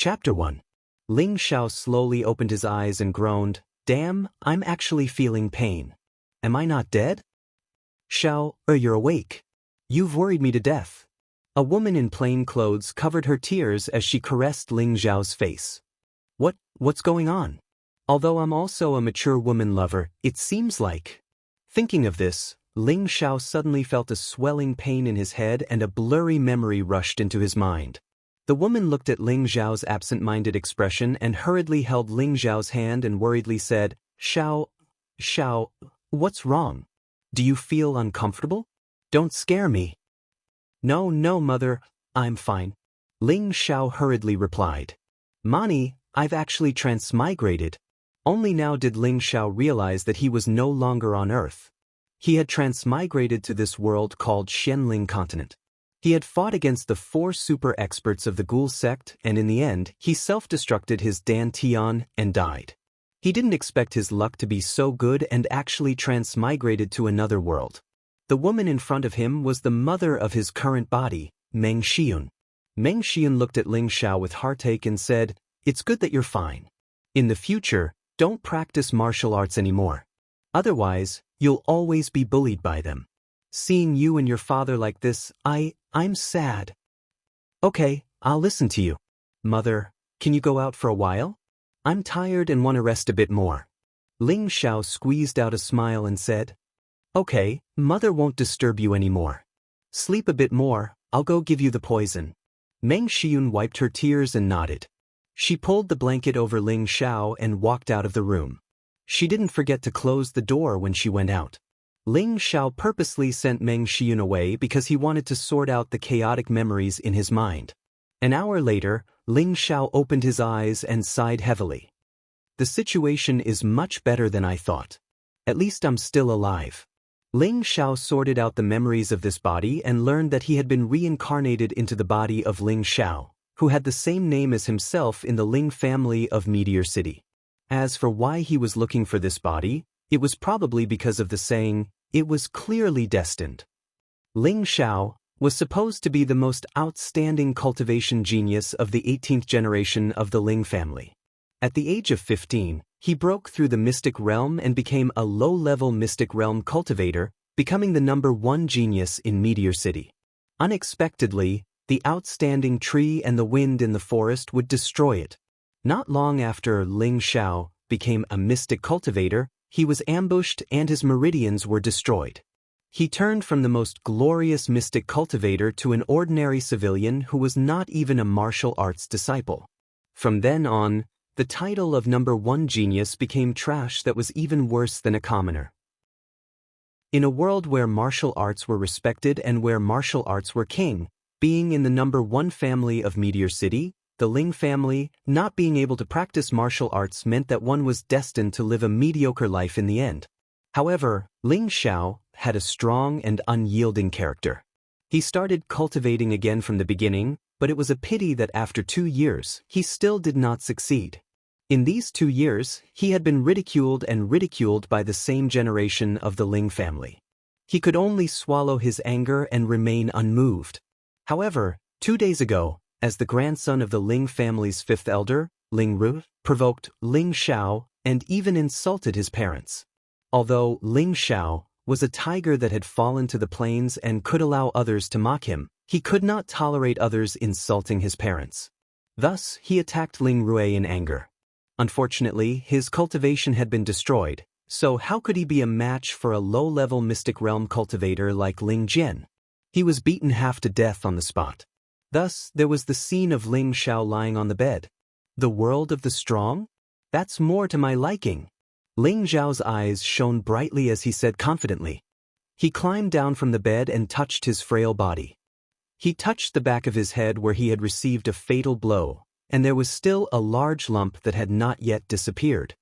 Chapter 1. Ling Xiao slowly opened his eyes and groaned, "Damn, I'm actually feeling pain. Am I not dead?" "Xiao, you're awake. You've worried me to death." A woman in plain clothes covered her tears as she caressed Ling Xiao's face. What's going on? Although I'm also a mature woman lover, it seems like. Thinking of this, Ling Xiao suddenly felt a swelling pain in his head and a blurry memory rushed into his mind. The woman looked at Ling Xiao's absent-minded expression and hurriedly held Ling Xiao's hand and worriedly said, Xiao, what's wrong? Do you feel uncomfortable? Don't scare me." No, mother, I'm fine," Ling Xiao hurriedly replied. "Mani, I've actually transmigrated." Only now did Ling Xiao realize that he was no longer on Earth. He had transmigrated to this world called Xianling continent. He had fought against the 4 super experts of the Ghoul sect, and in the end, he self-destructed his Dan Tian and died. He didn't expect his luck to be so good and actually transmigrated to another world. The woman in front of him was the mother of his current body, Meng Xiun. Meng Xiun looked at Ling Xiao with heartache and said, "It's good that you're fine. In the future, don't practice martial arts anymore. Otherwise, you'll always be bullied by them. Seeing you and your father like this, I'm sad." "Okay, I'll listen to you. Mother, can you go out for a while? I'm tired and want to rest a bit more." Ling Xiao squeezed out a smile and said, "Okay, mother won't disturb you anymore. Sleep a bit more, I'll go give you the poison." Meng Xiun wiped her tears and nodded. She pulled the blanket over Ling Xiao and walked out of the room. She didn't forget to close the door when she went out. Ling Xiao purposely sent Meng Xiun away because he wanted to sort out the chaotic memories in his mind. An hour later, Ling Xiao opened his eyes and sighed heavily. "The situation is much better than I thought. At least I'm still alive." Ling Xiao sorted out the memories of this body and learned that he had been reincarnated into the body of Ling Xiao, who had the same name as himself in the Ling family of Meteor City. As for why he was looking for this body, it was probably because of the saying, "It was clearly destined." Ling Xiao was supposed to be the most outstanding cultivation genius of the 18th generation of the Ling family. At the age of 15, he broke through the mystic realm and became a low-level mystic realm cultivator, becoming the #1 genius in Meteor City. Unexpectedly, the outstanding tree and the wind in the forest would destroy it. Not long after Ling Xiao became a mystic cultivator, he was ambushed and his meridians were destroyed. He turned from the most glorious mystic cultivator to an ordinary civilian who was not even a martial arts disciple. From then on, the title of #1 genius became trash that was even worse than a commoner. In a world where martial arts were respected and where martial arts were king, being in the #1 family of Meteor City, the Ling family, not being able to practice martial arts meant that one was destined to live a mediocre life in the end. However, Ling Xiao had a strong and unyielding character. He started cultivating again from the beginning, but it was a pity that after 2 years, he still did not succeed. In these 2 years, he had been ridiculed by the same generation of the Ling family. He could only swallow his anger and remain unmoved. However, 2 days ago, as the grandson of the Ling family's 5th elder, Ling Ru, provoked Ling Xiao and even insulted his parents. Although Ling Xiao was a tiger that had fallen to the plains and could allow others to mock him, he could not tolerate others insulting his parents. Thus, he attacked Ling Rue in anger. Unfortunately, his cultivation had been destroyed, so how could he be a match for a low-level mystic realm cultivator like Ling Jian? He was beaten half to death on the spot. Thus, there was the scene of Ling Xiao lying on the bed. The world of the strong? That's more to my liking. Ling Xiao's eyes shone brightly as he said confidently. He climbed down from the bed and touched his frail body. He touched the back of his head where he had received a fatal blow, and there was still a large lump that had not yet disappeared.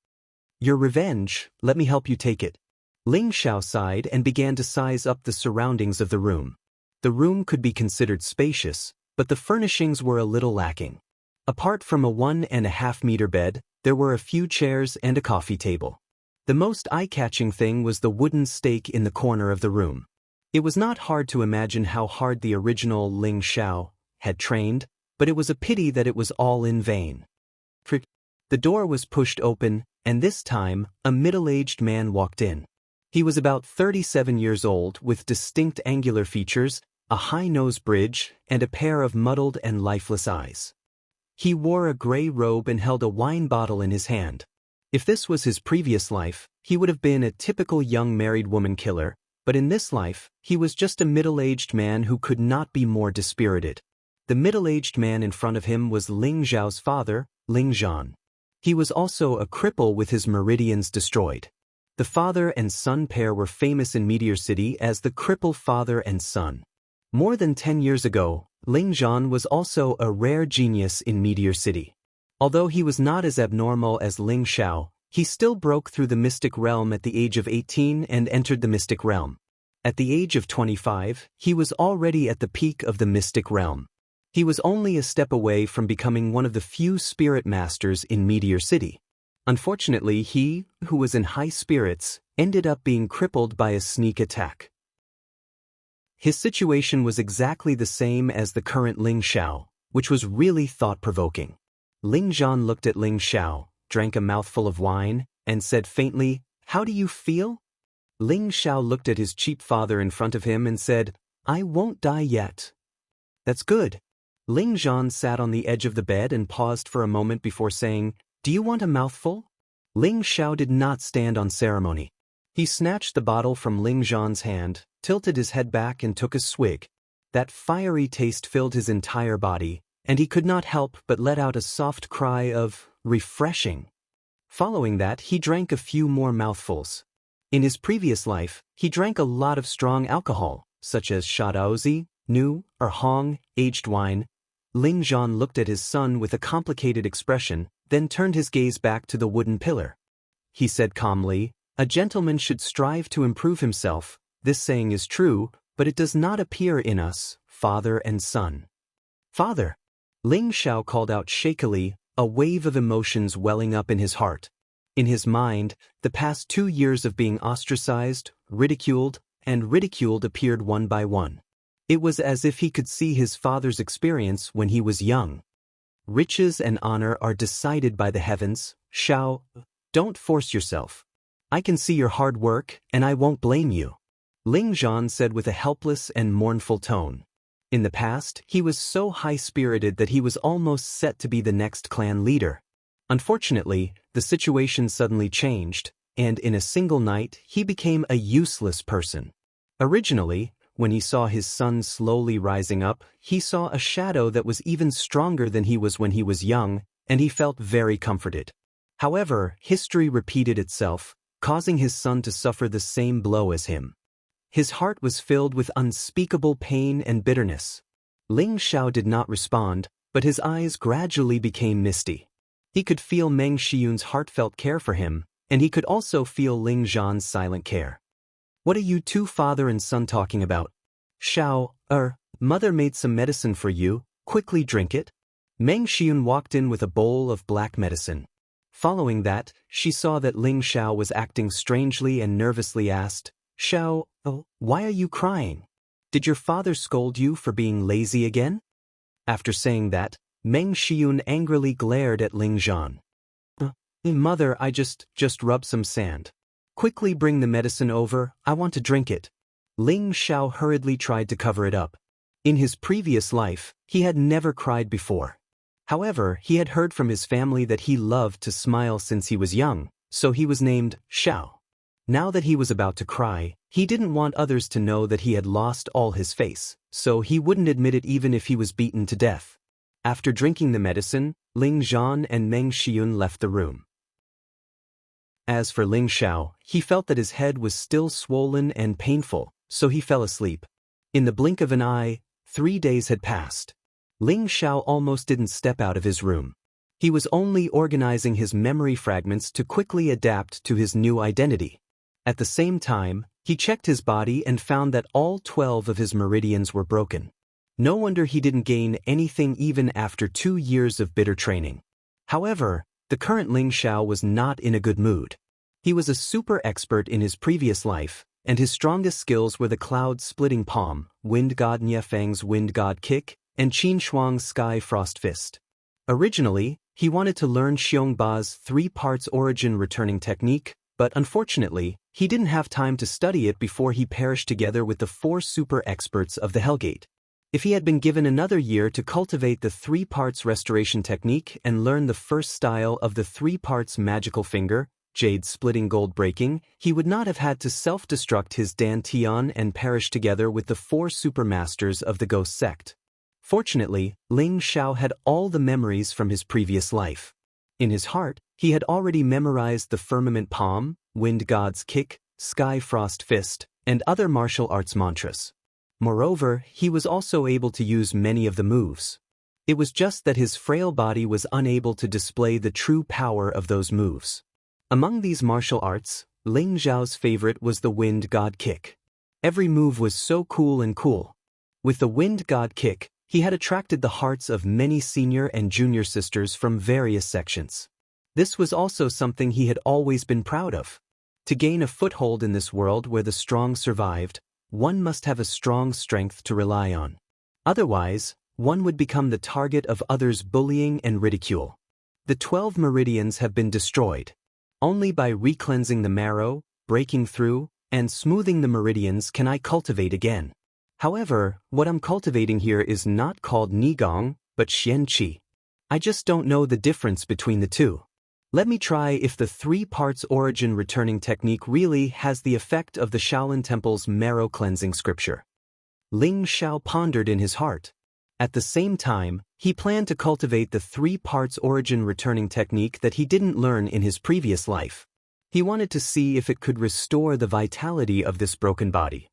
"Your revenge, let me help you take it." Ling Xiao sighed and began to size up the surroundings of the room. The room could be considered spacious, but the furnishings were a little lacking. Apart from a 1.5-meter bed, there were a few chairs and a coffee table. The most eye-catching thing was the wooden stake in the corner of the room. It was not hard to imagine how hard the original Ling Xiao had trained. but it was a pity that it was all in vain. The door was pushed open, and this time, a middle-aged man walked in. He was about 37 years old, with distinct angular features, a high nose bridge, and a pair of muddled and lifeless eyes. He wore a gray robe and held a wine bottle in his hand. If this was his previous life, he would have been a typical young married woman killer, but in this life, he was just a middle-aged man who could not be more dispirited. The middle-aged man in front of him was Ling Zhao's father, Ling Zhan. He was also a cripple with his meridians destroyed. The father and son pair were famous in Meteor City as the cripple father and son. More than 10 years ago, Ling Zhan was also a rare genius in Meteor City. Although he was not as abnormal as Ling Xiao, he still broke through the mystic realm at the age of 18 and entered the mystic realm. At the age of 25, he was already at the peak of the mystic realm. He was only a step away from becoming one of the few spirit masters in Meteor City. Unfortunately, he, who was in high spirits, ended up being crippled by a sneak attack. His situation was exactly the same as the current Ling Xiao, which was really thought-provoking. Ling Zhan looked at Ling Xiao, drank a mouthful of wine, and said faintly, "How do you feel?" Ling Xiao looked at his cheap father in front of him and said, "I won't die yet." "That's good." Ling Zhan sat on the edge of the bed and paused for a moment before saying, "Do you want a mouthful?" Ling Xiao did not stand on ceremony. He snatched the bottle from Ling Zhan's hand, tilted his head back and took a swig. That fiery taste filled his entire body, and he could not help but let out a soft cry of refreshing. Following that, he drank a few more mouthfuls. In his previous life, he drank a lot of strong alcohol, such as Shaodaozi, Nu, or Hong, aged wine. Ling Zhan looked at his son with a complicated expression, then turned his gaze back to the wooden pillar. He said calmly, "A gentleman should strive to improve himself. This saying is true, but it does not appear in us, father and son." "Father!" Ling Xiao called out shakily, a wave of emotions welling up in his heart. In his mind, the past 2 years of being ostracized, ridiculed appeared one by one. It was as if he could see his father's experience when he was young. "Riches and honor are decided by the heavens, Xiao. Don't force yourself. I can see your hard work, and I won't blame you," Ling Zhan said with a helpless and mournful tone. In the past, he was so high-spirited that he was almost set to be the next clan leader. Unfortunately, the situation suddenly changed, and in a single night, he became a useless person. Originally, when he saw his son slowly rising up, he saw a shadow that was even stronger than he was when he was young, and he felt very comforted. However, history repeated itself, causing his son to suffer the same blow as him. His heart was filled with unspeakable pain and bitterness. Ling Xiao did not respond, but his eyes gradually became misty. He could feel Meng Xiyun's heartfelt care for him, and he could also feel Ling Zhan's silent care. "What are you two father and son talking about?" "Xiao, mother made some medicine for you, quickly drink it." Meng Xiyun walked in with a bowl of black medicine. Following that, she saw that Ling Xiao was acting strangely and nervously asked, "Xiao, why are you crying? Did your father scold you for being lazy again?" After saying that, Meng Xiyun angrily glared at Ling Zhan. "Mother, I just rubbed some sand. Quickly bring the medicine over, I want to drink it." Ling Xiao hurriedly tried to cover it up. In his previous life, he had never cried before. However, he had heard from his family that he loved to smile since he was young, so he was named Xiao. Now that he was about to cry, he didn't want others to know that he had lost all his face, so he wouldn't admit it even if he was beaten to death. After drinking the medicine, Ling Zhan and Meng Xiyun left the room. As for Ling Xiao, he felt that his head was still swollen and painful, so he fell asleep. In the blink of an eye, 3 days had passed. Ling Xiao almost didn't step out of his room. He was only organizing his memory fragments to quickly adapt to his new identity. At the same time, he checked his body and found that all 12 of his meridians were broken. No wonder he didn't gain anything even after 2 years of bitter training. However, the current Ling Xiao was not in a good mood. He was a super expert in his previous life, and his strongest skills were the cloud-splitting palm, wind god Niefeng's wind god kick, and Qin Shuang's Sky Frost Fist. Originally, he wanted to learn Xiongba's 3 parts origin returning technique, but unfortunately, he didn't have time to study it before he perished together with the 4 super experts of the Hellgate. If he had been given another year to cultivate the 3 parts restoration technique and learn the first style of the 3 parts magical finger, jade splitting gold breaking, he would not have had to self-destruct his Dan Tian and perish together with the 4 super masters of the ghost sect. Fortunately, Ling Xiao had all the memories from his previous life. In his heart, he had already memorized the Firmament Palm, Wind God's Kick, Sky Frost Fist, and other martial arts mantras. Moreover, he was also able to use many of the moves. It was just that his frail body was unable to display the true power of those moves. Among these martial arts, Ling Xiao's favorite was the Wind God Kick. Every move was so cool and cool. With the Wind God Kick, he had attracted the hearts of many senior and junior sisters from various sections. This was also something he had always been proud of. To gain a foothold in this world where the strong survived, one must have a strong strength to rely on. Otherwise, one would become the target of others' bullying and ridicule. The 12 meridians have been destroyed. Only by re-cleansing the marrow, breaking through, and smoothing the meridians can I cultivate again. However, what I'm cultivating here is not called Nigong, but Xianxia. I just don't know the difference between the two. Let me try if the 3 parts origin returning technique really has the effect of the Shaolin Temple's marrow cleansing scripture. Ling Xiao pondered in his heart. At the same time, he planned to cultivate the 3 parts origin returning technique that he didn't learn in his previous life. He wanted to see if it could restore the vitality of this broken body.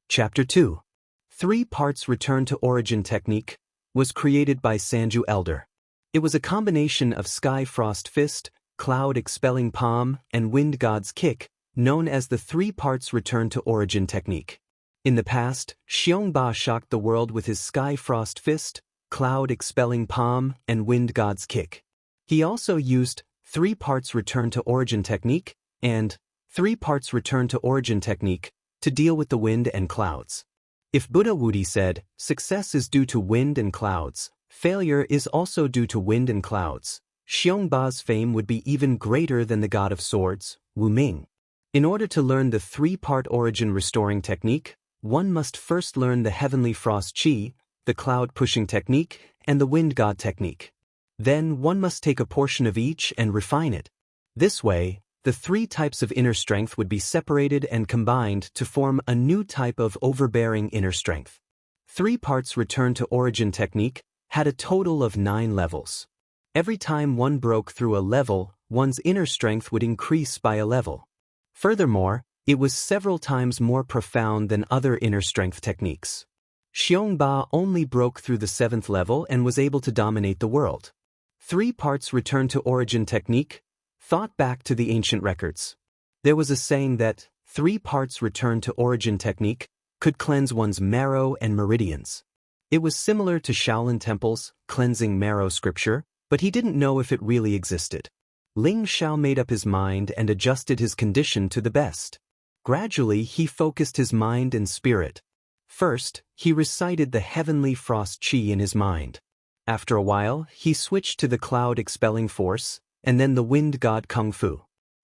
Chapter 2. 3 parts return to origin technique was created by Sanju Elder. It was a combination of Sky Frost Fist, Cloud Expelling Palm, and Wind God's Kick, known as the 3 parts return to origin technique. In the past, Xiongba shocked the world with his Sky Frost Fist, Cloud Expelling Palm, and Wind God's Kick. He also used 3 parts return to origin technique and 3 parts return to origin technique to deal with the wind and clouds. If Buddha Wudi said, success is due to wind and clouds, failure is also due to wind and clouds, Xiongba's fame would be even greater than the god of swords, Wu Ming. In order to learn the 3-part origin restoring technique, one must first learn the heavenly frost chi, the cloud pushing technique, and the wind god technique. Then one must take a portion of each and refine it. This way, the 3 types of inner strength would be separated and combined to form a new type of overbearing inner strength. 3 parts return to origin technique had a total of 9 levels. Every time one broke through a level, one's inner strength would increase by a level. Furthermore, it was several times more profound than other inner strength techniques. Xiongba only broke through the 7th level and was able to dominate the world. 3 parts return to origin technique thought back to the ancient records. There was a saying that 3 parts return to origin technique could cleanse one's marrow and meridians. It was similar to Shaolin Temple's cleansing marrow scripture, but he didn't know if it really existed. Ling Xiao made up his mind and adjusted his condition to the best. Gradually, he focused his mind and spirit. First, he recited the heavenly frost chi in his mind. After a while, he switched to the cloud expelling force, and then the wind god Kung Fu.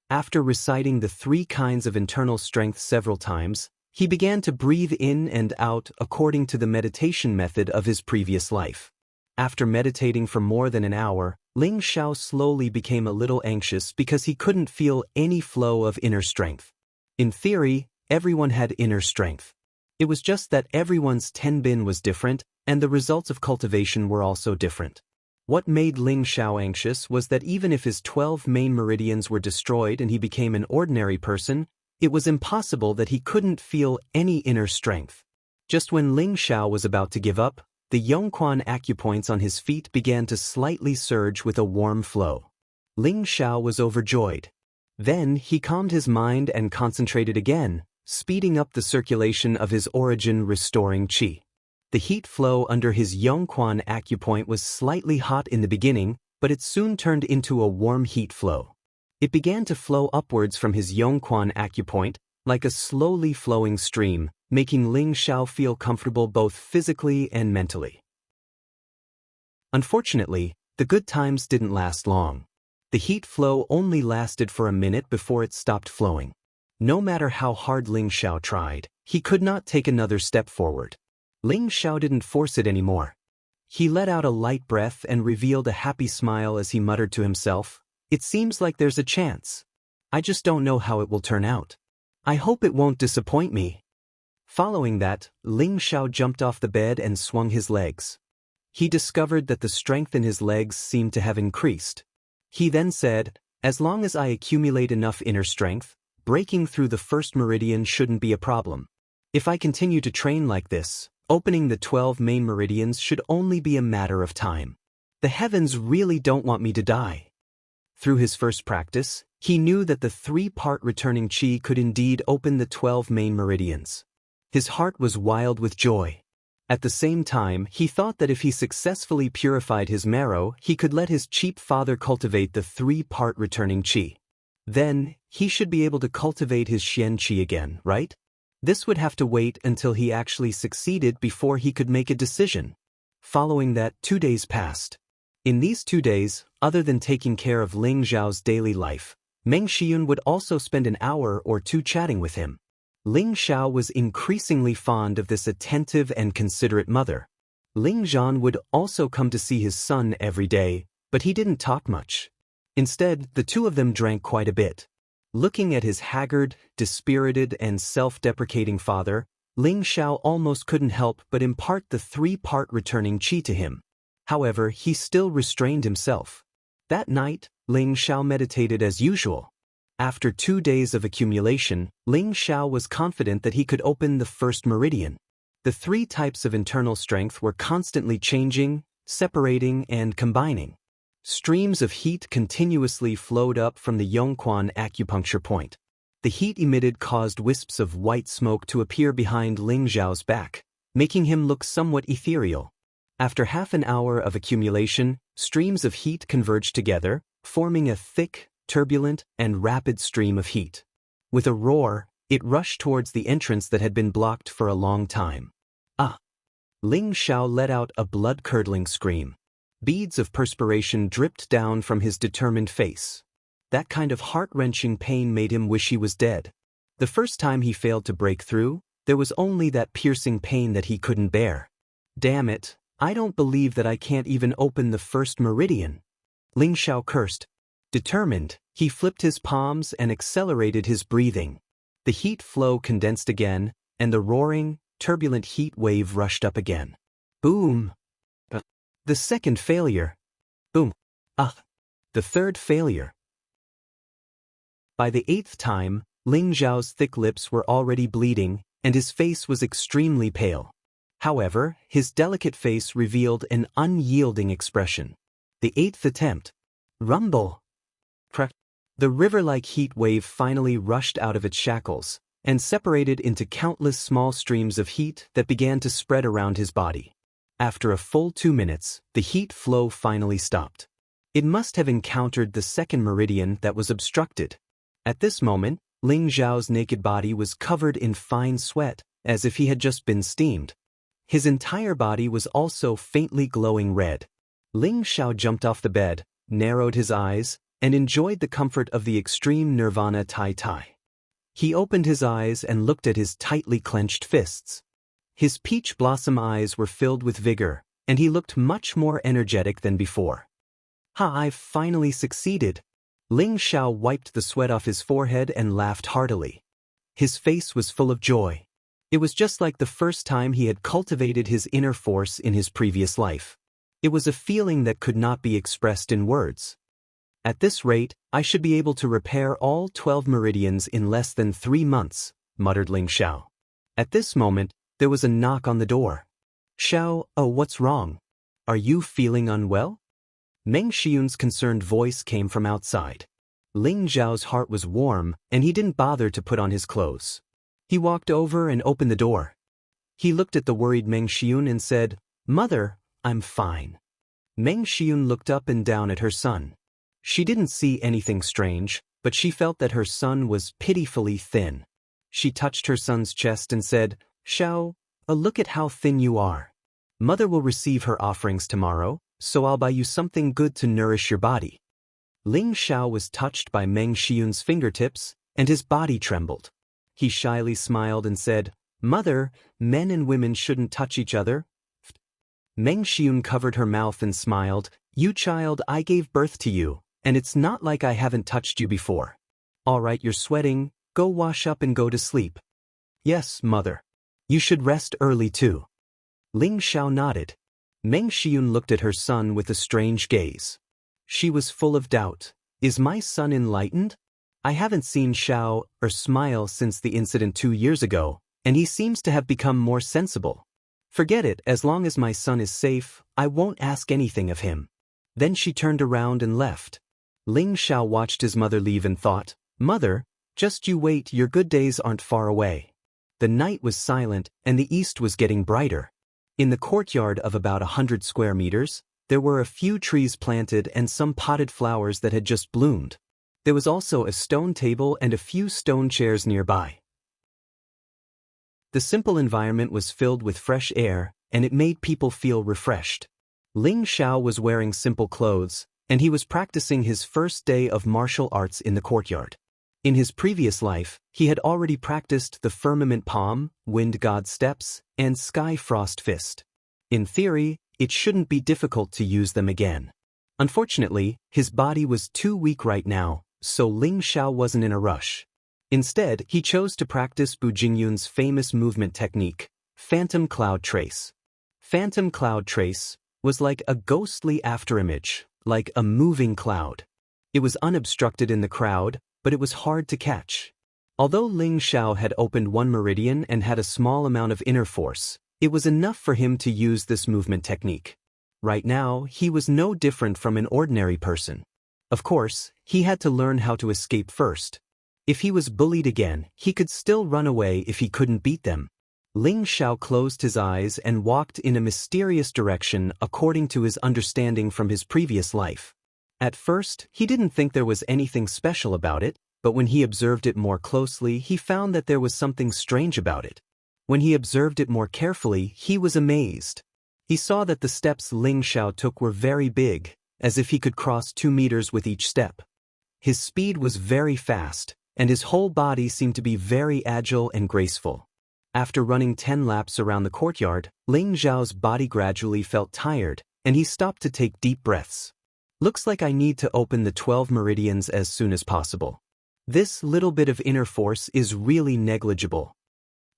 After reciting the 3 kinds of internal strength several times, he began to breathe in and out according to the meditation method of his previous life. After meditating for more than an hour, Ling Xiao slowly became a little anxious because he couldn't feel any flow of inner strength. In theory, everyone had inner strength. It was just that everyone's tenbin was different, and the results of cultivation were also different. What made Ling Xiao anxious was that even if his 12 main meridians were destroyed and he became an ordinary person, it was impossible that he couldn't feel any inner strength. Just when Ling Xiao was about to give up, the Yongquan acupoints on his feet began to slightly surge with a warm flow. Ling Xiao was overjoyed. Then he calmed his mind and concentrated again, speeding up the circulation of his origin-restoring qi. The heat flow under his Yongquan acupoint was slightly hot in the beginning, but it soon turned into a warm heat flow. It began to flow upwards from his Yongquan acupoint, like a slowly flowing stream, making Ling Xiao feel comfortable both physically and mentally. Unfortunately, the good times didn't last long. The heat flow only lasted for a minute before it stopped flowing. No matter how hard Ling Xiao tried, he could not take another step forward. Ling Xiao didn't force it anymore. He let out a light breath and revealed a happy smile as he muttered to himself, "It seems like there's a chance. I just don't know how it will turn out. I hope it won't disappoint me." Following that, Ling Xiao jumped off the bed and swung his legs. He discovered that the strength in his legs seemed to have increased. He then said, "As long as I accumulate enough inner strength, breaking through the first meridian shouldn't be a problem. If I continue to train like this, opening the 12 main meridians should only be a matter of time. The heavens really don't want me to die." Through his first practice, he knew that the 3-part returning qi could indeed open the 12 main meridians. His heart was wild with joy. At the same time, he thought that if he successfully purified his marrow, he could let his cheap father cultivate the 3-part returning qi. Then, he should be able to cultivate his Xianxia again, right? This would have to wait until he actually succeeded before he could make a decision. Following that, 2 days passed. In these 2 days, other than taking care of Ling Xiao's daily life, Meng Xiyun would also spend an hour or two chatting with him. Ling Xiao was increasingly fond of this attentive and considerate mother. Ling Zhan would also come to see his son every day, but he didn't talk much. Instead, the two of them drank quite a bit. Looking at his haggard, dispirited, and self-deprecating father, Ling Xiao almost couldn't help but impart the 3-part returning qi to him. However, he still restrained himself. That night, Ling Xiao meditated as usual. After 2 days of accumulation, Ling Xiao was confident that he could open the first meridian. The 3 types of internal strength were constantly changing, separating, and combining. Streams of heat continuously flowed up from the Yongquan acupuncture point. The heat emitted caused wisps of white smoke to appear behind Ling Xiao's back, making him look somewhat ethereal. After half an hour of accumulation, streams of heat converged together, forming a thick, turbulent, and rapid stream of heat. With a roar, it rushed towards the entrance that had been blocked for a long time. "Ah!" Ling Xiao let out a blood-curdling scream. Beads of perspiration dripped down from his determined face. That kind of heart-wrenching pain made him wish he was dead. The first time he failed to break through, there was only that piercing pain that he couldn't bear. "Damn it, I don't believe that I can't even open the first meridian." Ling Xiao cursed. Determined, he flipped his palms and accelerated his breathing. The heat flow condensed again, and the roaring, turbulent heat wave rushed up again. Boom! The second failure. Boom! Ah! The third failure. By the 8th time, Ling Xiao's thick lips were already bleeding, and his face was extremely pale. However, his delicate face revealed an unyielding expression. The 8th attempt. Rumble! Crack! The river-like heat wave finally rushed out of its shackles, and separated into countless small streams of heat that began to spread around his body. After a full 2 minutes, the heat flow finally stopped. It must have encountered the second meridian that was obstructed. At this moment, Ling Xiao's naked body was covered in fine sweat, as if he had just been steamed. His entire body was also faintly glowing red. Ling Xiao jumped off the bed, narrowed his eyes, and enjoyed the comfort of the extreme nirvana tai. He opened his eyes and looked at his tightly clenched fists. His peach blossom eyes were filled with vigor, and he looked much more energetic than before. "Ha, I've finally succeeded." Ling Xiao wiped the sweat off his forehead and laughed heartily. His face was full of joy. It was just like the first time he had cultivated his inner force in his previous life. It was a feeling that could not be expressed in words. "At this rate, I should be able to repair all 12 meridians in less than 3 months, muttered Ling Xiao. At this moment, there was a knock on the door. "Xiao, oh, what's wrong? Are you feeling unwell?" Meng Xiyun's concerned voice came from outside. Ling Zhao's heart was warm, and he didn't bother to put on his clothes. He walked over and opened the door. He looked at the worried Meng Xiyun and said, "Mother, I'm fine." Meng Xiyun looked up and down at her son. She didn't see anything strange, but she felt that her son was pitifully thin. She touched her son's chest and said, Xiao, look at how thin you are. Mother will receive her offerings tomorrow, so I'll buy you something good to nourish your body. Ling Xiao was touched by Meng Xiyun's fingertips, and his body trembled. He shyly smiled and said, Mother, men and women shouldn't touch each other. Meng Xiyun covered her mouth and smiled, You child, I gave birth to you, and it's not like I haven't touched you before. All right, you're sweating, go wash up and go to sleep. Yes, mother. You should rest early too. Ling Xiao nodded. Meng Xiyun looked at her son with a strange gaze. She was full of doubt. Is my son enlightened? I haven't seen Xiao smile since the incident 2 years ago, and he seems to have become more sensible. Forget it, as long as my son is safe, I won't ask anything of him. Then she turned around and left. Ling Xiao watched his mother leave and thought, Mother, just you wait, your good days aren't far away. The night was silent, and the east was getting brighter. In the courtyard of about 100 square meters, there were a few trees planted and some potted flowers that had just bloomed. There was also a stone table and a few stone chairs nearby. The simple environment was filled with fresh air, and it made people feel refreshed. Ling Xiao was wearing simple clothes, and he was practicing his first day of martial arts in the courtyard. In his previous life, he had already practiced the firmament palm, wind god steps, and sky frost fist. In theory, it shouldn't be difficult to use them again. Unfortunately, his body was too weak right now, so Ling Xiao wasn't in a rush. Instead, he chose to practice Bu Jingyun's famous movement technique, Phantom Cloud Trace. Phantom Cloud Trace was like a ghostly afterimage, like a moving cloud. It was unobstructed in the crowd, but it was hard to catch. Although Ling Xiao had opened one meridian and had a small amount of inner force, it was enough for him to use this movement technique. Right now, he was no different from an ordinary person. Of course, he had to learn how to escape first. If he was bullied again, he could still run away if he couldn't beat them. Ling Xiao closed his eyes and walked in a mysterious direction according to his understanding from his previous life. At first, he didn't think there was anything special about it, but when he observed it more closely, he found that there was something strange about it. When he observed it more carefully, he was amazed. He saw that the steps Ling Xiao took were very big, as if he could cross 2 meters with each step. His speed was very fast, and his whole body seemed to be very agile and graceful. After running 10 laps around the courtyard, Ling Xiao's body gradually felt tired, and he stopped to take deep breaths. Looks like I need to open the 12 meridians as soon as possible. This little bit of inner force is really negligible.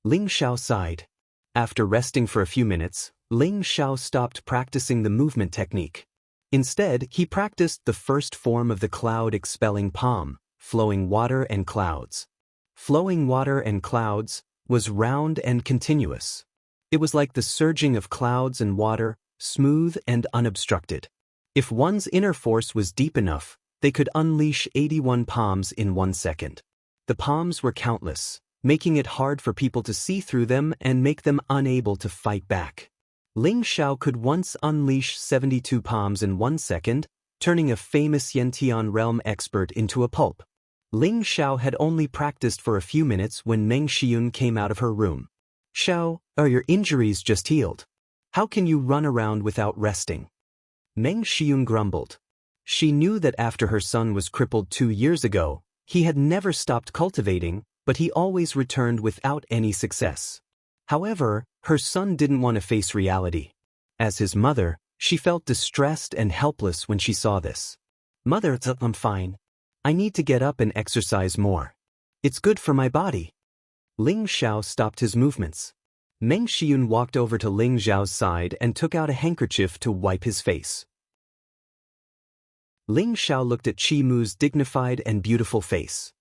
Ling Xiao sighed. After resting for a few minutes, Ling Xiao stopped practicing the movement technique. Instead, he practiced the first form of the cloud-expelling palm, flowing water and clouds. Flowing water and clouds was round and continuous. It was like the surging of clouds and water, smooth and unobstructed. If one's inner force was deep enough, they could unleash 81 palms in 1 second. The palms were countless, making it hard for people to see through them and make them unable to fight back. Ling Xiao could once unleash 72 palms in 1 second, turning a famous Yantian realm expert into a pulp. Ling Xiao had only practiced for a few minutes when Meng Xiyun came out of her room. Xiao, are your injuries just healed? How can you run around without resting? Meng Xiyun grumbled. She knew that after her son was crippled 2 years ago, he had never stopped cultivating, but he always returned without any success. However, her son didn't want to face reality. As his mother, she felt distressed and helpless when she saw this. Mother, I'm fine. I need to get up and exercise more. It's good for my body. Ling Xiao stopped his movements. Meng Xiyun walked over to Ling Xiao's side and took out a handkerchief to wipe his face. Ling Xiao looked at Qi Mu's dignified and beautiful face.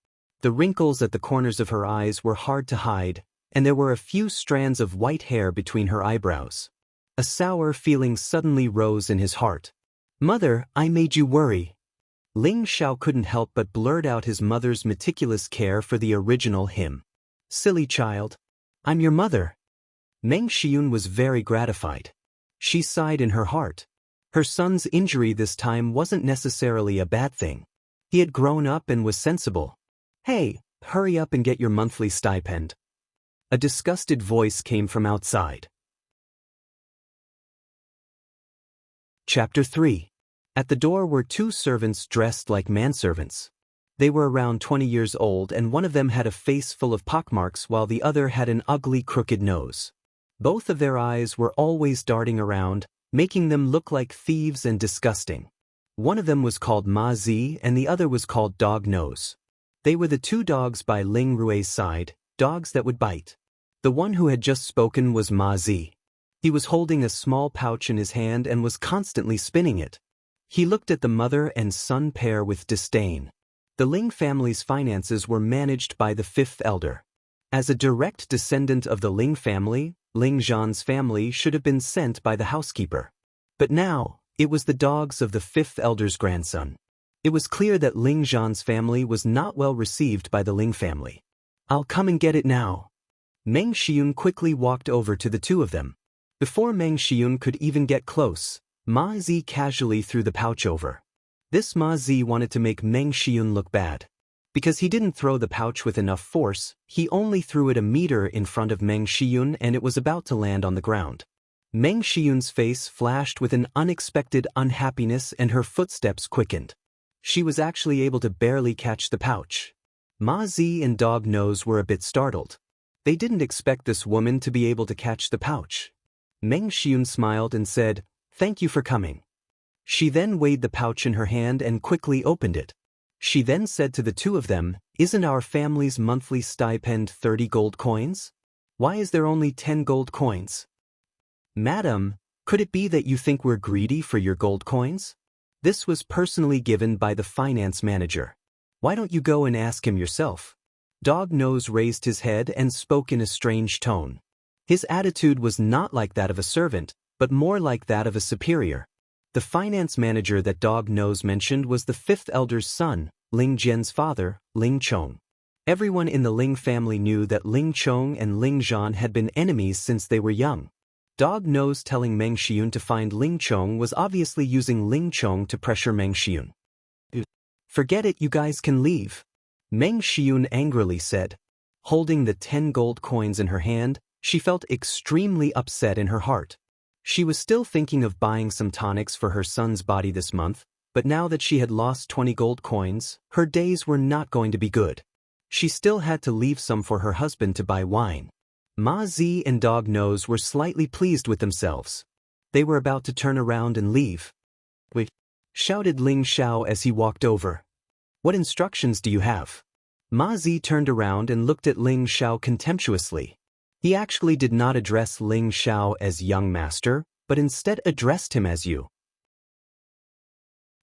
The wrinkles at the corners of her eyes were hard to hide, and there were a few strands of white hair between her eyebrows. A sour feeling suddenly rose in his heart. Mother, I made you worry. Ling Xiao couldn't help but blurt out his mother's meticulous care for the original him. Silly child. I'm your mother. Meng Xiyun was very gratified. She sighed in her heart. Her son's injury this time wasn't necessarily a bad thing. He had grown up and was sensible. Hey, hurry up and get your monthly stipend. A disgusted voice came from outside. Chapter 3. At the door were two servants dressed like manservants. They were around 20 years old, and one of them had a face full of pockmarks while the other had an ugly crooked nose. Both of their eyes were always darting around, making them look like thieves and disgusting. One of them was called Ma Zi and the other was called Dog Nose. They were the two dogs by Ling Rui's side, dogs that would bite. The one who had just spoken was Ma Zi. He was holding a small pouch in his hand and was constantly spinning it. He looked at the mother and son pair with disdain. The Ling family's finances were managed by the fifth elder. As a direct descendant of the Ling family, Ling Zhan's family should have been sent by the housekeeper. But now, it was the dogs of the fifth elder's grandson. It was clear that Ling Zhan's family was not well received by the Ling family. "I'll come and get it now." Meng Xiun quickly walked over to the two of them. Before Meng Xiun could even get close, Ma Zi casually threw the pouch over. This Ma Zi wanted to make Meng Xiun look bad. Because he didn't throw the pouch with enough force, he only threw it a meter in front of Meng Xiun and it was about to land on the ground. Meng Xiun's face flashed with an unexpected unhappiness and her footsteps quickened. She was actually able to barely catch the pouch. Ma Zi and Dog Nose were a bit startled. They didn't expect this woman to be able to catch the pouch. Meng Xiun smiled and said, "Thank you for coming." She then weighed the pouch in her hand and quickly opened it. She then said to the two of them, "Isn't our family's monthly stipend 30 gold coins? Why is there only 10 gold coins?" "Madam, could it be that you think we're greedy for your gold coins? This was personally given by the finance manager. Why don't you go and ask him yourself?" Dog Nose raised his head and spoke in a strange tone. His attitude was not like that of a servant, but more like that of a superior. The finance manager that Dog Nose mentioned was the fifth elder's son, Ling Jian's father, Ling Chong. Everyone in the Ling family knew that Ling Chong and Ling Zhan had been enemies since they were young. Dog Nose telling Meng Xiun to find Ling Chong was obviously using Ling Chong to pressure Meng Xiun. "Forget it, you guys can leave," Meng Xiun angrily said. Holding the 10 gold coins in her hand, she felt extremely upset in her heart. She was still thinking of buying some tonics for her son's body this month, but now that she had lost 20 gold coins, her days were not going to be good. She still had to leave some for her husband to buy wine. Ma Zi and Dog Nose were slightly pleased with themselves. They were about to turn around and leave. "Wait!" shouted Ling Xiao as he walked over. "What instructions do you have?" Ma Zi turned around and looked at Ling Xiao contemptuously. He actually did not address Ling Xiao as young master, but instead addressed him as you.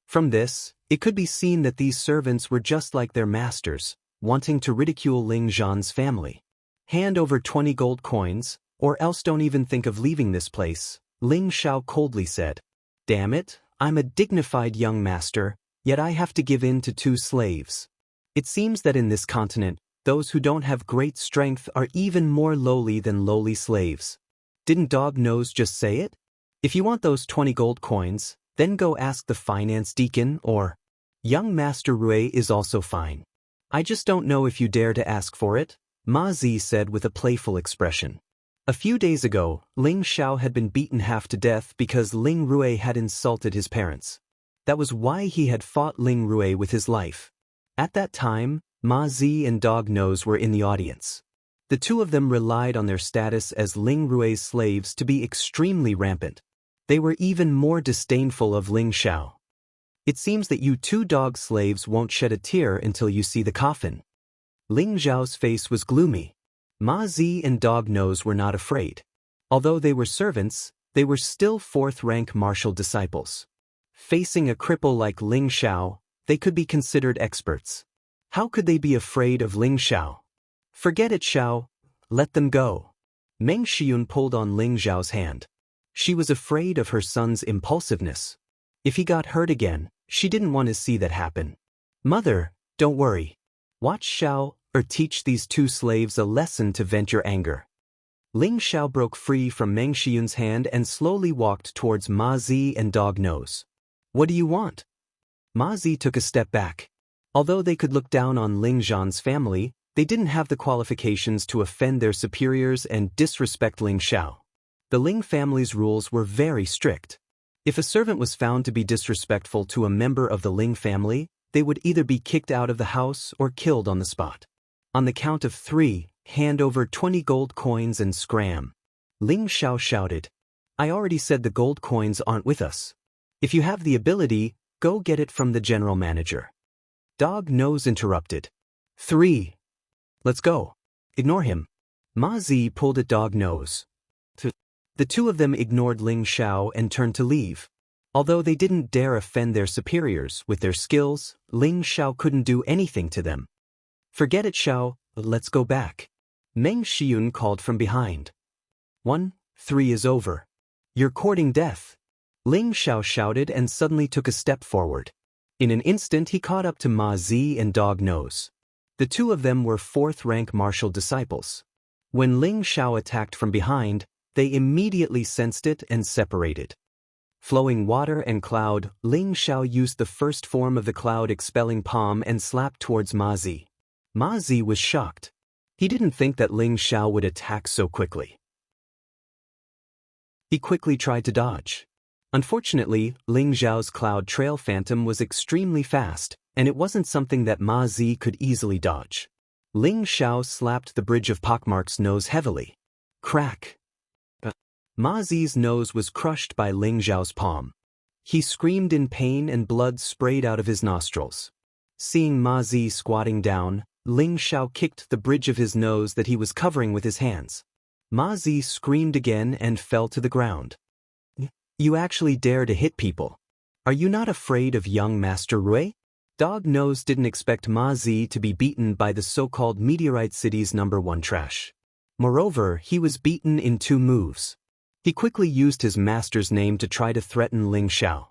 From this, it could be seen that these servants were just like their masters, wanting to ridicule Ling Zhan's family. "Hand over 20 gold coins, or else don't even think of leaving this place," Ling Xiao coldly said. "Damn it, I'm a dignified young master, yet I have to give in to two slaves. It seems that in this continent, those who don't have great strength are even more lowly than lowly slaves. Didn't Dog Nose just say it? If you want those 20 gold coins, then go ask the finance deacon or young Master Rui is also fine. I just don't know if you dare to ask for it," Ma Zi said with a playful expression. A few days ago, Ling Xiao had been beaten half to death because Ling Rui had insulted his parents. That was why he had fought Ling Rui with his life. At that time, Ma Zi and Dog Nose were in the audience. The two of them relied on their status as Ling Rui's slaves to be extremely rampant. They were even more disdainful of Ling Xiao. "It seems that you two dog slaves won't shed a tear until you see the coffin." Ling Xiao's face was gloomy. Ma Zi and Dog Nose were not afraid. Although they were servants, they were still fourth-rank martial disciples. Facing a cripple like Ling Xiao, they could be considered experts. How could they be afraid of Ling Xiao? "Forget it, Xiao. Let them go." Meng Xiun pulled on Ling Xiao's hand. She was afraid of her son's impulsiveness. If he got hurt again, she didn't want to see that happen. "Mother, don't worry. Watch Xiao, or teach these two slaves a lesson to vent your anger." Ling Xiao broke free from Meng Xiun's hand and slowly walked towards Ma Zi and Dog Nose. "What do you want?" Ma Zi took a step back. Although they could look down on Ling Zhan's family, They didn't have the qualifications to offend their superiors and disrespect Ling Xiao. The Ling family's rules were very strict. If a servant was found to be disrespectful to a member of the Ling family, they would either be kicked out of the house or killed on the spot. On the count of 3, hand over 20 gold coins and scram. Ling Xiao shouted. I already said the gold coins aren't with us. If you have the ability, go get it from the general manager. Dog Nose interrupted. 3. Let's go. Ignore him. Ma Zi pulled at Dog Nose. The two of them ignored Ling Xiao and turned to leave. Although they didn't dare offend their superiors with their skills, Ling Xiao couldn't do anything to them. Forget it, Xiao, let's go back. Meng Xiyun called from behind. 1, 3 is over. You're courting death. Ling Xiao shouted and suddenly took a step forward. In an instant he caught up to Ma Zi and Dog Nose. The two of them were 4th-rank martial disciples. When Ling Xiao attacked from behind, they immediately sensed it and separated. Flowing water and cloud, Ling Xiao used the first form of the cloud-expelling palm and slapped towards Ma Zi. Ma Zi was shocked. He didn't think that Ling Xiao would attack so quickly. He quickly tried to dodge. Unfortunately, Ling Xiao's cloud trail phantom was extremely fast, and it wasn't something that Ma Zi could easily dodge. Ling Xiao slapped the bridge of Pockmark's nose heavily. Crack! Ma Zi's nose was crushed by Ling Xiao's palm. He screamed in pain and blood sprayed out of his nostrils. Seeing Ma Zi squatting down, Ling Xiao kicked the bridge of his nose that he was covering with his hands. Ma Zi screamed again and fell to the ground. You actually dare to hit people. Are you not afraid of young Master Rui? Dog Nose didn't expect Ma Zi to be beaten by the so-called Meteorite City's #1 trash. Moreover, he was beaten in 2 moves. He quickly used his master's name to try to threaten Ling Xiao.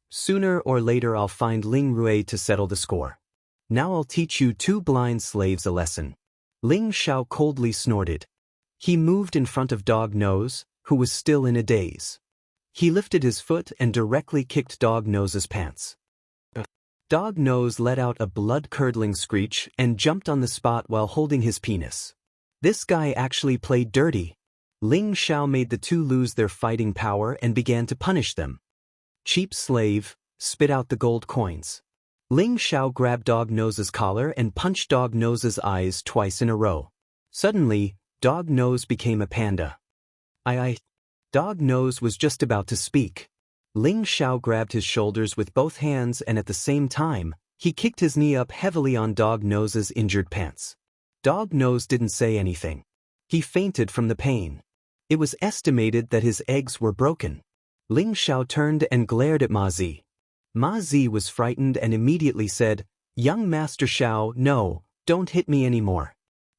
Sooner or later I'll find Ling Rui to settle the score. Now I'll teach you 2 blind slaves a lesson. Ling Xiao coldly snorted. He moved in front of Dog Nose, who was still in a daze. He lifted his foot and directly kicked Dog Nose's pants. Dog Nose let out a blood-curdling screech and jumped on the spot while holding his penis. This guy actually played dirty. Ling Xiao made the two lose their fighting power and began to punish them. Cheap slave, spit out the gold coins. Ling Xiao grabbed Dog Nose's collar and punched Dog Nose's eyes twice in a row. Suddenly, Dog Nose became a panda. Dog Nose was just about to speak. Ling Xiao grabbed his shoulders with both hands and at the same time, he kicked his knee up heavily on Dog Nose's injured pants. Dog Nose didn't say anything. He fainted from the pain. It was estimated that his eggs were broken. Ling Xiao turned and glared at Ma Zi. Ma Zi was frightened and immediately said, Young Master Xiao, no, don't hit me anymore.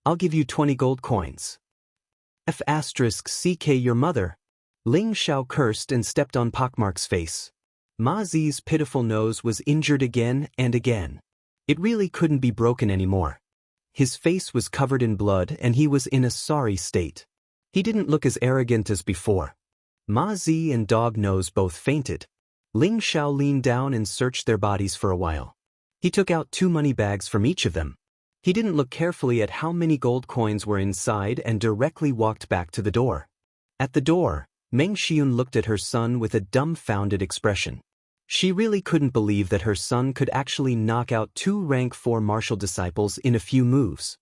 I'll give you 20 gold coins. *CK your mother. Ling Xiao cursed and stepped on Pockmark's face. Ma Zi's pitiful nose was injured again and again. It really couldn't be broken anymore. His face was covered in blood and he was in a sorry state. He didn't look as arrogant as before. Ma Zi and Dog Nose both fainted. Ling Xiao leaned down and searched their bodies for a while. He took out 2 money bags from each of them. He didn't look carefully at how many gold coins were inside and directly walked back to the door. At the door, Meng Xiyun looked at her son with a dumbfounded expression. She really couldn't believe that her son could actually knock out 2 rank 4 martial disciples in a few moves.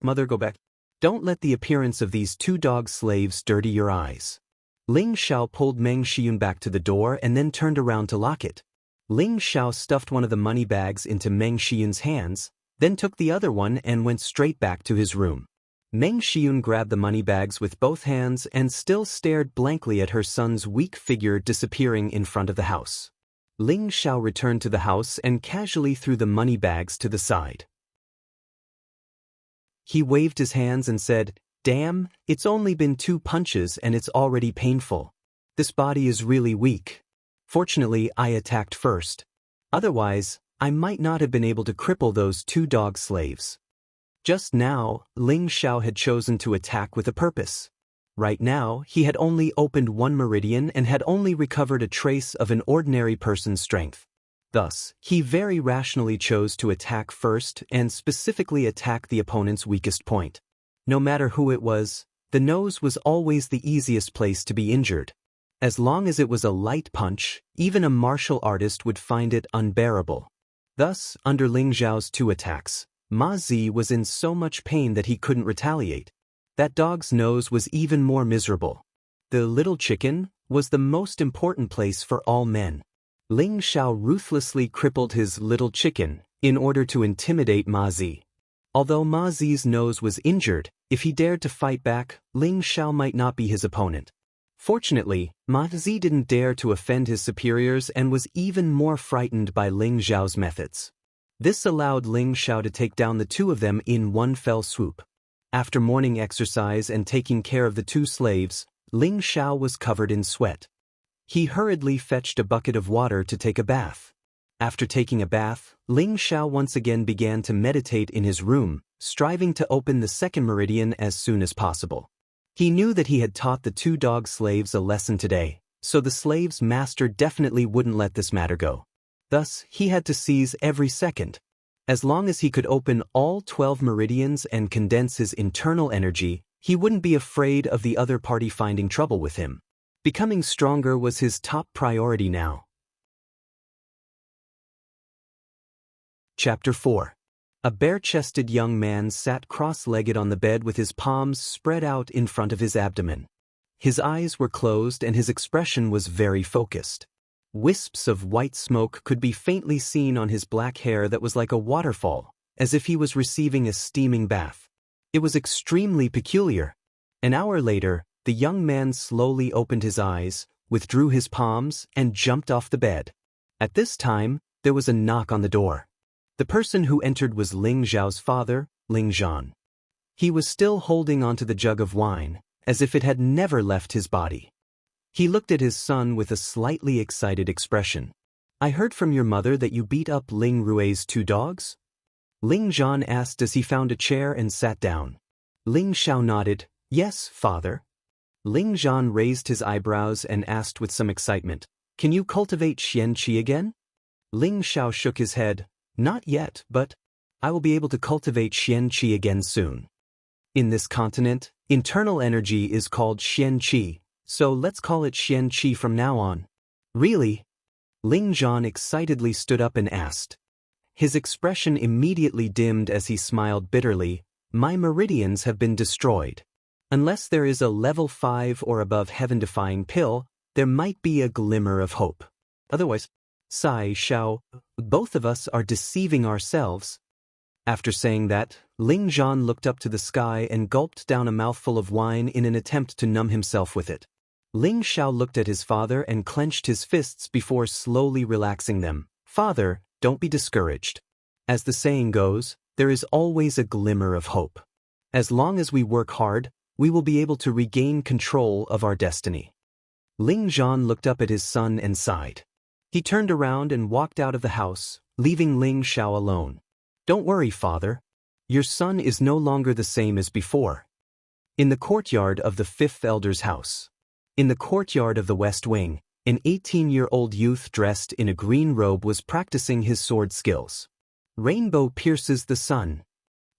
Mother, go back. Don't let the appearance of these 2 dog slaves dirty your eyes. Ling Xiao pulled Meng Xiyun back to the door and then turned around to lock it. Ling Xiao stuffed one of the money bags into Meng Xiyun's hands, then took the other one and went straight back to his room. Meng Xiyun grabbed the money bags with both hands and still stared blankly at her son's weak figure disappearing in front of the house. Ling Xiao returned to the house and casually threw the money bags to the side. He waved his hands and said, Damn, it's only been 2 punches and it's already painful. This body is really weak. Fortunately, I attacked first. Otherwise, I might not have been able to cripple those 2 dog slaves. Just now, Ling Xiao had chosen to attack with a purpose. Right now, he had only opened 1 meridian and had only recovered a trace of an ordinary person's strength. Thus, he very rationally chose to attack first and specifically attack the opponent's weakest point. No matter who it was, the nose was always the easiest place to be injured. As long as it was a light punch, even a martial artist would find it unbearable. Thus, under Ling Zhao's 2 attacks, Ma Zi was in so much pain that he couldn't retaliate. That dog's nose was even more miserable. The little chicken was the most important place for all men. Ling Zhao ruthlessly crippled his little chicken in order to intimidate Ma Zi. Although Ma Zi's nose was injured, if he dared to fight back, Ling Zhao might not be his opponent. Fortunately, Ma Zi didn't dare to offend his superiors and was even more frightened by Ling Zhao's methods. This allowed Ling Zhao to take down the 2 of them in one fell swoop. After morning exercise and taking care of the 2 slaves, Ling Zhao was covered in sweat. He hurriedly fetched a bucket of water to take a bath. After taking a bath, Ling Zhao once again began to meditate in his room, striving to open the 2nd meridian as soon as possible. He knew that he had taught the 2 dog slaves a lesson today, so the slave's master definitely wouldn't let this matter go. Thus, he had to seize every second. As long as he could open all 12 meridians and condense his internal energy, he wouldn't be afraid of the other party finding trouble with him. Becoming stronger was his top priority now. Chapter 4. A bare-chested young man sat cross-legged on the bed with his palms spread out in front of his abdomen. His eyes were closed and his expression was very focused. Wisps of white smoke could be faintly seen on his black hair that was like a waterfall, as if he was receiving a steaming bath. It was extremely peculiar. An hour later, the young man slowly opened his eyes, withdrew his palms, and jumped off the bed. At this time, there was a knock on the door. The person who entered was Ling Zhao's father, Ling Zhan. He was still holding onto the jug of wine, as if it had never left his body. He looked at his son with a slightly excited expression. "I heard from your mother that you beat up Ling Rui's 2 dogs?" Ling Zhan asked as he found a chair and sat down. Ling Zhao nodded, "Yes, father." Ling Zhan raised his eyebrows and asked with some excitement, "Can you cultivate Xianxia again?" Ling Zhao shook his head, "Not yet, but I will be able to cultivate Xianxia again soon. In this continent, internal energy is called Xianqi, so let's call it Xianqi from now on." "Really?" Ling Zhan excitedly stood up and asked. His expression immediately dimmed as he smiled bitterly. "My meridians have been destroyed. Unless there is a level 5 or above heaven-defying pill, there might be a glimmer of hope. Otherwise, Sai Xiao, both of us are deceiving ourselves." After saying that, Ling Zhan looked up to the sky and gulped down a mouthful of wine in an attempt to numb himself with it. Ling Zhao looked at his father and clenched his fists before slowly relaxing them. "Father, don't be discouraged. As the saying goes, there is always a glimmer of hope. As long as we work hard, we will be able to regain control of our destiny." Ling Zhan looked up at his son and sighed. He turned around and walked out of the house, leaving Ling Zhao alone. "Don't worry, father. Your son is no longer the same as before." In the courtyard of the 5th elder's house. In the courtyard of the West Wing, an 18-year-old youth dressed in a green robe was practicing his sword skills. "Rainbow pierces the sun."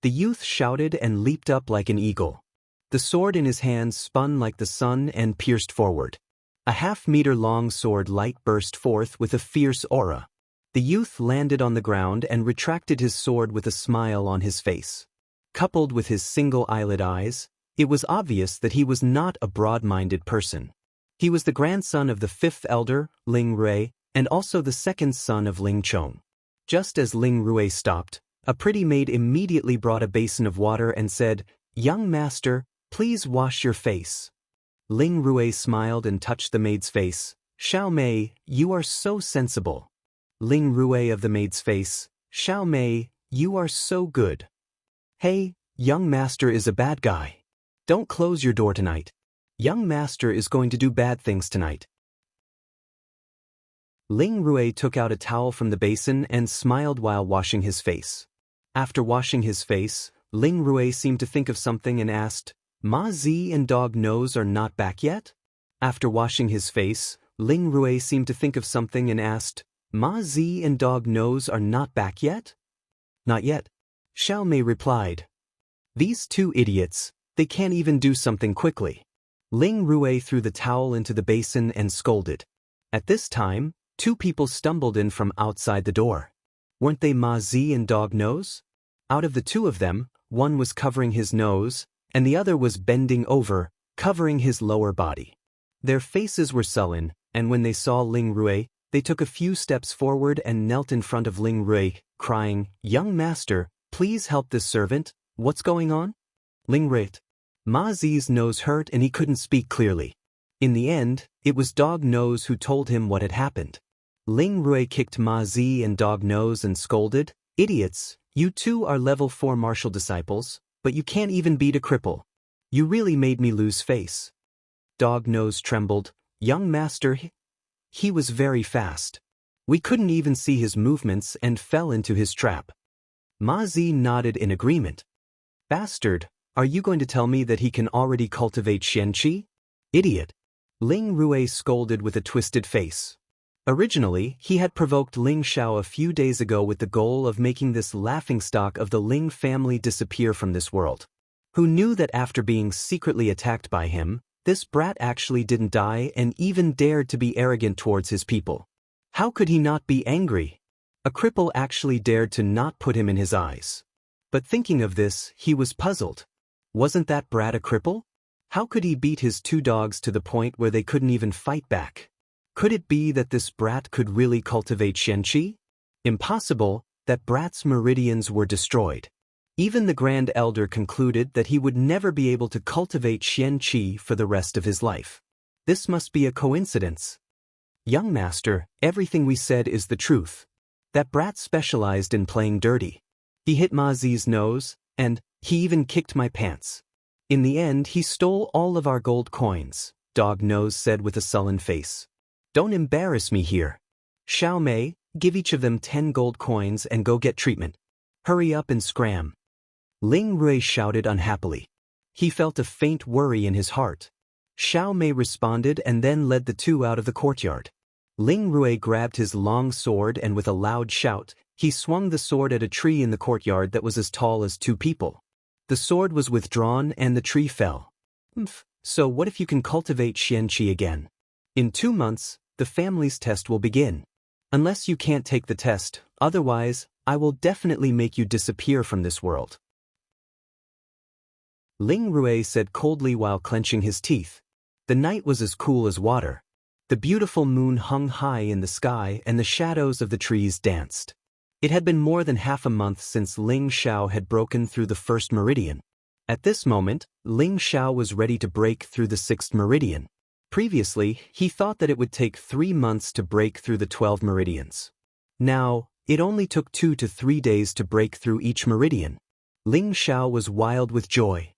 The youth shouted and leaped up like an eagle. The sword in his hand spun like the sun and pierced forward. A half-meter-long sword light burst forth with a fierce aura. The youth landed on the ground and retracted his sword with a smile on his face. Coupled with his single eyelid eyes, it was obvious that he was not a broad-minded person. He was the grandson of the 5th elder, Ling Rui, and also the 2nd son of Ling Chong. Just as Ling Rui stopped, a pretty maid immediately brought a basin of water and said, "Young master, please wash your face." Ling Rui smiled and touched the maid's face. "Xiao Mei, you are so sensible." Ling Rui of the maid's face, "Xiao Mei, you are so good." "Hey, young master is a bad guy. Don't close your door tonight. Young master is going to do bad things tonight." Ling Rui took out a towel from the basin and smiled while washing his face. After washing his face, Ling Rui seemed to think of something and asked, "Ma Zi and Dog Nose are not back yet?" After washing his face, Ling Rui seemed to think of something and asked, Ma Zi and Dog Nose are not back yet? Not yet. Xiao Mei replied. These two idiots, they can't even do something quickly. Ling Rui threw the towel into the basin and scolded. At this time, two people stumbled in from outside the door. Weren't they Ma Zi and Dog Nose? Out of the two of them, one was covering his nose, and the other was bending over, covering his lower body. Their faces were sullen, and when they saw Ling Rui, they took a few steps forward and knelt in front of Ling Rui, crying, "Young master, please help this servant. What's going on?" Ling Rui. Ma Zi's nose hurt and he couldn't speak clearly. In the end, it was Dog Nose who told him what had happened. Ling Rui kicked Ma Zi and Dog Nose and scolded, "Idiots, you two are level 4 martial disciples, but you can't even beat a cripple. You really made me lose face." Dog Nose trembled. "Young master, he was very fast. We couldn't even see his movements and fell into his trap." Ma Zi nodded in agreement. "Bastard, are you going to tell me that he can already cultivate Xianxia? Idiot." Ling Rui scolded with a twisted face. Originally, he had provoked Ling Xiao a few days ago with the goal of making this laughingstock of the Ling family disappear from this world. Who knew that after being secretly attacked by him, this brat actually didn't die and even dared to be arrogant towards his people? How could he not be angry? A cripple actually dared to not put him in his eyes. But thinking of this, he was puzzled. Wasn't that brat a cripple? How could he beat his two dogs to the point where they couldn't even fight back? Could it be that this brat could really cultivate Xianxia? Impossible, that brat's meridians were destroyed. Even the Grand Elder concluded that he would never be able to cultivate Xianxia for the rest of his life. This must be a coincidence. "Young master, everything we said is the truth. That brat specialized in playing dirty. He hit Ma Zi's nose, and he even kicked my pants. In the end, he stole all of our gold coins," Dog Nose said with a sullen face. "Don't embarrass me here. Xiao Mei, give each of them 10 gold coins and go get treatment. Hurry up and scram." Ling Rui shouted unhappily. He felt a faint worry in his heart. Xiao Mei responded and then led the two out of the courtyard. Ling Rui grabbed his long sword and with a loud shout, he swung the sword at a tree in the courtyard that was as tall as 2 people. The sword was withdrawn and the tree fell. So what if you can cultivate Xianxia again? In 2 months, the family's test will begin. Unless you can't take the test, otherwise, I will definitely make you disappear from this world." Ling Rui said coldly while clenching his teeth. The night was as cool as water. The beautiful moon hung high in the sky and the shadows of the trees danced. It had been more than half a month since Ling Xiao had broken through the 1st meridian. At this moment, Ling Xiao was ready to break through the 6th meridian. Previously, he thought that it would take 3 months to break through the 12 meridians. Now, it only took 2 to 3 days to break through each meridian. Ling Xiao was wild with joy.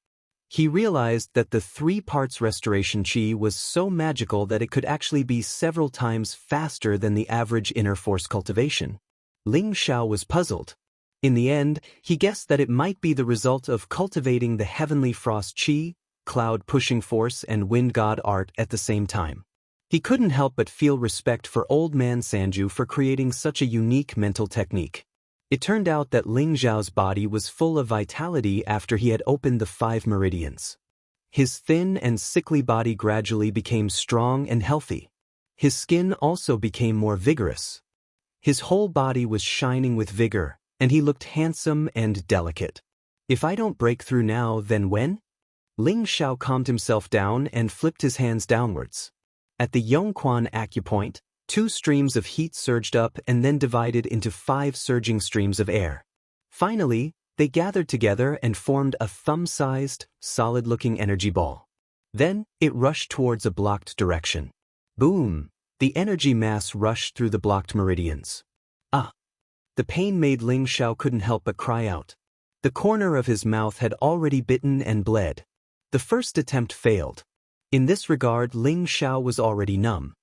He realized that the 3 parts restoration chi was so magical that it could actually be several times faster than the average inner force cultivation. Ling Xiao was puzzled. In the end, he guessed that it might be the result of cultivating the heavenly frost chi, cloud pushing force and wind god art at the same time. He couldn't help but feel respect for old man Sanju for creating such a unique mental technique. It turned out that Ling Xiao's body was full of vitality after he had opened the 5 meridians. His thin and sickly body gradually became strong and healthy. His skin also became more vigorous. His whole body was shining with vigor, and he looked handsome and delicate. "If I don't break through now, then when?" Ling Xiao calmed himself down and flipped his hands downwards. At the Yongquan acupoint, 2 streams of heat surged up and then divided into 5 surging streams of air. Finally, they gathered together and formed a thumb-sized, solid-looking energy ball. Then, it rushed towards a blocked direction. Boom! The energy mass rushed through the blocked meridians. Ah! The pain made Ling Xiao couldn't help but cry out. The corner of his mouth had already bitten and bled. The first attempt failed. In this regard, Ling Xiao was already numb.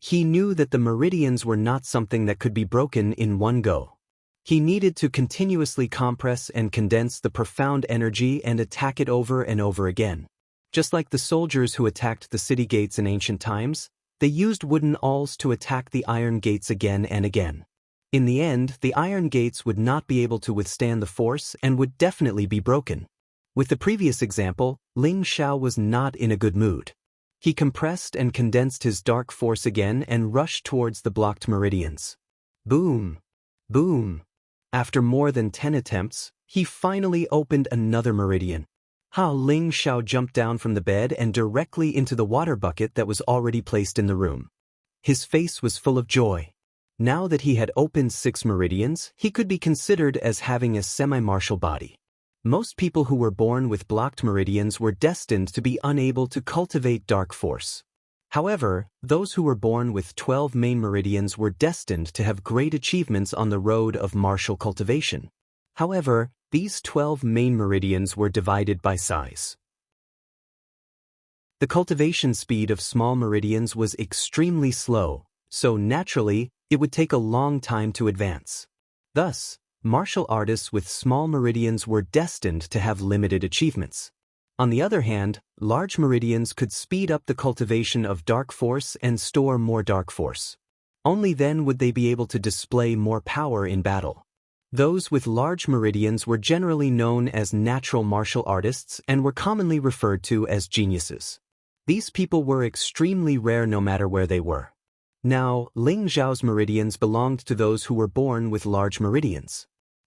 He knew that the meridians were not something that could be broken in one go. He needed to continuously compress and condense the profound energy and attack it over and over again. Just like the soldiers who attacked the city gates in ancient times, They used wooden awls to attack the iron gates again and again. In the end, the iron gates would not be able to withstand the force and would definitely be broken. With the previous example, Ling Xiao was not in a good mood. He compressed and condensed his dark force again and rushed towards the blocked meridians. Boom! Boom! After more than 10 attempts, he finally opened another meridian. Ling Xiao jumped down from the bed and directly into the water bucket that was already placed in the room. His face was full of joy. Now that he had opened 6 meridians, he could be considered as having a semi-martial body. Most people who were born with blocked meridians were destined to be unable to cultivate dark force. However, those who were born with 12 main meridians were destined to have great achievements on the road of martial cultivation. However, these 12 main meridians were divided by size. The cultivation speed of small meridians was extremely slow, so naturally, it would take a long time to advance. Thus, martial artists with small meridians were destined to have limited achievements. On the other hand, large meridians could speed up the cultivation of dark force and store more dark force. Only then would they be able to display more power in battle. Those with large meridians were generally known as natural martial artists and were commonly referred to as geniuses. These people were extremely rare no matter where they were. Now, Ling Xiao's meridians belonged to those who were born with large meridians.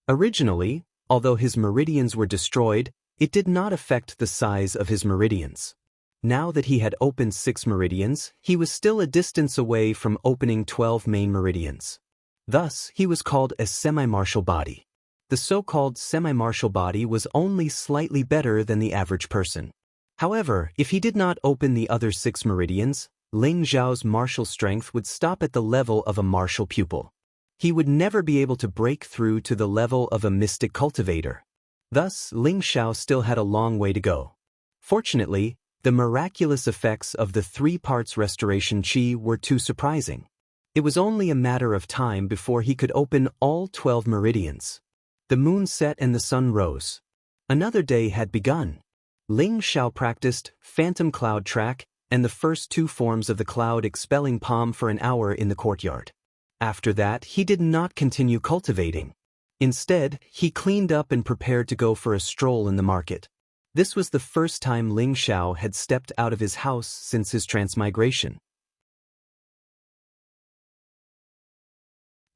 Originally, although his meridians were destroyed, it did not affect the size of his meridians. Now that he had opened 6 meridians, he was still a distance away from opening 12 main meridians. Thus, he was called a semi-martial body. The so-called semi-martial body was only slightly better than the average person. However, if he did not open the other 6 meridians, Ling Xiao's martial strength would stop at the level of a martial pupil. He would never be able to break through to the level of a mystic cultivator. Thus, Ling Xiao still had a long way to go. Fortunately, the miraculous effects of the 3 parts restoration qi were too surprising. It was only a matter of time before he could open all 12 meridians. The moon set and the sun rose. Another day had begun. Ling Xiao practiced phantom cloud track and the first 2 forms of the cloud expelling palm for an hour in the courtyard. After that, he did not continue cultivating. Instead, he cleaned up and prepared to go for a stroll in the market. This was the first time Ling Xiao had stepped out of his house since his transmigration.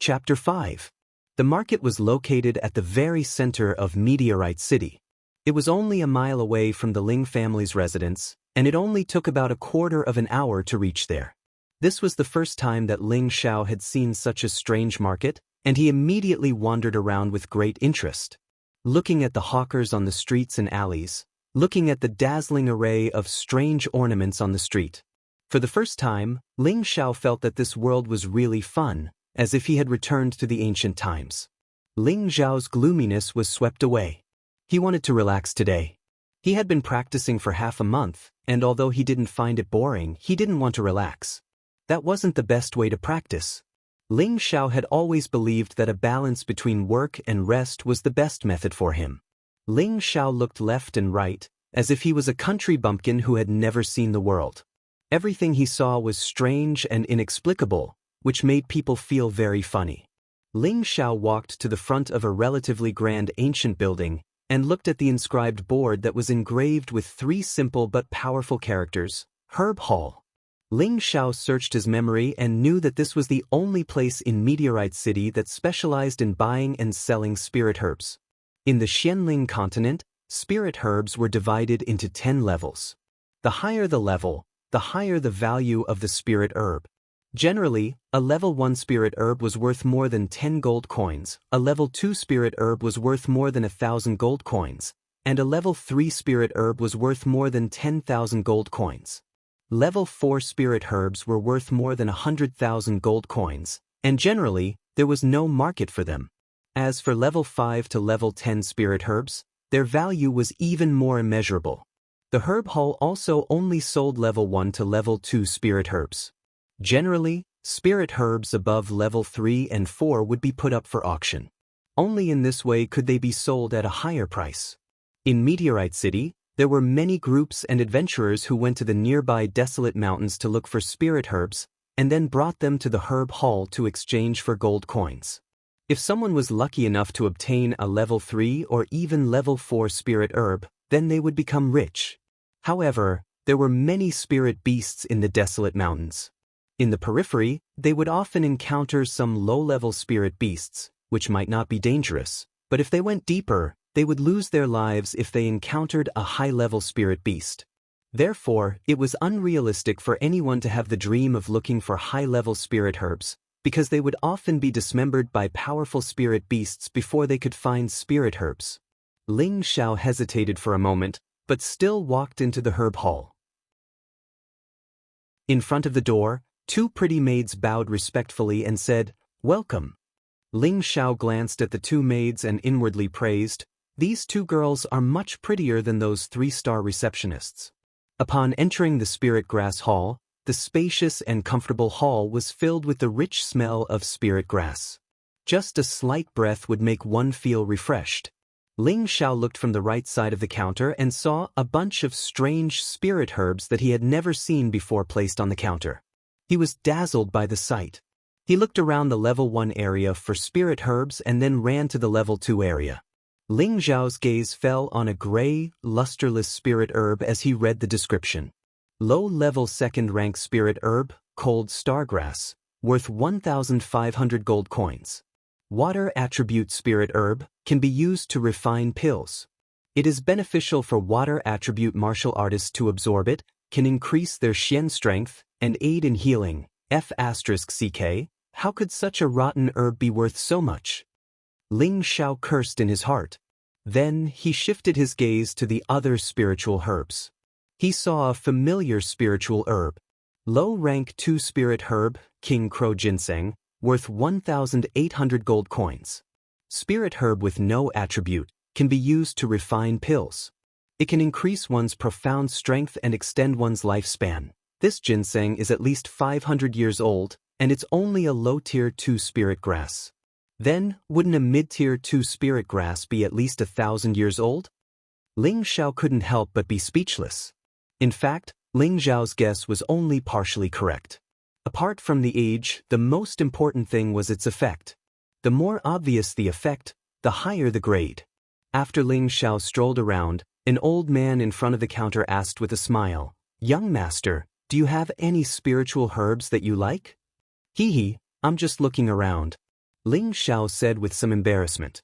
Chapter 5. The market was located at the very center of Meteorite City. It was only a mile away from the Ling family's residence, and it only took about a quarter of an hour to reach there. This was the first time that Ling Xiao had seen such a strange market, and he immediately wandered around with great interest. Looking at the hawkers on the streets and alleys, looking at the dazzling array of strange ornaments on the street. For the first time, Ling Xiao felt that this world was really fun, as if he had returned to the ancient times. Ling Xiao's gloominess was swept away. He wanted to relax today. He had been practicing for half a month, and although he didn't find it boring, he didn't want to relax. That wasn't the best way to practice. Ling Xiao had always believed that a balance between work and rest was the best method for him. Ling Xiao looked left and right, as if he was a country bumpkin who had never seen the world. Everything he saw was strange and inexplicable, which made people feel very funny. Ling Xiao walked to the front of a relatively grand ancient building and looked at the inscribed board that was engraved with 3 simple but powerful characters, Herb Hall. Ling Xiao searched his memory and knew that this was the only place in Meteorite City that specialized in buying and selling spirit herbs. In the Xianling continent, spirit herbs were divided into 10 levels. The higher the level, the higher the value of the spirit herb. Generally, a level 1 spirit herb was worth more than 10 gold coins, a level 2 spirit herb was worth more than 1,000 gold coins, and a level 3 spirit herb was worth more than 10,000 gold coins. Level 4 spirit herbs were worth more than 100,000 gold coins, and generally, there was no market for them. As for level 5 to level 10 spirit herbs, their value was even more immeasurable. The herb hall also only sold level 1 to level 2 spirit herbs. Generally, spirit herbs above level 3 and 4 would be put up for auction. Only in this way could they be sold at a higher price. In Meteorite City, There were many groups and adventurers who went to the nearby desolate mountains to look for spirit herbs, and then brought them to the herb hall to exchange for gold coins. If someone was lucky enough to obtain a level 3 or even level 4 spirit herb, then they would become rich. However, there were many spirit beasts in the desolate mountains. In the periphery, they would often encounter some low-level spirit beasts, which might not be dangerous, but if they went deeper, they would lose their lives if they encountered a high-level spirit beast. Therefore, it was unrealistic for anyone to have the dream of looking for high-level spirit herbs, because they would often be dismembered by powerful spirit beasts before they could find spirit herbs. Ling Xiao hesitated for a moment, but still walked into the herb hall. In front of the door, 2 pretty maids bowed respectfully and said, "Welcome." Ling Xiao glanced at the 2 maids and inwardly praised, "These 2 girls are much prettier than those 3-star receptionists." Upon entering the Spirit Grass Hall, the spacious and comfortable hall was filled with the rich smell of spirit grass. Just a slight breath would make one feel refreshed. Ling Xiao looked from the right side of the counter and saw a bunch of strange spirit herbs that he had never seen before placed on the counter. He was dazzled by the sight. He looked around the level 1 area for spirit herbs and then ran to the level 2 area. Ling Xiao's gaze fell on a gray, lusterless spirit herb as he read the description. Low-level 2nd-rank spirit herb, cold stargrass, worth 1,500 gold coins. Water attribute spirit herb, can be used to refine pills. It is beneficial for water attribute martial artists to absorb it, can increase their Xian strength, and aid in healing. F***CK, how could such a rotten herb be worth so much? Ling Xiao cursed in his heart. Then he shifted his gaze to the other spiritual herbs. He saw a familiar spiritual herb. Low-rank 2 spirit herb, King Crow Ginseng, worth 1,800 gold coins. Spirit herb with no attribute, can be used to refine pills. It can increase one's profound strength and extend one's lifespan. This ginseng is at least 500 years old, and it's only a low-tier 2 spirit grass. Then, wouldn't a mid-tier 2 spirit grass be at least 1,000 years old? Ling Xiao couldn't help but be speechless. In fact, Ling Xiao's guess was only partially correct. Apart from the age, the most important thing was its effect. The more obvious the effect, the higher the grade. After Ling Xiao strolled around, an old man in front of the counter asked with a smile, "Young master, do you have any spiritual herbs that you like?" "Hee, I'm just looking around," Ling Xiao said with some embarrassment.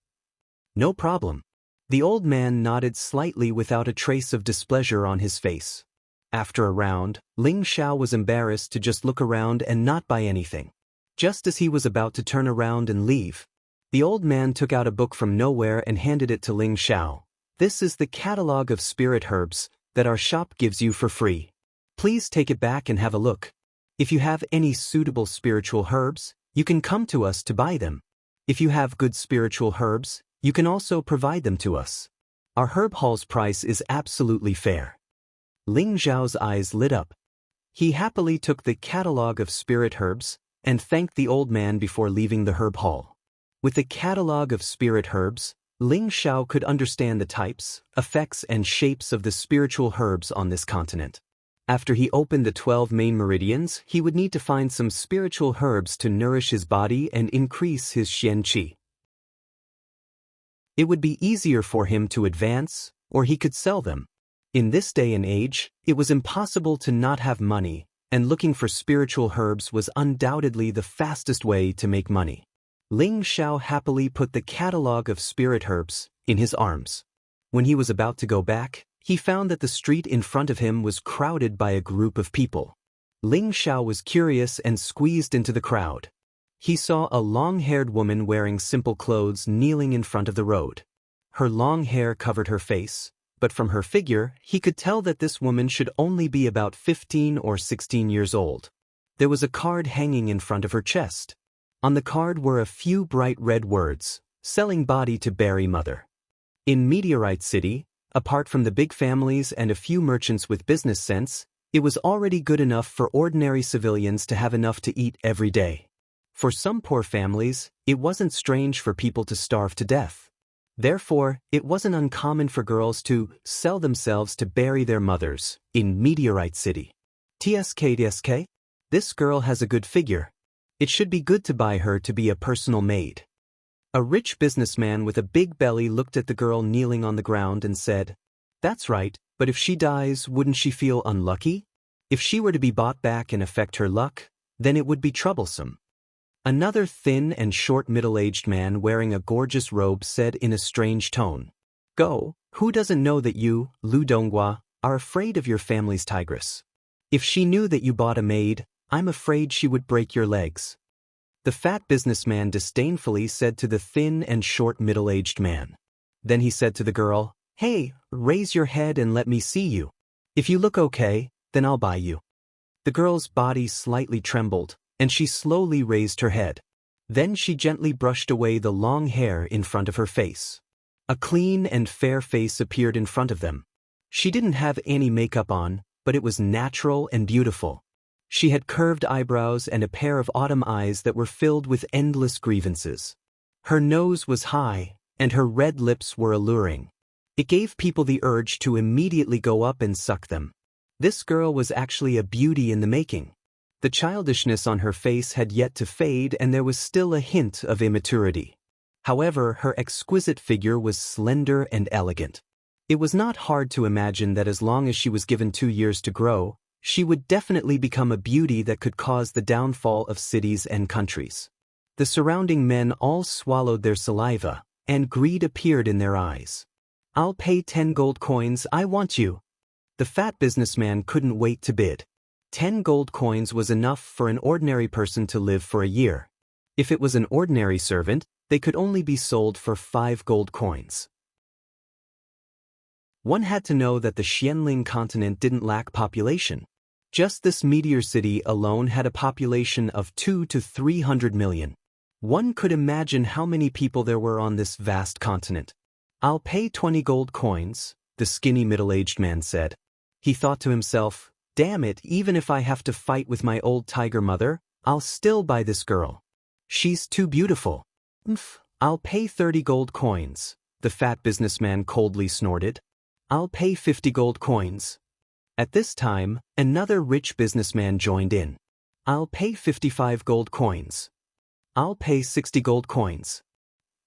"No problem." The old man nodded slightly without a trace of displeasure on his face. After a round, Ling Xiao was embarrassed to just look around and not buy anything. Just as he was about to turn around and leave, the old man took out a book from nowhere and handed it to Ling Xiao. "This is the catalog of spirit herbs that our shop gives you for free. Please take it back and have a look. If you have any suitable spiritual herbs, you can come to us to buy them. If you have good spiritual herbs, you can also provide them to us. Our herb hall's price is absolutely fair." Ling Xiao's eyes lit up. He happily took the catalog of spirit herbs and thanked the old man before leaving the herb hall. With the catalog of spirit herbs, Ling Xiao could understand the types, effects, and shapes of the spiritual herbs on this continent. After he opened the 12 main meridians, he would need to find some spiritual herbs to nourish his body and increase his Xian Qi. It would be easier for him to advance, or he could sell them. In this day and age, it was impossible to not have money, and looking for spiritual herbs was undoubtedly the fastest way to make money. Ling Xiao happily put the catalog of spirit herbs in his arms. When he was about to go back, he found that the street in front of him was crowded by a group of people. Ling Xiao was curious and squeezed into the crowd. He saw a long-haired woman wearing simple clothes kneeling in front of the road. Her long hair covered her face, but from her figure, he could tell that this woman should only be about 15 or 16 years old. There was a card hanging in front of her chest. On the card were a few bright red words, "Selling body to Berry Mother." In Meteorite City, apart from the big families and a few merchants with business sense, it was already good enough for ordinary civilians to have enough to eat every day. For some poor families, it wasn't strange for people to starve to death. Therefore, it wasn't uncommon for girls to sell themselves to bury their mothers in Meteorite City. TSK. This girl has a good figure. It should be good to buy her to be a personal maid. A rich businessman with a big belly looked at the girl kneeling on the ground and said, "That's right, but if she dies, wouldn't she feel unlucky? If she were to be bought back and affect her luck, then it would be troublesome." Another thin and short middle-aged man wearing a gorgeous robe said in a strange tone, "Go, who doesn't know that you, Lu Donghua, are afraid of your family's tigress? If she knew that you bought a maid, I'm afraid she would break your legs." The fat businessman disdainfully said to the thin and short middle-aged man. Then he said to the girl, "Hey, raise your head and let me see you. If you look okay, then I'll buy you." The girl's body slightly trembled, and she slowly raised her head. Then she gently brushed away the long hair in front of her face. A clean and fair face appeared in front of them. She didn't have any makeup on, but it was natural and beautiful. She had curved eyebrows and a pair of autumn eyes that were filled with endless grievances. Her nose was high, and her red lips were alluring. It gave people the urge to immediately go up and suck them. This girl was actually a beauty in the making. The childishness on her face had yet to fade, and there was still a hint of immaturity. However, her exquisite figure was slender and elegant. It was not hard to imagine that as long as she was given 2 years to grow, she would definitely become a beauty that could cause the downfall of cities and countries. The surrounding men all swallowed their saliva, and greed appeared in their eyes. "I'll pay 10 gold coins, I want you." The fat businessman couldn't wait to bid. 10 gold coins was enough for an ordinary person to live for a year. If it was an ordinary servant, they could only be sold for 5 gold coins. One had to know that the Xianling continent didn't lack population. Just this meteor city alone had a population of 200 to 300 million. One could imagine how many people there were on this vast continent. "I'll pay 20 gold coins," the skinny middle-aged man said. He thought to himself, "Damn it, even if I have to fight with my old tiger mother, I'll still buy this girl. She's too beautiful." "I'll pay 30 gold coins," the fat businessman coldly snorted. "I'll pay 50 gold coins." At this time, another rich businessman joined in. "I'll pay 55 gold coins." "I'll pay 60 gold coins."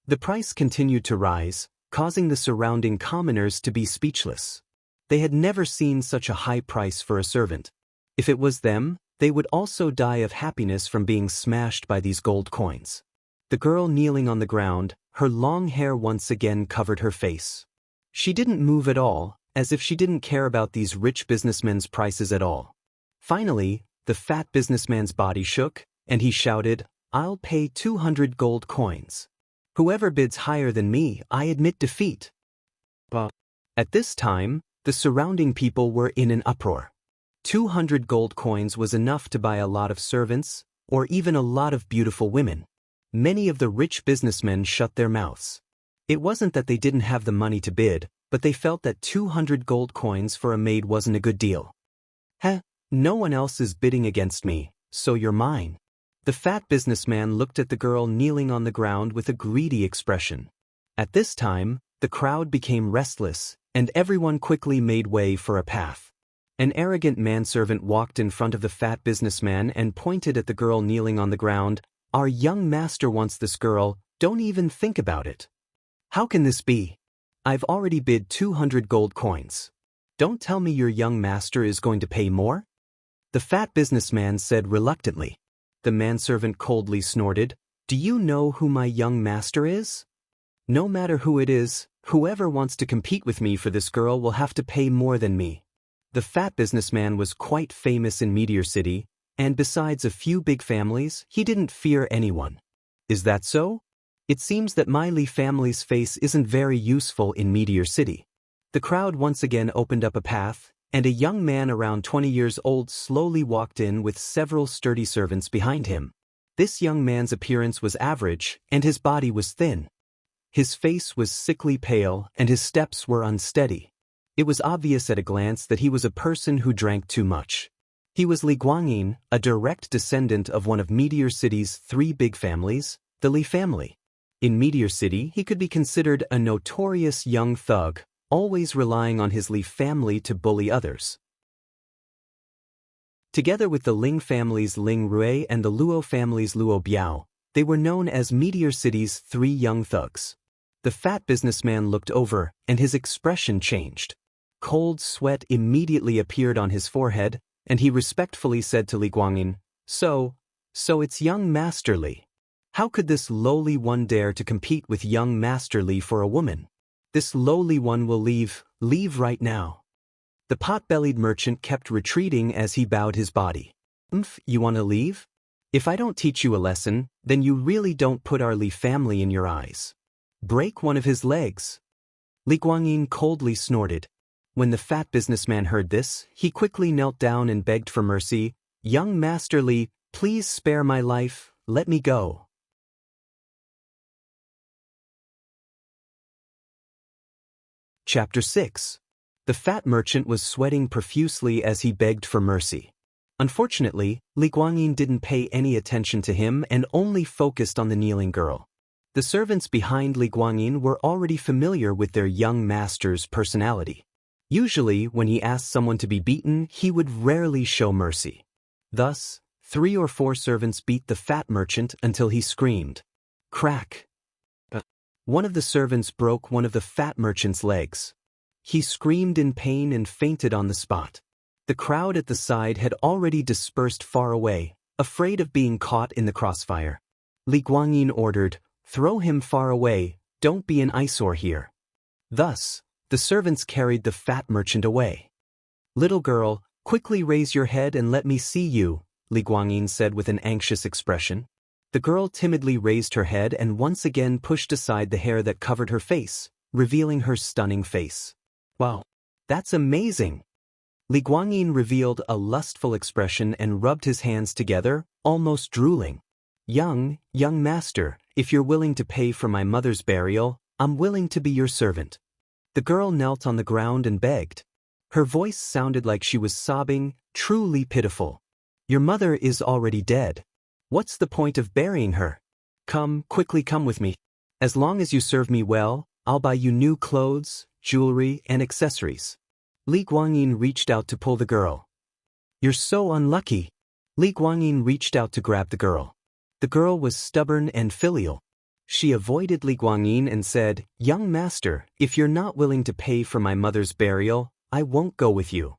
The price continued to rise, causing the surrounding commoners to be speechless. They had never seen such a high price for a servant. If it was them, they would also die of happiness from being smashed by these gold coins. The girl kneeling on the ground, her long hair once again covered her face. She didn't move at all, as if she didn't care about these rich businessmen's prices at all. Finally, the fat businessman's body shook, and he shouted, "I'll pay 200 gold coins. Whoever bids higher than me, I admit defeat." At this time, the surrounding people were in an uproar. 200 gold coins was enough to buy a lot of servants, or even a lot of beautiful women. Many of the rich businessmen shut their mouths. It wasn't that they didn't have the money to bid, but they felt that 200 gold coins for a maid wasn't a good deal. No one else is bidding against me, so you're mine." The fat businessman looked at the girl kneeling on the ground with a greedy expression. At this time, the crowd became restless, and everyone quickly made way for a path. An arrogant manservant walked in front of the fat businessman and pointed at the girl kneeling on the ground. "Our young master wants this girl, don't even think about it." "How can this be? I've already bid 200 gold coins. Don't tell me your young master is going to pay more?" The fat businessman said reluctantly. The manservant coldly snorted, "Do you know who my young master is? No matter who it is, whoever wants to compete with me for this girl will have to pay more than me." The fat businessman was quite famous in Meteor City, and besides a few big families, he didn't fear anyone. "Is that so? It seems that my Li family's face isn't very useful in Meteor City." The crowd once again opened up a path, and a young man around 20 years old slowly walked in with several sturdy servants behind him. This young man's appearance was average, and his body was thin. His face was sickly pale, and his steps were unsteady. It was obvious at a glance that he was a person who drank too much. He was Li Guangyin, a direct descendant of one of Meteor City's 3 big families, the Li family. In Meteor City, he could be considered a notorious young thug, always relying on his Li family to bully others. Together with the Ling family's Ling Rui and the Luo family's Luo Biao, they were known as Meteor City's 3 young thugs. The fat businessman looked over, and his expression changed. Cold sweat immediately appeared on his forehead, and he respectfully said to Li Guangyin, So it's young Master Li. How could this lowly one dare to compete with young Master Li for a woman? This lowly one will leave right now. The pot-bellied merchant kept retreating as he bowed his body. You want to leave? If I don't teach you a lesson, then you really don't put our Li family in your eyes. Break one of his legs. Li Guangyin coldly snorted. When the fat businessman heard this, he quickly knelt down and begged for mercy. Young Master Li, please spare my life, let me go. Chapter 6. The fat merchant was sweating profusely as he begged for mercy. Unfortunately, Li Guangyin didn't pay any attention to him and only focused on the kneeling girl. The servants behind Li Guangyin were already familiar with their young master's personality. Usually, when he asked someone to be beaten, he would rarely show mercy. Thus, 3 or 4 servants beat the fat merchant until he screamed. Crack! One of the servants broke one of the fat merchant's legs. He screamed in pain and fainted on the spot. The crowd at the side had already dispersed far away, afraid of being caught in the crossfire. Li Guangyin ordered, Throw him far away, don't be an eyesore here. Thus, the servants carried the fat merchant away. Little girl, quickly raise your head and let me see you, Li Guangyin said with an anxious expression. The girl timidly raised her head and once again pushed aside the hair that covered her face, revealing her stunning face. Wow, that's amazing! Li Guangyin revealed a lustful expression and rubbed his hands together, almost drooling. Young master, if you're willing to pay for my mother's burial, I'm willing to be your servant. The girl knelt on the ground and begged. Her voice sounded like she was sobbing, truly pitiful. Your mother is already dead. What's the point of burying her? Quickly come with me. As long as you serve me well, I'll buy you new clothes, jewelry, and accessories. Li Guangyin reached out to pull the girl. You're so unlucky. Li Guangyin reached out to grab the girl. The girl was stubborn and filial. She avoided Li Guangyin and said, Young master, if you're not willing to pay for my mother's burial, I won't go with you.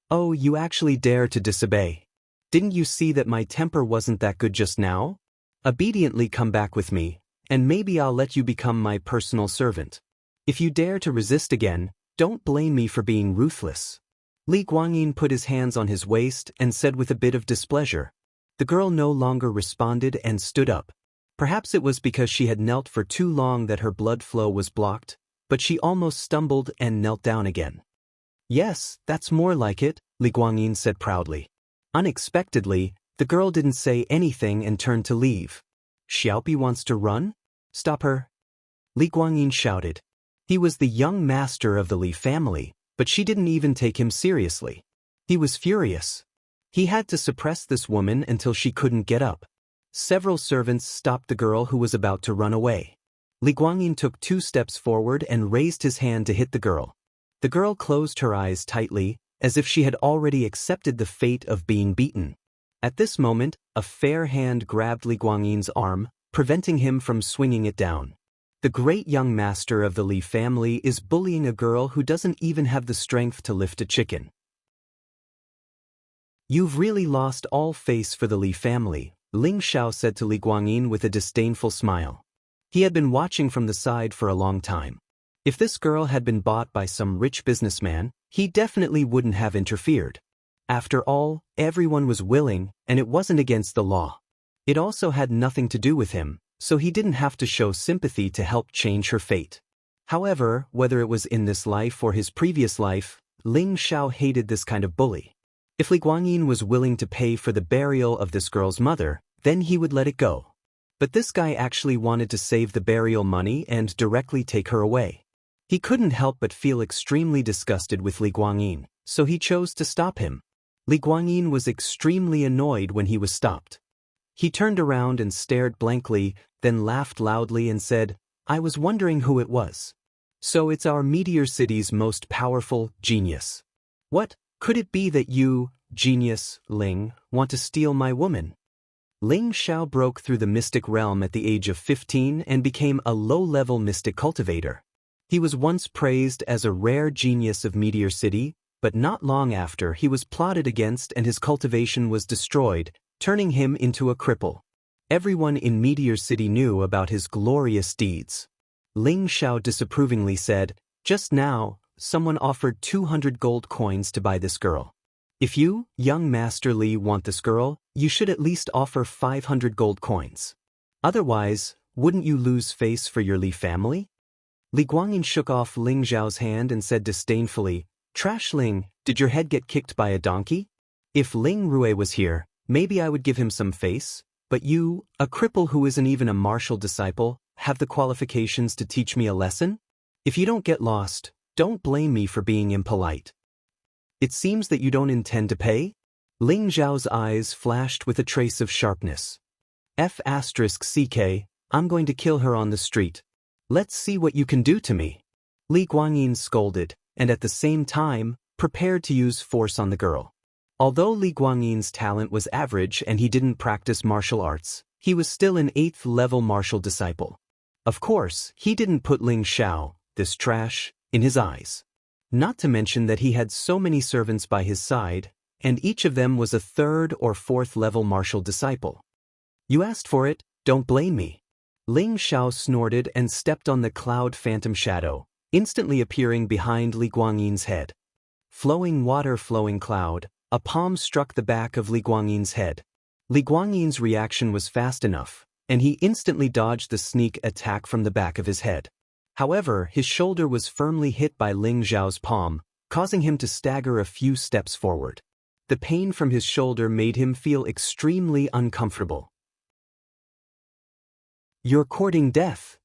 Oh, you actually dare to disobey. Didn't you see that my temper wasn't that good just now? Obediently come back with me, and maybe I'll let you become my personal servant. If you dare to resist again, don't blame me for being ruthless. Li Guangyin put his hands on his waist and said with a bit of displeasure. The girl no longer responded and stood up. Perhaps it was because she had knelt for too long that her blood flow was blocked, but she almost stumbled and knelt down again. Yes, that's more like it, Li Guangyin said proudly. Unexpectedly, the girl didn't say anything and turned to leave. Xiaopi wants to run? Stop her! Li Guangyin shouted. He was the young master of the Li family, but she didn't even take him seriously. He was furious. He had to suppress this woman until she couldn't get up. Several servants stopped the girl who was about to run away. Li Guangyin took 2 steps forward and raised his hand to hit the girl. The girl closed her eyes tightly, as if she had already accepted the fate of being beaten. At this moment, a fair hand grabbed Li Guangyin's arm, preventing him from swinging it down. The great young master of the Li family is bullying a girl who doesn't even have the strength to lift a chicken. You've really lost all face for the Li family, Ling Xiao said to Li Guangyin with a disdainful smile. He had been watching from the side for a long time. If this girl had been bought by some rich businessman, he definitely wouldn't have interfered. After all, everyone was willing, and it wasn't against the law. It also had nothing to do with him, so he didn't have to show sympathy to help change her fate. However, whether it was in this life or his previous life, Ling Xiao hated this kind of bully. If Li Guangyin was willing to pay for the burial of this girl's mother, then he would let it go. But this guy actually wanted to save the burial money and directly take her away. He couldn't help but feel extremely disgusted with Li Guangyin, so he chose to stop him. Li Guangyin was extremely annoyed when he was stopped. He turned around and stared blankly, then laughed loudly and said, "I was wondering who it was. So it's our Meteor City's most powerful genius. What, could it be that you, genius, Ling, want to steal my woman?" Ling Xiao broke through the mystic realm at the age of 15 and became a low-level mystic cultivator. He was once praised as a rare genius of Meteor City, but not long after he was plotted against and his cultivation was destroyed, turning him into a cripple. Everyone in Meteor City knew about his glorious deeds. Ling Xiao disapprovingly said, "Just now, someone offered 200 gold coins to buy this girl. If you, young Master Li, want this girl, you should at least offer 500 gold coins. Otherwise, wouldn't you lose face for your Li family?" Li Guangyin shook off Ling Xiao's hand and said disdainfully, "Trash Ling, did your head get kicked by a donkey? If Ling Rue was here, maybe I would give him some face, but you, a cripple who isn't even a martial disciple, have the qualifications to teach me a lesson? If you don't get lost, don't blame me for being impolite. It seems that you don't intend to pay?" Ling Xiao's eyes flashed with a trace of sharpness. "F***CK, I'm going to kill her on the street. Let's see what you can do to me." Li Guangyin scolded, and at the same time, prepared to use force on the girl. Although Li Guangyin's talent was average and he didn't practice martial arts, he was still an 8th-level martial disciple. Of course, he didn't put Ling Xiao, this trash, in his eyes. Not to mention that he had so many servants by his side, and each of them was a 3rd or 4th-level martial disciple. "You asked for it, don't blame me." Ling Xiao snorted and stepped on the cloud phantom shadow, instantly appearing behind Li Guangyin's head. Flowing water, flowing cloud, a palm struck the back of Li Guangyin's head. Li Guangyin's reaction was fast enough, and he instantly dodged the sneak attack from the back of his head. However, his shoulder was firmly hit by Ling Xiao's palm, causing him to stagger a few steps forward. The pain from his shoulder made him feel extremely uncomfortable. "You're courting death."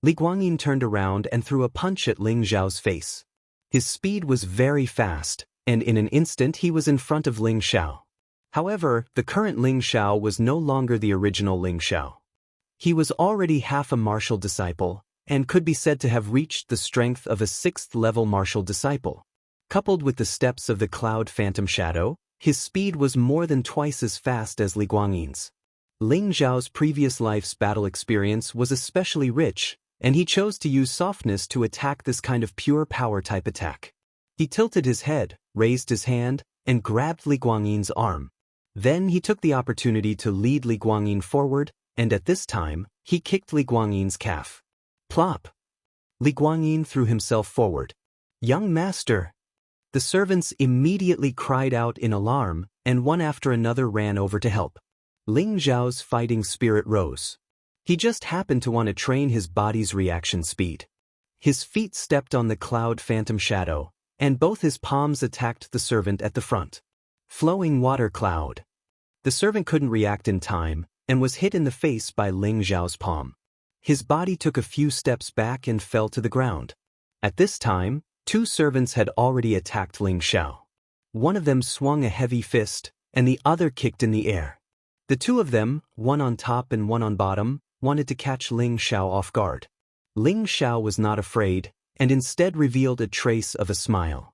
Li Guangyin turned around and threw a punch at Ling Xiao's face. His speed was very fast, and in an instant he was in front of Ling Xiao. However, the current Ling Xiao was no longer the original Ling Xiao. He was already half a martial disciple, and could be said to have reached the strength of a 6th-level martial disciple. Coupled with the steps of the cloud phantom shadow, his speed was more than twice as fast as Li Guangyin's. Ling Xiao's previous life's battle experience was especially rich, and he chose to use softness to attack this kind of pure power-type attack. He tilted his head, raised his hand, and grabbed Li Guangyin's arm. Then he took the opportunity to lead Li Guangyin forward, and at this time, he kicked Li Guangyin's calf. Plop! Li Guangyin threw himself forward. "Young master!" The servants immediately cried out in alarm, and one after another ran over to help. Ling Xiao's fighting spirit rose. He just happened to want to train his body's reaction speed. His feet stepped on the cloud phantom shadow, and both his palms attacked the servant at the front. Flowing water cloud. The servant couldn't react in time, and was hit in the face by Ling Xiao's palm. His body took a few steps back and fell to the ground. At this time, 2 servants had already attacked Ling Xiao. One of them swung a heavy fist, and the other kicked in the air. The 2 of them, one on top and one on bottom, wanted to catch Ling Xiao off guard. Ling Xiao was not afraid, and instead revealed a trace of a smile.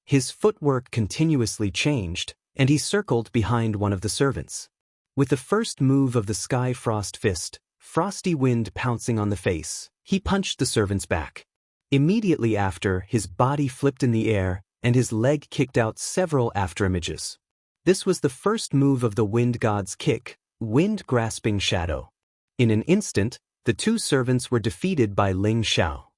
His footwork continuously changed, and he circled behind one of the servants. With the first move of the Sky Frost Fist, frosty wind pouncing on the face, he punched the servant's back. Immediately after, his body flipped in the air, and his leg kicked out several afterimages. This was the first move of the Wind God's kick, Wind Grasping Shadow. In an instant, the 2 servants were defeated by Ling Xiao.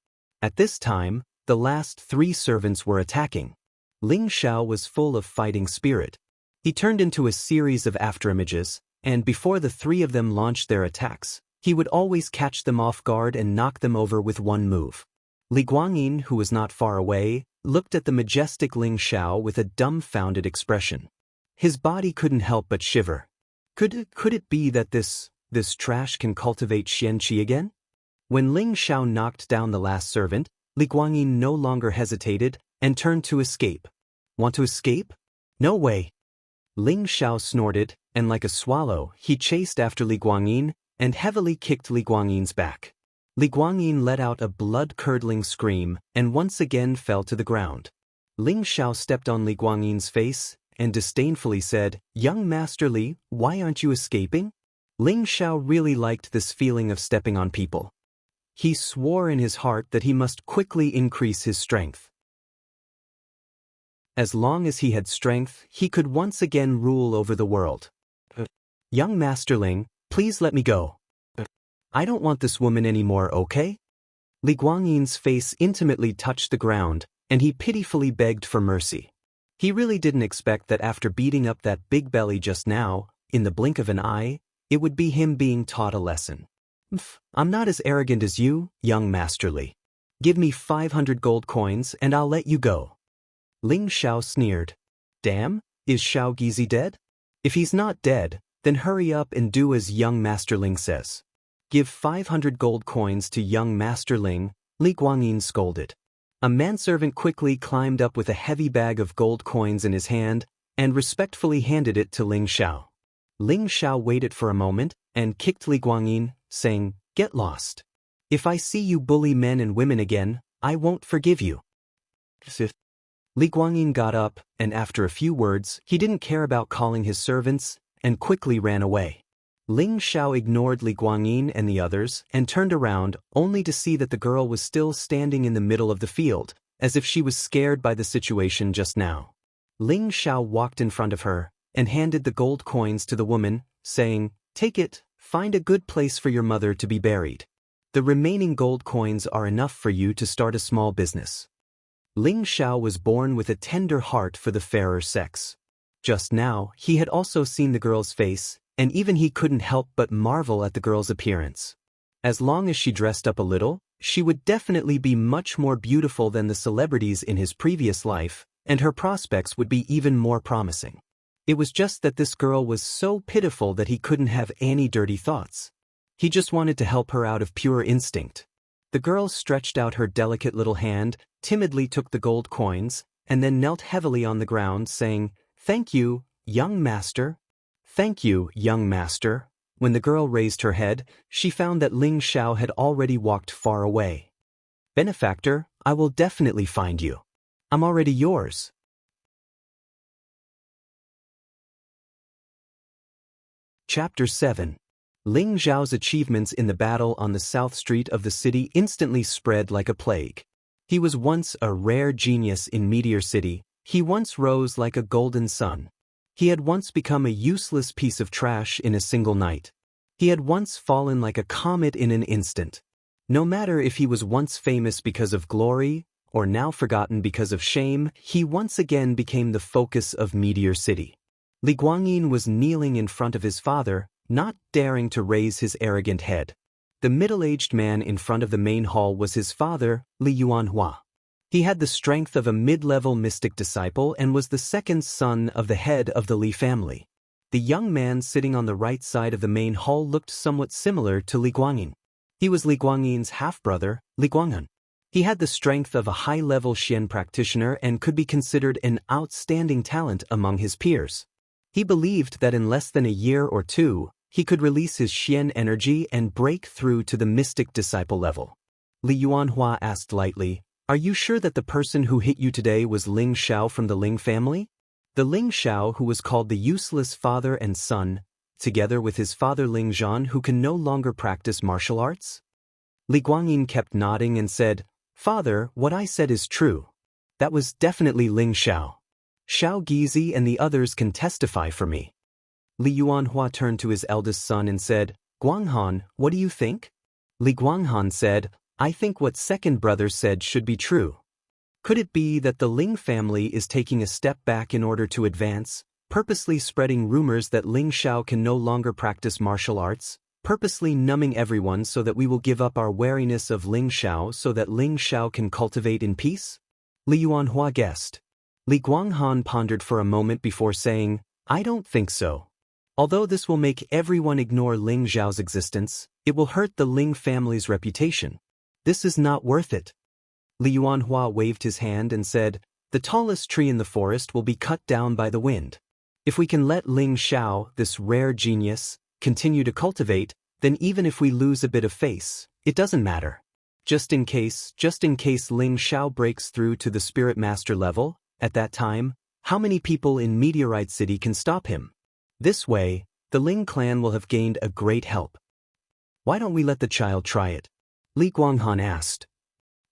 At this time, the last 3 servants were attacking. Ling Xiao was full of fighting spirit. He turned into a series of afterimages, and before the 3 of them launched their attacks, he would always catch them off guard and knock them over with one move. Li Guangyin, who was not far away, looked at the majestic Ling Xiao with a dumbfounded expression. His body couldn't help but shiver. Could it be that this trash can cultivate Xianxia again? When Ling Xiao knocked down the last servant, Li Guangyin no longer hesitated and turned to escape. "Want to escape? No way!" Ling Xiao snorted, and like a swallow, he chased after Li Guangyin and heavily kicked Li Guangyin's back. Li Guangyin let out a blood-curdling scream and once again fell to the ground. Ling Xiao stepped on Li Guangyin's face and disdainfully said, "Young Master Li, why aren't you escaping?" Ling Xiao really liked this feeling of stepping on people. He swore in his heart that he must quickly increase his strength. As long as he had strength, he could once again rule over the world. "Young Master Ling, please let me go. I don't want this woman anymore, okay?" Li Guangyin's face intimately touched the ground, and he pitifully begged for mercy. He really didn't expect that after beating up that big belly just now, in the blink of an eye, it would be him being taught a lesson. "I'm not as arrogant as you, young Master Li. Give me 500 gold coins and I'll let you go." Ling Xiao sneered. "Damn, is Xiao Gizi dead? If he's not dead, then hurry up and do as young Master Ling says." "Give 500 gold coins to young Master Ling," Li Guangyin scolded. A manservant quickly climbed up with a heavy bag of gold coins in his hand and respectfully handed it to Ling Xiao. Ling Xiao waited for a moment and kicked Li Guangyin, saying, "Get lost. If I see you bully men and women again, I won't forgive you." Li Guangyin got up, and after a few words, he didn't care about calling his servants, and quickly ran away. Ling Xiao ignored Li Guangyin and the others and turned around only to see that the girl was still standing in the middle of the field, as if she was scared by the situation just now. Ling Xiao walked in front of her and handed the gold coins to the woman, saying, "Take it, find a good place for your mother to be buried. The remaining gold coins are enough for you to start a small business." Ling Xiao was born with a tender heart for the fairer sex. Just now, he had also seen the girl's face, and even he couldn't help but marvel at the girl's appearance. As long as she dressed up a little, she would definitely be much more beautiful than the celebrities in his previous life, and her prospects would be even more promising. It was just that this girl was so pitiful that he couldn't have any dirty thoughts. He just wanted to help her out of pure instinct. The girl stretched out her delicate little hand, timidly took the gold coins, and then knelt heavily on the ground, saying, "Thank you, young master. Thank you, young master." When the girl raised her head, she found that Ling Xiao had already walked far away. "Benefactor, I will definitely find you. I'm already yours." Chapter 7. Ling Xiao's achievements in the battle on the south street of the city instantly spread like a plague. He was once a rare genius in Meteor City. He once rose like a golden sun. He had once become a useless piece of trash in a single night. He had once fallen like a comet in an instant. No matter if he was once famous because of glory, or now forgotten because of shame, he once again became the focus of Meteor City. Li Guangyin was kneeling in front of his father, not daring to raise his arrogant head. The middle-aged man in front of the main hall was his father, Li Yuanhua. He had the strength of a mid-level mystic disciple and was the second son of the head of the Li family. The young man sitting on the right side of the main hall looked somewhat similar to Li Guangyin. He was Li Guangyin's half-brother, Li Guanghan. He had the strength of a high-level Xian practitioner and could be considered an outstanding talent among his peers. He believed that in less than a year or two, he could release his Xian energy and break through to the mystic disciple level. Li Yuanhua asked lightly, "Are you sure that the person who hit you today was Ling Xiao from the Ling family?" The Ling Xiao who was called the useless father and son, together with his father Ling Zhan who can no longer practice martial arts? Li Guangyin kept nodding and said, "Father, what I said is true. That was definitely Ling Xiao. Xiao Gizi and the others can testify for me." Li Yuanhua turned to his eldest son and said, "Guanghan, what do you think?" Li Guanghan said, "I think what second brother said should be true. Could it be that the Ling family is taking a step back in order to advance, purposely spreading rumors that Ling Xiao can no longer practice martial arts, purposely numbing everyone so that we will give up our wariness of Ling Xiao so that Ling Xiao can cultivate in peace?" Li Yuanhua guessed. Li Guanghan pondered for a moment before saying, "I don't think so. Although this will make everyone ignore Ling Xiao's existence, it will hurt the Ling family's reputation. This is not worth it." Li Yuanhua waved his hand and said, "The tallest tree in the forest will be cut down by the wind. If we can let Ling Xiao, this rare genius, continue to cultivate, then even if we lose a bit of face, it doesn't matter. Just in case Ling Xiao breaks through to the Spirit Master level, at that time, how many people in Meteorite City can stop him? This way, the Ling clan will have gained a great help. Why don't we let the child try it? Li Guanghan asked.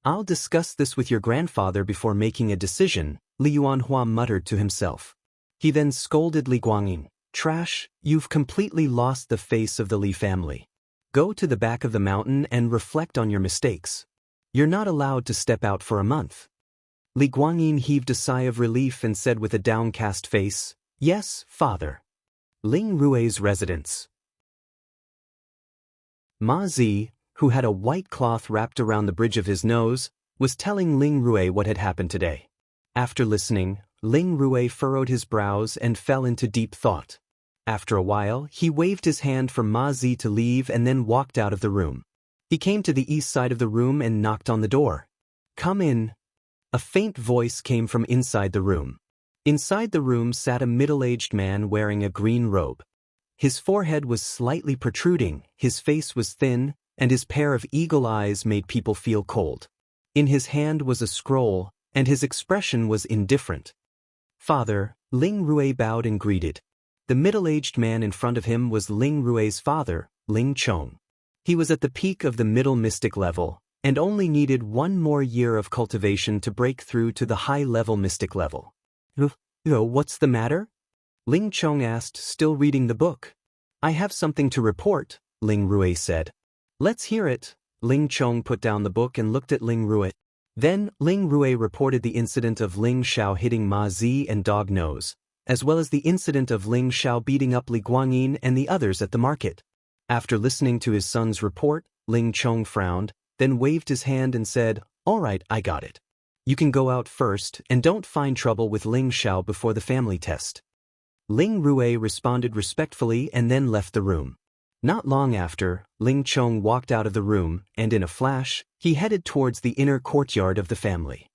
I'll discuss this with your grandfather before making a decision, Li Yuanhua muttered to himself. He then scolded Li Guangyin. Trash, you've completely lost the face of the Li family. Go to the back of the mountain and reflect on your mistakes. You're not allowed to step out for a month. Li Guangyin heaved a sigh of relief and said with a downcast face, Yes, father. Ling Rui's residence. Ma Zi, who had a white cloth wrapped around the bridge of his nose, was telling Ling Rui what had happened today. After listening, Ling Rui furrowed his brows and fell into deep thought. After a while, he waved his hand for Ma Zi to leave and then walked out of the room. He came to the east side of the room and knocked on the door. Come in. A faint voice came from inside the room. Inside the room sat a middle-aged man wearing a green robe. His forehead was slightly protruding, his face was thin, and his pair of eagle eyes made people feel cold. In his hand was a scroll, and his expression was indifferent. Father, Ling Rui bowed and greeted. The middle-aged man in front of him was Ling Rui's father, Ling Chong. He was at the peak of the middle mystic level, and only needed one more year of cultivation to break through to the high-level mystic level. What's the matter? Ling Chong asked, still reading the book. I have something to report, Ling Rui said. Let's hear it. Ling Chong put down the book and looked at Ling Rui. Then, Ling Rui reported the incident of Ling Xiao hitting Ma Zi and Dog Nose, as well as the incident of Ling Xiao beating up Li Guangyin and the others at the market. After listening to his son's report, Ling Chong frowned, then waved his hand and said, All right, I got it. You can go out first and don't find trouble with Ling Xiao before the family test. Ling Rui responded respectfully and then left the room. Not long after, Ling Chong walked out of the room, and in a flash, he headed towards the inner courtyard of the family.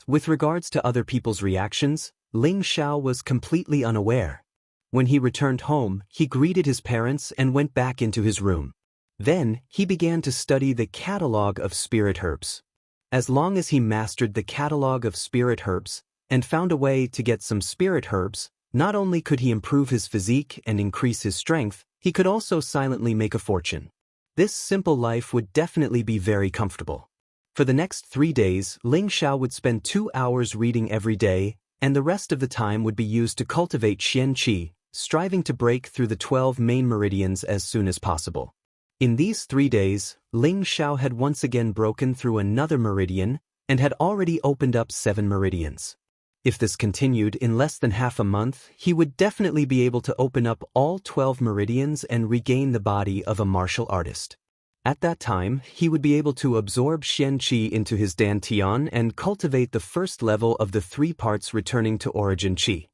With regards to other people's reactions, Ling Xiao was completely unaware. When he returned home, he greeted his parents and went back into his room. Then, he began to study the catalog of spirit herbs. As long as he mastered the catalog of spirit herbs, and found a way to get some spirit herbs, not only could he improve his physique and increase his strength, he could also silently make a fortune. This simple life would definitely be very comfortable. For the next 3 days, Ling Xiao would spend 2 hours reading every day, and the rest of the time would be used to cultivate Xianxia, striving to break through the 12 main meridians as soon as possible. In these 3 days, Ling Xiao had once again broken through another meridian, and had already opened up 7 meridians. If this continued in less than half a month, he would definitely be able to open up all 12 meridians and regain the body of a martial artist. At that time, he would be able to absorb Xianqi into his dantian and cultivate the first level of the 3 parts returning to origin qi.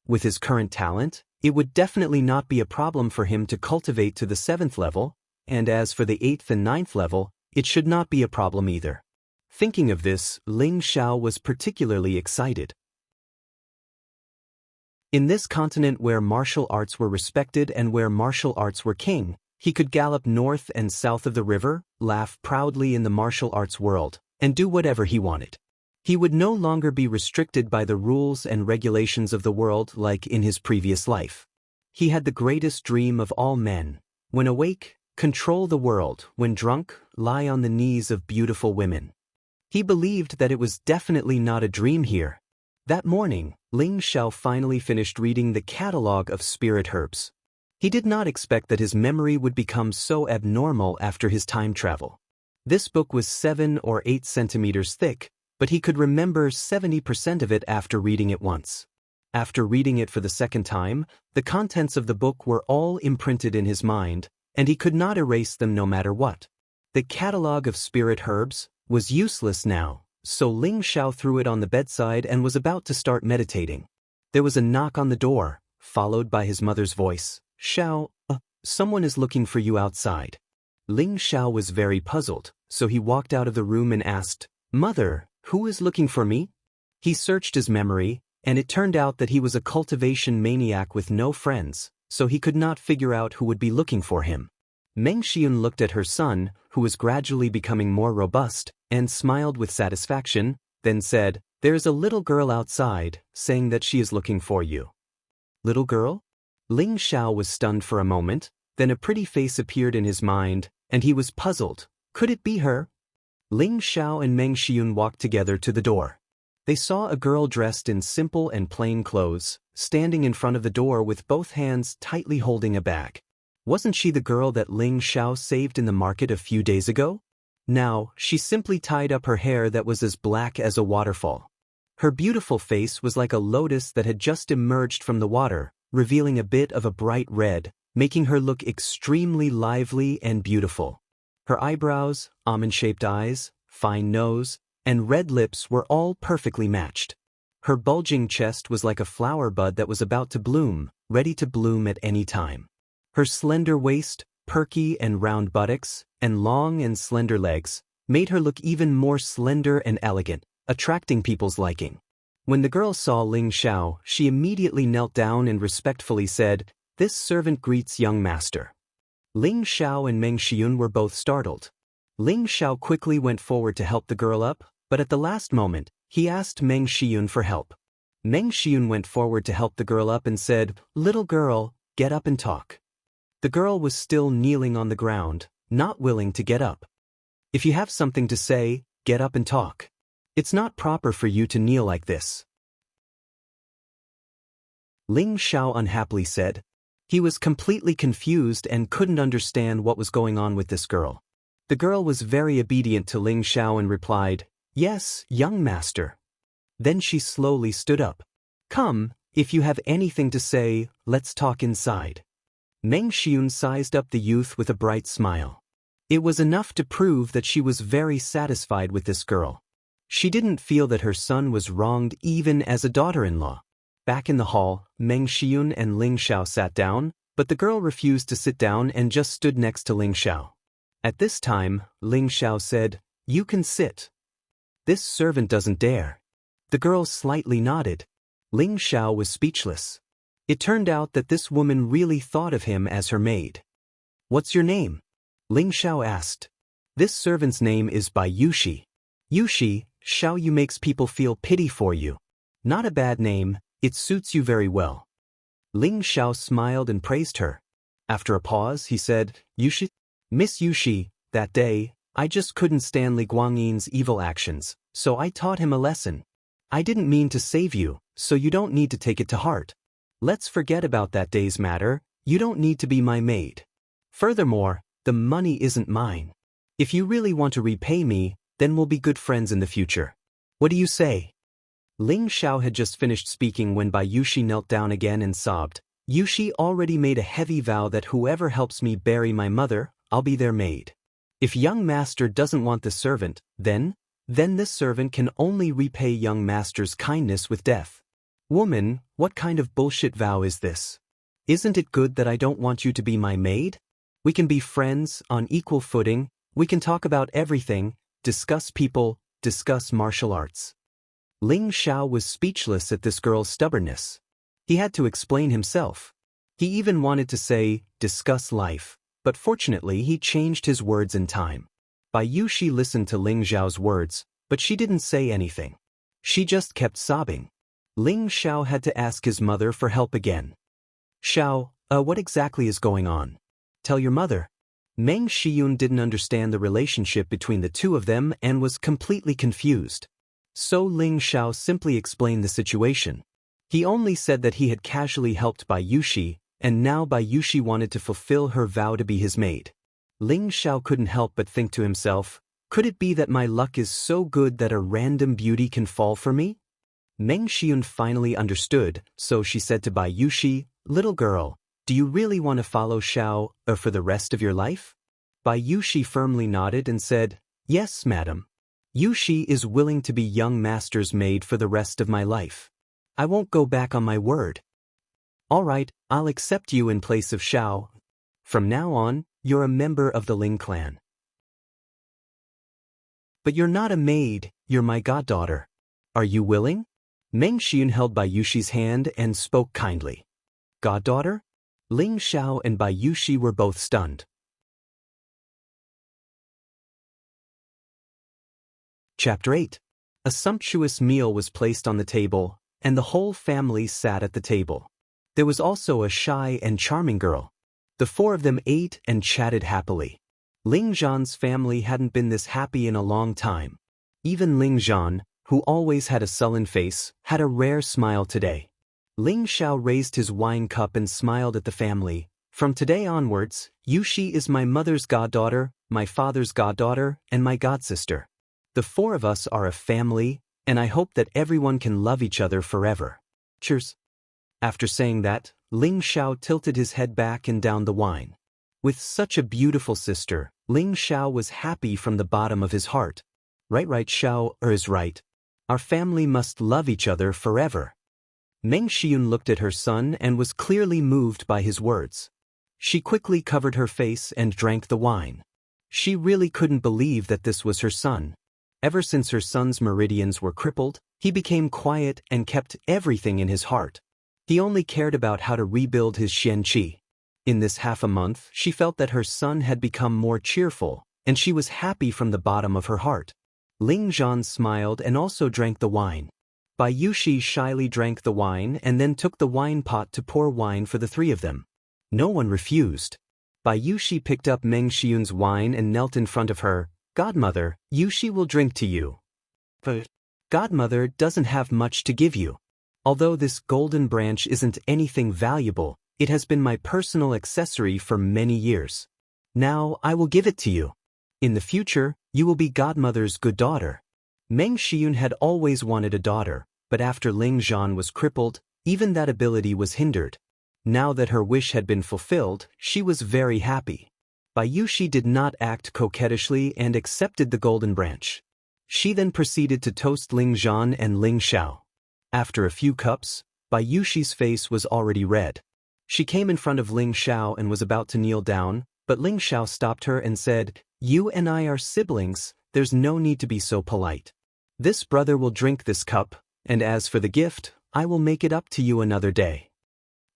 With his current talent, it would definitely not be a problem for him to cultivate to the 7th level, and as for the 8th and 9th level, it should not be a problem either. Thinking of this, Ling Xiao was particularly excited. In this continent where martial arts were respected and where martial arts were king, he could gallop north and south of the river, laugh proudly in the martial arts world, and do whatever he wanted. He would no longer be restricted by the rules and regulations of the world like in his previous life. He had the greatest dream of all men. When awake, control the world. When drunk, lie on the knees of beautiful women. He believed that it was definitely not a dream here. That morning, Ling Xiao finally finished reading the catalog of spirit herbs. He did not expect that his memory would become so abnormal after his time travel. This book was 7 or 8 centimeters thick, but he could remember 70% of it after reading it once. After reading it for the second time, the contents of the book were all imprinted in his mind, and he could not erase them no matter what. The catalog of spirit herbs was useless now. So Ling Xiao threw it on the bedside and was about to start meditating. There was a knock on the door, followed by his mother's voice. Xiao, someone is looking for you outside. Ling Xiao was very puzzled, so he walked out of the room and asked, Mother, who is looking for me? He searched his memory, and it turned out that he was a cultivation maniac with no friends, so he could not figure out who would be looking for him. Meng Xiun looked at her son, who was gradually becoming more robust, and smiled with satisfaction, then said, "There's a little girl outside, saying that she is looking for you." Little girl? Ling Xiao was stunned for a moment, then a pretty face appeared in his mind, and he was puzzled. Could it be her? Ling Xiao and Meng Xiun walked together to the door. They saw a girl dressed in simple and plain clothes, standing in front of the door with both hands tightly holding a bag. Wasn't she the girl that Ling Xiao saved in the market a few days ago? Now, she simply tied up her hair that was as black as a waterfall. Her beautiful face was like a lotus that had just emerged from the water, revealing a bit of a bright red, making her look extremely lively and beautiful. Her eyebrows, almond-shaped eyes, fine nose, and red lips were all perfectly matched. Her bulging chest was like a flower bud that was about to bloom, ready to bloom at any time. Her slender waist, perky and round buttocks, and long and slender legs made her look even more slender and elegant, attracting people's liking. When the girl saw Ling Xiao, she immediately knelt down and respectfully said, "This servant greets young master." Ling Xiao and Meng Xiun were both startled. Ling Xiao quickly went forward to help the girl up, but at the last moment, he asked Meng Xiun for help. Meng Xiun went forward to help the girl up and said, "Little girl, get up and talk." The girl was still kneeling on the ground, not willing to get up. "If you have something to say, get up and talk. It's not proper for you to kneel like this." Ling Xiao unhappily said. He was completely confused and couldn't understand what was going on with this girl. The girl was very obedient to Ling Xiao and replied, "Yes, young master." Then she slowly stood up. "Come, if you have anything to say, let's talk inside." Meng Xiun sized up the youth with a bright smile. It was enough to prove that she was very satisfied with this girl. She didn't feel that her son was wronged even as a daughter-in-law. Back in the hall, Meng Xiun and Ling Xiao sat down, but the girl refused to sit down and just stood next to Ling Xiao. At this time, Ling Xiao said, "You can sit." "This servant doesn't dare." The girl slightly nodded. Ling Xiao was speechless. It turned out that this woman really thought of him as her maid. "What's your name?" Ling Xiao asked. "This servant's name is Bai Yushi." "Yushi, Xiao Yu makes people feel pity for you. Not a bad name, it suits you very well." Ling Xiao smiled and praised her. After a pause, he said, "Yushi? Miss Yushi, that day, I just couldn't stand Li Guangyin's evil actions, so I taught him a lesson. I didn't mean to save you, so you don't need to take it to heart. Let's forget about that day's matter, you don't need to be my maid. Furthermore, the money isn't mine. If you really want to repay me, then we'll be good friends in the future. What do you say?" Ling Xiao had just finished speaking when Bai Yushi knelt down again and sobbed. "Yushi already made a heavy vow that whoever helps me bury my mother, I'll be their maid. If young master doesn't want the servant, then this servant can only repay young master's kindness with death. Woman, what kind of bullshit vow is this? Isn't it good that I don't want you to be my maid? We can be friends, on equal footing, we can talk about everything, discuss people, discuss martial arts." Ling Xiao was speechless at this girl's stubbornness. He had to explain himself. He even wanted to say, discuss life, but fortunately he changed his words in time. Bai Yushi listened to Ling Xiao's words, but she didn't say anything. She just kept sobbing. Ling Xiao had to ask his mother for help again. "Xiao, what exactly is going on? Tell your mother." Meng Xiun didn't understand the relationship between the two of them and was completely confused. So Ling Xiao simply explained the situation. He only said that he had casually helped Bai Yushi, and now Bai Yushi wanted to fulfill her vow to be his maid. Ling Xiao couldn't help but think to himself, could it be that my luck is so good that a random beauty can fall for me? Meng Xiun finally understood, so she said to Bai Yushi, "Little girl, do you really want to follow Xiao for the rest of your life?" Bai Yushi firmly nodded and said, "Yes, madam. Yushi is willing to be young master's maid for the rest of my life. I won't go back on my word. All right, I'll accept you in place of Xiao. From now on, you're a member of the Ling clan." "But you're not a maid, you're my goddaughter. Are you willing?" Meng Xian held Bai Yuxi's hand and spoke kindly. Goddaughter? Ling Xiao and Bai Yuxi were both stunned. Chapter 8. A sumptuous meal was placed on the table, and the whole family sat at the table. There was also a shy and charming girl. The four of them ate and chatted happily. Ling Zhan's family hadn't been this happy in a long time. Even Ling Zhan, who always had a sullen face, had a rare smile today. Ling Xiao raised his wine cup and smiled at the family. From today onwards, Yuxi is my mother's goddaughter, my father's goddaughter, and my godsister. The four of us are a family, and I hope that everyone can love each other forever. Cheers. After saying that, Ling Xiao tilted his head back and downed the wine. With such a beautiful sister, Ling Xiao was happy from the bottom of his heart. Right, Xiao is right. Our family must love each other forever. Meng Xiun looked at her son and was clearly moved by his words. She quickly covered her face and drank the wine. She really couldn't believe that this was her son. Ever since her son's meridians were crippled, he became quiet and kept everything in his heart. He only cared about how to rebuild his Xianxia. In this half a month, she felt that her son had become more cheerful, and she was happy from the bottom of her heart. Ling Zhan smiled and also drank the wine. Bai Yuxi shyly drank the wine and then took the wine pot to pour wine for the three of them. No one refused. Bai Yuxi picked up Meng Xiun's wine and knelt in front of her. Godmother, Yuxi will drink to you. But Godmother doesn't have much to give you. Although this golden branch isn't anything valuable, it has been my personal accessory for many years. Now I will give it to you. In the future, you will be Godmother's good daughter. Meng Xiun had always wanted a daughter, but after Ling Zhan was crippled, even that ability was hindered. Now that her wish had been fulfilled, she was very happy. Bai Yuxi did not act coquettishly and accepted the golden branch. She then proceeded to toast Ling Zhan and Ling Xiao. After a few cups, Bai Yuxi's face was already red. She came in front of Ling Xiao and was about to kneel down, but Ling Xiao stopped her and said, "You and I are siblings, there's no need to be so polite. This brother will drink this cup, and as for the gift, I will make it up to you another day."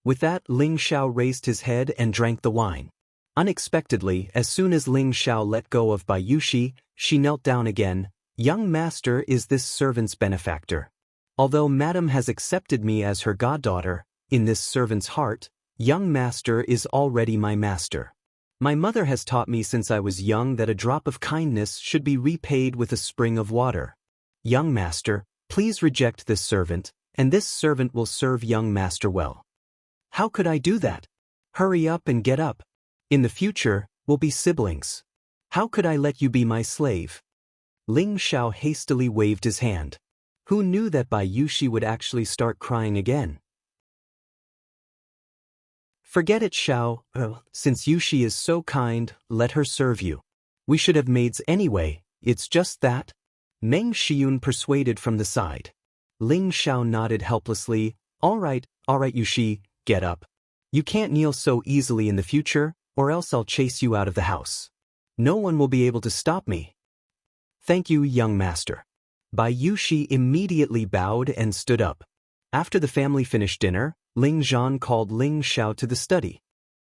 With that, Ling Xiao raised his head and drank the wine. Unexpectedly, as soon as Ling Xiao let go of Bai Yuxi, she knelt down again. "Young master is this servant's benefactor. Although madam has accepted me as her goddaughter, in this servant's heart, young master is already my master. My mother has taught me since I was young that a drop of kindness should be repaid with a spring of water. Young master, please reject this servant, and this servant will serve young master well." "How could I do that? Hurry up and get up. In the future, we'll be siblings. How could I let you be my slave?" Ling Xiao hastily waved his hand. Who knew that Bai Yuxi would actually start crying again? "Forget it, Xiao. Since Yuxi is so kind, let her serve you. We should have maids anyway, it's just that." Meng Xiun persuaded from the side. Ling Xiao nodded helplessly. All right, Yuxi, get up. You can't kneel so easily in the future, or else I'll chase you out of the house. No one will be able to stop me." "Thank you, young master." Bai Yuxi immediately bowed and stood up. After the family finished dinner, Ling Zhan called Ling Xiao to the study.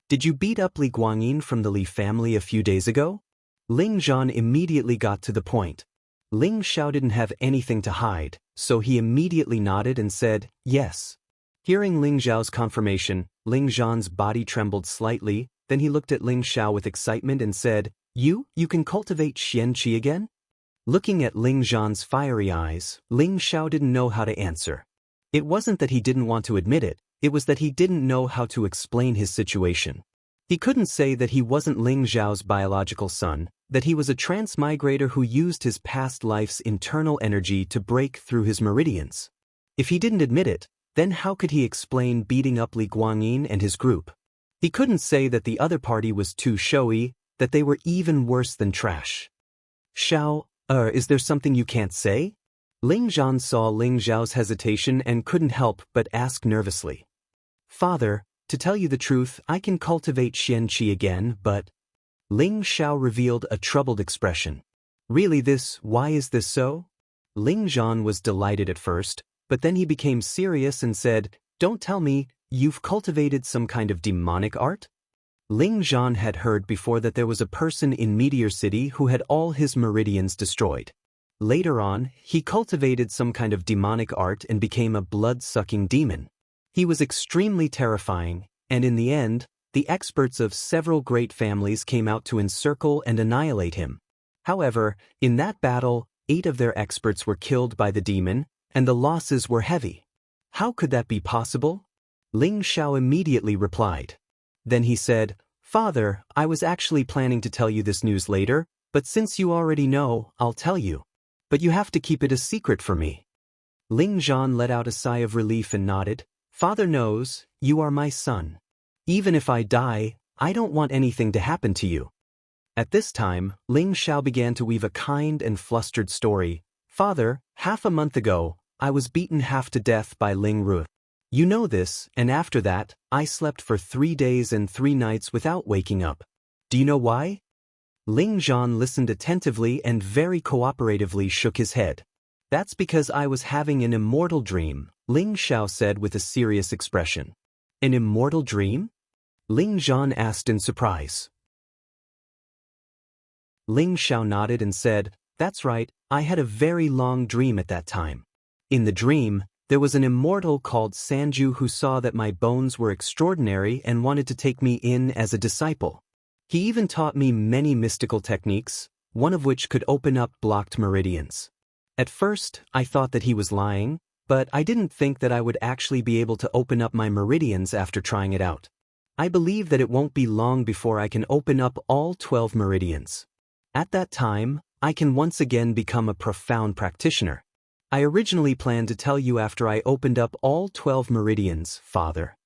"Did you beat up Li Guangyin from the Li family a few days ago?" Ling Zhan immediately got to the point. Ling Xiao didn't have anything to hide, so he immediately nodded and said, "Yes." Hearing Ling Xiao's confirmation, Ling Zhan's body trembled slightly, then he looked at Ling Xiao with excitement and said, You can cultivate Xianxia again?" Looking at Ling Zhan's fiery eyes, Ling Xiao didn't know how to answer. It wasn't that he didn't want to admit it, it was that he didn't know how to explain his situation. He couldn't say that he wasn't Ling Xiao's biological son, that he was a transmigrator who used his past life's internal energy to break through his meridians. If he didn't admit it, then how could he explain beating up Li Guangyin and his group? He couldn't say that the other party was too showy, that they were even worse than trash. "Xiao, is there something you can't say?" Ling Zhan saw Ling Xiao's hesitation and couldn't help but ask nervously. "Father, to tell you the truth, I can cultivate Xianxia again, but..." Ling Xiao revealed a troubled expression. "Really why is this so?" Ling Zhan was delighted at first, but then he became serious and said, "Don't tell me, you've cultivated some kind of demonic art?" Ling Zhan had heard before that there was a person in Meteor City who had all his meridians destroyed. Later on, he cultivated some kind of demonic art and became a blood-sucking demon. He was extremely terrifying, and in the end, the experts of several great families came out to encircle and annihilate him. However, in that battle, 8 of their experts were killed by the demon, and the losses were heavy. How could that be possible? Ling Xiao immediately replied. Then he said, "Father, I was actually planning to tell you this news later, but since you already know, I'll tell you. But you have to keep it a secret for me." Ling Zhan let out a sigh of relief and nodded. "Father knows, you are my son. Even if I die, I don't want anything to happen to you." At this time, Ling Xiao began to weave a kind and flustered story. "Father, half a month ago, I was beaten half to death by Ling Ru. You know this, and after that, I slept for 3 days and 3 nights without waking up. Do you know why?" Ling Zhan listened attentively and very cooperatively shook his head. "That's because I was having an immortal dream," Ling Xiao said with a serious expression. "An immortal dream?" Ling Zhan asked in surprise. Ling Xiao nodded and said, "That's right, I had a very long dream at that time. In the dream, there was an immortal called Sanju who saw that my bones were extraordinary and wanted to take me in as a disciple. He even taught me many mystical techniques, one of which could open up blocked meridians. At first, I thought that he was lying, but I didn't think that I would actually be able to open up my meridians after trying it out. I believe that it won't be long before I can open up all 12 meridians. At that time, I can once again become a profound practitioner. I originally planned to tell you after I opened up all 12 meridians, Father.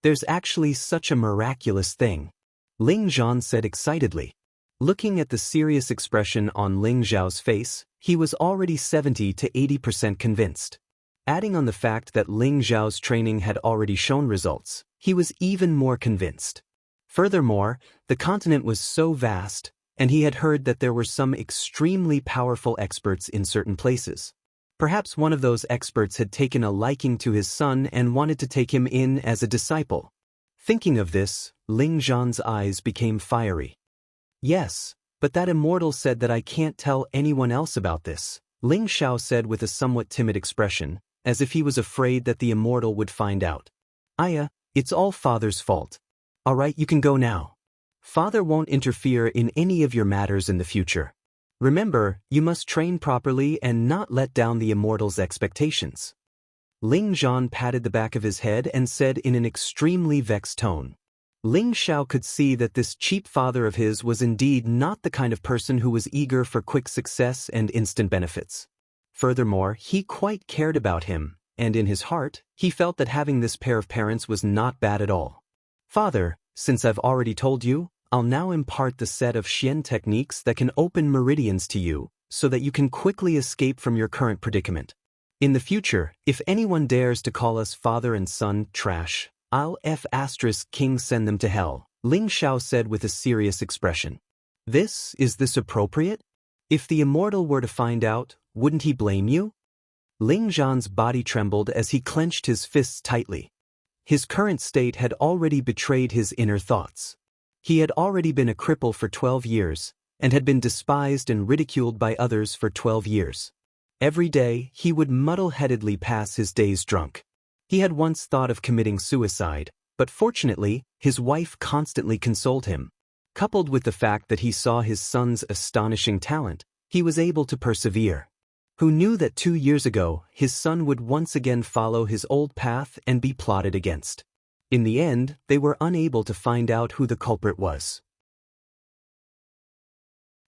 There's actually such a miraculous thing," Ling Zhan said excitedly. Looking at the serious expression on Ling Xiao's face, he was already 70 to 80% convinced. Adding on the fact that Ling Xiao's training had already shown results, he was even more convinced. Furthermore, the continent was so vast, and he had heard that there were some extremely powerful experts in certain places. Perhaps one of those experts had taken a liking to his son and wanted to take him in as a disciple. Thinking of this, Ling Zhan's eyes became fiery. "Yes, but that immortal said that I can't tell anyone else about this," Ling Xiao said with a somewhat timid expression, as if he was afraid that the immortal would find out. "Aya, it's all Father's fault. All right, you can go now. Father won't interfere in any of your matters in the future. Remember, you must train properly and not let down the immortal's expectations." Ling Zhan patted the back of his head and said in an extremely vexed tone. Ling Xiao could see that this cheap father of his was indeed not the kind of person who was eager for quick success and instant benefits. Furthermore, he quite cared about him, and in his heart, he felt that having this pair of parents was not bad at all. "Father, since I've already told you, I'll now impart the set of Xian techniques that can open meridians to you, so that you can quickly escape from your current predicament. In the future, if anyone dares to call us father and son trash, I'll King send them to hell," Ling Xiao said with a serious expression. Is this appropriate? If the immortal were to find out, wouldn't he blame you?" Ling Zhan's body trembled as he clenched his fists tightly. His current state had already betrayed his inner thoughts. He had already been a cripple for 12 years, and had been despised and ridiculed by others for 12 years. Every day, he would muddle-headedly pass his days drunk. He had once thought of committing suicide, but fortunately, his wife constantly consoled him. Coupled with the fact that he saw his son's astonishing talent, he was able to persevere. Who knew that 2 years ago, his son would once again follow his old path and be plotted against? In the end, they were unable to find out who the culprit was.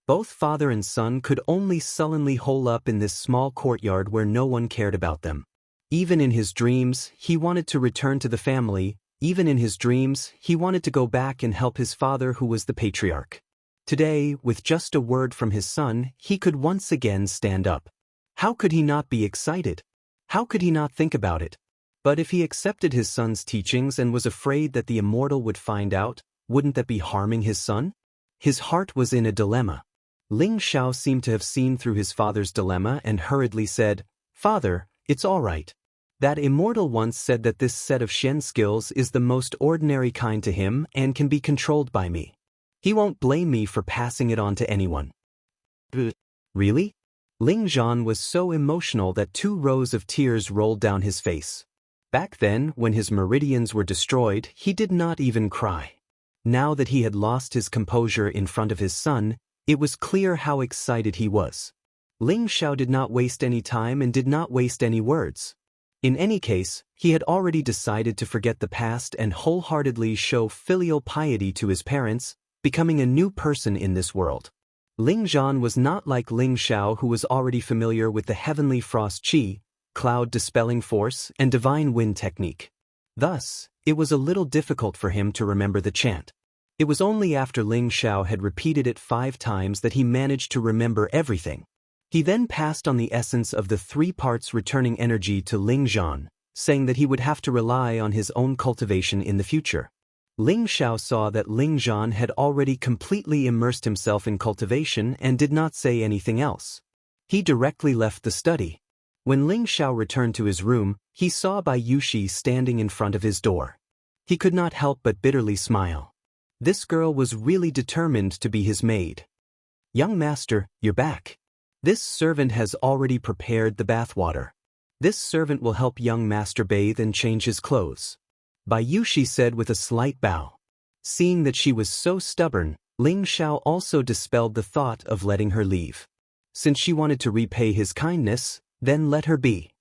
Both father and son could only sullenly hole up in this small courtyard where no one cared about them. Even in his dreams, he wanted to return to the family. Even in his dreams, he wanted to go back and help his father who was the patriarch. Today, with just a word from his son, he could once again stand up. How could he not be excited? How could he not think about it? But if he accepted his son's teachings and was afraid that the immortal would find out, wouldn't that be harming his son? His heart was in a dilemma. Ling Xiao seemed to have seen through his father's dilemma and hurriedly said, "Father, It's alright. That immortal once said that this set of Shen skills is the most ordinary kind to him and can be controlled by me. He won't blame me for passing it on to anyone. Really? Ling Zhan was so emotional that 2 rows of tears rolled down his face. Back then, when his meridians were destroyed, he did not even cry. Now that he had lost his composure in front of his son, it was clear how excited he was. Ling Xiao did not waste any time and did not waste any words. In any case, he had already decided to forget the past and wholeheartedly show filial piety to his parents, becoming a new person in this world. Ling Zhan was not like Ling Xiao, who was already familiar with the heavenly frost qi, cloud dispelling force, and divine wind technique. Thus, it was a little difficult for him to remember the chant. It was only after Ling Xiao had repeated it 5 times that he managed to remember everything. He then passed on the essence of the 3 parts returning energy to Ling Zhan, saying that he would have to rely on his own cultivation in the future. Ling Xiao saw that Ling Zhan had already completely immersed himself in cultivation and did not say anything else. He directly left the study. When Ling Xiao returned to his room, he saw Bai Yushi standing in front of his door. He could not help but bitterly smile. This girl was really determined to be his maid. "Young master, you're back. This servant has already prepared the bathwater. This servant will help young master bathe and change his clothes," Bai Yushi said with a slight bow. Seeing that she was so stubborn, Ling Xiao also dispelled the thought of letting her leave. Since she wanted to repay his kindness, then let her be.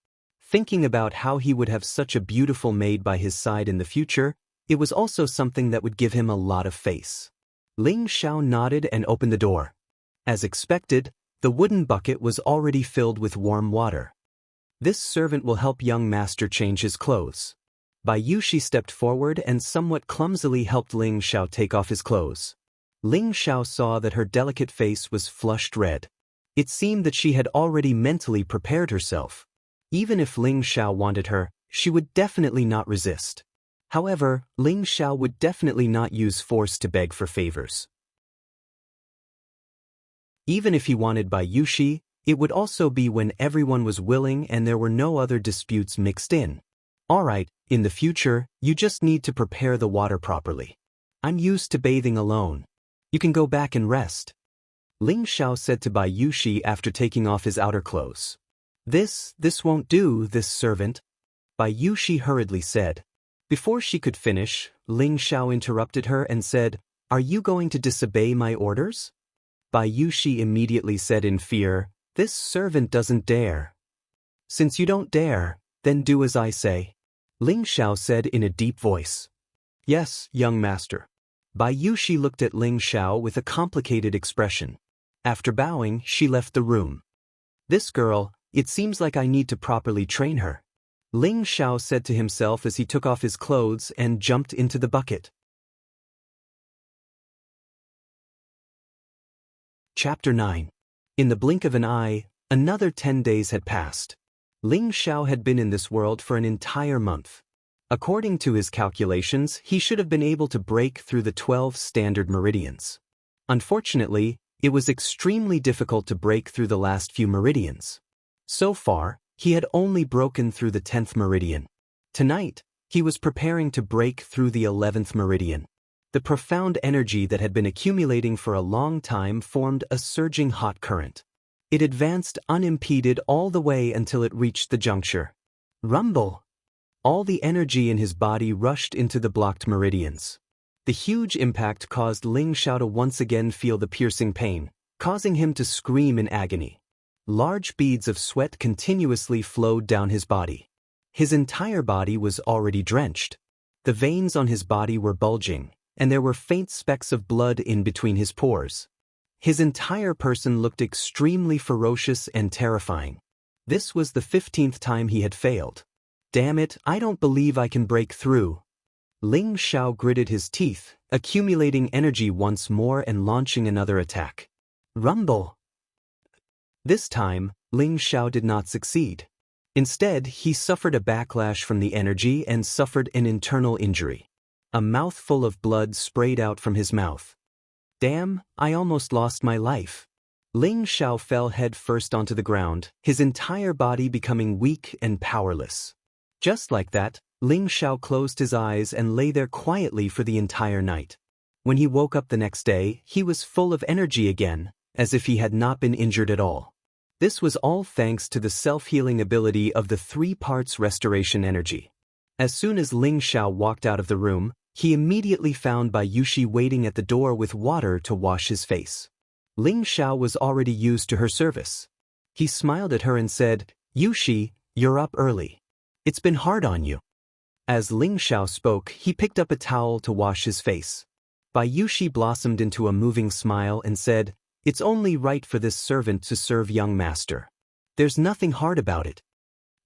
Thinking about how he would have such a beautiful maid by his side in the future, it was also something that would give him a lot of face. Ling Xiao nodded and opened the door. As expected, the wooden bucket was already filled with warm water. "This servant will help young master change his clothes." Bai Yushi stepped forward and somewhat clumsily helped Ling Xiao take off his clothes. Ling Xiao saw that her delicate face was flushed red. It seemed that she had already mentally prepared herself. Even if Ling Xiao wanted her, she would definitely not resist. However, Ling Xiao would definitely not use force to beg for favors. Even if he wanted Bai Yushi, it would also be when everyone was willing and there were no other disputes mixed in. "Alright, in the future, you just need to prepare the water properly. I'm used to bathing alone. You can go back and rest," Ling Xiao said to Bai Yushi after taking off his outer clothes. This won't do, this servant," Bai Yushi hurriedly said. Before she could finish, Ling Xiao interrupted her and said, "Are you going to disobey my orders?" Bai Yushi immediately said in fear, "This servant doesn't dare." "Since you don't dare, then do as I say," Ling Xiao said in a deep voice. "Yes, young master." Bai Yushi looked at Ling Xiao with a complicated expression. After bowing, she left the room. "This girl, it seems like I need to properly train her," Ling Xiao said to himself as he took off his clothes and jumped into the bucket. Chapter 9. In the blink of an eye, another 10 days had passed. Ling Xiao had been in this world for an entire month. According to his calculations, he should have been able to break through the 12 standard meridians. Unfortunately, it was extremely difficult to break through the last few meridians. So far, he had only broken through the 10th meridian. Tonight, he was preparing to break through the 11th meridian. The profound energy that had been accumulating for a long time formed a surging hot current. It advanced unimpeded all the way until it reached the juncture. Rumble! All the energy in his body rushed into the blocked meridians. The huge impact caused Ling Xiao to once again feel the piercing pain, causing him to scream in agony. Large beads of sweat continuously flowed down his body. His entire body was already drenched. The veins on his body were bulging, and there were faint specks of blood in between his pores. His entire person looked extremely ferocious and terrifying. This was the 15th time he had failed. "Damn it, I don't believe I can break through." Ling Xiao gritted his teeth, accumulating energy once more and launching another attack. Rumble! This time, Ling Xiao did not succeed. Instead, he suffered a backlash from the energy and suffered an internal injury. A mouthful of blood sprayed out from his mouth. "Damn, I almost lost my life." Ling Xiao fell head first onto the ground, his entire body becoming weak and powerless. Just like that, Ling Xiao closed his eyes and lay there quietly for the entire night. When he woke up the next day, he was full of energy again, as if he had not been injured at all. This was all thanks to the self-healing ability of the 3 parts restoration energy. As soon as Ling Xiao walked out of the room, he immediately found Bai Yushi waiting at the door with water to wash his face. Ling Xiao was already used to her service. He smiled at her and said, "Yushi, you're up early. It's been hard on you." As Ling Xiao spoke, he picked up a towel to wash his face. Bai Yushi blossomed into a moving smile and said, "It's only right for this servant to serve young master. There's nothing hard about it."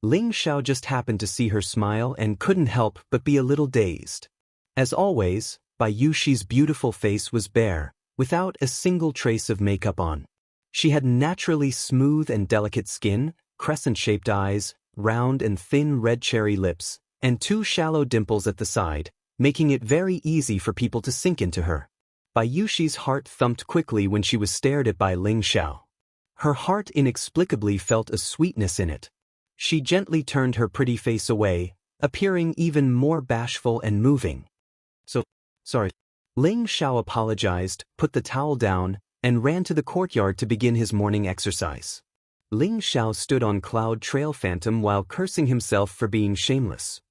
Ling Xiao just happened to see her smile and couldn't help but be a little dazed. As always, Bai Yushi's beautiful face was bare, without a single trace of makeup on. She had naturally smooth and delicate skin, crescent-shaped eyes, round and thin red cherry lips, and 2 shallow dimples at the side, making it very easy for people to sink into her. Bai Yushi's heart thumped quickly when she was stared at by Ling Xiao. Her heart inexplicably felt a sweetness in it. She gently turned her pretty face away, appearing even more bashful and moving. Sorry. Ling Xiao apologized, put the towel down, and ran to the courtyard to begin his morning exercise. Ling Xiao stood on Cloud Trail Phantom while cursing himself for being shameless.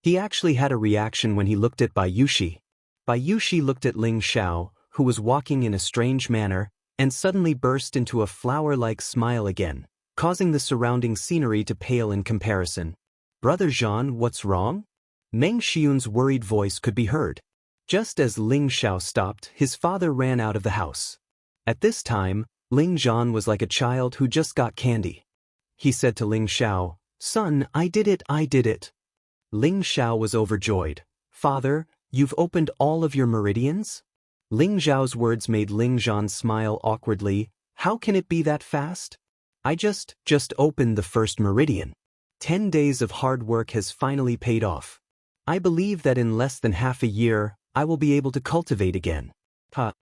He actually had a reaction when he looked at Bai Yushi. Bai Yushi looked at Ling Xiao, who was walking in a strange manner, and suddenly burst into a flower-like smile again, causing the surrounding scenery to pale in comparison. "Brother Zhan, what's wrong?" Meng Xiun's worried voice could be heard. Just as Ling Xiao stopped, his father ran out of the house. At this time, Ling Zhan was like a child who just got candy. He said to Ling Xiao, "Son, I did it, I did it." Ling Xiao was overjoyed. "Father, you've opened all of your meridians?" Ling Xiao's words made Ling Zhan smile awkwardly. "How can it be that fast? I just opened the first meridian. 10 days of hard work has finally paid off. I believe that in less than half a year, I will be able to cultivate again." "Huh.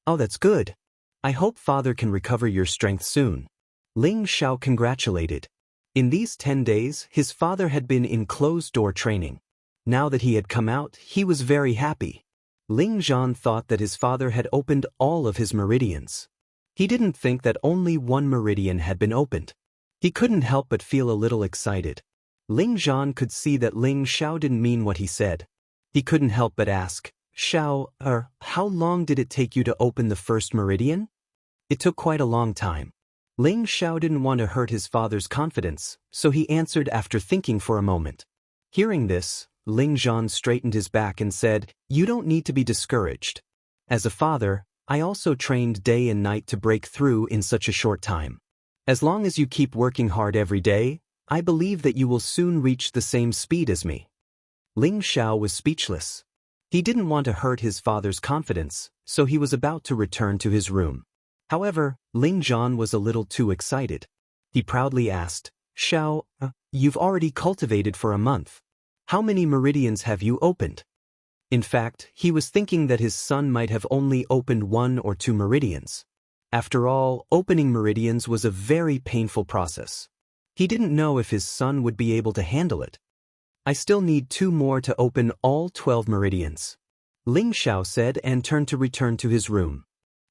Oh, that's good. I hope Father can recover your strength soon." Ling Xiao congratulated. In these 10 days, his father had been in closed-door training. Now that he had come out, he was very happy. Ling Zhan thought that his father had opened all of his meridians. He didn't think that only 1 meridian had been opened. He couldn't help but feel a little excited. Ling Zhan could see that Ling Xiao didn't mean what he said. He couldn't help but ask, "Xiao, how long did it take you to open the first meridian?" "It took quite a long time." Ling Xiao didn't want to hurt his father's confidence, so he answered after thinking for a moment. Hearing this, Ling Zhan straightened his back and said, "You don't need to be discouraged. As a father, I also trained day and night to break through in such a short time. As long as you keep working hard every day, I believe that you will soon reach the same speed as me." Ling Xiao was speechless. He didn't want to hurt his father's confidence, so he was about to return to his room. However, Ling Zhan was a little too excited. He proudly asked, "Xiao, you've already cultivated for a month. How many meridians have you opened?" In fact, he was thinking that his son might have only opened 1 or 2 meridians. After all, opening meridians was a very painful process. He didn't know if his son would be able to handle it. "I still need 2 more to open all 12 meridians," Ling Xiao said and turned to return to his room.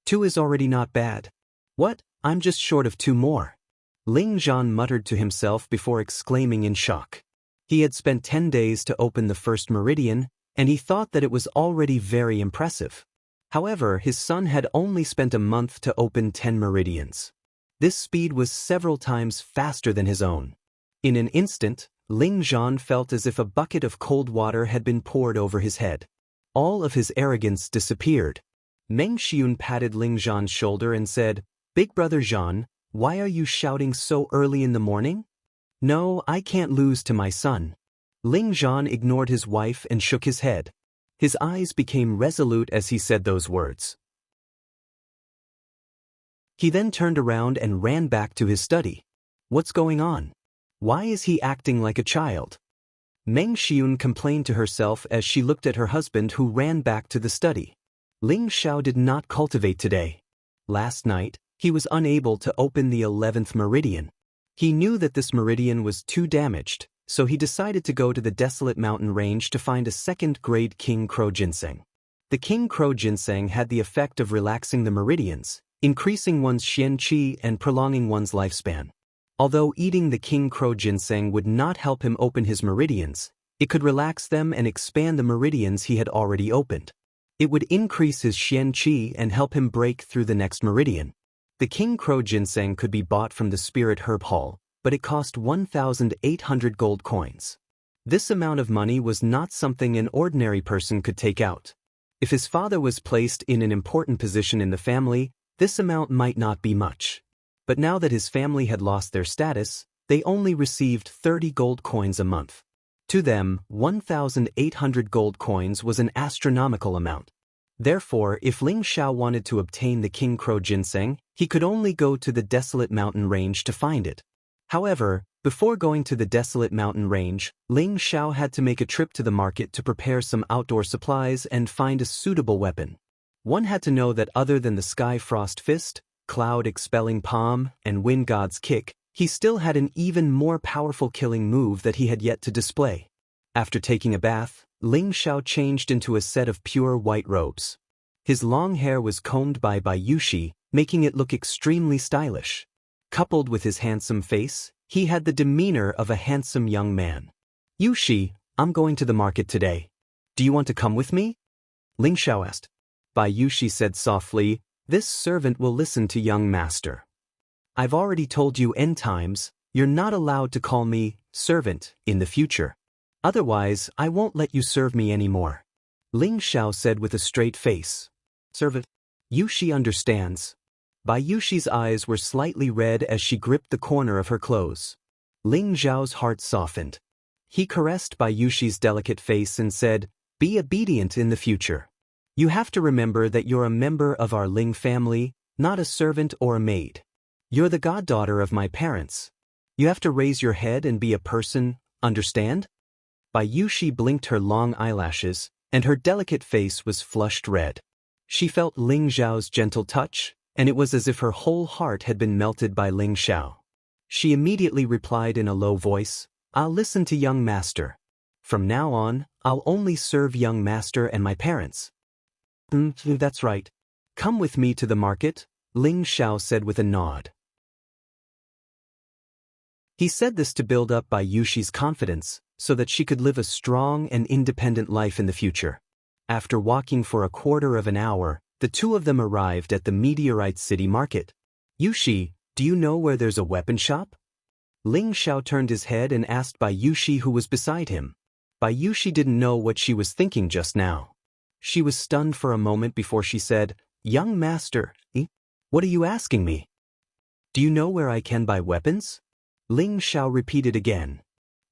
2 is already not bad. "What? I'm just short of 2 more." Ling Zhan muttered to himself before exclaiming in shock. He had spent 10 days to open the first meridian, and he thought that it was already very impressive. However, his son had only spent a month to open 10 meridians. This speed was several times faster than his own. In an instant, Ling Zhan felt as if a bucket of cold water had been poured over his head. All of his arrogance disappeared. Meng Xiun patted Ling Zhan's shoulder and said, "Big brother Zhan, why are you shouting so early in the morning?" "No, I can't lose to my son." Ling Zhan ignored his wife and shook his head. His eyes became resolute as he said those words. He then turned around and ran back to his study. What's going on? Why is he acting like a child? Meng Xiun complained to herself as she looked at her husband who ran back to the study. Ling Xiao did not cultivate today. Last night, he was unable to open the 11th meridian. He knew that this meridian was too damaged, so he decided to go to the desolate mountain range to find a second-grade king crow ginseng. The king crow ginseng had the effect of relaxing the meridians, increasing one's Xianxia and prolonging one's lifespan. Although eating the king crow ginseng would not help him open his meridians, it could relax them and expand the meridians he had already opened. It would increase his Xianxia and help him break through the next meridian. The king crow ginseng could be bought from the spirit herb hall, but it cost 1,800 gold coins. This amount of money was not something an ordinary person could take out. If his father was placed in an important position in the family, this amount might not be much. But now that his family had lost their status, they only received 30 gold coins a month. To them, 1,800 gold coins was an astronomical amount. Therefore, if Ling Xiao wanted to obtain the king crow ginseng, he could only go to the desolate mountain range to find it. However, before going to the desolate mountain range, Ling Xiao had to make a trip to the market to prepare some outdoor supplies and find a suitable weapon. One had to know that other than the Sky Frost Fist, Cloud Expelling Palm, and Wind God's Kick, he still had an even more powerful killing move that he had yet to display. After taking a bath, Ling Xiao changed into a set of pure white robes. His long hair was combed by Yushi, making it look extremely stylish. Coupled with his handsome face, he had the demeanor of a handsome young man. Yushi, I'm going to the market today. Do you want to come with me? Ling Xiao asked. Yushi said softly, this servant will listen to young master. I've already told you N times, you're not allowed to call me servant in the future. Otherwise, I won't let you serve me anymore. Ling Xiao said with a straight face. Servant. Yushi understands. Yushi's eyes were slightly red as she gripped the corner of her clothes. Ling Xiao's heart softened. He caressed Yushi's delicate face and said, be obedient in the future. You have to remember that you're a member of our Ling family, not a servant or a maid. You're the goddaughter of my parents. You have to raise your head and be a person, understand? Yushi blinked her long eyelashes, and her delicate face was flushed red. She felt Ling Xiao's gentle touch, and it was as if her whole heart had been melted by Ling Xiao. She immediately replied in a low voice, I'll listen to young master. From now on, I'll only serve young master and my parents. That's right. Come with me to the market, Ling Xiao said with a nod. He said this to build up Yushi's confidence, so that she could live a strong and independent life in the future. After walking for a quarter of an hour, the two of them arrived at the Meteorite City Market. Yushi, do you know where there's a weapon shop? Ling Xiao turned his head and asked Yushi who was beside him. Yushi didn't know what she was thinking just now. She was stunned for a moment before she said, Young master, what are you asking me? Do you know where I can buy weapons? Ling Xiao repeated again.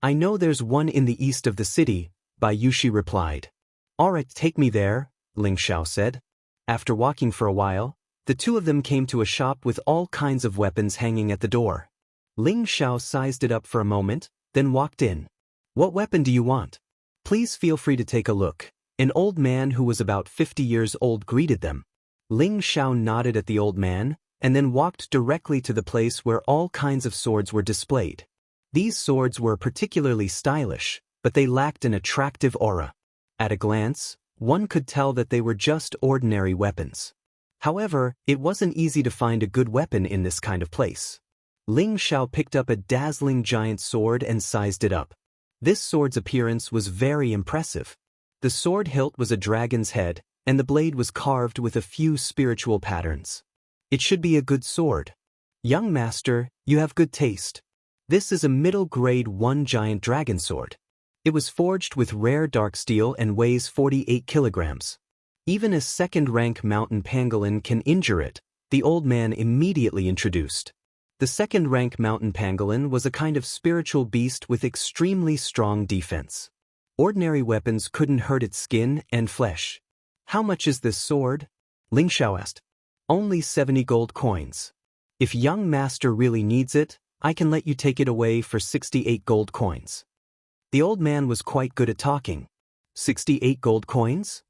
I know there's one in the east of the city, Yushi replied. Alright, take me there, Ling Xiao said. After walking for a while, the two of them came to a shop with all kinds of weapons hanging at the door. Ling Xiao sized it up for a moment, then walked in. What weapon do you want? Please feel free to take a look. An old man who was about 50 years old greeted them. Ling Xiao nodded at the old man, and then walked directly to the place where all kinds of swords were displayed. These swords were particularly stylish, but they lacked an attractive aura. At a glance, one could tell that they were just ordinary weapons. However, it wasn't easy to find a good weapon in this kind of place. Ling Xiao picked up a dazzling giant sword and sized it up. This sword's appearance was very impressive. The sword hilt was a dragon's head, and the blade was carved with a few spiritual patterns. It should be a good sword. Young master, you have good taste. This is a middle grade 1 giant dragon sword. It was forged with rare dark steel and weighs 48 kilograms. Even a second-rank mountain pangolin can injure it, the old man immediately introduced. The second-rank mountain pangolin was a kind of spiritual beast with extremely strong defense. Ordinary weapons couldn't hurt its skin and flesh. How much is this sword? Ling Xiao asked. Only 70 gold coins. If young master really needs it, I can let you take it away for 68 gold coins. The old man was quite good at talking. 68 gold coins?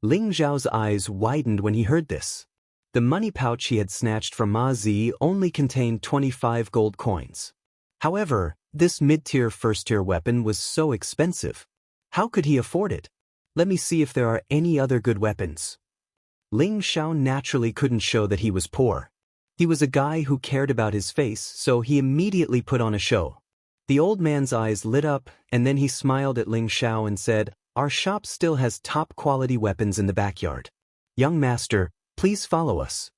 Ling Zhao's eyes widened when he heard this. The money pouch he had snatched from Ma Zi only contained 25 gold coins. However, this mid-tier first-tier weapon was so expensive. How could he afford it? Let me see if there are any other good weapons. Ling Zhao naturally couldn't show that he was poor. He was a guy who cared about his face, so he immediately put on a show. The old man's eyes lit up, and then he smiled at Ling Zhao and said, "Our shop still has top-quality weapons in the backyard. Young master, please follow us."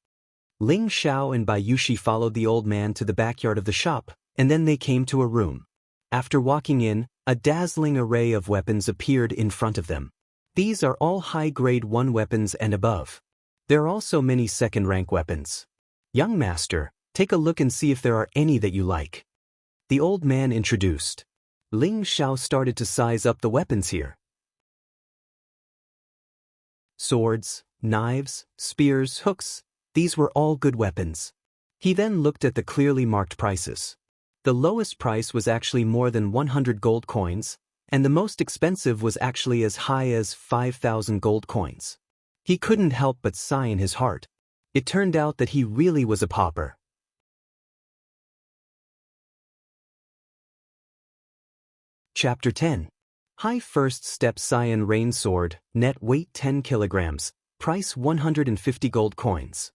Ling Zhao and Bai Yushi followed the old man to the backyard of the shop, and then they came to a room. After walking in, a dazzling array of weapons appeared in front of them. These are all high-grade 1 weapons and above. There are also many second-rank weapons. Young master, take a look and see if there are any that you like. The old man introduced. Ling Zhao started to size up the weapons here. Swords, knives, spears, hooks, these were all good weapons. He then looked at the clearly marked prices. The lowest price was actually more than 100 gold coins, and the most expensive was actually as high as 5,000 gold coins. He couldn't help but sigh in his heart. It turned out that he really was a pauper. Chapter 10. High First Step Cyan Rain Sword, net weight 10 kilograms, price 150 gold coins.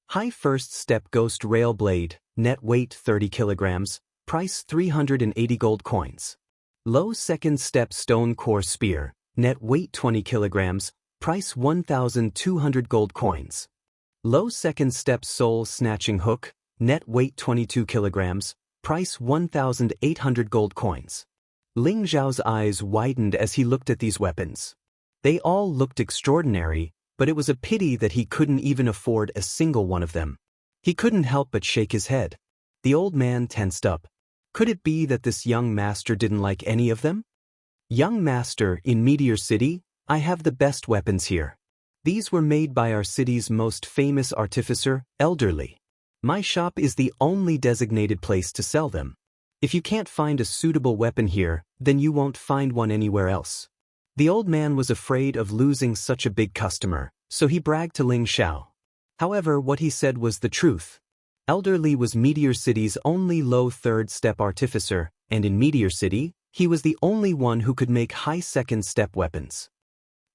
High First Step Ghost Rail Blade, net weight 30 kilograms, price 380 gold coins. Low Second Step Stone Core Spear, net weight 20 kilograms, price 1,200 gold coins. Low Second Step Soul Snatching Hook, net weight 22 kilograms, price 1,800 gold coins. Ling Zhao's eyes widened as he looked at these weapons. They all looked extraordinary, but it was a pity that he couldn't even afford a single one of them. He couldn't help but shake his head. The old man tensed up. Could it be that this young master didn't like any of them? Young master, in Meteor City, I have the best weapons here. These were made by our city's most famous artificer, Elderly. My shop is the only designated place to sell them. If you can't find a suitable weapon here, then you won't find one anywhere else. The old man was afraid of losing such a big customer, so he bragged to Ling Zhao. However, what he said was the truth. Elderly was Meteor City's only low third step artificer, and in Meteor City, he was the only one who could make high second step weapons.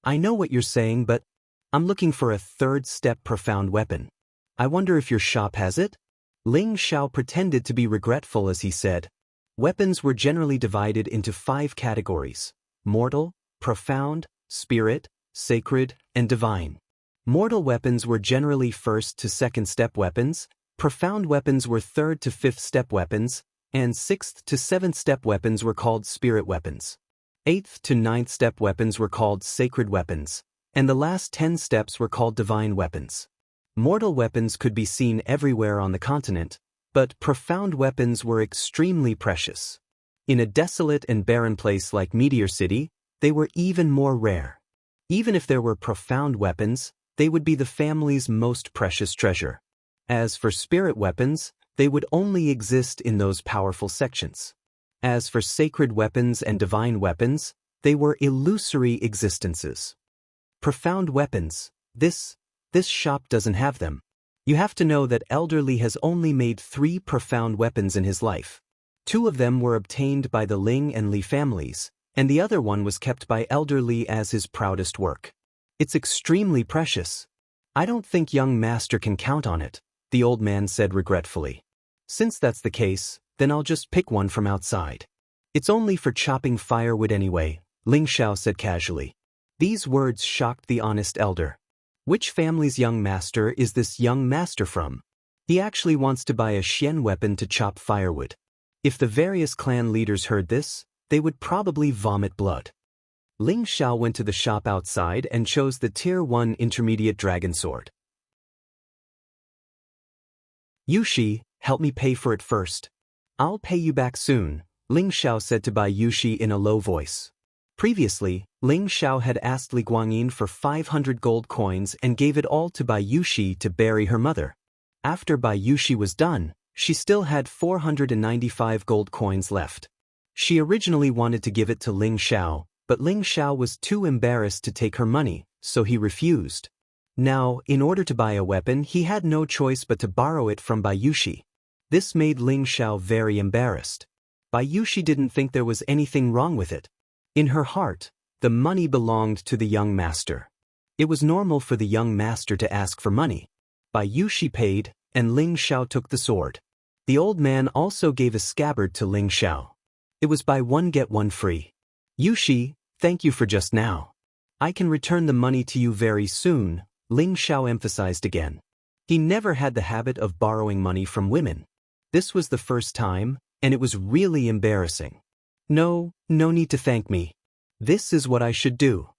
I know what you're saying, but I'm looking for a third step profound weapon. I wonder if your shop has it? Ling Zhao pretended to be regretful as he said. Weapons were generally divided into 5 categories: mortal, profound, spirit, sacred, and divine. Mortal weapons were generally first to second step weapons, profound weapons were third to fifth step weapons, and sixth to seventh step weapons were called spirit weapons. Eighth to ninth step weapons were called sacred weapons, and the last 10 steps were called divine weapons. Mortal weapons could be seen everywhere on the continent, but profound weapons were extremely precious. In a desolate and barren place like Meteor City, they were even more rare. Even if there were profound weapons, they would be the family's most precious treasure. As for spirit weapons, they would only exist in those powerful sections. As for sacred weapons and divine weapons, they were illusory existences. Profound weapons, this shop doesn't have them. You have to know that Elderly has only made 3 profound weapons in his life. 2 of them were obtained by the Ling and Li families, and the other one was kept by Elderly as his proudest work. It's extremely precious. I don't think young master can count on it, the old man said regretfully. Since that's the case, then I'll just pick one from outside. It's only for chopping firewood anyway, Ling Zhao said casually. These words shocked the honest elder. Which family's young master is this young master from? He actually wants to buy a Xian weapon to chop firewood. If the various clan leaders heard this, they would probably vomit blood. Ling Zhao went to the shop outside and chose the Tier 1 Intermediate Dragon Sword. Yushi, help me pay for it first. I'll pay you back soon, Ling Zhao said to Bai Yushi in a low voice. Previously, Ling Zhao had asked Li Guangyin for 500 gold coins and gave it all to Bai Yushi to bury her mother. After Bai Yushi was done, she still had 495 gold coins left. She originally wanted to give it to Ling Zhao, but Ling Zhao was too embarrassed to take her money, so he refused. Now, in order to buy a weapon, he had no choice but to borrow it from Bayushi. This made Ling Xiao very embarrassed. Bayushi didn't think there was anything wrong with it. In her heart, the money belonged to the young master. It was normal for the young master to ask for money. Bayushi paid, and Ling Xiao took the sword. The old man also gave a scabbard to Ling Xiao. It was buy one get one free. Yushi, thank you for just now. I can return the money to you very soon, Ling Xiao emphasized again. He never had the habit of borrowing money from women. This was the first time, and it was really embarrassing. No need to thank me. This is what I should do.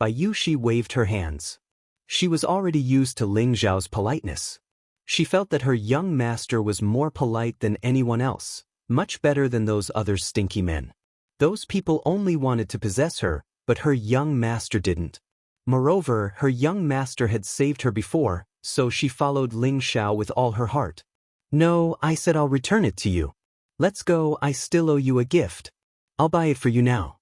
Bayushi waved her hands. She was already used to Ling Xiao's politeness. She felt that her young master was more polite than anyone else, much better than those other stinky men. Those people only wanted to possess her, but her young master didn't. Moreover, her young master had saved her before, so she followed Ling Xiao with all her heart. No, I said I'll return it to you. Let's go, I still owe you a gift. I'll buy it for you now.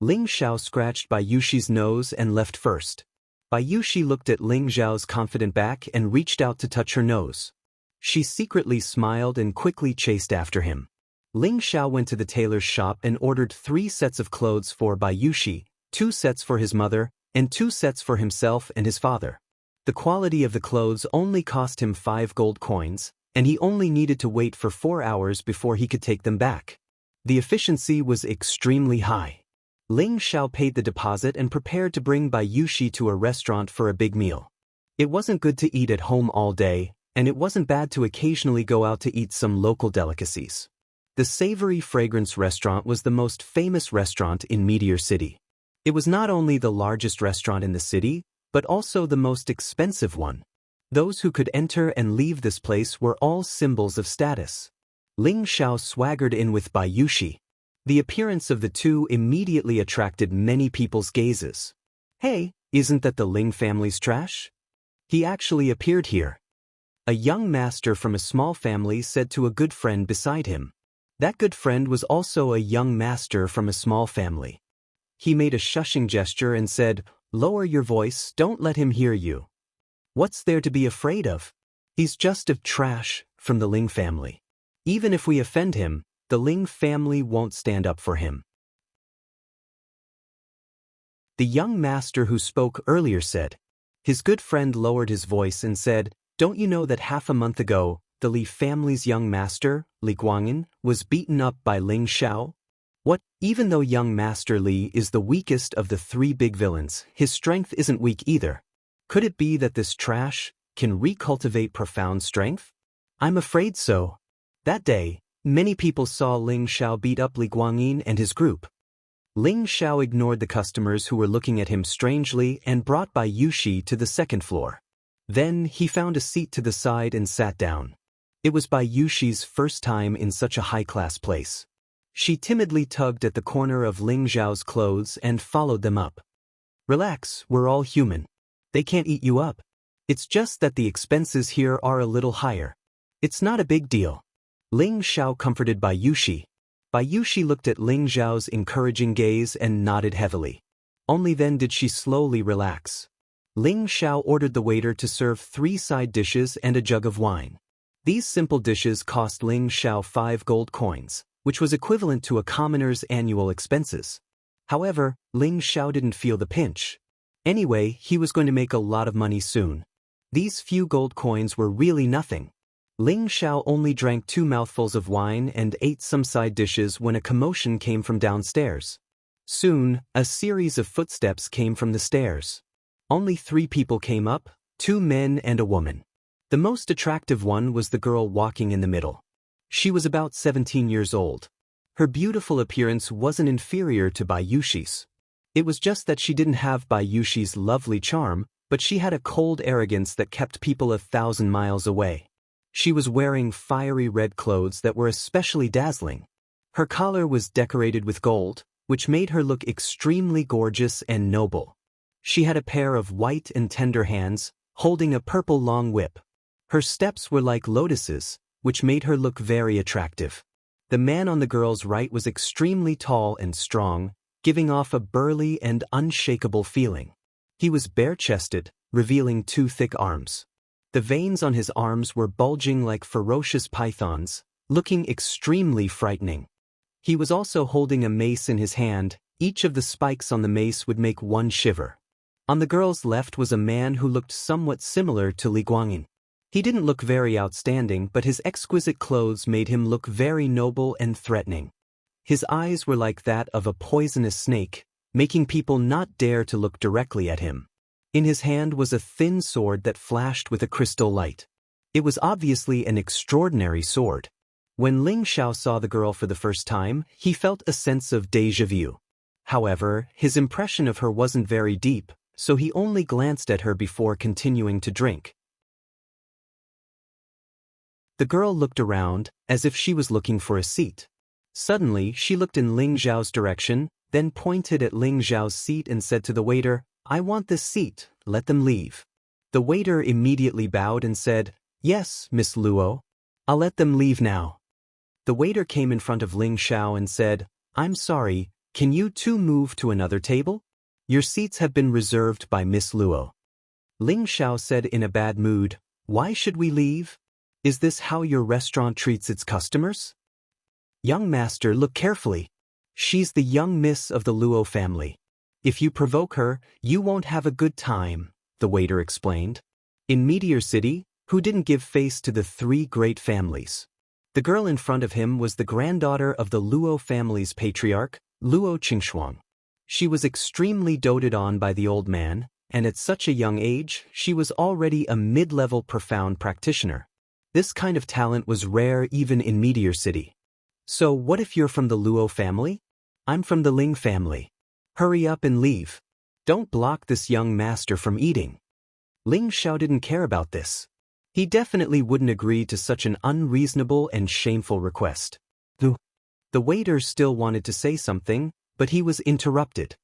Ling Xiao scratched Bayushi's nose and left first. Bayushi looked at Ling Xiao's confident back and reached out to touch her nose. She secretly smiled and quickly chased after him. Ling Xiao went to the tailor's shop and ordered 3 sets of clothes for Bayushi, 2 sets for his mother, and 2 sets for himself and his father. The quality of the clothes only cost him 5 gold coins, and he only needed to wait for 4 hours before he could take them back. The efficiency was extremely high. Ling Xiao paid the deposit and prepared to bring Bayushi to a restaurant for a big meal. It wasn't good to eat at home all day, and it wasn't bad to occasionally go out to eat some local delicacies. The Savory Fragrance restaurant was the most famous restaurant in Meteor City. It was not only the largest restaurant in the city, but also the most expensive one. Those who could enter and leave this place were all symbols of status. Ling Xiao swaggered in with Bayushi. The appearance of the two immediately attracted many people's gazes. Hey, isn't that the Ling family's trash? He actually appeared here. A young master from a small family said to a good friend beside him. That good friend was also a young master from a small family. He made a shushing gesture and said, "Lower your voice, don't let him hear you. What's there to be afraid of? He's just a trash from the Ling family. Even if we offend him, the Ling family won't stand up for him." The young master who spoke earlier said. His good friend lowered his voice and said, "Don't you know that half a month ago, the Li family's young master, Li Guangyin, was beaten up by Ling Xiao? What, even though young master Li is the weakest of the 3 big villains, his strength isn't weak either. Could it be that this trash can recultivate profound strength? I'm afraid so." That day, many people saw Ling Xiao beat up Li Guangyin and his group. Ling Xiao ignored the customers who were looking at him strangely and brought Bayushi to the 2nd floor. Then he found a seat to the side and sat down. It was Bayushi's first time in such a high-class place. She timidly tugged at the corner of Ling Xiao's clothes and followed them up. "Relax, we're all human. They can't eat you up. It's just that the expenses here are a little higher. It's not a big deal." Ling Xiao comforted Bayushi. Bayushi looked at Ling Xiao's encouraging gaze and nodded heavily. Only then did she slowly relax. Ling Xiao ordered the waiter to serve 3 side dishes and a jug of wine. These simple dishes cost Ling Xiao 5 gold coins, which was equivalent to a commoner's annual expenses. However, Ling Xiao didn't feel the pinch. Anyway, he was going to make a lot of money soon. These few gold coins were really nothing. Ling Xiao only drank 2 mouthfuls of wine and ate some side dishes when a commotion came from downstairs. Soon, a series of footsteps came from the stairs. Only 3 people came up, 2 men and a woman. The most attractive one was the girl walking in the middle. She was about 17 years old. Her beautiful appearance wasn't inferior to Bayushi's. It was just that she didn't have Bayushi's lovely charm, but she had a cold arrogance that kept people 1,000 miles away. She was wearing fiery red clothes that were especially dazzling. Her collar was decorated with gold, which made her look extremely gorgeous and noble. She had a pair of white and tender hands, holding a purple long whip. Her steps were like lotuses, which made her look very attractive. The man on the girl's right was extremely tall and strong, giving off a burly and unshakable feeling. He was bare-chested, revealing 2 thick arms. The veins on his arms were bulging like ferocious pythons, looking extremely frightening. He was also holding a mace in his hand. Each of the spikes on the mace would make one shiver. On the girl's left was a man who looked somewhat similar to Li Guangyin. He didn't look very outstanding, but his exquisite clothes made him look very noble and threatening. His eyes were like that of a poisonous snake, making people not dare to look directly at him. In his hand was a thin sword that flashed with a crystal light. It was obviously an extraordinary sword. When Ling Xiao saw the girl for the first time, he felt a sense of déjà vu. However, his impression of her wasn't very deep, so he only glanced at her before continuing to drink. The girl looked around, as if she was looking for a seat. Suddenly, she looked in Ling Xiao's direction, then pointed at Ling Xiao's seat and said to the waiter, "I want this seat, let them leave." The waiter immediately bowed and said, "Yes, Miss Luo. I'll let them leave now." The waiter came in front of Ling Xiao and said, "I'm sorry, can you two move to another table? Your seats have been reserved by Miss Luo." Ling Xiao said in a bad mood, "Why should we leave? Is this how your restaurant treats its customers?" "Young master, look carefully. She's the young miss of the Luo family. If you provoke her, you won't have a good time," the waiter explained. In Meteor City, who didn't give face to the 3 great families? The girl in front of him was the granddaughter of the Luo family's patriarch, Luo Qingshuang. She was extremely doted on by the old man, and at such a young age, she was already a mid-level profound practitioner. This kind of talent was rare even in Meteor City. "So what if you're from the Luo family? I'm from the Ling family. Hurry up and leave. Don't block this young master from eating." Ling Xiao didn't care about this. He definitely wouldn't agree to such an unreasonable and shameful request. The waiter still wanted to say something, but he was interrupted.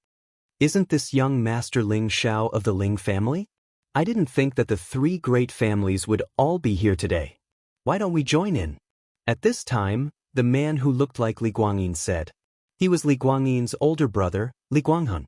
"Isn't this young master Ling Xiao of the Ling family? I didn't think that the 3 great families would all be here today. Why don't we join in?" At this time, the man who looked like Li Guangyin said. He was Li Guangyin's older brother, Li Guanghun.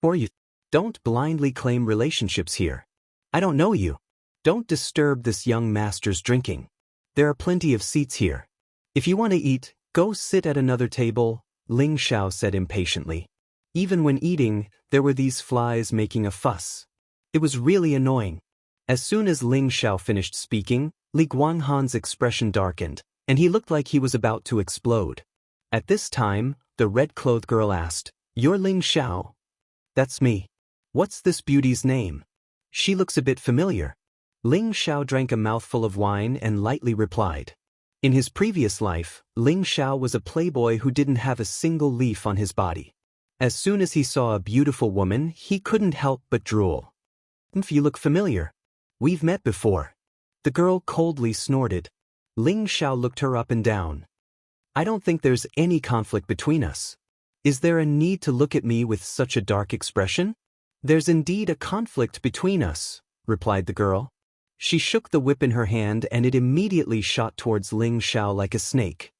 "Or you don't blindly claim relationships here. I don't know you. Don't disturb this young master's drinking. There are plenty of seats here. If you want to eat, go sit at another table," Ling Xiao said impatiently. Even when eating, there were these flies making a fuss. It was really annoying. As soon as Ling Xiao finished speaking, Li Guanghan's expression darkened, and he looked like he was about to explode. At this time, the red-clothed girl asked, "You're Ling Xiao?" "That's me. What's this beauty's name? She looks a bit familiar." Ling Xiao drank a mouthful of wine and lightly replied. In his previous life, Ling Xiao was a playboy who didn't have a single leaf on his body. As soon as he saw a beautiful woman, he couldn't help but drool. "You look familiar. We've met before." The girl coldly snorted. Ling Xiao looked her up and down. "I don't think there's any conflict between us. Is there a need to look at me with such a dark expression?" "There's indeed a conflict between us," replied the girl. She shook the whip in her hand and it immediately shot towards Ling Xiao like a snake.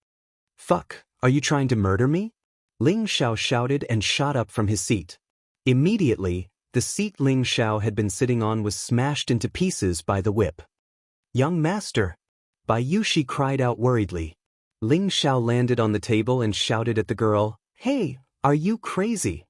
"Fuck, are you trying to murder me?" Ling Xiao shouted and shot up from his seat. Immediately, the seat Ling Xiao had been sitting on was smashed into pieces by the whip. "Young master!" Bai Yushi cried out worriedly. Ling Xiao landed on the table and shouted at the girl, "Hey, are you crazy?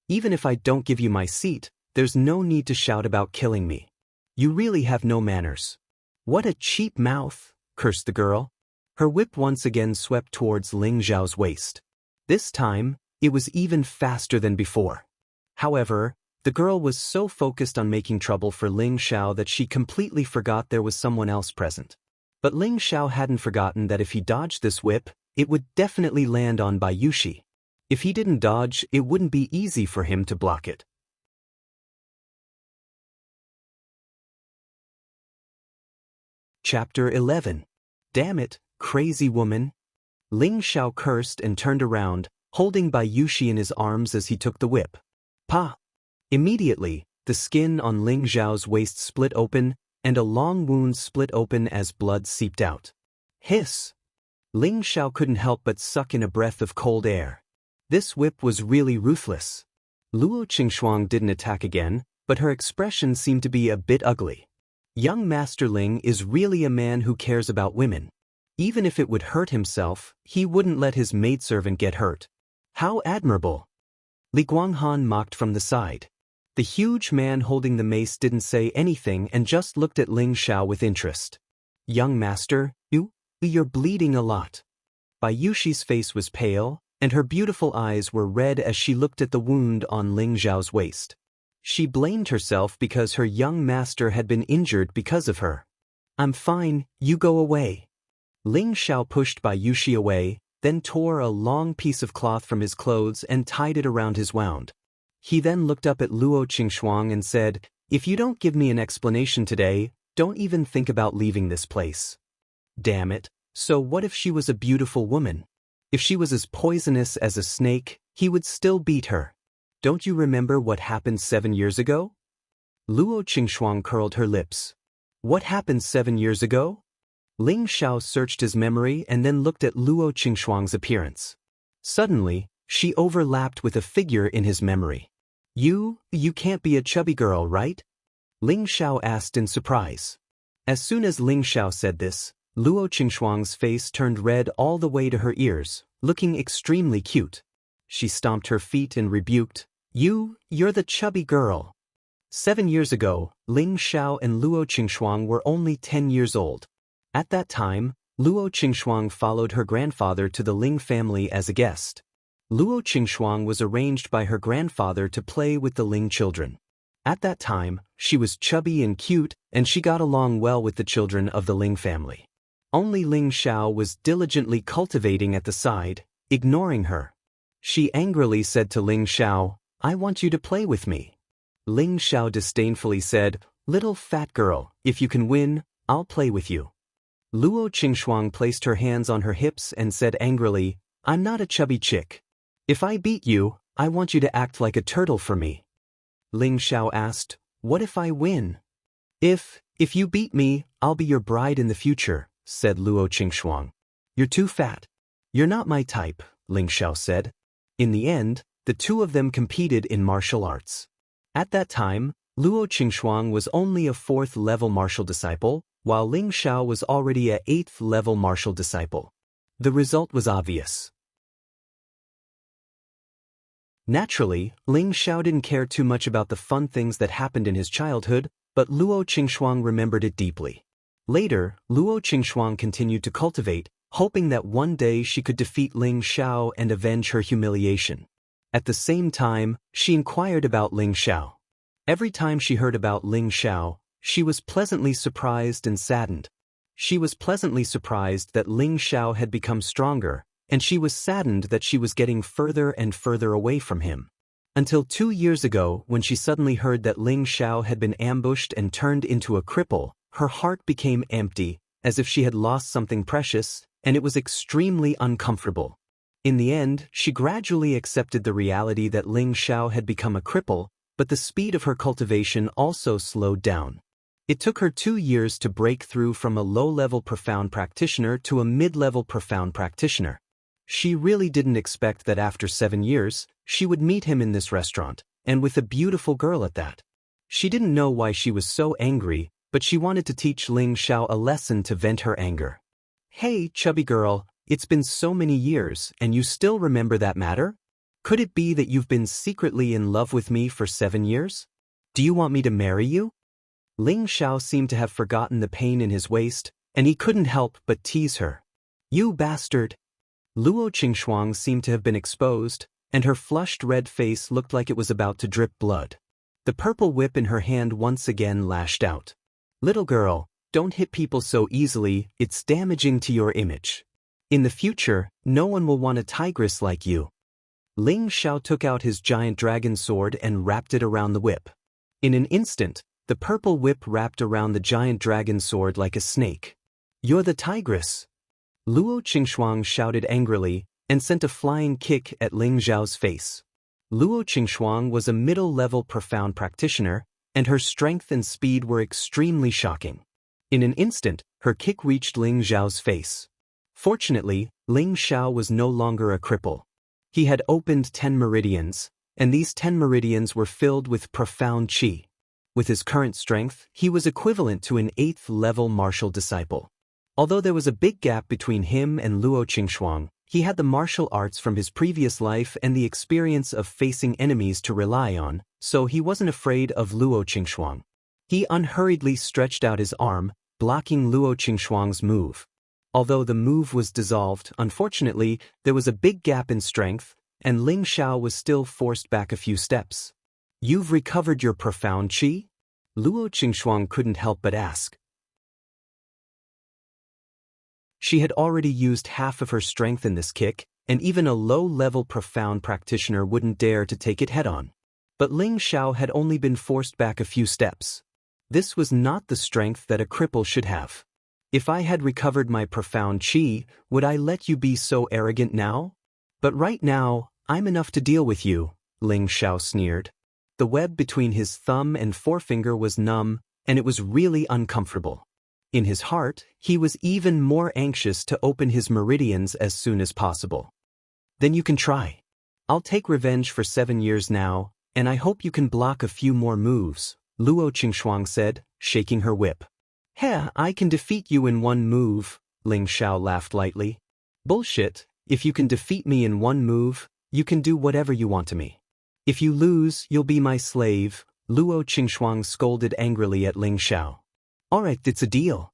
Even if I don't give you my seat, there's no need to shout about killing me. You really have no manners." "What a cheap mouth," cursed the girl. Her whip once again swept towards Ling Xiao's waist. This time, it was even faster than before. However, the girl was so focused on making trouble for Ling Xiao that she completely forgot there was someone else present. But Ling Xiao hadn't forgotten that if he dodged this whip, it would definitely land on Bai Yushi. If he didn't dodge, it wouldn't be easy for him to block it. Chapter 11. "Damn it, crazy woman." Ling Xiao cursed and turned around, holding Bai Yushi in his arms as he took the whip. Pa! Immediately, the skin on Ling Xiao's waist split open, and a long wound split open as blood seeped out. Hiss! Ling Xiao couldn't help but suck in a breath of cold air. This whip was really ruthless. Luo Qingxuang didn't attack again, but her expression seemed to be a bit ugly. Young Master Ling is really a man who cares about women. Even if it would hurt himself, he wouldn't let his maidservant get hurt. How admirable! Li Guanghan mocked from the side. The huge man holding the mace didn't say anything and just looked at Ling Xiao with interest. Young master, you're bleeding a lot. Bai Yuxi's face was pale, and her beautiful eyes were red as she looked at the wound on Ling Xiao's waist. She blamed herself because her young master had been injured because of her. I'm fine, you go away. Ling Xiao pushed Bai Yuxi away, then tore a long piece of cloth from his clothes and tied it around his wound. He then looked up at Luo Qingxuang and said, "If you don't give me an explanation today, don't even think about leaving this place." Damn it, so what if she was a beautiful woman? If she was as poisonous as a snake, he would still beat her. Don't you remember what happened 7 years ago? Luo Qingxuang curled her lips. What happened 7 years ago? Ling Xiao searched his memory and then looked at Luo Qingxuang's appearance. Suddenly, she overlapped with a figure in his memory. You can't be a chubby girl, right? Ling Xiao asked in surprise. As soon as Ling Xiao said this, Luo Qingxuang's face turned red all the way to her ears, looking extremely cute. She stomped her feet and rebuked, You're the chubby girl. 7 years ago, Ling Xiao and Luo Qingxuang were only 10 years old. At that time, Luo Qingxuang followed her grandfather to the Ling family as a guest. Luo Qingxuang was arranged by her grandfather to play with the Ling children. At that time, she was chubby and cute, and she got along well with the children of the Ling family. Only Ling Xiao was diligently cultivating at the side, ignoring her. She angrily said to Ling Xiao, I want you to play with me. Ling Xiao disdainfully said, Little fat girl, if you can win, I'll play with you. Luo Qingxuang placed her hands on her hips and said angrily, I'm not a chubby chick. If I beat you, I want you to act like a turtle for me. Ling Xiao asked, What if I win? If you beat me, I'll be your bride in the future, said Luo Qingxuang. You're too fat. You're not my type, Ling Xiao said. In the end, the two of them competed in martial arts. At that time, Luo Qingxuang was only a 4th-level martial disciple, while Ling Xiao was already a 8th-level martial disciple. The result was obvious. Naturally, Ling Xiao didn't care too much about the fun things that happened in his childhood, but Luo Qingxuang remembered it deeply. Later, Luo Qingxuang continued to cultivate, hoping that one day she could defeat Ling Xiao and avenge her humiliation. At the same time, she inquired about Ling Xiao. Every time she heard about Ling Xiao, she was pleasantly surprised and saddened. She was pleasantly surprised that Ling Xiao had become stronger, and she was saddened that she was getting further and further away from him. Until 2 years ago, when she suddenly heard that Ling Xiao had been ambushed and turned into a cripple, her heart became empty, as if she had lost something precious, and it was extremely uncomfortable. In the end, she gradually accepted the reality that Ling Xiao had become a cripple, but the speed of her cultivation also slowed down. It took her 2 years to break through from a low-level profound practitioner to a mid-level profound practitioner. She really didn't expect that after 7 years, she would meet him in this restaurant, and with a beautiful girl at that. She didn't know why she was so angry, but she wanted to teach Ling Xiao a lesson to vent her anger. Hey, chubby girl, it's been so many years, and you still remember that matter? Could it be that you've been secretly in love with me for 7 years? Do you want me to marry you? Ling Xiao seemed to have forgotten the pain in his waist, and he couldn't help but tease her. You bastard! Luo Qingxuang seemed to have been exposed, and her flushed red face looked like it was about to drip blood. The purple whip in her hand once again lashed out. Little girl, don't hit people so easily, it's damaging to your image. In the future, no one will want a tigress like you. Ling Xiao took out his giant dragon sword and wrapped it around the whip. In an instant, the purple whip wrapped around the giant dragon sword like a snake. You're the tigress! Luo Qingxuang shouted angrily and sent a flying kick at Ling Xiao's face. Luo Qingxuang was a middle-level profound practitioner, and her strength and speed were extremely shocking. In an instant, her kick reached Ling Xiao's face. Fortunately, Ling Xiao was no longer a cripple. He had opened 10 meridians, and these 10 meridians were filled with profound qi. With his current strength, he was equivalent to an 8th-level martial disciple. Although there was a big gap between him and Luo Qingxuang, he had the martial arts from his previous life and the experience of facing enemies to rely on, so he wasn't afraid of Luo Qingxuang. He unhurriedly stretched out his arm, blocking Luo Qingxuang's move. Although the move was dissolved, unfortunately, there was a big gap in strength, and Ling Xiao was still forced back a few steps. "You've recovered your profound qi?" Luo Qingxuang couldn't help but ask. She had already used half of her strength in this kick, and even a low-level profound practitioner wouldn't dare to take it head-on. But Ling Xiao had only been forced back a few steps. This was not the strength that a cripple should have. "If I had recovered my profound qi, would I let you be so arrogant now? But right now, I'm enough to deal with you," Ling Xiao sneered. The web between his thumb and forefinger was numb, and it was really uncomfortable. In his heart, he was even more anxious to open his meridians as soon as possible. "Then you can try. I'll take revenge for 7 years now, and I hope you can block a few more moves," Luo Qingxuang said, shaking her whip. "Heh, I can defeat you in one move," Ling Xiao laughed lightly. "Bullshit, if you can defeat me in one move, you can do whatever you want to me. If you lose, you'll be my slave," Luo Qingxuang scolded angrily at Ling Xiao. "Alright, it's a deal.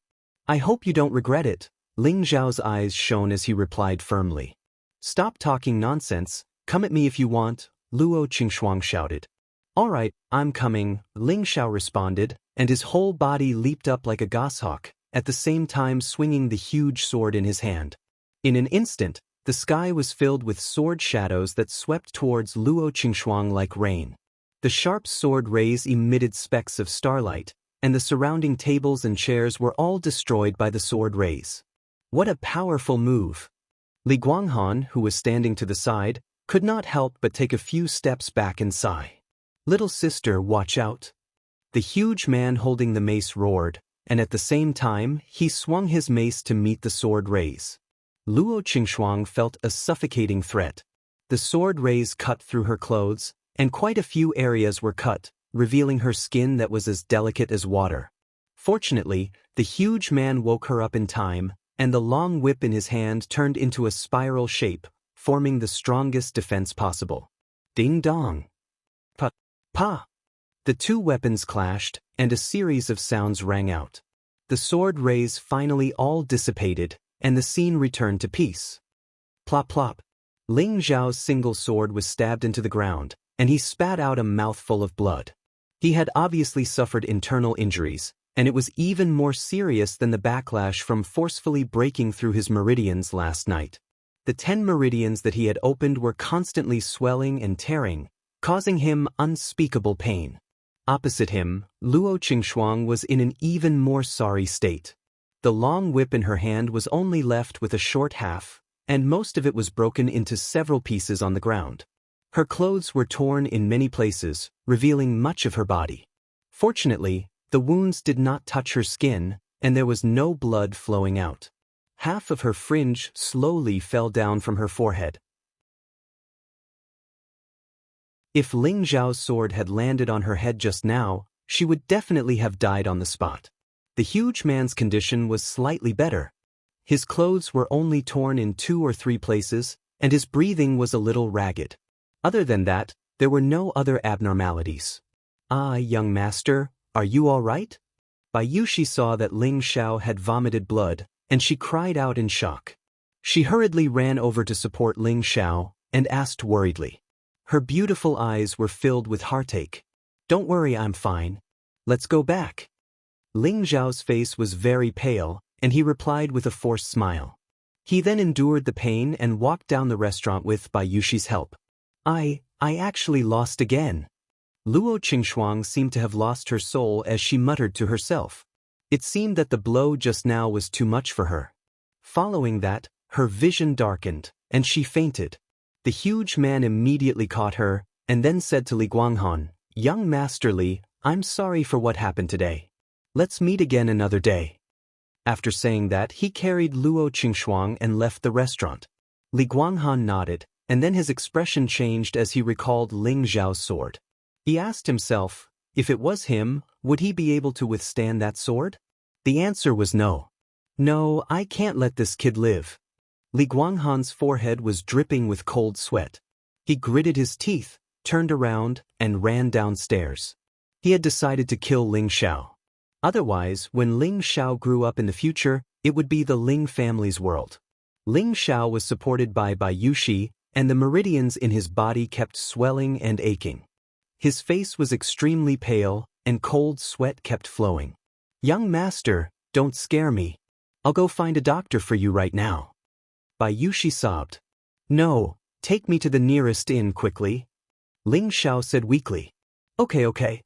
I hope you don't regret it," Ling Xiao's eyes shone as he replied firmly. "Stop talking nonsense, come at me if you want," Luo Qingxuang shouted. "Alright, I'm coming," Ling Xiao responded, and his whole body leaped up like a goshawk, at the same time swinging the huge sword in his hand. In an instant, the sky was filled with sword shadows that swept towards Luo Qingxuang like rain. The sharp sword rays emitted specks of starlight, and the surrounding tables and chairs were all destroyed by the sword rays. What a powerful move! Li Guanghan, who was standing to the side, could not help but take a few steps back and sigh. "Little sister, watch out." The huge man holding the mace roared, and at the same time, he swung his mace to meet the sword rays. Luo Qingxuang felt a suffocating threat. The sword rays cut through her clothes, and quite a few areas were cut, revealing her skin that was as delicate as water. Fortunately, the huge man woke her up in time, and the long whip in his hand turned into a spiral shape, forming the strongest defense possible. Ding dong! Pa! The two weapons clashed, and a series of sounds rang out. The sword rays finally all dissipated, and the scene returned to peace. Plop plop. Ling Xiao's single sword was stabbed into the ground, and he spat out a mouthful of blood. He had obviously suffered internal injuries, and it was even more serious than the backlash from forcefully breaking through his meridians last night. The 10 meridians that he had opened were constantly swelling and tearing, causing him unspeakable pain. Opposite him, Luo Qingxuang was in an even more sorry state. The long whip in her hand was only left with a short half, and most of it was broken into several pieces on the ground. Her clothes were torn in many places, revealing much of her body. Fortunately, the wounds did not touch her skin, and there was no blood flowing out. Half of her fringe slowly fell down from her forehead. If Ling Zhao's sword had landed on her head just now, she would definitely have died on the spot. The huge man's condition was slightly better. His clothes were only torn in 2 or 3 places, and his breathing was a little ragged. Other than that, there were no other abnormalities. "Ah, young master, are you all right?" By Yushi saw that Ling Xiao had vomited blood, and she cried out in shock. She hurriedly ran over to support Ling Xiao, and asked worriedly. Her beautiful eyes were filled with heartache. "Don't worry, I'm fine. Let's go back." Ling Zhao's face was very pale, and he replied with a forced smile. He then endured the pain and walked down the restaurant with Bayushi's help. I actually lost again." Luo Qingxuang seemed to have lost her soul as she muttered to herself. It seemed that the blow just now was too much for her. Following that, her vision darkened, and she fainted. The huge man immediately caught her, and then said to Li Guanghan, "Young Master Li, I'm sorry for what happened today. Let's meet again another day." After saying that, he carried Luo Qingxuang and left the restaurant. Li Guanghan nodded, and then his expression changed as he recalled Ling Xiao's sword. He asked himself, if it was him, would he be able to withstand that sword? The answer was no. No, I can't let this kid live. Li Guanghan's forehead was dripping with cold sweat. He gritted his teeth, turned around, and ran downstairs. He had decided to kill Ling Xiao. Otherwise, when Ling Xiao grew up in the future, it would be the Ling family's world. Ling Xiao was supported by Yushi, and the meridians in his body kept swelling and aching. His face was extremely pale, and cold sweat kept flowing. "Young master, don't scare me. I'll go find a doctor for you right now." Yushi sobbed. "No, take me to the nearest inn quickly." Ling Xiao said weakly. Okay.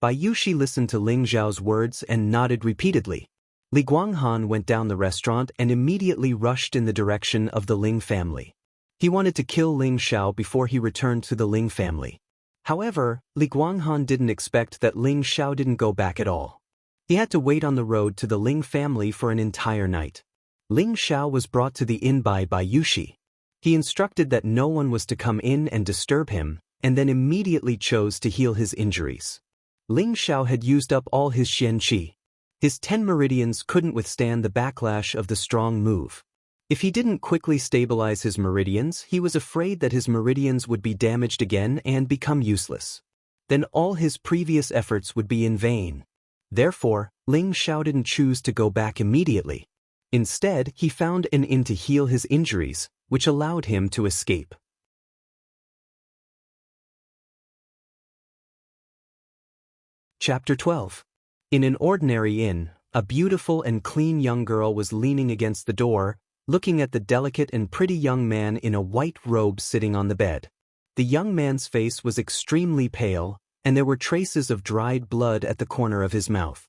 Yushi listened to Ling Xiao's words and nodded repeatedly. Li Guanghan went down the restaurant and immediately rushed in the direction of the Ling family. He wanted to kill Ling Xiao before he returned to the Ling family. However, Li Guanghan didn't expect that Ling Xiao didn't go back at all. He had to wait on the road to the Ling family for an entire night. Ling Xiao was brought to the inn by Yushi. He instructed that no one was to come in and disturb him, and then immediately chose to heal his injuries. Ling Xiao had used up all his Xianxia. His 10 meridians couldn't withstand the backlash of the strong move. If he didn't quickly stabilize his meridians, he was afraid that his meridians would be damaged again and become useless. Then all his previous efforts would be in vain. Therefore, Ling Xiao didn't choose to go back immediately. Instead, he found an inn to heal his injuries, which allowed him to escape. Chapter 12. In an ordinary inn, a beautiful and clean young girl was leaning against the door, looking at the delicate and pretty young man in a white robe sitting on the bed. The young man's face was extremely pale, and there were traces of dried blood at the corner of his mouth.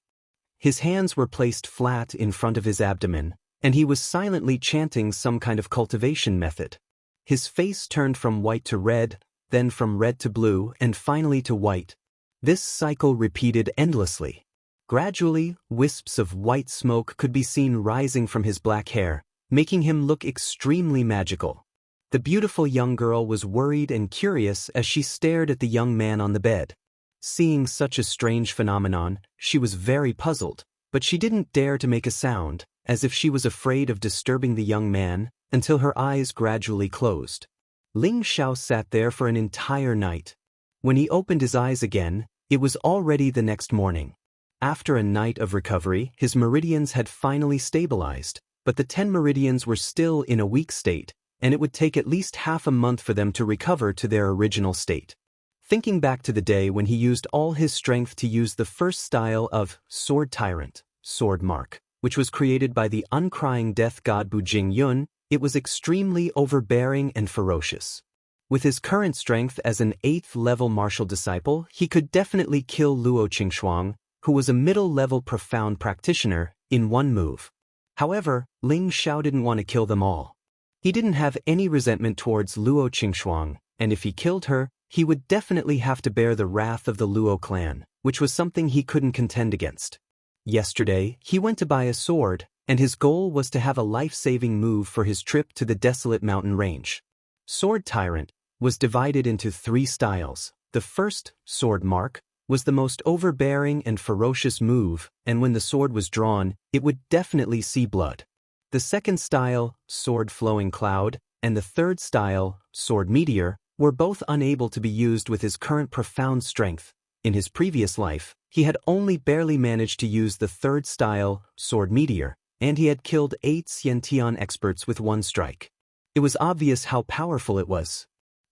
His hands were placed flat in front of his abdomen, and he was silently chanting some kind of cultivation method. His face turned from white to red, then from red to blue, and finally to white. This cycle repeated endlessly. Gradually, wisps of white smoke could be seen rising from his black hair, making him look extremely magical. The beautiful young girl was worried and curious as she stared at the young man on the bed. Seeing such a strange phenomenon, she was very puzzled, but she didn't dare to make a sound, as if she was afraid of disturbing the young man, until her eyes gradually closed. Ling Xiao sat there for an entire night. When he opened his eyes again, it was already the next morning. After a night of recovery, his meridians had finally stabilized, but the 10 meridians were still in a weak state, and it would take at least half a month for them to recover to their original state. Thinking back to the day when he used all his strength to use the first style of Sword Tyrant, Sword Mark, which was created by the uncrying death god Bu Jingyun, it was extremely overbearing and ferocious. With his current strength as an 8th-level martial disciple, he could definitely kill Luo Qingxuang, who was a middle-level profound practitioner, in one move. However, Ling Xiao didn't want to kill them all. He didn't have any resentment towards Luo Qingxuang, and if he killed her, he would definitely have to bear the wrath of the Luo clan, which was something he couldn't contend against. Yesterday, he went to buy a sword, and his goal was to have a life-saving move for his trip to the desolate mountain range. Sword Tyrant was divided into 3 styles. The first, Sword Mark, was the most overbearing and ferocious move, and when the sword was drawn, it would definitely see blood. The second style, Sword Flowing Cloud, and the third style, Sword Meteor, were both unable to be used with his current profound strength. In his previous life, he had only barely managed to use the third style, Sword Meteor, and he had killed 8 Xiantian experts with 1 strike. It was obvious how powerful it was.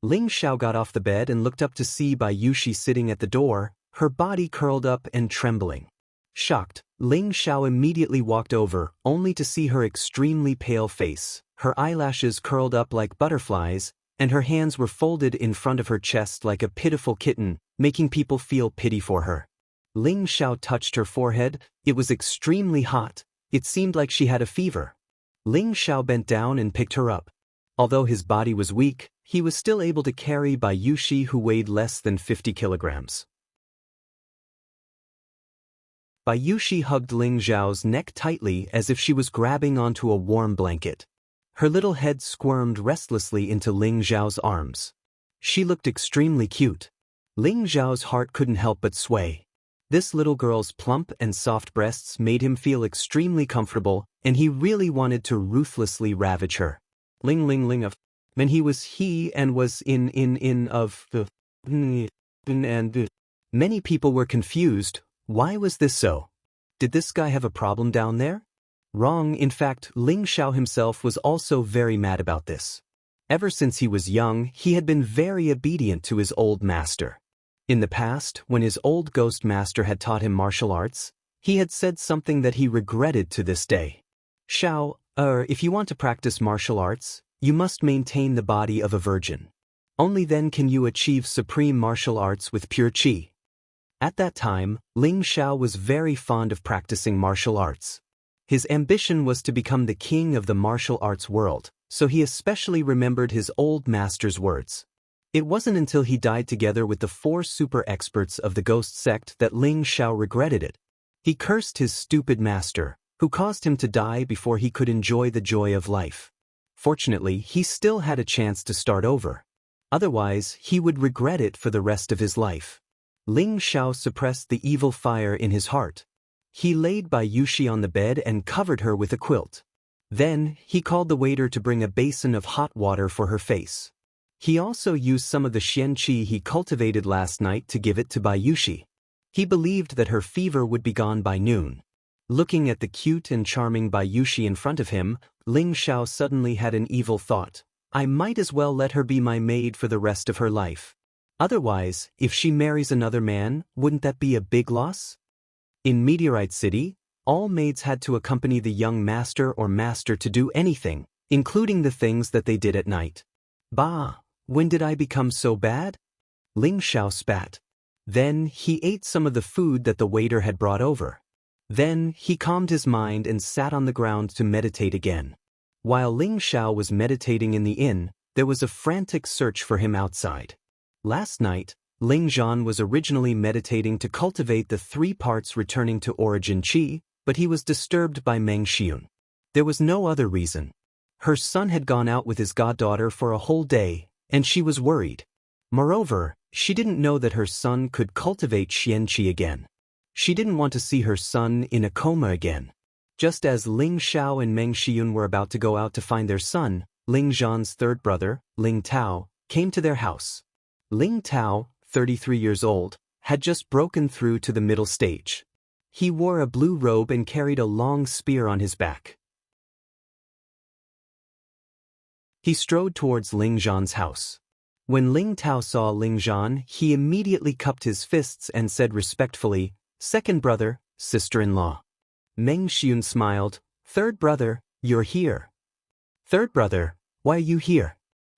Ling Xiao got off the bed and looked up to see Yushi sitting at the door, her body curled up and trembling. Shocked, Ling Xiao immediately walked over, only to see her extremely pale face, her eyelashes curled up like butterflies, and her hands were folded in front of her chest like a pitiful kitten, making people feel pity for her. Ling Xiao touched her forehead. It was extremely hot. It seemed like she had a fever. Ling Xiao bent down and picked her up. Although his body was weak, he was still able to carry Yushi, who weighed less than 50 kilograms. Yushi hugged Ling Xiao's neck tightly as if she was grabbing onto a warm blanket. Her little head squirmed restlessly into Ling Zhao's arms. She looked extremely cute. Ling Zhao's heart couldn't help but sway. This little girl's plump and soft breasts made him feel extremely comfortable, and he really wanted to ruthlessly ravage her. Ling of. And he was in of the and many people were confused. Why was this so? Did this guy have a problem down there? Wrong. In fact, Ling Xiao himself was also very mad about this. Ever since he was young, he had been very obedient to his old master. In the past, when his old ghost master had taught him martial arts, he had said something that he regretted to this day. Xiao, if you want to practice martial arts, you must maintain the body of a virgin. Only then can you achieve supreme martial arts with pure qi. At that time, Ling Xiao was very fond of practicing martial arts. His ambition was to become the king of the martial arts world, so he especially remembered his old master's words. It wasn't until he died together with the 4 super experts of the ghost sect that Ling Xiao regretted it. He cursed his stupid master, who caused him to die before he could enjoy the joy of life. Fortunately, he still had a chance to start over. Otherwise, he would regret it for the rest of his life. Ling Xiao suppressed the evil fire in his heart. He laid Bai Yuxi on the bed and covered her with a quilt. Then, he called the waiter to bring a basin of hot water for her face. He also used some of the Xianxia he cultivated last night to give it to Bai Yuxi. He believed that her fever would be gone by noon. Looking at the cute and charming Bai Yuxi in front of him, Ling Xiao suddenly had an evil thought. I might as well let her be my maid for the rest of her life. Otherwise, if she marries another man, wouldn't that be a big loss? In Meteorite City, all maids had to accompany the young master or master to do anything, including the things that they did at night. Bah, when did I become so bad? Ling Xiao spat. Then, he ate some of the food that the waiter had brought over. Then, he calmed his mind and sat on the ground to meditate again. While Ling Xiao was meditating in the inn, there was a frantic search for him outside. Last night, Ling Zhan was originally meditating to cultivate the 3 parts returning to origin qi, but he was disturbed by Meng Xiun. There was no other reason. Her son had gone out with his goddaughter for a whole day, and she was worried. Moreover, she didn't know that her son could cultivate Xianxia again. She didn't want to see her son in a coma again. Just as Ling Xiao and Meng Xiun were about to go out to find their son, Ling Zhan's 3rd brother, Ling Tao, came to their house. Ling Tao, 33 years old, had just broken through to the middle stage. He wore a blue robe and carried a long spear on his back. He strode towards Ling Zhan's house. When Ling Tao saw Ling Zhan, he immediately cupped his fists and said respectfully, "Second brother, sister-in-law." Meng Xiun smiled, "Third brother, you're here." "Third brother, why are you here?"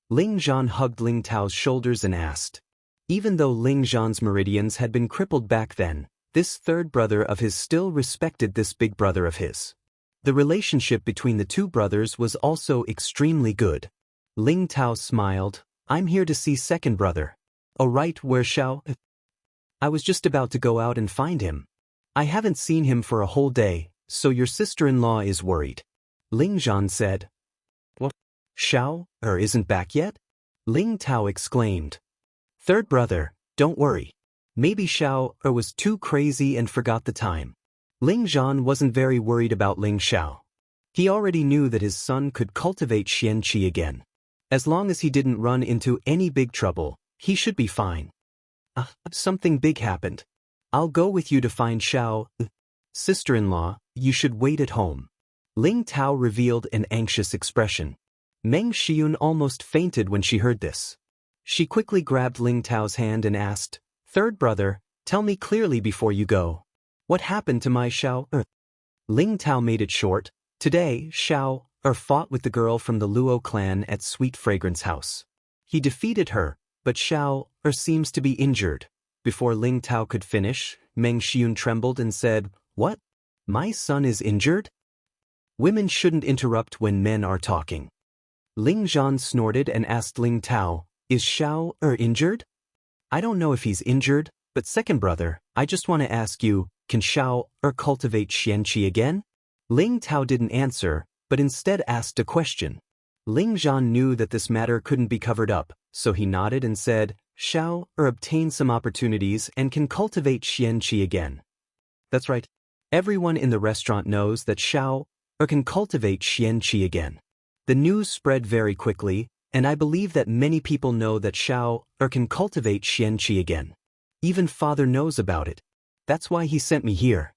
Ling Zhan hugged Ling Tao's shoulders and asked. Even though Ling Zhan's meridians had been crippled back then, this 3rd brother of his still respected this big brother of his. The relationship between the 2 brothers was also extremely good. Ling Tao smiled, "I'm here to see second brother." "Oh right, where Xiao?" "I was just about to go out and find him. I haven't seen him for a whole day, so your sister-in-law is worried." Ling Zhan said. "What? Xiao, isn't back yet?" Ling Tao exclaimed. "Third brother, don't worry. Maybe Xiao was too crazy and forgot the time." Ling Zhan wasn't very worried about Ling Xiao. He already knew that his son could cultivate Xianqi again. As long as he didn't run into any big trouble, he should be fine. Something big happened. I'll go with you to find Xiao. Sister-in-law, you should wait at home." Ling Tao revealed an anxious expression. Meng Xiun almost fainted when she heard this. She quickly grabbed Ling Tao's hand and asked, "Third brother, tell me clearly before you go. What happened to my Xiao?" Ling Tao made it short. Today, Xiao fought with the girl from the Luo clan at Sweet Fragrance House. He defeated her, but Xiao seems to be injured. Before Ling Tao could finish, Meng Xiun trembled and said, "What? My son is injured?" Women shouldn't interrupt when men are talking. Ling Zhan snorted and asked Ling Tao, "Is Xiao injured?" "I don't know if he's injured, but second brother, I just want to ask you, can Xiao cultivate Xianqi again?" Ling Tao didn't answer, but instead asked a question. Ling Zhan knew that this matter couldn't be covered up, so he nodded and said, Xiao obtained some opportunities and can cultivate Xianxia again. That's right. Everyone in the restaurant knows that Xiao can cultivate Xianxia again. The news spread very quickly, and I believe that many people know that Xiao can cultivate Xianxia again. Even father knows about it. That's why he sent me here.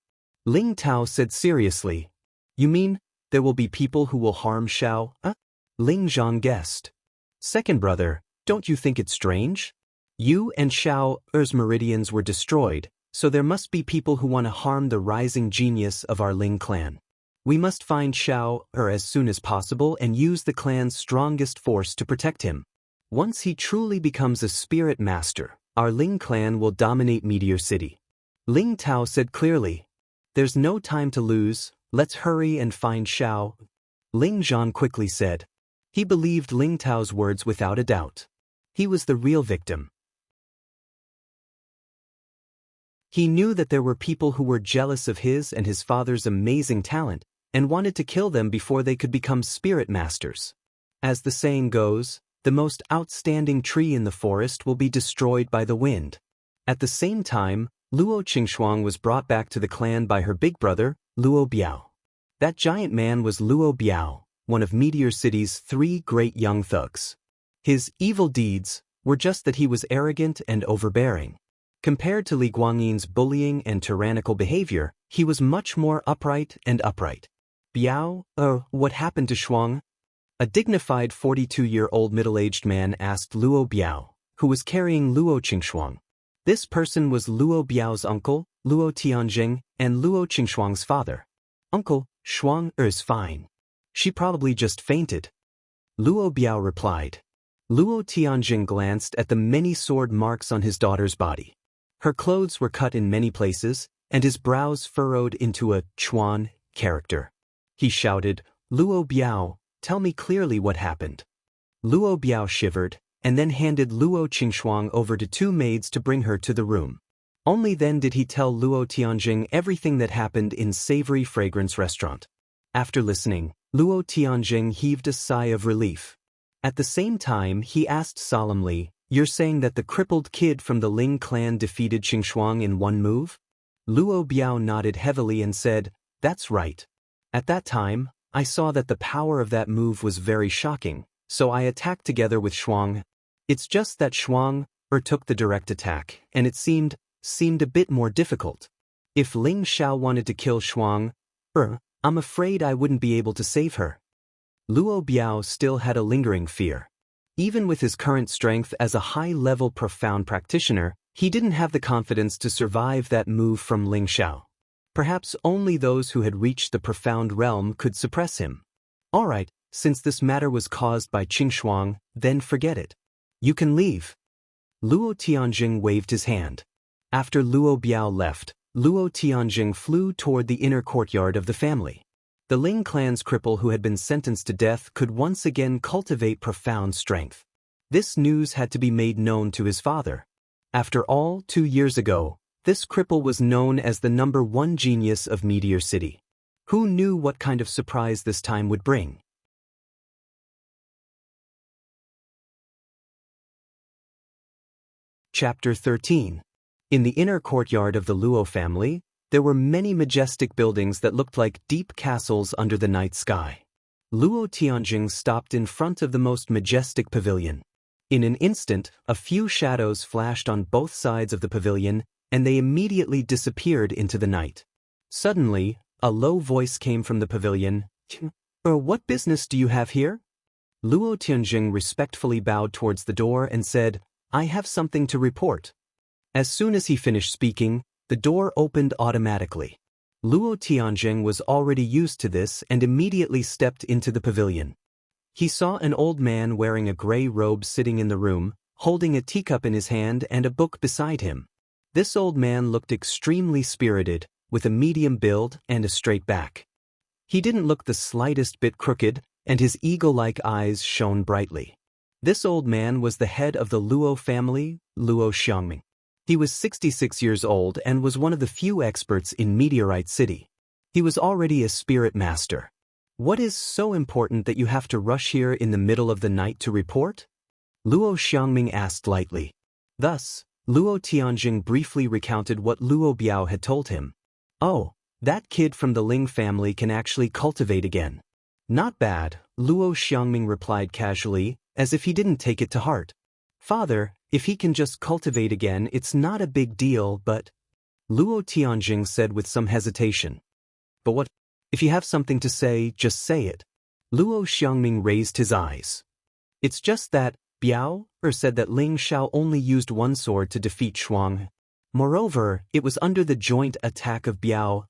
Ling Tao said seriously. You mean, there will be people who will harm Xiao? Ling Zhan guessed. Second brother, don't you think it's strange? You and Xiao's meridians were destroyed, so there must be people who want to harm the rising genius of our Ling clan. We must find Xiao as soon as possible and use the clan's strongest force to protect him. Once he truly becomes a spirit master, our Ling clan will dominate Meteor City. Ling Tao said clearly. There's no time to lose, let's hurry and find Xiao. Ling Zhan quickly said. He believed Ling Tao's words without a doubt. He was the real victim. He knew that there were people who were jealous of his and his father's amazing talent and wanted to kill them before they could become spirit masters. As the saying goes, the most outstanding tree in the forest will be destroyed by the wind. At the same time, Luo Qingxuang was brought back to the clan by her big brother, Luo Biao. That giant man was Luo Biao, one of Meteor City's 3 great young thugs. His evil deeds were just that he was arrogant and overbearing. Compared to Li Guangyin's bullying and tyrannical behavior, he was much more upright. Biao, what happened to Shuang? A dignified 42-year-old middle-aged man asked Luo Biao, who was carrying Luo Qingxuang. This person was Luo Biao's uncle, Luo Tianjing, and Luo Qingxuang's father. Uncle, Shuang is fine. She probably just fainted. Luo Biao replied. Luo Tianjing glanced at the many sword marks on his daughter's body. Her clothes were cut in many places, and his brows furrowed into a Chuan character. He shouted, Luo Biao, tell me clearly what happened. Luo Biao shivered, and then handed Luo Qingxuang over to 2 maids to bring her to the room. Only then did he tell Luo Tianjing everything that happened in Savory Fragrance Restaurant. After listening, Luo Tianjing heaved a sigh of relief. At the same time, he asked solemnly, You're saying that the crippled kid from the Ling clan defeated Qingxuang in one move? Luo Biao nodded heavily and said, That's right. At that time, I saw that the power of that move was very shocking, so I attacked together with Shuang. It's just that Shuang took the direct attack, and it seemed a bit more difficult. If Ling Xiao wanted to kill Shuang, I'm afraid I wouldn't be able to save her. Luo Biao still had a lingering fear. Even with his current strength as a high-level profound practitioner, he didn't have the confidence to survive that move from Ling Xiao. Perhaps only those who had reached the profound realm could suppress him. All right, since this matter was caused by Qingxuang, then forget it. You can leave. Luo Tianjing waved his hand. After Luo Biao left, Luo Tianjing flew toward the inner courtyard of the family. The Ling clan's cripple who had been sentenced to death could once again cultivate profound strength. This news had to be made known to his father. After all, 2 years ago, this cripple was known as the #1 genius of Meteor City. Who knew what kind of surprise this time would bring? Chapter 13. In the inner courtyard of the Luo family, there were many majestic buildings that looked like deep castles under the night sky. Luo Tianjing stopped in front of the most majestic pavilion. In an instant, a few shadows flashed on both sides of the pavilion, and they immediately disappeared into the night. Suddenly, a low voice came from the pavilion. What business do you have here? Luo Tianjing respectfully bowed towards the door and said, I have something to report. As soon as he finished speaking, the door opened automatically. Luo Tianjing was already used to this and immediately stepped into the pavilion. He saw an old man wearing a gray robe sitting in the room, holding a teacup in his hand and a book beside him. This old man looked extremely spirited, with a medium build and a straight back. He didn't look the slightest bit crooked, and his eagle-like eyes shone brightly. This old man was the head of the Luo family, Luo Xiangming. He was 66 years old and was one of the few experts in Meteorite City. He was already a spirit master. What is so important that you have to rush here in the middle of the night to report? Luo Xiangming asked lightly. Thus, Luo Tianjing briefly recounted what Luo Biao had told him. Oh, that kid from the Ling family can actually cultivate again. Not bad, Luo Xiangming replied casually, as if he didn't take it to heart. Father, if he can just cultivate again, it's not a big deal, but… Luo Tianjing said with some hesitation. But what? If you have something to say, just say it. Luo Xiangming raised his eyes. It's just that, Biao said that Ling Xiao only used one sword to defeat Shuang. Moreover, it was under the joint attack of Biao.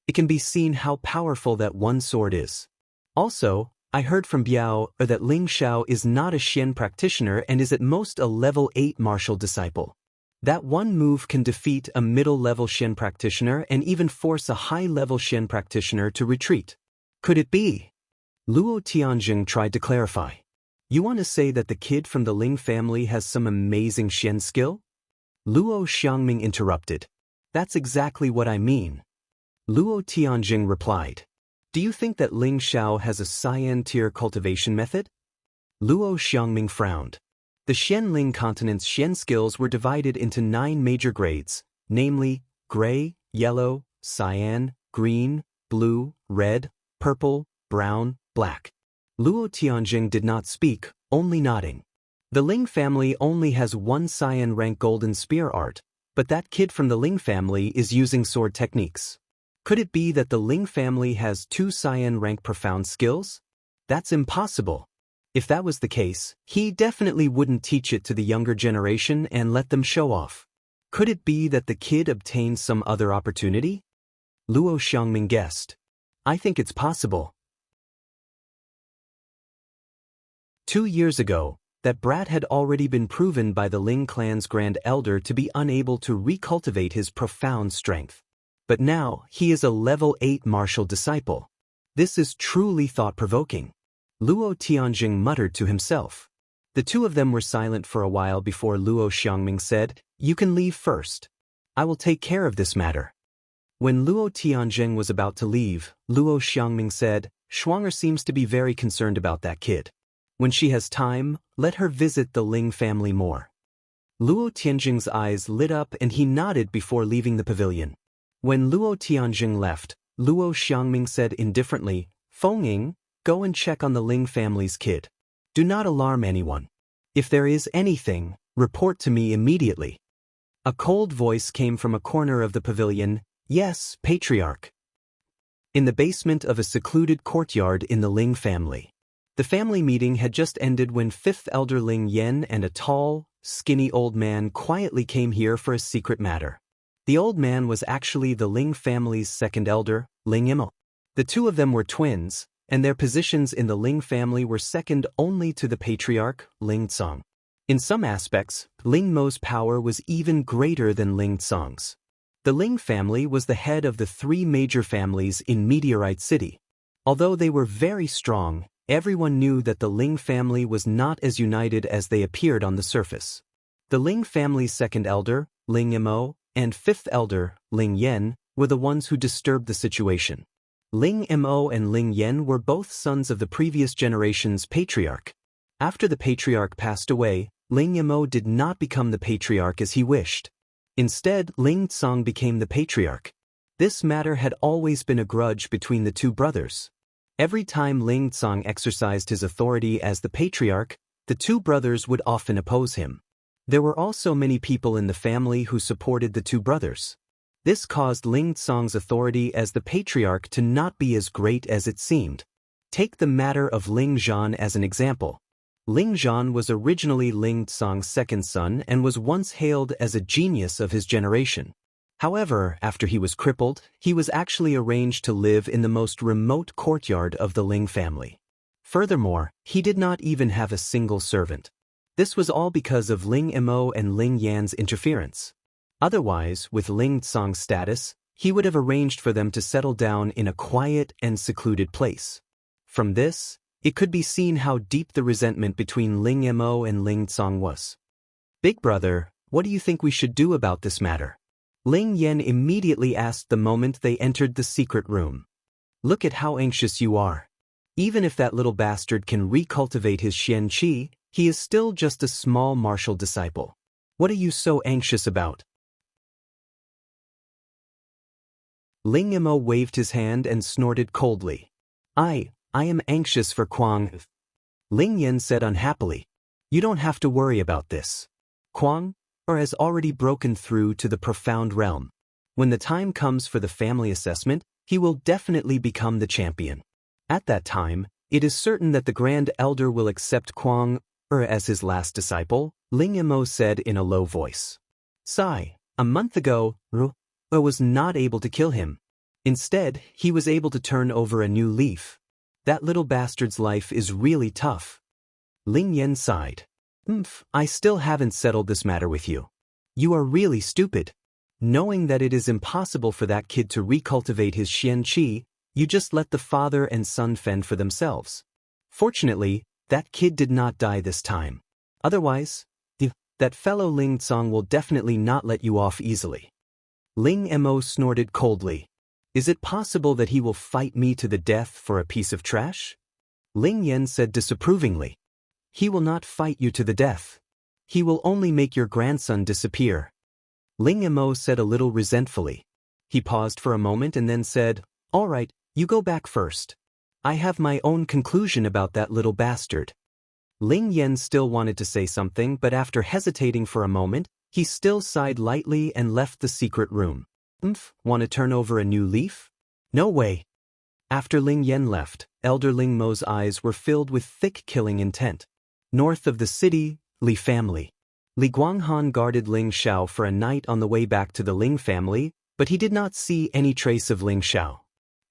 It can be seen how powerful that one sword is. Also, I heard from Biao that Ling Xiao is not a Xian practitioner and is at most a level 8 martial disciple. That one move can defeat a middle-level Xian practitioner and even force a high-level Xian practitioner to retreat. Could it be? Luo Tianjing tried to clarify. You want to say that the kid from the Ling family has some amazing Xian skill? Luo Xiangming interrupted. That's exactly what I mean. Luo Tianjing replied. Do you think that Ling Xiao has a Cyan tier cultivation method? Luo Xiangming frowned. The Xianling continent's Xian skills were divided into 9 major grades, namely, gray, yellow, cyan, green, blue, red, purple, brown, black. Luo Tianjing did not speak, only nodding. The Ling family only has 1 cyan rank golden spear art, but that kid from the Ling family is using sword techniques. Could it be that the Ling family has 2 cyan rank profound skills? That's impossible. If that was the case, he definitely wouldn't teach it to the younger generation and let them show off. Could it be that the kid obtained some other opportunity? Luo Xiangming guessed. I think it's possible. 2 years ago, that brat had already been proven by the Ling clan's grand elder to be unable to recultivate his profound strength. But now, he is a level 8 martial disciple. This is truly thought-provoking. Luo Tianjing muttered to himself. The two of them were silent for a while before Luo Xiangming said, You can leave first. I will take care of this matter. When Luo Tianjing was about to leave, Luo Xiangming said, Shuanger seems to be very concerned about that kid. When she has time, let her visit the Ling family more. Luo Tianjing's eyes lit up and he nodded before leaving the pavilion. When Luo Tianjing left, Luo Xiangming said indifferently, Fengying, go and check on the Ling family's kid. Do not alarm anyone. If there is anything, report to me immediately. A cold voice came from a corner of the pavilion, Yes, Patriarch. In the basement of a secluded courtyard in the Ling family. The family meeting had just ended when 5th Elder Ling Yan and a tall, skinny old man quietly came here for a secret matter. The old man was actually the Ling family's 2nd elder, Ling Imo. The two of them were twins, and their positions in the Ling family were second only to the patriarch, Ling Tsang. In some aspects, Ling Mo's power was even greater than Ling Tsang's. The Ling family was the head of the 3 major families in Meteorite City. Although they were very strong, everyone knew that the Ling family was not as united as they appeared on the surface. The Ling family's 2nd elder, Ling Imo, and 5th elder, Ling Yan, were the ones who disturbed the situation. Ling Mo and Ling Yan were both sons of the previous generation's patriarch. After the patriarch passed away, Ling Mo did not become the patriarch as he wished. Instead, Ling Tsang became the patriarch. This matter had always been a grudge between the two brothers. Every time Ling Tsang exercised his authority as the patriarch, the two brothers would often oppose him. There were also many people in the family who supported the two brothers. This caused Ling Tsang's authority as the patriarch to not be as great as it seemed. Take the matter of Ling Zhan as an example. Ling Zhan was originally Ling Tsang's 2nd son and was once hailed as a genius of his generation. However, after he was crippled, he was actually arranged to live in the most remote courtyard of the Ling family. Furthermore, he did not even have a single servant. This was all because of Ling Mo and Ling Yan's interference. Otherwise, with Ling Tsang's status, he would have arranged for them to settle down in a quiet and secluded place. From this, it could be seen how deep the resentment between Ling Mo and Ling Tsang was. Big brother, what do you think we should do about this matter? Ling Yan immediately asked the moment they entered the secret room. Look at how anxious you are. Even if that little bastard can recultivate his Xianxia, he is still just a small martial disciple. What are you so anxious about? Ling Imo waved his hand and snorted coldly. I am anxious for Kuang. Ling Yan said unhappily. You don't have to worry about this. Kuang has already broken through to the profound realm. When the time comes for the family assessment, he will definitely become the champion. At that time, it is certain that the Grand Elder will accept Kuang as his last disciple, Ling Imo said in a low voice. Sigh, a month ago, was not able to kill him. Instead, he was able to turn over a new leaf. That little bastard's life is really tough. Ling Yan sighed. I still haven't settled this matter with you. You are really stupid. Knowing that it is impossible for that kid to recultivate his Xianxia, you just let the father and son fend for themselves. Fortunately, that kid did not die this time. Otherwise, that fellow Ling Tsong will definitely not let you off easily. Ling Mo snorted coldly. Is it possible that he will fight me to the death for a piece of trash? Ling Yan said disapprovingly. He will not fight you to the death. He will only make your grandson disappear. Ling Mo said a little resentfully. He paused for a moment and then said, All right, you go back first. I have my own conclusion about that little bastard. Ling Yan still wanted to say something, but after hesitating for a moment, he still sighed lightly and left the secret room. Want to turn over a new leaf? No way. After Ling Yan left, Elder Ling Mo's eyes were filled with thick killing intent. North of the city, Li family. Li Guanghan guarded Ling Xiao for a night on the way back to the Ling family, but he did not see any trace of Ling Xiao.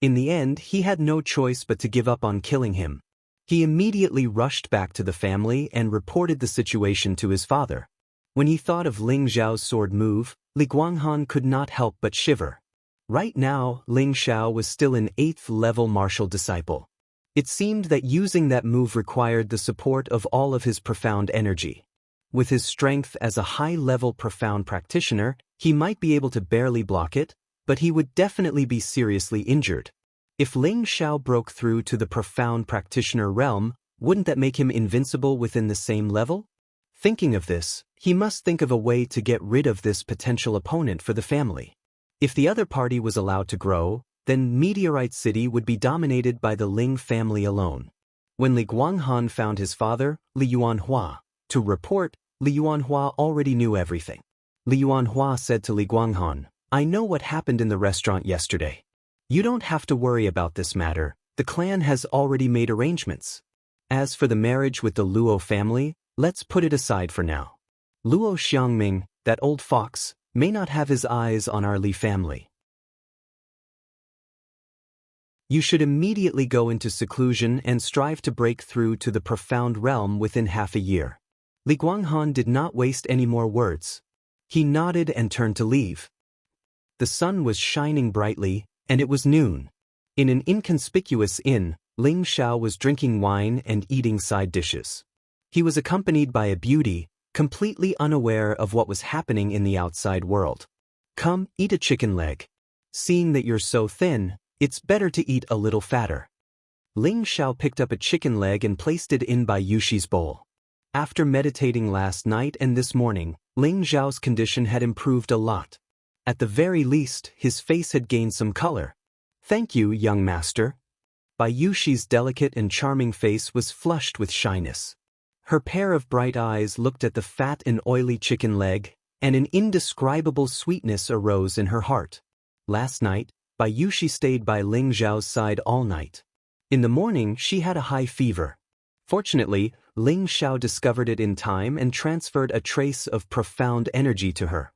In the end, he had no choice but to give up on killing him. He immediately rushed back to the family and reported the situation to his father. When he thought of Ling Xiao's sword move, Li Guanghan could not help but shiver. Right now, Ling Xiao was still an 8th level martial disciple. It seemed that using that move required the support of all of his profound energy. With his strength as a high-level profound practitioner, he might be able to barely block it, but he would definitely be seriously injured. If Ling Xiao broke through to the profound practitioner realm, wouldn't that make him invincible within the same level? Thinking of this, he must think of a way to get rid of this potential opponent for the family. If the other party was allowed to grow, then Meteorite City would be dominated by the Ling family alone. When Li Guanghan found his father, Li Yuanhua, to report, Li Yuanhua already knew everything. Li Yuanhua said to Li Guanghan, I know what happened in the restaurant yesterday. You don't have to worry about this matter, the clan has already made arrangements. As for the marriage with the Luo family, let's put it aside for now. Luo Xiangming, that old fox, may not have his eyes on our Li family. You should immediately go into seclusion and strive to break through to the profound realm within half a year. Li Guanghan did not waste any more words. He nodded and turned to leave. The sun was shining brightly, and it was noon. In an inconspicuous inn, Ling Xiao was drinking wine and eating side dishes. He was accompanied by a beauty, completely unaware of what was happening in the outside world. Come, eat a chicken leg. Seeing that you're so thin, it's better to eat a little fatter. Ling Xiao picked up a chicken leg and placed it in Bai Yushi's bowl. After meditating last night and this morning, Ling Xiao's condition had improved a lot. At the very least, his face had gained some color. Thank you, young master. Bai Yushi's delicate and charming face was flushed with shyness. Her pair of bright eyes looked at the fat and oily chicken leg, and an indescribable sweetness arose in her heart. Last night, Bai Yushi stayed by Ling Xiao's side all night. In the morning, she had a high fever. Fortunately, Ling Xiao discovered it in time and transferred a trace of profound energy to her.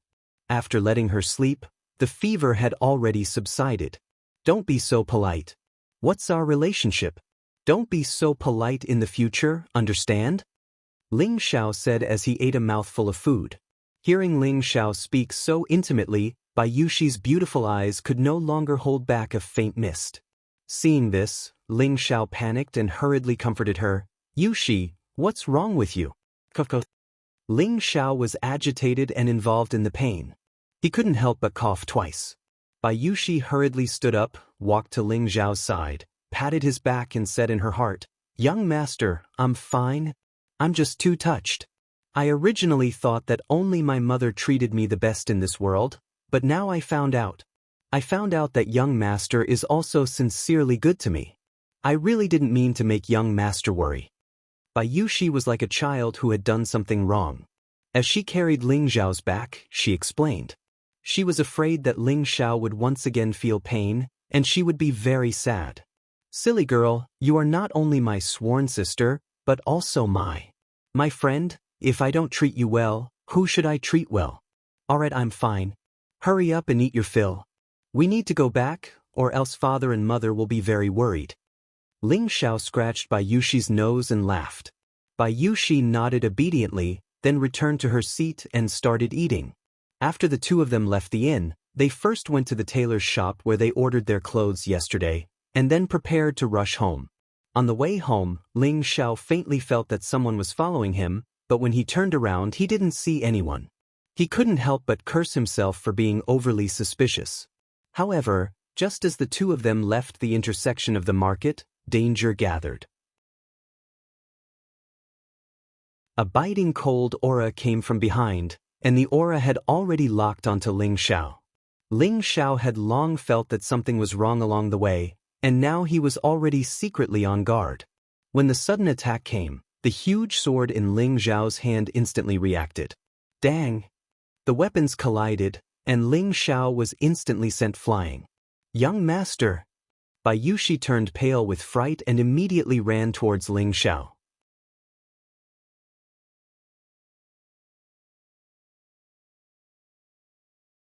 After letting her sleep, the fever had already subsided. Don't be so polite. What's our relationship? Don't be so polite in the future, understand? Ling Xiao said as he ate a mouthful of food. Hearing Ling Xiao speak so intimately, Bai Yushi's beautiful eyes could no longer hold back a faint mist. Seeing this, Ling Xiao panicked and hurriedly comforted her. Yushi, what's wrong with you? Ling Xiao was agitated and involved in the pain. He couldn't help but cough twice. Bai Yushi hurriedly stood up, walked to Ling Xiao's side, patted his back and said in her heart, "Young master, I'm fine. I'm just too touched. I originally thought that only my mother treated me the best in this world, but now I found out. I found out that young master is also sincerely good to me. I really didn't mean to make young master worry." Bai Yushi was like a child who had done something wrong. As she carried Ling Xiao's back, she explained. She was afraid that Ling Xiao would once again feel pain, and she would be very sad. "Silly girl, you are not only my sworn sister, but also my friend. If I don't treat you well, who should I treat well? Alright, I'm fine. Hurry up and eat your fill. We need to go back, or else father and mother will be very worried." Ling Xiao scratched Bai Yushi's nose and laughed. Bai Yushi nodded obediently, then returned to her seat and started eating. After the two of them left the inn, they first went to the tailor's shop where they ordered their clothes yesterday, and then prepared to rush home. On the way home, Ling Xiao faintly felt that someone was following him, but when he turned around he didn't see anyone. He couldn't help but curse himself for being overly suspicious. However, just as the two of them left the intersection of the market, danger gathered. A biting cold aura came from behind, and the aura had already locked onto Ling Xiao. Ling Xiao had long felt that something was wrong along the way, and now he was already secretly on guard. When the sudden attack came, the huge sword in Ling Xiao's hand instantly reacted. Dang! The weapons collided, and Ling Xiao was instantly sent flying. "Young master!" Bai Yushi turned pale with fright and immediately ran towards Ling Xiao.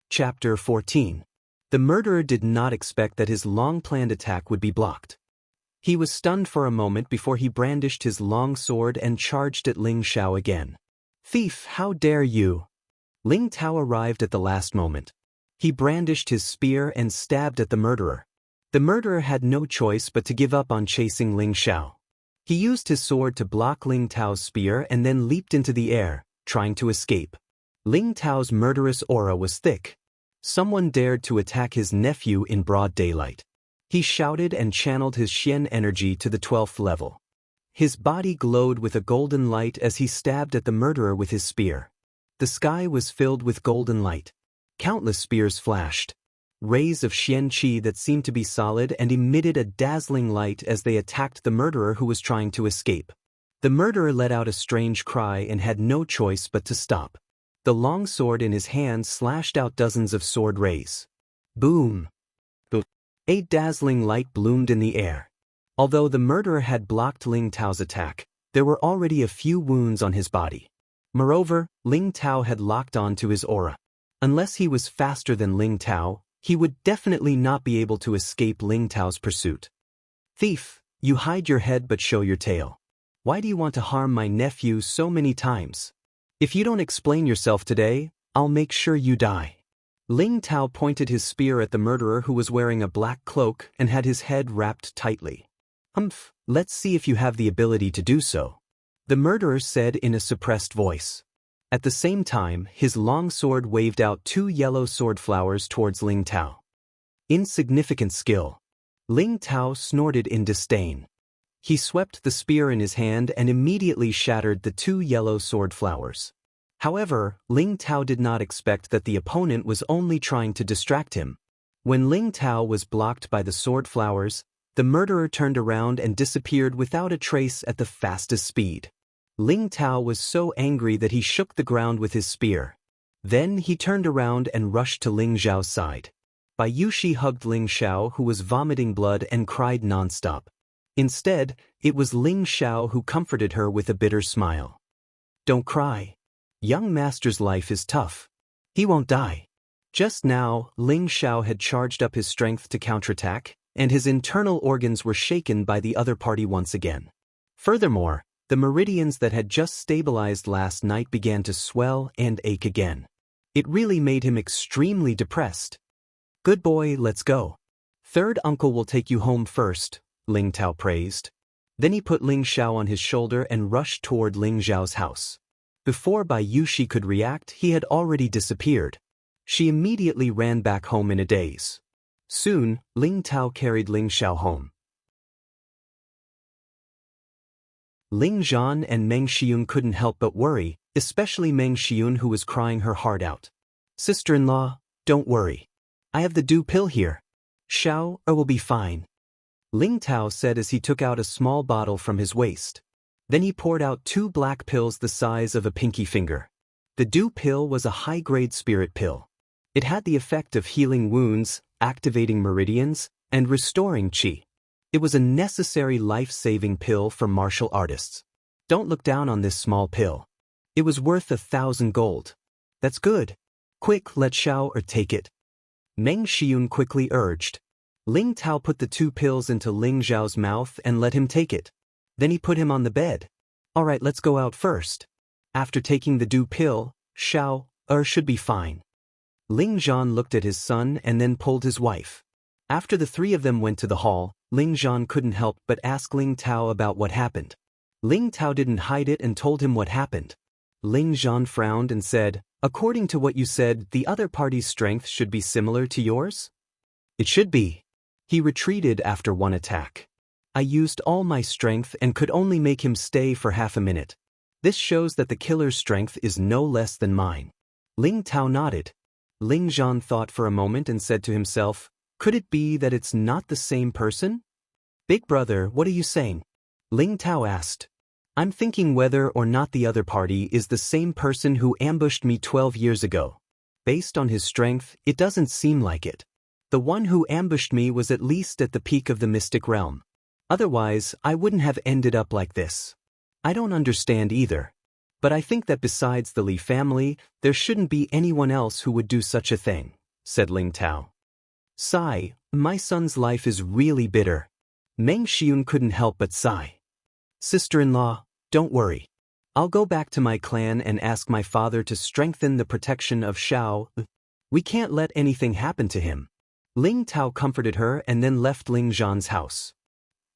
Chapter 14. The murderer did not expect that his long-planned attack would be blocked. He was stunned for a moment before he brandished his long sword and charged at Ling Xiao again. "Thief, how dare you!" Ling Tao arrived at the last moment. He brandished his spear and stabbed at the murderer. The murderer had no choice but to give up on chasing Ling Xiao. He used his sword to block Ling Tao's spear and then leaped into the air, trying to escape. Ling Tao's murderous aura was thick. Someone dared to attack his nephew in broad daylight. He shouted and channeled his Xian energy to the 12th level. His body glowed with a golden light as he stabbed at the murderer with his spear. The sky was filled with golden light. Countless spears flashed. Rays of Xian Qi that seemed to be solid and emitted a dazzling light as they attacked the murderer who was trying to escape. The murderer let out a strange cry and had no choice but to stop. The long sword in his hand slashed out dozens of sword rays. Boom! A dazzling light bloomed in the air. Although the murderer had blocked Ling Tao's attack, there were already a few wounds on his body. Moreover, Ling Tao had locked on to his aura. Unless he was faster than Ling Tao, he would definitely not be able to escape Ling Tao's pursuit. "Thief, you hide your head but show your tail. Why do you want to harm my nephew so many times? If you don't explain yourself today, I'll make sure you die." Ling Tao pointed his spear at the murderer who was wearing a black cloak and had his head wrapped tightly. Let's see if you have the ability to do so," the murderer said in a suppressed voice. At the same time, his long sword waved out 2 yellow sword flowers towards Ling Tao. Insignificant skill. Ling Tao snorted in disdain. He swept the spear in his hand and immediately shattered the 2 yellow sword flowers. However, Ling Tao did not expect that the opponent was only trying to distract him. When Ling Tao was blocked by the sword flowers, the murderer turned around and disappeared without a trace at the fastest speed. Ling Tao was so angry that he shook the ground with his spear. Then he turned around and rushed to Ling Xiao's side. Bai Yushi hugged Ling Xiao, who was vomiting blood and cried nonstop. Instead, it was Ling Xiao who comforted her with a bitter smile. "Don't cry. Young master's life is tough. He won't die." Just now, Ling Xiao had charged up his strength to counterattack, and his internal organs were shaken by the other party once again. Furthermore, the meridians that had just stabilized last night began to swell and ache again. It really made him extremely depressed. "Good boy, let's go. Third uncle will take you home first," Ling Tao praised. Then he put Ling Xiao on his shoulder and rushed toward Ling Xiao's house. Before Bai Yushi could react, he had already disappeared. She immediately ran back home in a daze. Soon, Ling Tao carried Ling Xiao home. Ling Zhan and Meng Xiun couldn't help but worry, especially Meng Xiun, who was crying her heart out. Sister-in-law, don't worry. I have the dew pill here. Xiao will be fine. Ling Tao said as he took out a small bottle from his waist. Then he poured out 2 black pills the size of a pinky finger. The dew pill was a high-grade spirit pill. It had the effect of healing wounds, activating meridians, and restoring qi. It was a necessary life-saving pill for martial artists. Don't look down on this small pill. It was worth 1,000 gold. That's good. Quick, let Xiao take it. Meng Xiun quickly urged. Ling Tao put the 2 pills into Ling Zhao's mouth and let him take it. Then he put him on the bed. All right, let's go out first. After taking the dew pill, Xiao should be fine. Ling Zhan looked at his son and then pulled his wife. After the 3 of them went to the hall, Ling Zhan couldn't help but ask Ling Tao about what happened. Ling Tao didn't hide it and told him what happened. Ling Zhan frowned and said, according to what you said, the other party's strength should be similar to yours? It should be. He retreated after 1 attack. I used all my strength and could only make him stay for half a minute. This shows that the killer's strength is no less than mine. Ling Tao nodded. Ling Zhan thought for a moment and said to himself, could it be that it's not the same person? Big brother, what are you saying? Ling Tao asked. I'm thinking whether or not the other party is the same person who ambushed me 12 years ago. Based on his strength, it doesn't seem like it. The one who ambushed me was at least at the peak of the mystic realm. Otherwise, I wouldn't have ended up like this. I don't understand either. But I think that besides the Li family, there shouldn't be anyone else who would do such a thing, said Ling Tao. Sigh, my son's life is really bitter. Meng Xiun couldn't help but sigh. Sister-in-law, don't worry. I'll go back to my clan and ask my father to strengthen the protection of Xiao. We can't let anything happen to him. Ling Tao comforted her and then left Ling Zhan's house.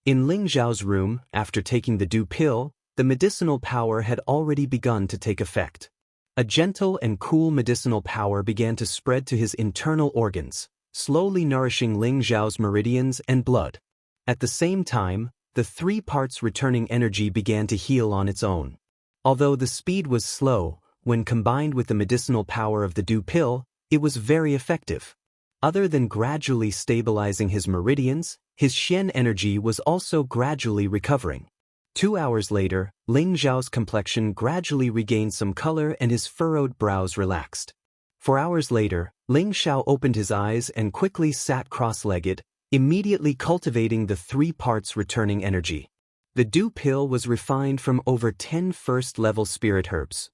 In Ling Zhao's room, after taking the dew pill, the medicinal power had already begun to take effect. A gentle and cool medicinal power began to spread to his internal organs, slowly nourishing Ling Zhao's meridians and blood. At the same time, the 3 parts returning energy began to heal on its own. Although the speed was slow, when combined with the medicinal power of the dew pill, it was very effective. Other than gradually stabilizing his meridians, his Xian energy was also gradually recovering. 2 hours later, Ling Zhao's complexion gradually regained some color and his furrowed brows relaxed. 4 hours later, Ling Xiao opened his eyes and quickly sat cross-legged, immediately cultivating the 3 parts returning energy. The dew pill was refined from over 10 first-level spirit herbs.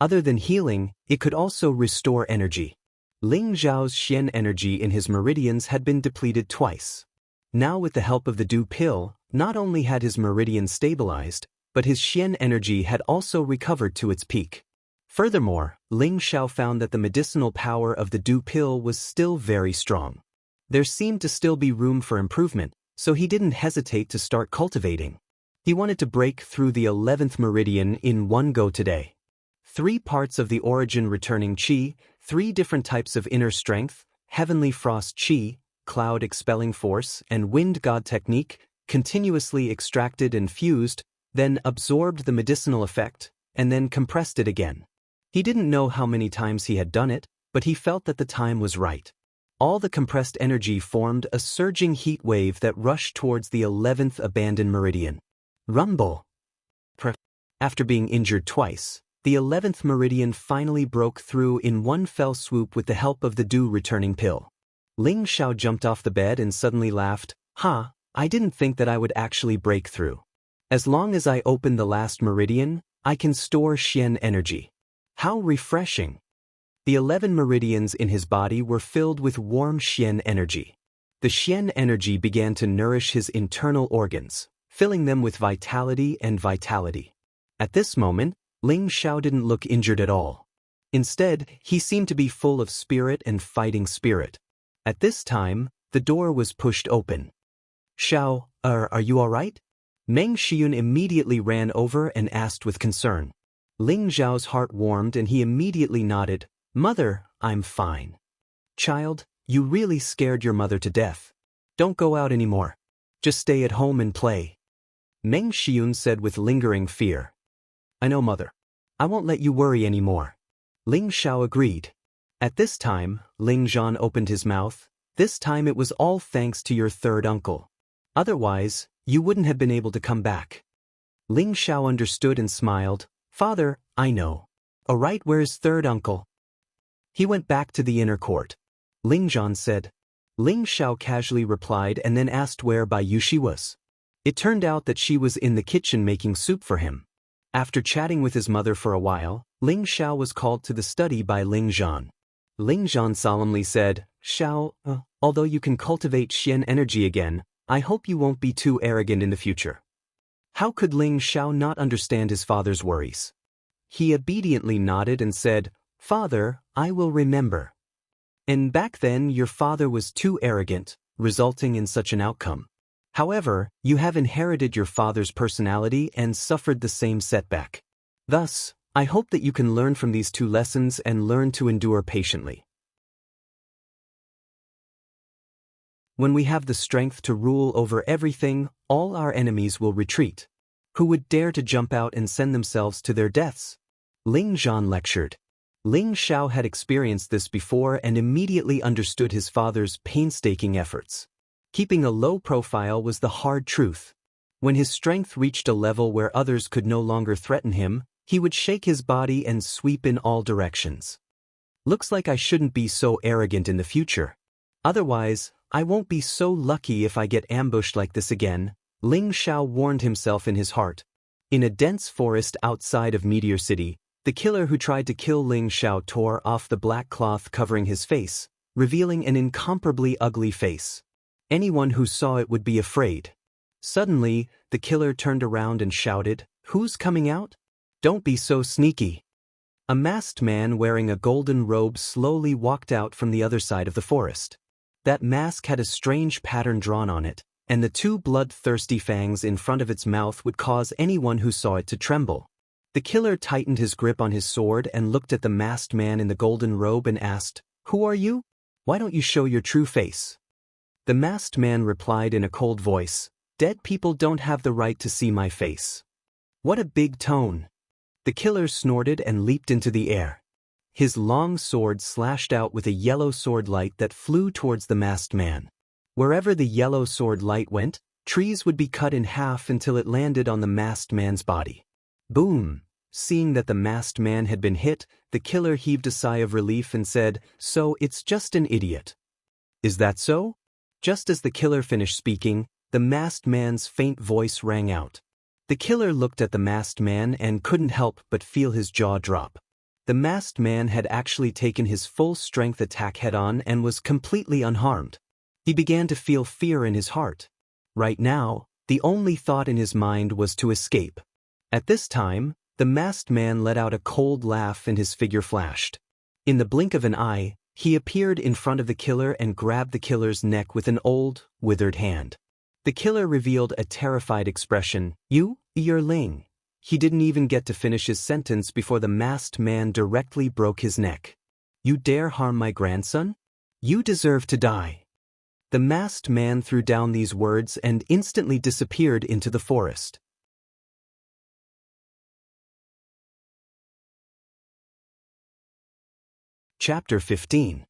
Other than healing, it could also restore energy. Ling Zhao's Xian energy in his meridians had been depleted twice. Now with the help of the dew pill, not only had his meridian stabilized, but his Xian energy had also recovered to its peak. Furthermore, Ling Xiao found that the medicinal power of the dew pill was still very strong. There seemed to still be room for improvement, so he didn't hesitate to start cultivating. He wanted to break through the 11th meridian in one go today. 3 parts of the origin returning qi, 3 different types of inner strength, heavenly frost qi, cloud expelling force, and wind god technique, continuously extracted and fused, then absorbed the medicinal effect, and then compressed it again. He didn't know how many times he had done it, but he felt that the time was right. All the compressed energy formed a surging heat wave that rushed towards the 11th abandoned meridian. Rumble! After being injured twice, the 11th meridian finally broke through in one fell swoop with the help of the dew returning pill. Ling Xiao jumped off the bed and suddenly laughed. I didn't think that I would actually break through. As long as I open the last meridian, I can store Xian energy. How refreshing! The 11 meridians in his body were filled with warm Xian energy. The Xian energy began to nourish his internal organs, filling them with vitality and vitality. At this moment, Ling Xiao didn't look injured at all. Instead, he seemed to be full of spirit and fighting spirit. At this time, the door was pushed open. Xiao, are you all right? Meng Xiun immediately ran over and asked with concern. Ling Zhao's heart warmed and he immediately nodded. Mother, I'm fine. Child, you really scared your mother to death. Don't go out anymore. Just stay at home and play. Meng Xiun said with lingering fear. I know, mother. I won't let you worry anymore. Ling Xiao agreed. At this time, Ling Zhan opened his mouth. This time it was all thanks to your third uncle. Otherwise, you wouldn't have been able to come back. Ling Xiao understood and smiled. Father, I know. Alright, where's third uncle? He went back to the inner court. Ling Zhan said. Ling Xiao casually replied and then asked where Bai Yushi was. It turned out that she was in the kitchen making soup for him. After chatting with his mother for a while, Ling Xiao was called to the study by Ling Zhan. Ling Zhan solemnly said, Xiao, although you can cultivate Xian energy again, I hope you won't be too arrogant in the future. How could Ling Xiao not understand his father's worries? He obediently nodded and said, Father, I will remember. And back then your father was too arrogant, resulting in such an outcome. However, you have inherited your father's personality and suffered the same setback. Thus, I hope that you can learn from these two lessons and learn to endure patiently. When we have the strength to rule over everything, all our enemies will retreat. Who would dare to jump out and send themselves to their deaths? Ling Zhan lectured. Ling Xiao had experienced this before and immediately understood his father's painstaking efforts. Keeping a low profile was the hard truth. When his strength reached a level where others could no longer threaten him, he would shake his body and sweep in all directions. Looks like I shouldn't be so arrogant in the future. Otherwise, I won't be so lucky if I get ambushed like this again, Ling Xiao warned himself in his heart. In a dense forest outside of Meteor City, the killer who tried to kill Ling Xiao tore off the black cloth covering his face, revealing an incomparably ugly face. Anyone who saw it would be afraid. Suddenly, the killer turned around and shouted, Who's coming out? Don't be so sneaky. A masked man wearing a golden robe slowly walked out from the other side of the forest. That mask had a strange pattern drawn on it, and the two bloodthirsty fangs in front of its mouth would cause anyone who saw it to tremble. The killer tightened his grip on his sword and looked at the masked man in the golden robe and asked, Who are you? Why don't you show your true face? The masked man replied in a cold voice, Dead people don't have the right to see my face. What a big tone. The killer snorted and leaped into the air. His long sword slashed out with a yellow sword light that flew towards the masked man. Wherever the yellow sword light went, trees would be cut in half until it landed on the masked man's body. Boom! Seeing that the masked man had been hit, the killer heaved a sigh of relief and said, So it's just an idiot. Is that so? Just as the killer finished speaking, the masked man's faint voice rang out. The killer looked at the masked man and couldn't help but feel his jaw drop. The masked man had actually taken his full-strength attack head-on and was completely unharmed. He began to feel fear in his heart. Right now, the only thought in his mind was to escape. At this time, the masked man let out a cold laugh and his figure flashed. In the blink of an eye, he appeared in front of the killer and grabbed the killer's neck with an old, withered hand. The killer revealed a terrified expression. You're Ling. He didn't even get to finish his sentence before the masked man directly broke his neck. You dare harm my grandson? You deserve to die. The masked man threw down these words and instantly disappeared into the forest. Chapter 15.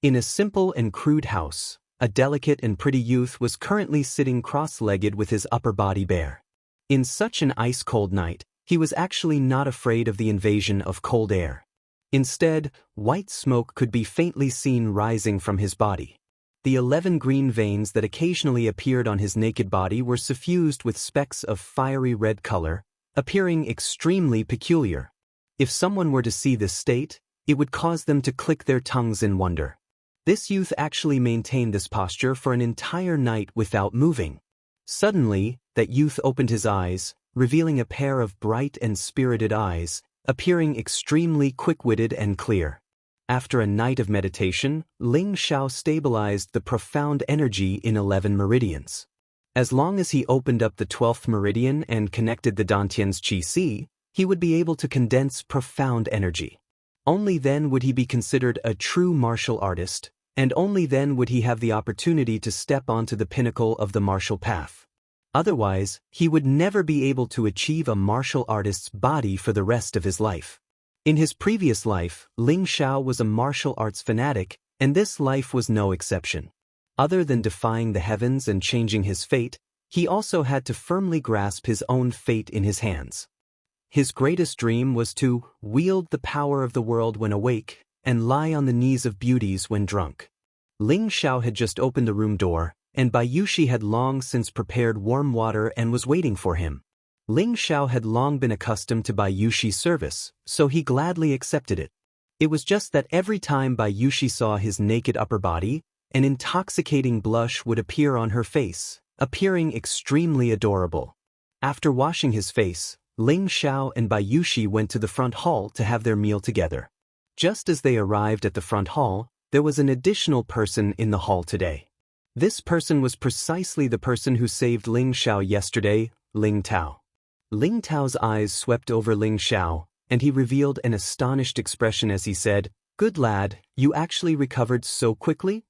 In a simple and crude house, a delicate and pretty youth was currently sitting cross-legged with his upper body bare. In such an ice-cold night, he was actually not afraid of the invasion of cold air. Instead, white smoke could be faintly seen rising from his body. The 11 green veins that occasionally appeared on his naked body were suffused with specks of fiery red color, appearing extremely peculiar. If someone were to see this state, it would cause them to click their tongues in wonder. This youth actually maintained this posture for an entire night without moving. Suddenly, that youth opened his eyes, revealing a pair of bright and spirited eyes, appearing extremely quick-witted and clear. After a night of meditation, Ling Xiao stabilized the profound energy in 11 meridians. As long as he opened up the 12th meridian and connected the Dantian's Qi, he would be able to condense profound energy. Only then would he be considered a true martial artist, and only then would he have the opportunity to step onto the pinnacle of the martial path. Otherwise, he would never be able to achieve a martial artist's body for the rest of his life. In his previous life, Ling Xiao was a martial arts fanatic, and this life was no exception. Other than defying the heavens and changing his fate, he also had to firmly grasp his own fate in his hands. His greatest dream was to wield the power of the world when awake and lie on the knees of beauties when drunk. Ling Xiao had just opened the room door, and Bayushi had long since prepared warm water and was waiting for him. Ling Xiao had long been accustomed to Bayushi's service, so he gladly accepted it. It was just that every time Bayushi saw his naked upper body, an intoxicating blush would appear on her face, appearing extremely adorable. After washing his face, Ling Xiao and Bayushi went to the front hall to have their meal together. Just as they arrived at the front hall, there was an additional person in the hall today. This person was precisely the person who saved Ling Xiao yesterday, Ling Tao. Ling Tao's eyes swept over Ling Xiao, and he revealed an astonished expression as he said, "Good lad, you actually recovered so quickly?"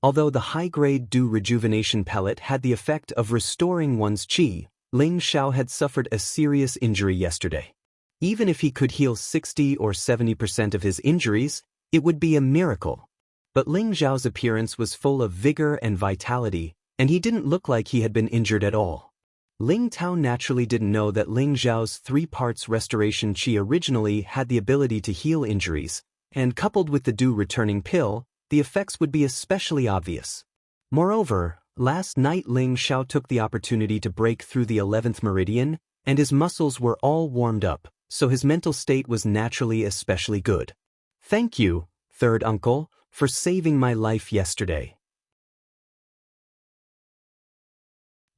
Although the high-grade dew rejuvenation pellet had the effect of restoring one's qi, Ling Xiao had suffered a serious injury yesterday. Even if he could heal 60 or 70% of his injuries, it would be a miracle. But Ling Xiao's appearance was full of vigor and vitality, and he didn't look like he had been injured at all. Ling Tao naturally didn't know that Ling Xiao's 3 parts restoration qi originally had the ability to heal injuries, and coupled with the dew returning pill, the effects would be especially obvious. Moreover, last night Ling Xiao took the opportunity to break through the 11th meridian, and his muscles were all warmed up, so his mental state was naturally especially good. "Thank you, third uncle, for saving my life yesterday."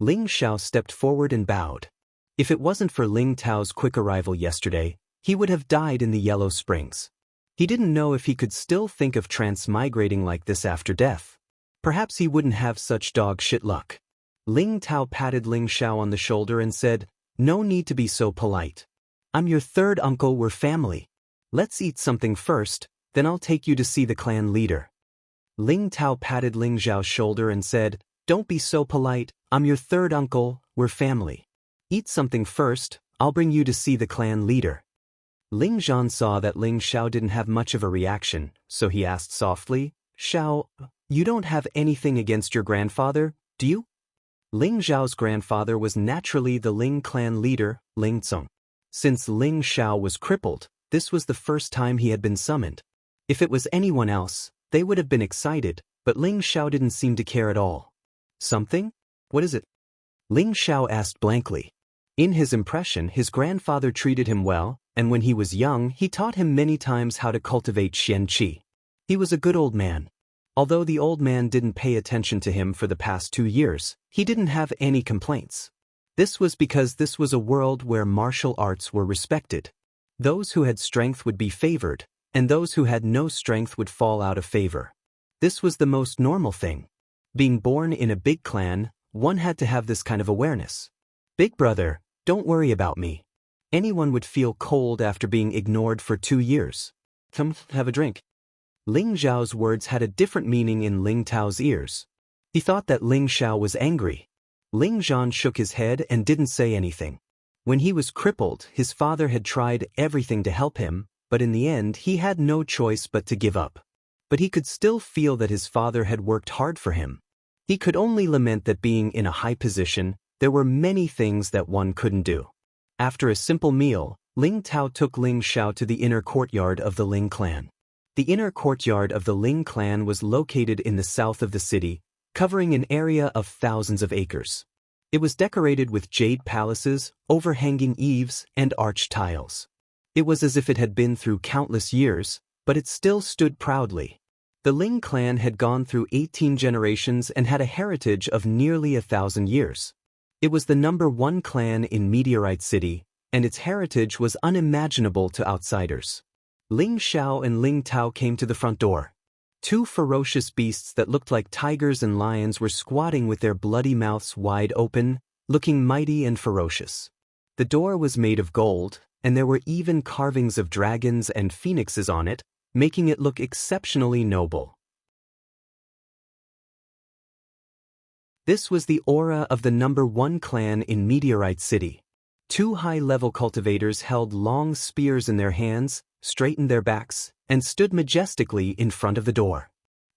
Ling Xiao stepped forward and bowed. If it wasn't for Ling Tao's quick arrival yesterday, he would have died in the Yellow Springs. He didn't know if he could still think of transmigrating like this after death. Perhaps he wouldn't have such dog shit luck. Ling Tao patted Ling Xiao on the shoulder and said, "No need to be so polite. I'm your third uncle, we're family. Let's eat something first, then I'll take you to see the clan leader." Ling Tao patted Ling Xiao's shoulder and said, "Don't be so polite, I'm your third uncle, we're family. Eat something first, I'll bring you to see the clan leader." Ling Zhan saw that Ling Xiao didn't have much of a reaction, so he asked softly, "Xiao, you don't have anything against your grandfather, do you?" Ling Xiao's grandfather was naturally the Ling clan leader, Ling Tsung. Since Ling Xiao was crippled, this was the first time he had been summoned. If it was anyone else, they would have been excited, but Ling Xiao didn't seem to care at all. "Something? What is it?" Ling Xiao asked blankly. In his impression, his grandfather treated him well, and when he was young, he taught him many times how to cultivate Xianxia. He was a good old man. Although the old man didn't pay attention to him for the past 2 years, he didn't have any complaints. This was because this was a world where martial arts were respected. Those who had strength would be favored, and those who had no strength would fall out of favor. This was the most normal thing. Being born in a big clan, one had to have this kind of awareness. "Big brother, don't worry about me. Anyone would feel cold after being ignored for 2 years. Come, have a drink." Ling Xiao's words had a different meaning in Ling Tao's ears. He thought that Ling Xiao was angry. Ling Zhan shook his head and didn't say anything. When he was crippled, his father had tried everything to help him, but in the end he had no choice but to give up. But he could still feel that his father had worked hard for him. He could only lament that being in a high position, there were many things that one couldn't do. After a simple meal, Ling Tao took Ling Xiao to the inner courtyard of the Ling clan. The inner courtyard of the Ling clan was located in the south of the city, covering an area of thousands of acres. It was decorated with jade palaces, overhanging eaves, and arched tiles. It was as if it had been through countless years, but it still stood proudly. The Ling clan had gone through 18 generations and had a heritage of nearly 1,000 years. It was the #1 clan in Meteorite City, and its heritage was unimaginable to outsiders. Ling Xiao and Ling Tao came to the front door. 2 ferocious beasts that looked like tigers and lions were squatting with their bloody mouths wide open, looking mighty and ferocious. The door was made of gold, and there were even carvings of dragons and phoenixes on it, making it look exceptionally noble. This was the aura of the #1 clan in Meteorite City. 2 high-level cultivators held long spears in their hands, straightened their backs, and stood majestically in front of the door.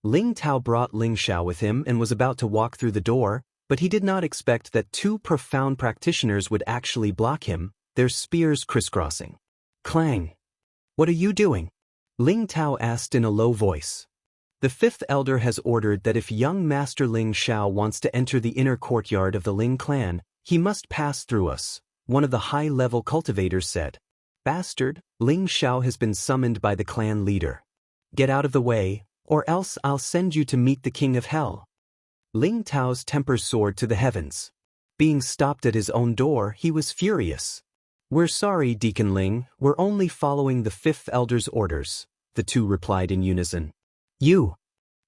Ling Tao brought Ling Xiao with him and was about to walk through the door, but he did not expect that 2 profound practitioners would actually block him, their spears crisscrossing. Clang! What are you doing? Ling Tao asked in a low voice. The 5th elder has ordered that if young Master Ling Xiao wants to enter the inner courtyard of the Ling clan, he must pass through us, one of the high-level cultivators said. Bastard, Ling Xiao has been summoned by the clan leader. Get out of the way, or else I'll send you to meet the king of hell. Ling Tao's temper soared to the heavens. Being stopped at his own door, he was furious. We're sorry, Deacon Ling, we're only following the 5th elder's orders, the 2 replied in unison. You!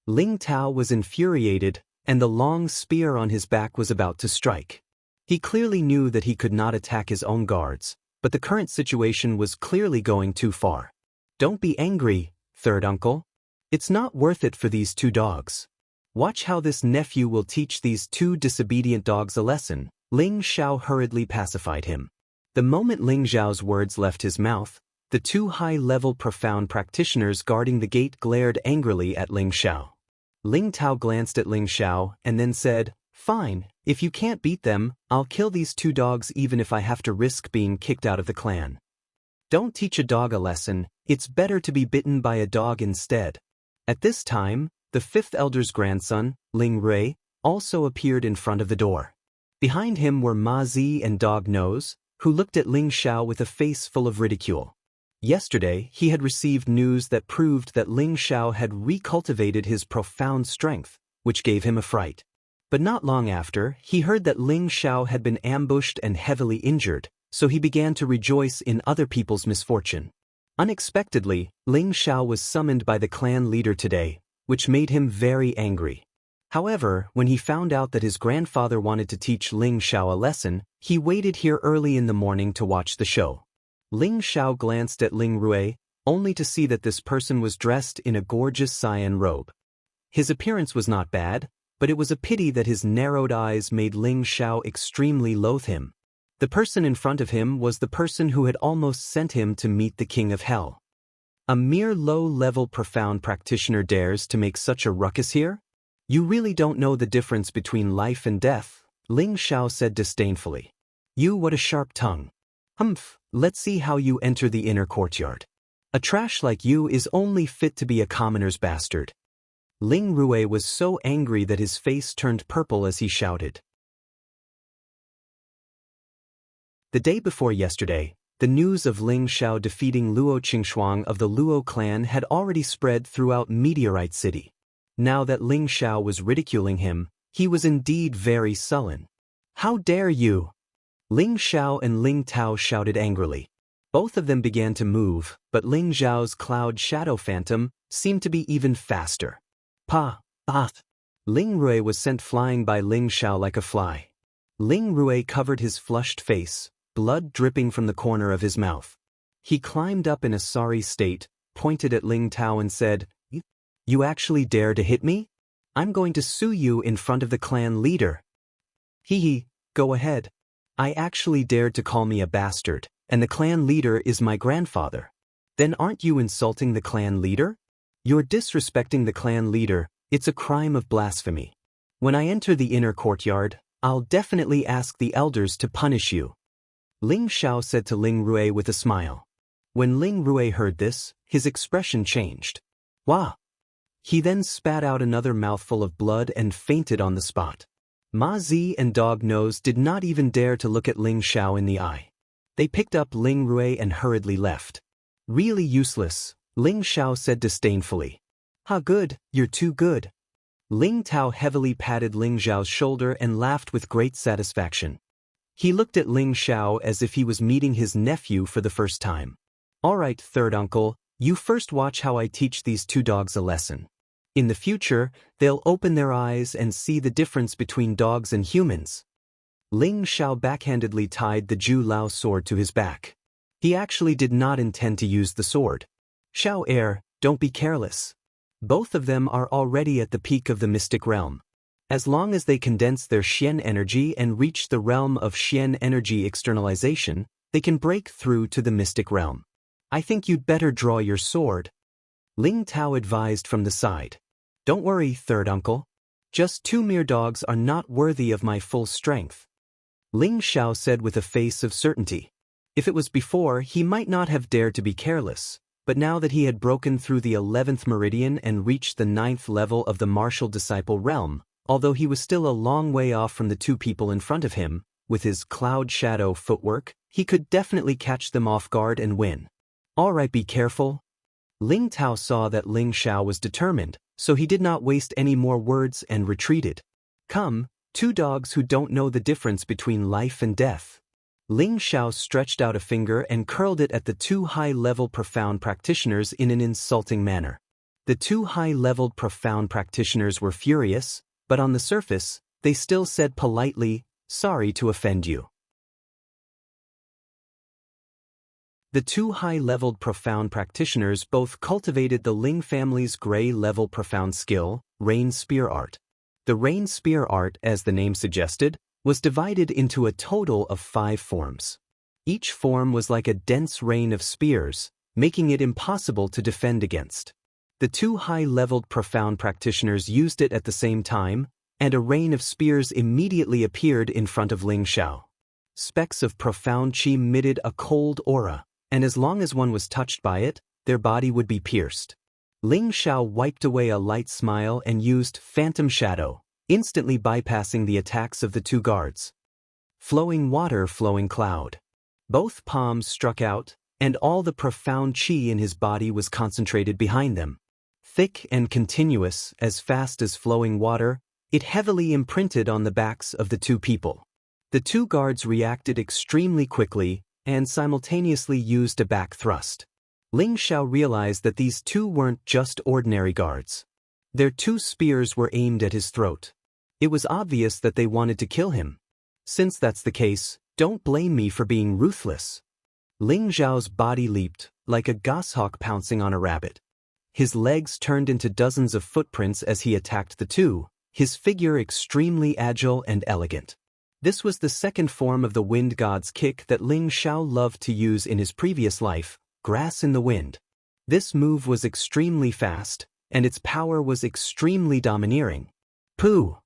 Ling Tao was infuriated, and the long spear on his back was about to strike. He clearly knew that he could not attack his own guards, but the current situation was clearly going too far. Don't be angry, 3rd uncle. It's not worth it for these 2 dogs. Watch how this nephew will teach these 2 disobedient dogs a lesson. Ling Xiao hurriedly pacified him. The moment Ling Xiao's words left his mouth, the 2 high-level profound practitioners guarding the gate glared angrily at Ling Xiao. Ling Tao glanced at Ling Xiao and then said, Fine, if you can't beat them, I'll kill these 2 dogs even if I have to risk being kicked out of the clan. Don't teach a dog a lesson, it's better to be bitten by a dog instead. At this time, the 5th elder's grandson, Ling Rui, also appeared in front of the door. Behind him were Ma Zi and Dog Nose, who looked at Ling Xiao with a face full of ridicule. Yesterday, he had received news that proved that Ling Xiao had recultivated his profound strength, which gave him a fright. But not long after, he heard that Ling Xiao had been ambushed and heavily injured, so he began to rejoice in other people's misfortune. Unexpectedly, Ling Xiao was summoned by the clan leader today, which made him very angry. However, when he found out that his grandfather wanted to teach Ling Xiao a lesson, he waited here early in the morning to watch the show. Ling Xiao glanced at Ling Rui, only to see that this person was dressed in a gorgeous cyan robe. His appearance was not bad, but it was a pity that his narrowed eyes made Ling Xiao extremely loathe him. The person in front of him was the person who had almost sent him to meet the king of hell. A mere low-level profound practitioner dares to make such a ruckus here? You really don't know the difference between life and death, Ling Xiao said disdainfully. You, what a sharp tongue. Humph, let's see how you enter the inner courtyard. A trash like you is only fit to be a commoner's bastard. Ling Rui was so angry that his face turned purple as he shouted. The day before yesterday, the news of Ling Xiao defeating Luo Qingxuang of the Luo clan had already spread throughout Meteorite City. Now that Ling Xiao was ridiculing him, he was indeed very sullen. How dare you! Ling Xiao and Ling Tao shouted angrily. Both of them began to move, but Ling Xiao's cloud shadow phantom seemed to be even faster. Pa! Ling Rui was sent flying by Ling Xiao like a fly. Ling Rui covered his flushed face, blood dripping from the corner of his mouth. He climbed up in a sorry state, pointed at Ling Tao and said, You actually dare to hit me? I'm going to sue you in front of the clan leader. Hee, go ahead. I actually dared to call me a bastard, and the clan leader is my grandfather. Then aren't you insulting the clan leader? You're disrespecting the clan leader, it's a crime of blasphemy. When I enter the inner courtyard, I'll definitely ask the elders to punish you. Ling Xiao said to Ling Rui with a smile. When Ling Rui heard this, his expression changed. Wah! He then spat out another mouthful of blood and fainted on the spot. Ma Zi and Dog Nose did not even dare to look at Ling Xiao in the eye. They picked up Ling Rui and hurriedly left. Really useless, Ling Xiao said disdainfully. Ha good, you're too good. Ling Tao heavily patted Ling Xiao's shoulder and laughed with great satisfaction. He looked at Ling Xiao as if he was meeting his nephew for the first time. All right, 3rd uncle, you first watch how I teach these 2 dogs a lesson. In the future, they'll open their eyes and see the difference between dogs and humans. Ling Xiao backhandedly tied the Zhu Lao sword to his back. He actually did not intend to use the sword. Xiao Heir, don't be careless. Both of them are already at the peak of the mystic realm. As long as they condense their Xian energy and reach the realm of Xian energy externalization, they can break through to the mystic realm. I think you'd better draw your sword, Ling Tao advised from the side. Don't worry, third uncle. Just 2 mere dogs are not worthy of my full strength, Ling Xiao said with a face of certainty. If it was before, he might not have dared to be careless, but now that he had broken through the 11th meridian and reached the 9th level of the martial disciple realm, although he was still a long way off from the 2 people in front of him, with his cloud shadow footwork, he could definitely catch them off guard and win. All right, be careful. Ling Tao saw that Ling Xiao was determined, so he did not waste any more words and retreated. Come, 2 dogs who don't know the difference between life and death. Ling Xiao stretched out a finger and curled it at the 2 high-level profound practitioners in an insulting manner. The 2 high-leveled profound practitioners were furious, but on the surface, they still said politely, "Sorry to offend you." The 2 high-leveled profound practitioners both cultivated the Ling family's gray-level profound skill, Rain Spear Art. The Rain Spear Art, as the name suggested, was divided into a total of 5 forms. Each form was like a dense rain of spears, making it impossible to defend against. The 2 high-leveled profound practitioners used it at the same time, and a rain of spears immediately appeared in front of Ling Xiao. Specks of profound qi emitted a cold aura, and as long as one was touched by it, their body would be pierced. Ling Xiao wiped away a light smile and used Phantom Shadow, instantly bypassing the attacks of the 2 guards. Flowing water, flowing cloud. Both palms struck out, and all the profound qi in his body was concentrated behind them. Thick and continuous, as fast as flowing water, it heavily imprinted on the backs of the 2 people. The 2 guards reacted extremely quickly and simultaneously used a back thrust. Ling Xiao realized that these 2 weren't just ordinary guards. Their 2 spears were aimed at his throat. It was obvious that they wanted to kill him. Since that's the case, don't blame me for being ruthless. Ling Xiao's body leaped, like a goshawk pouncing on a rabbit. His legs turned into dozens of footprints as he attacked the 2, his figure extremely agile and elegant. This was the 2nd form of the wind god's kick that Ling Xiao loved to use in his previous life, grass in the wind. This move was extremely fast, and its power was extremely domineering. Pooh!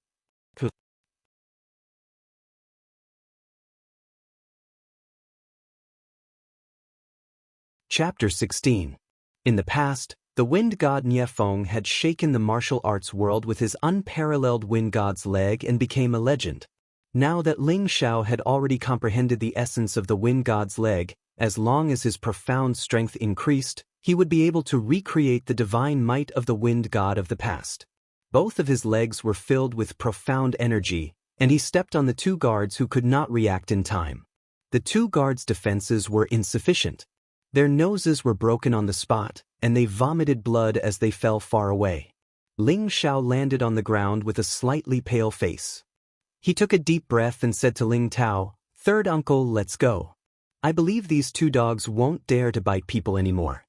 Chapter 16. In the past, the wind god Niefeng had shaken the martial arts world with his unparalleled wind god's leg and became a legend. Now that Ling Xiao had already comprehended the essence of the wind god's leg, as long as his profound strength increased, he would be able to recreate the divine might of the wind god of the past. Both of his legs were filled with profound energy, and he stepped on the 2 guards who could not react in time. The 2 guards' defenses were insufficient. Their noses were broken on the spot, and they vomited blood as they fell far away. Ling Xiao landed on the ground with a slightly pale face. He took a deep breath and said to Ling Tao, "Third uncle, let's go. I believe these 2 dogs won't dare to bite people anymore."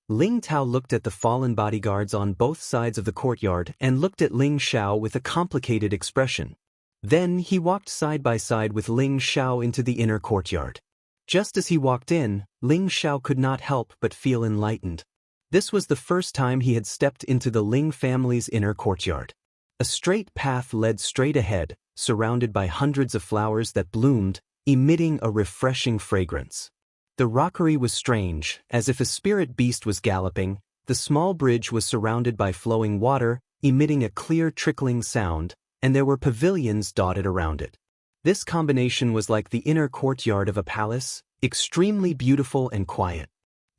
Ling Tao looked at the fallen bodyguards on both sides of the courtyard and looked at Ling Xiao with a complicated expression. Then he walked side by side with Ling Xiao into the inner courtyard. Just as he walked in, Ling Xiao could not help but feel enlightened. This was the first time he had stepped into the Ling family's inner courtyard. A straight path led straight ahead, surrounded by hundreds of flowers that bloomed, emitting a refreshing fragrance. The rockery was strange, as if a spirit beast was galloping. The small bridge was surrounded by flowing water, emitting a clear trickling sound, and there were pavilions dotted around it. This combination was like the inner courtyard of a palace, extremely beautiful and quiet.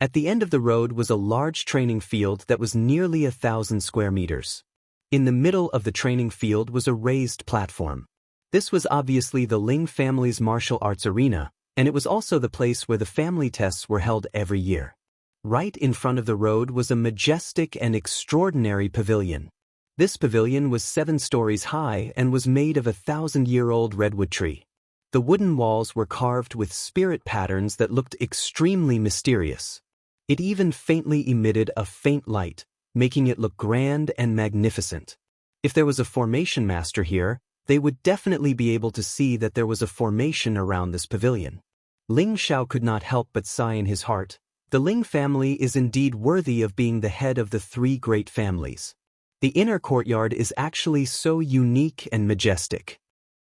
At the end of the road was a large training field that was nearly 1,000 square meters. In the middle of the training field was a raised platform. This was obviously the Ling family's martial arts arena, and it was also the place where the family tests were held every year. Right in front of the road was a majestic and extraordinary pavilion. This pavilion was 7 stories high and was made of a 1,000-year-old redwood tree. The wooden walls were carved with spirit patterns that looked extremely mysterious. It even faintly emitted a faint light, making it look grand and magnificent. If there was a formation master here, they would definitely be able to see that there was a formation around this pavilion. Ling Xiao could not help but sigh in his heart. The Ling family is indeed worthy of being the head of the three great families. The inner courtyard is actually so unique and majestic.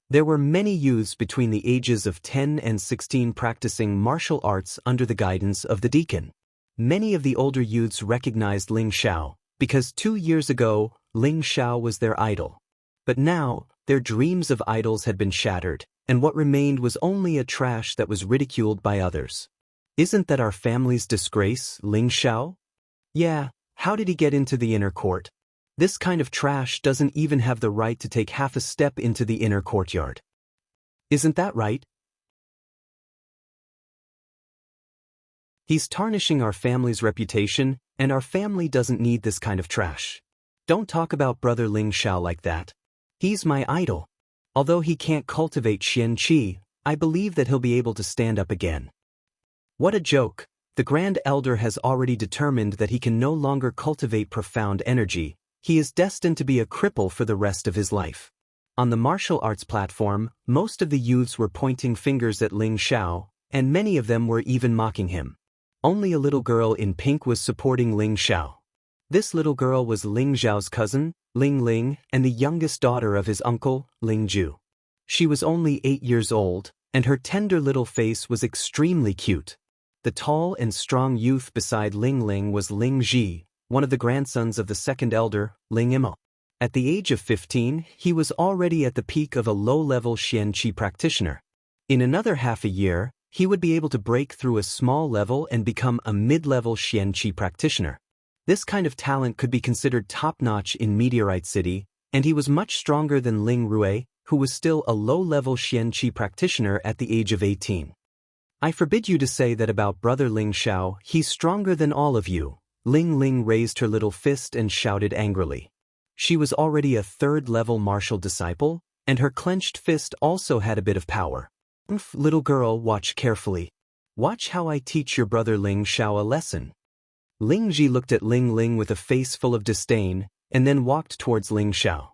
There were many youths between the ages of 10 and 16 practicing martial arts under the guidance of the deacon. Many of the older youths recognized Ling Xiao, because 2 years ago, Ling Xiao was their idol. But now, their dreams of idols had been shattered, and what remained was only a trash that was ridiculed by others. Isn't that our family's disgrace, Ling Xiao? Yeah, how did he get into the inner court? This kind of trash doesn't even have the right to take half a step into the inner courtyard. Isn't that right? He's tarnishing our family's reputation, and our family doesn't need this kind of trash. Don't talk about brother Ling Xiao like that. He's my idol. Although he can't cultivate Xianxia, I believe that he'll be able to stand up again. What a joke. The Grand Elder has already determined that he can no longer cultivate profound energy. He is destined to be a cripple for the rest of his life. On the martial arts platform, most of the youths were pointing fingers at Ling Xiao, and many of them were even mocking him. Only a little girl in pink was supporting Ling Xiao. This little girl was Ling Xiao's cousin, Ling Ling, and the youngest daughter of his uncle, Ling Ju. She was only 8 years old, and her tender little face was extremely cute. The tall and strong youth beside Ling Ling was Ling Ji, one of the grandsons of the second elder, Ling Imo. At the age of 15, he was already at the peak of a low-level Xianqi practitioner. In another half a year, he would be able to break through a small level and become a mid-level Xianqi practitioner. This kind of talent could be considered top-notch in Meteorite City, and he was much stronger than Ling Rui, who was still a low-level Xianqi practitioner at the age of 18. I forbid you to say that about brother Ling Xiao. He's stronger than all of you. Ling Ling raised her little fist and shouted angrily. She was already a third-level martial disciple, and her clenched fist also had a bit of power. Little girl, watch carefully. Watch how I teach your brother Ling Xiao a lesson. Ling Ji looked at Ling Ling with a face full of disdain, and then walked towards Ling Xiao.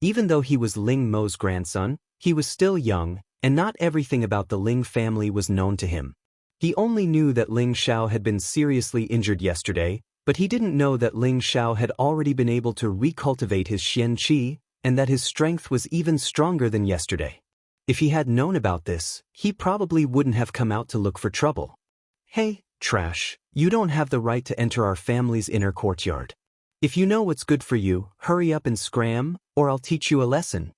Even though he was Ling Mo's grandson, he was still young, and not everything about the Ling family was known to him. He only knew that Ling Xiao had been seriously injured yesterday, but he didn't know that Ling Xiao had already been able to recultivate his Xianqi, and that his strength was even stronger than yesterday. If he had known about this, he probably wouldn't have come out to look for trouble. Hey, trash, you don't have the right to enter our family's inner courtyard. If you know what's good for you, hurry up and scram, or I'll teach you a lesson.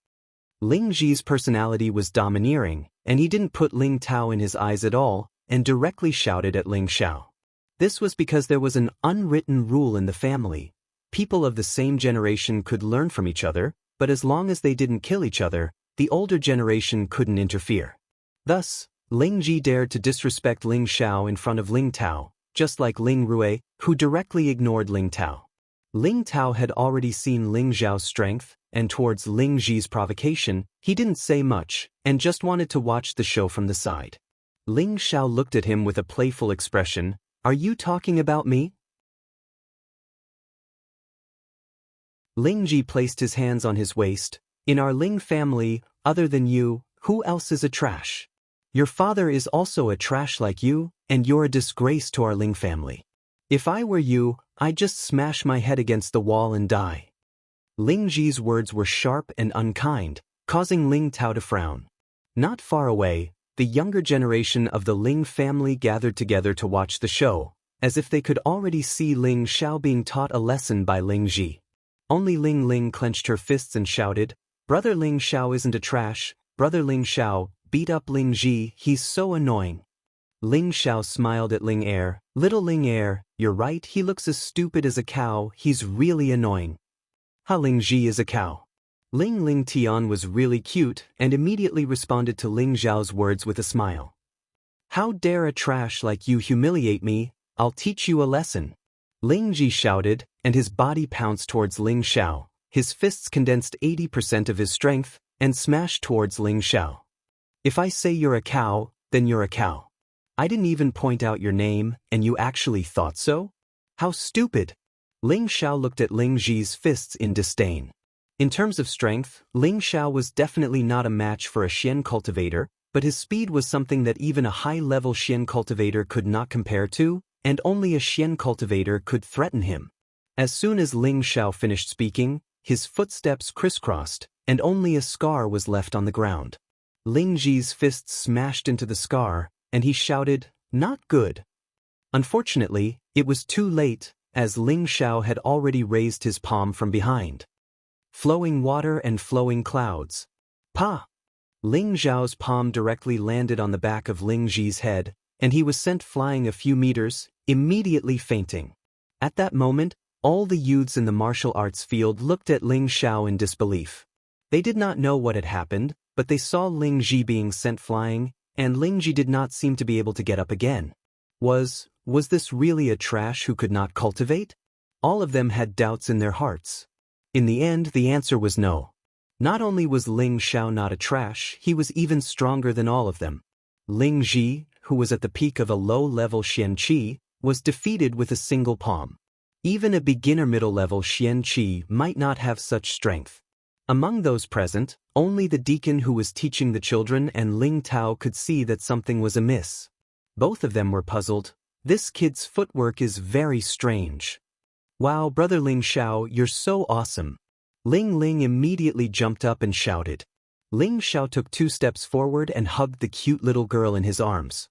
Ling Ji's personality was domineering, and he didn't put Ling Tao in his eyes at all, and directly shouted at Ling Xiao. This was because there was an unwritten rule in the family. People of the same generation could learn from each other, but as long as they didn't kill each other, the older generation couldn't interfere. Thus, Ling Ji dared to disrespect Ling Xiao in front of Ling Tao, just like Ling Rui, who directly ignored Ling Tao. Ling Tao had already seen Ling Xiao's strength, and towards Ling Ji's provocation, he didn't say much, and just wanted to watch the show from the side. Ling Xiao looked at him with a playful expression. Are you talking about me? Ling Ji placed his hands on his waist. In our Ling family, other than you, who else is a trash? Your father is also a trash like you, and you're a disgrace to our Ling family. If I were you, I'd just smash my head against the wall and die. Ling Ji's words were sharp and unkind, causing Ling Tao to frown. Not far away, the younger generation of the Ling family gathered together to watch the show, as if they could already see Ling Xiao being taught a lesson by Ling Ji. Only Ling Ling clenched her fists and shouted, "Brother Ling Xiao isn't a trash, brother Ling Xiao, beat up Ling Ji, he's so annoying." Ling Xiao smiled at Ling Er. Little Ling Er, you're right, he looks as stupid as a cow, he's really annoying. Ha, Ling Ji is a cow. Ling Ling Tian was really cute and immediately responded to Ling Xiao's words with a smile. How dare a trash like you humiliate me, I'll teach you a lesson. Ling Ji shouted, and his body pounced towards Ling Xiao. His fists condensed 80% of his strength and smashed towards Ling Xiao. If I say you're a cow, then you're a cow. I didn't even point out your name, and you actually thought so? How stupid! Ling Xiao looked at Ling Ji's fists in disdain. In terms of strength, Ling Xiao was definitely not a match for a Xian cultivator, but his speed was something that even a high-level Xian cultivator could not compare to, and only a Xian cultivator could threaten him. As soon as Ling Xiao finished speaking, his footsteps crisscrossed, and only a scar was left on the ground. Ling Ji's fists smashed into the scar, and he shouted, "Not good." Unfortunately, it was too late, as Ling Xiao had already raised his palm from behind. Flowing water and flowing clouds. Pa! Ling Xiao's palm directly landed on the back of Ling Ji's head, and he was sent flying a few meters, immediately fainting. At that moment, all the youths in the martial arts field looked at Ling Xiao in disbelief. They did not know what had happened, but they saw Ling Ji being sent flying, and Ling Ji did not seem to be able to get up again. Was this really a trash who could not cultivate? All of them had doubts in their hearts. In the end, the answer was no. Not only was Ling Xiao not a trash, he was even stronger than all of them. Ling Ji, who was at the peak of a low-level Xianxia, was defeated with a single palm. Even a beginner middle-level Xianxia might not have such strength. Among those present, only the deacon who was teaching the children and Ling Tao could see that something was amiss. Both of them were puzzled. This kid's footwork is very strange. Wow, brother Ling Xiao, you're so awesome. Ling Ling immediately jumped up and shouted. Ling Xiao took 2 steps forward and hugged the cute little girl in his arms.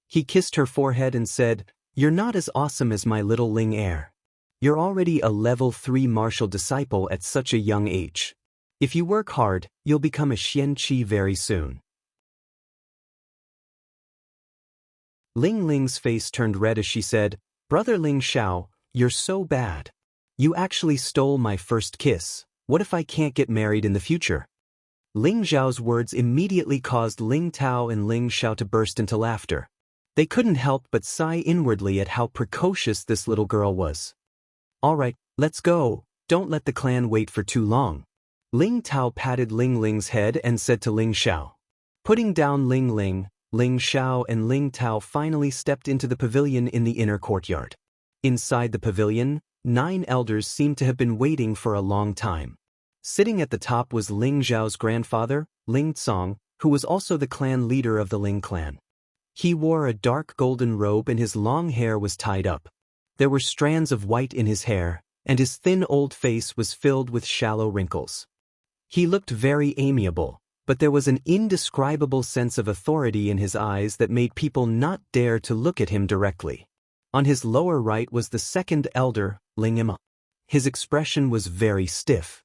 He kissed her forehead and said, "You're not as awesome as my little Ling heir. You're already a level 3 martial disciple at such a young age. If you work hard, you'll become a Xianqi very soon." Ling Ling's face turned red as she said, "Brother Ling Xiao, you're so bad. You actually stole my first kiss. What if I can't get married in the future?" Ling Xiao's words immediately caused Ling Tao and Ling Xiao to burst into laughter. They couldn't help but sigh inwardly at how precocious this little girl was. "All right, let's go. Don't let the clan wait for too long." Ling Tao patted Ling Ling's head and said to Ling Xiao. Putting down Ling Ling, Ling Xiao and Ling Tao finally stepped into the pavilion in the inner courtyard. Inside the pavilion, 9 elders seemed to have been waiting for a long time. Sitting at the top was Ling Zhao's grandfather, Ling Tsong, who was also the clan leader of the Ling clan. He wore a dark golden robe and his long hair was tied up. There were strands of white in his hair, and his thin old face was filled with shallow wrinkles. He looked very amiable, but there was an indescribable sense of authority in his eyes that made people not dare to look at him directly. On his lower right was the second elder, Ling Ima. His expression was very stiff.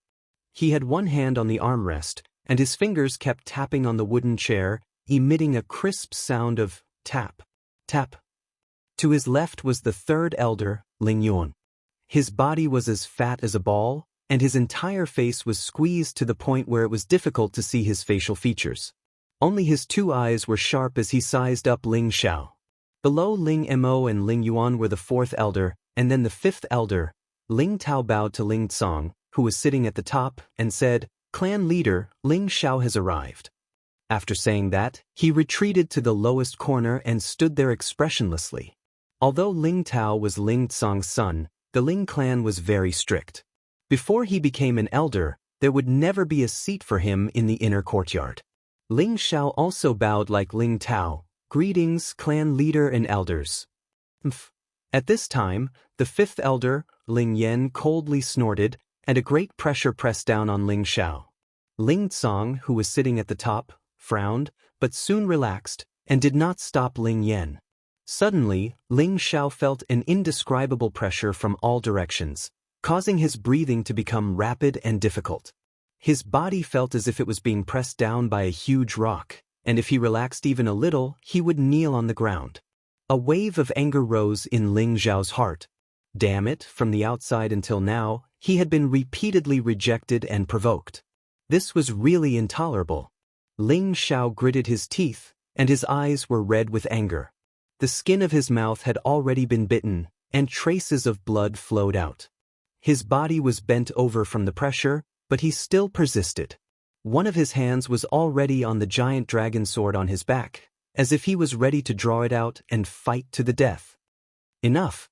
He had one hand on the armrest, and his fingers kept tapping on the wooden chair, emitting a crisp sound of tap, tap. To his left was the third elder, Ling Yuan. His body was as fat as a ball, and his entire face was squeezed to the point where it was difficult to see his facial features. Only his 2 eyes were sharp as he sized up Ling Xiao. Below Ling Mo and Ling Yuan were the 4th elder, and then the 5th elder. Ling Tao bowed to Ling Tsong, who was sitting at the top, and said, "Clan leader, Ling Xiao has arrived." After saying that, he retreated to the lowest corner and stood there expressionlessly. Although Ling Tao was Ling Tsong's son, the Ling clan was very strict. Before he became an elder, there would never be a seat for him in the inner courtyard. Ling Xiao also bowed like Ling Tao, "Greetings, clan leader and elders." At this time, the 5th elder, Ling Yan, coldly snorted, and a great pressure pressed down on Ling Xiao. Ling Tsong, who was sitting at the top, frowned, but soon relaxed, and did not stop Ling Yan. Suddenly, Ling Xiao felt an indescribable pressure from all directions, causing his breathing to become rapid and difficult. His body felt as if it was being pressed down by a huge rock, and if he relaxed even a little, he would kneel on the ground. A wave of anger rose in Ling Xiao's heart. Damn it, from the outside until now, he had been repeatedly rejected and provoked. This was really intolerable. Ling Xiao gritted his teeth, and his eyes were red with anger. The skin of his mouth had already been bitten, and traces of blood flowed out. His body was bent over from the pressure, but he still persisted. One of his hands was already on the giant dragon sword on his back, as if he was ready to draw it out and fight to the death. Enough.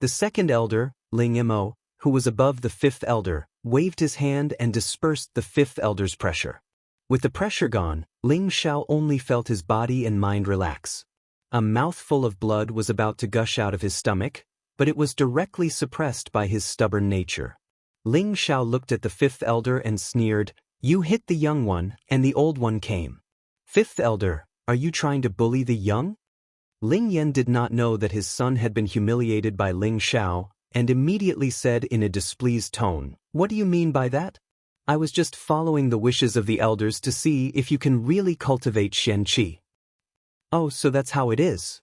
The second elder, Ling Mo, who was above the fifth elder, waved his hand and dispersed the fifth elder's pressure. With the pressure gone, Ling Xiao only felt his body and mind relax. A mouthful of blood was about to gush out of his stomach, but it was directly suppressed by his stubborn nature. Ling Xiao looked at the fifth elder and sneered, "You hit the young one, and the old one came. Fifth elder, are you trying to bully the young?" Ling Yan did not know that his son had been humiliated by Ling Xiao, and immediately said in a displeased tone, "What do you mean by that? I was just following the wishes of the elders to see if you can really cultivate Xianxia." "Oh, so that's how it is.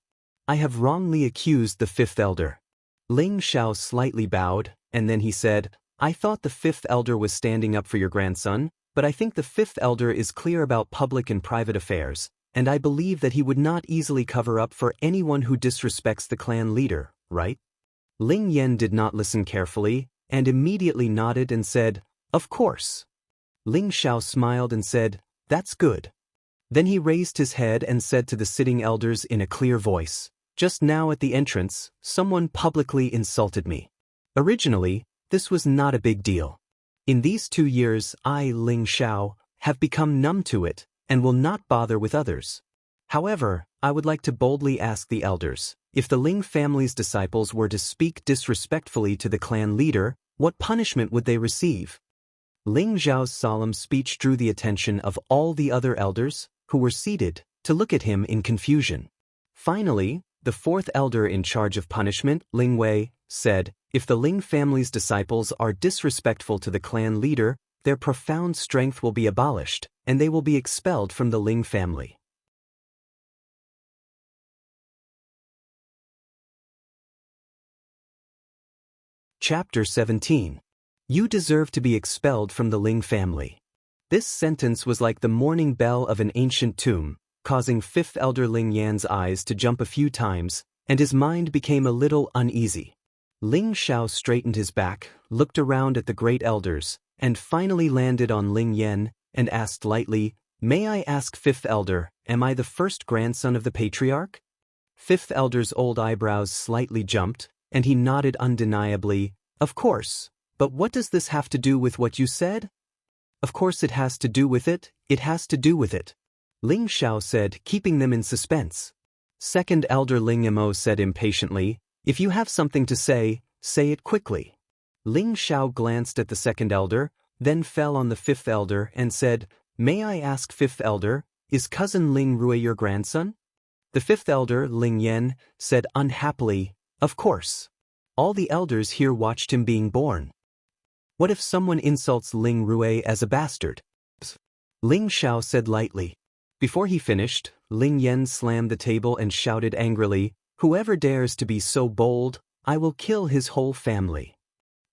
I have wrongly accused the fifth elder." Ling Xiao slightly bowed, and then he said, "I thought the fifth elder was standing up for your grandson, but I think the fifth elder is clear about public and private affairs, and I believe that he would not easily cover up for anyone who disrespects the clan leader, right?" Ling Yan did not listen carefully, and immediately nodded and said, "Of course." Ling Xiao smiled and said, "That's good." Then he raised his head and said to the sitting elders in a clear voice, "Just now at the entrance, someone publicly insulted me. Originally, this was not a big deal. In these 2 years, I, Ling Xiao, have become numb to it, and will not bother with others. However, I would like to boldly ask the elders, if the Ling family's disciples were to speak disrespectfully to the clan leader, what punishment would they receive?" Ling Zhao's solemn speech drew the attention of all the other elders, who were seated, to look at him in confusion. Finally, the fourth elder in charge of punishment, Ling Wei, said, "If the Ling family's disciples are disrespectful to the clan leader, their profound strength will be abolished, and they will be expelled from the Ling family." Chapter 17. You deserve to be expelled from the Ling family. This sentence was like the morning bell of an ancient tomb, causing fifth elder Ling Yan's eyes to jump a few times, and his mind became a little uneasy. Ling Xiao straightened his back, looked around at the great elders, and finally landed on Ling Yan, and asked lightly, "May I ask fifth elder, am I the first grandson of the patriarch?" Fifth elder's old eyebrows slightly jumped, and he nodded undeniably, "Of course, but what does this have to do with what you said?" "Of course it has to do with it, it has to do with it," Ling Xiao said, keeping them in suspense. Second elder Ling Mo said impatiently, "If you have something to say it quickly." Ling Xiao glanced at the second elder, then fell on the fifth elder and said, "May I ask fifth elder, is cousin Ling Rui your grandson?" The fifth elder, Ling Yan, said unhappily, "Of course. All the elders here watched him being born. What if someone insults Ling Rui as a bastard?" Ling Xiao said lightly. Before he finished, Ling Yan slammed the table and shouted angrily, "Whoever dares to be so bold, I will kill his whole family."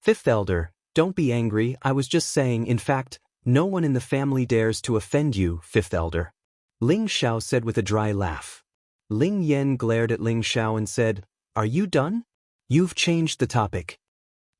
Fifth elder, don't be angry, I was just saying, in fact, no one in the family dares to offend you, fifth elder. Ling Xiao said with a dry laugh. Ling Yan glared at Ling Xiao and said, "Are you done? You've changed the topic."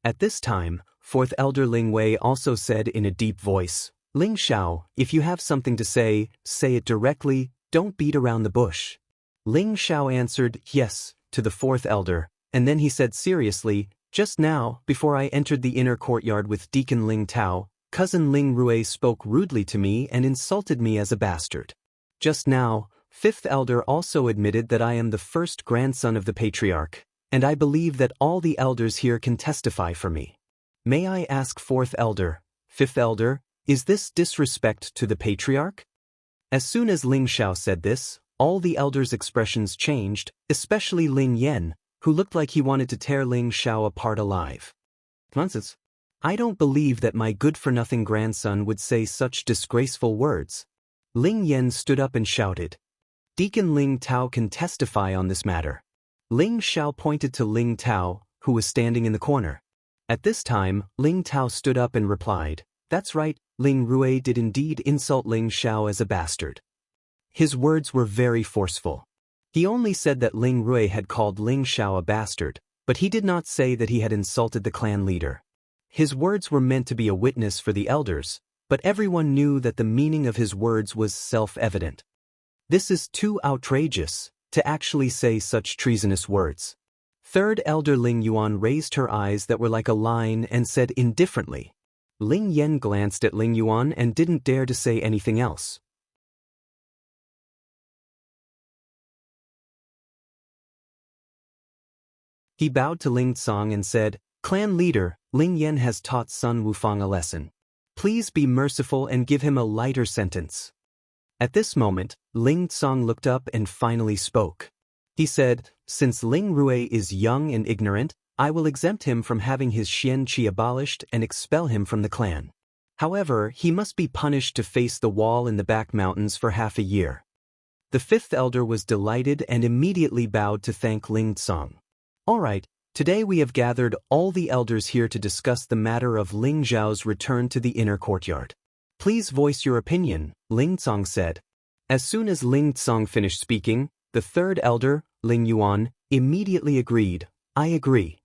At this time, fourth elder Ling Wei also said in a deep voice, "Ling Xiao, if you have something to say it directly, don't beat around the bush." Ling Xiao answered, "Yes," to the fourth elder, and then he said seriously, "Just now, before I entered the inner courtyard with Deacon Ling Tao, cousin Ling Rui spoke rudely to me and insulted me as a bastard. Just now, fifth elder also admitted that I am the first grandson of the patriarch, and I believe that all the elders here can testify for me. May I ask fourth elder, fifth elder, is this disrespect to the patriarch?" As soon as Ling Xiao said this, all the elders' expressions changed, especially Ling Yan, who looked like he wanted to tear Ling Xiao apart alive. "Nonsense. I don't believe that my good-for-nothing grandson would say such disgraceful words." Ling Yan stood up and shouted, "Deacon Ling Tao can testify on this matter." Ling Xiao pointed to Ling Tao, who was standing in the corner. At this time, Ling Tao stood up and replied, "That's right, Ling Rui did indeed insult Ling Xiao as a bastard. His words were very forceful. He only said that Ling Rui had called Ling Xiao a bastard, but he did not say that he had insulted the clan leader. His words were meant to be a witness for the elders, but everyone knew that the meaning of his words was self-evident. This is too outrageous, to actually say such treasonous words." Third elder Ling Yuan raised her eyes that were like a line and said indifferently. Ling Yen glanced at Ling Yuan and didn't dare to say anything else. He bowed to Ling Tsang and said, "Clan leader, Ling Yen has taught Sun Wufang a lesson. Please be merciful and give him a lighter sentence." At this moment, Ling Tsang looked up and finally spoke. He said, "Since Ling Rui is young and ignorant, I will exempt him from having his Xianxia abolished and expel him from the clan. However, he must be punished to face the wall in the back mountains for half a year." The fifth elder was delighted and immediately bowed to thank Ling Tsang. "All right, today we have gathered all the elders here to discuss the matter of Ling Zhao's return to the inner courtyard. Please voice your opinion," Ling Tsang said. As soon as Ling Tsang finished speaking, the third elder, Ling Yuan, immediately agreed, "I agree."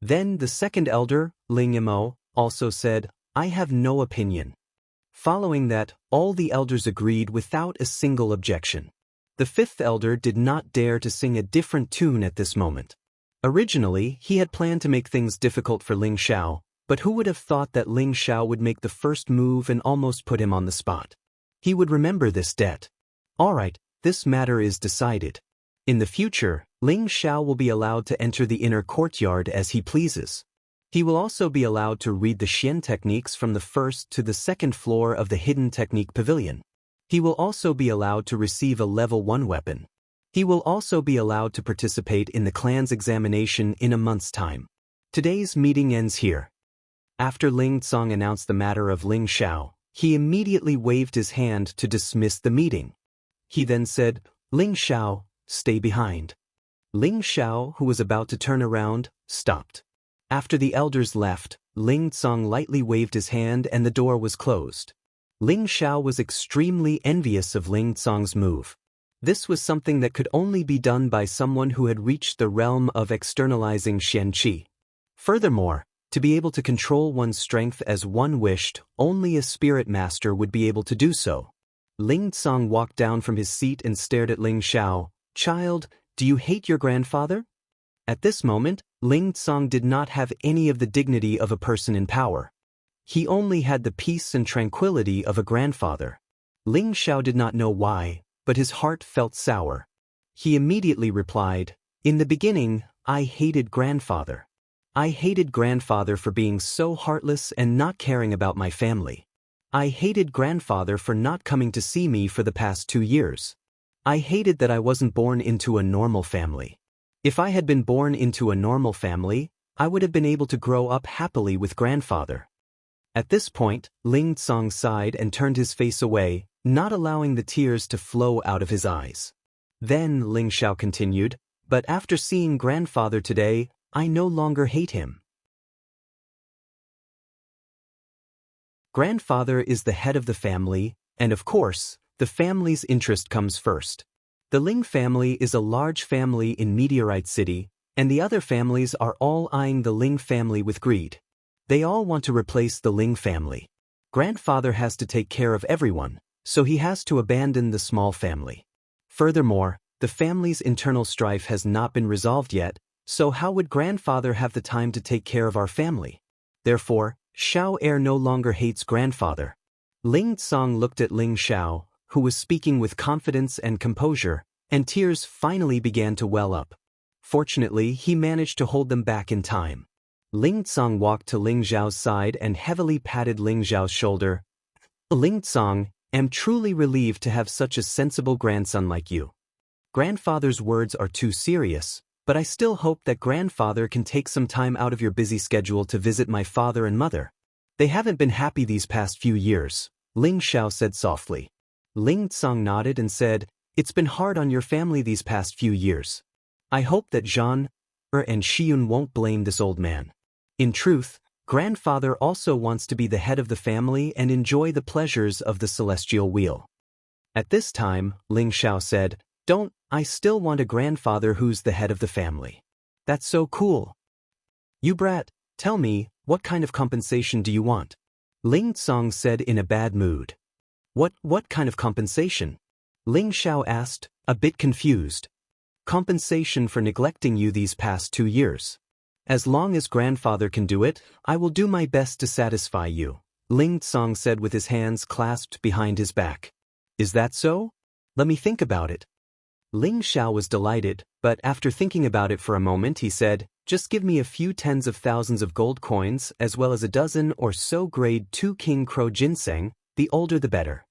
Then the second elder, Ling Imo, also said, "I have no opinion." Following that, all the elders agreed without a single objection. The fifth elder did not dare to sing a different tune at this moment. Originally, he had planned to make things difficult for Ling Xiao, but who would have thought that Ling Xiao would make the first move and almost put him on the spot? He would remember this debt. All right, this matter is decided. In the future, Ling Xiao will be allowed to enter the inner courtyard as he pleases. He will also be allowed to read the Xian techniques from the first to the second floor of the Hidden Technique Pavilion. He will also be allowed to receive a level 1 weapon. He will also be allowed to participate in the clan's examination in a month's time. Today's meeting ends here. After Ling Tsang announced the matter of Ling Xiao, he immediately waved his hand to dismiss the meeting. He then said, "Ling Xiao, stay behind." Ling Xiao, who was about to turn around, stopped. After the elders left, Ling Tsang lightly waved his hand and the door was closed. Ling Xiao was extremely envious of Ling Tsang's move. This was something that could only be done by someone who had reached the realm of externalizing Xianqi. Furthermore, to be able to control one's strength as one wished, only a spirit master would be able to do so. Ling Tsang walked down from his seat and stared at Ling Xiao. "Child, do you hate your grandfather?" At this moment, Ling Tsang did not have any of the dignity of a person in power. He only had the peace and tranquility of a grandfather. Ling Xiao did not know why, but his heart felt sour. He immediately replied, "In the beginning, I hated grandfather. I hated grandfather for being so heartless and not caring about my family. I hated grandfather for not coming to see me for the past 2 years. I hated that I wasn't born into a normal family. If I had been born into a normal family, I would have been able to grow up happily with grandfather." At this point, Ling Tsang sighed and turned his face away, not allowing the tears to flow out of his eyes. Then Ling Xiao continued, "But after seeing grandfather today, I no longer hate him. Grandfather is the head of the family, and of course, the family's interest comes first. The Ling family is a large family in Meteorite City, and the other families are all eyeing the Ling family with greed. They all want to replace the Ling family. Grandfather has to take care of everyone, so he has to abandon the small family. Furthermore, the family's internal strife has not been resolved yet, so how would grandfather have the time to take care of our family? Therefore, Xiao Er no longer hates grandfather." Ling Tsang looked at Ling Xiao, who was speaking with confidence and composure, and tears finally began to well up. Fortunately, he managed to hold them back in time. Ling Tsang walked to Ling Zhao's side and heavily patted Ling Zhao's shoulder. "Ling Tsang, am truly relieved to have such a sensible grandson like you. Grandfather's words are too serious, but I still hope that grandfather can take some time out of your busy schedule to visit my father and mother. They haven't been happy these past few years," Ling Xiao said softly. Ling Tsang nodded and said, "It's been hard on your family these past few years. I hope that Zhan and Xiyun won't blame this old man. In truth, grandfather also wants to be the head of the family and enjoy the pleasures of the celestial wheel." At this time, Ling Xiao said, "Don't, I still want a grandfather who's the head of the family. That's so cool. You brat, tell me, what kind of compensation do you want?" Ling Tsang said in a bad mood. What kind of compensation?" Ling Xiao asked, a bit confused. compensation for neglecting you these past 2 years. As long as grandfather can do it, I will do my best to satisfy you, Ling Tsong said with his hands clasped behind his back. Is that so? Let me think about it. Ling Xiao was delighted, but after thinking about it for a moment he said, just give me a few tens of thousands of gold coins as well as a dozen or so grade 2 king crow ginseng, the older the better.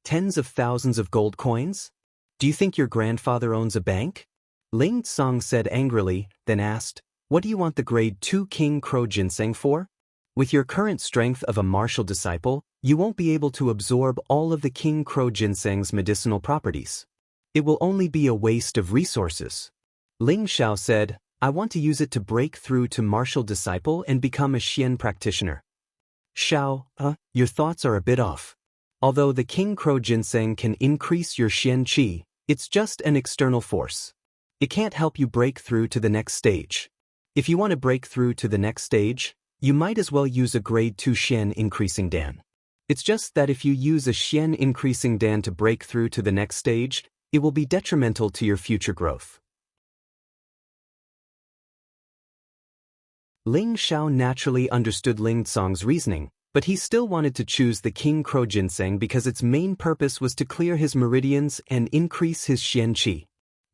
Tens of thousands of gold coins? Do you think your grandfather owns a bank? Ling Tsong said angrily, then asked, what do you want the grade 2 king crow ginseng for? With your current strength of a martial disciple, you won't be able to absorb all of the king crow ginseng's medicinal properties. It will only be a waste of resources. Ling Xiao said, I want to use it to break through to martial disciple and become a Xian practitioner. Xiao, your thoughts are a bit off. Although the king crow ginseng can increase your Xian qi, it's just an external force. It can't help you break through to the next stage. If you want to break through to the next stage, you might as well use a grade 2 Xian increasing dan. It's just that if you use a Xian increasing dan to break through to the next stage, it will be detrimental to your future growth. Ling Xiao naturally understood Ling Tsong's reasoning, but he still wanted to choose the king crow ginseng because its main purpose was to clear his meridians and increase his Xian qi.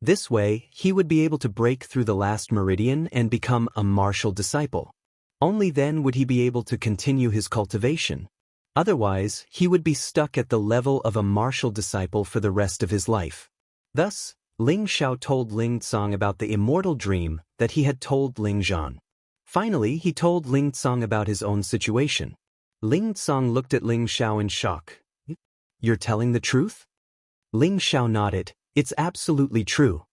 This way, he would be able to break through the last meridian and become a martial disciple. Only then would he be able to continue his cultivation. Otherwise, he would be stuck at the level of a martial disciple for the rest of his life. Thus, Ling Xiao told Ling Tsong about the immortal dream that he had told Ling Zhan. Finally, he told Ling Tsong about his own situation. Ling Tsong looked at Ling Xiao in shock. You're telling the truth? Ling Xiao nodded. It's absolutely true.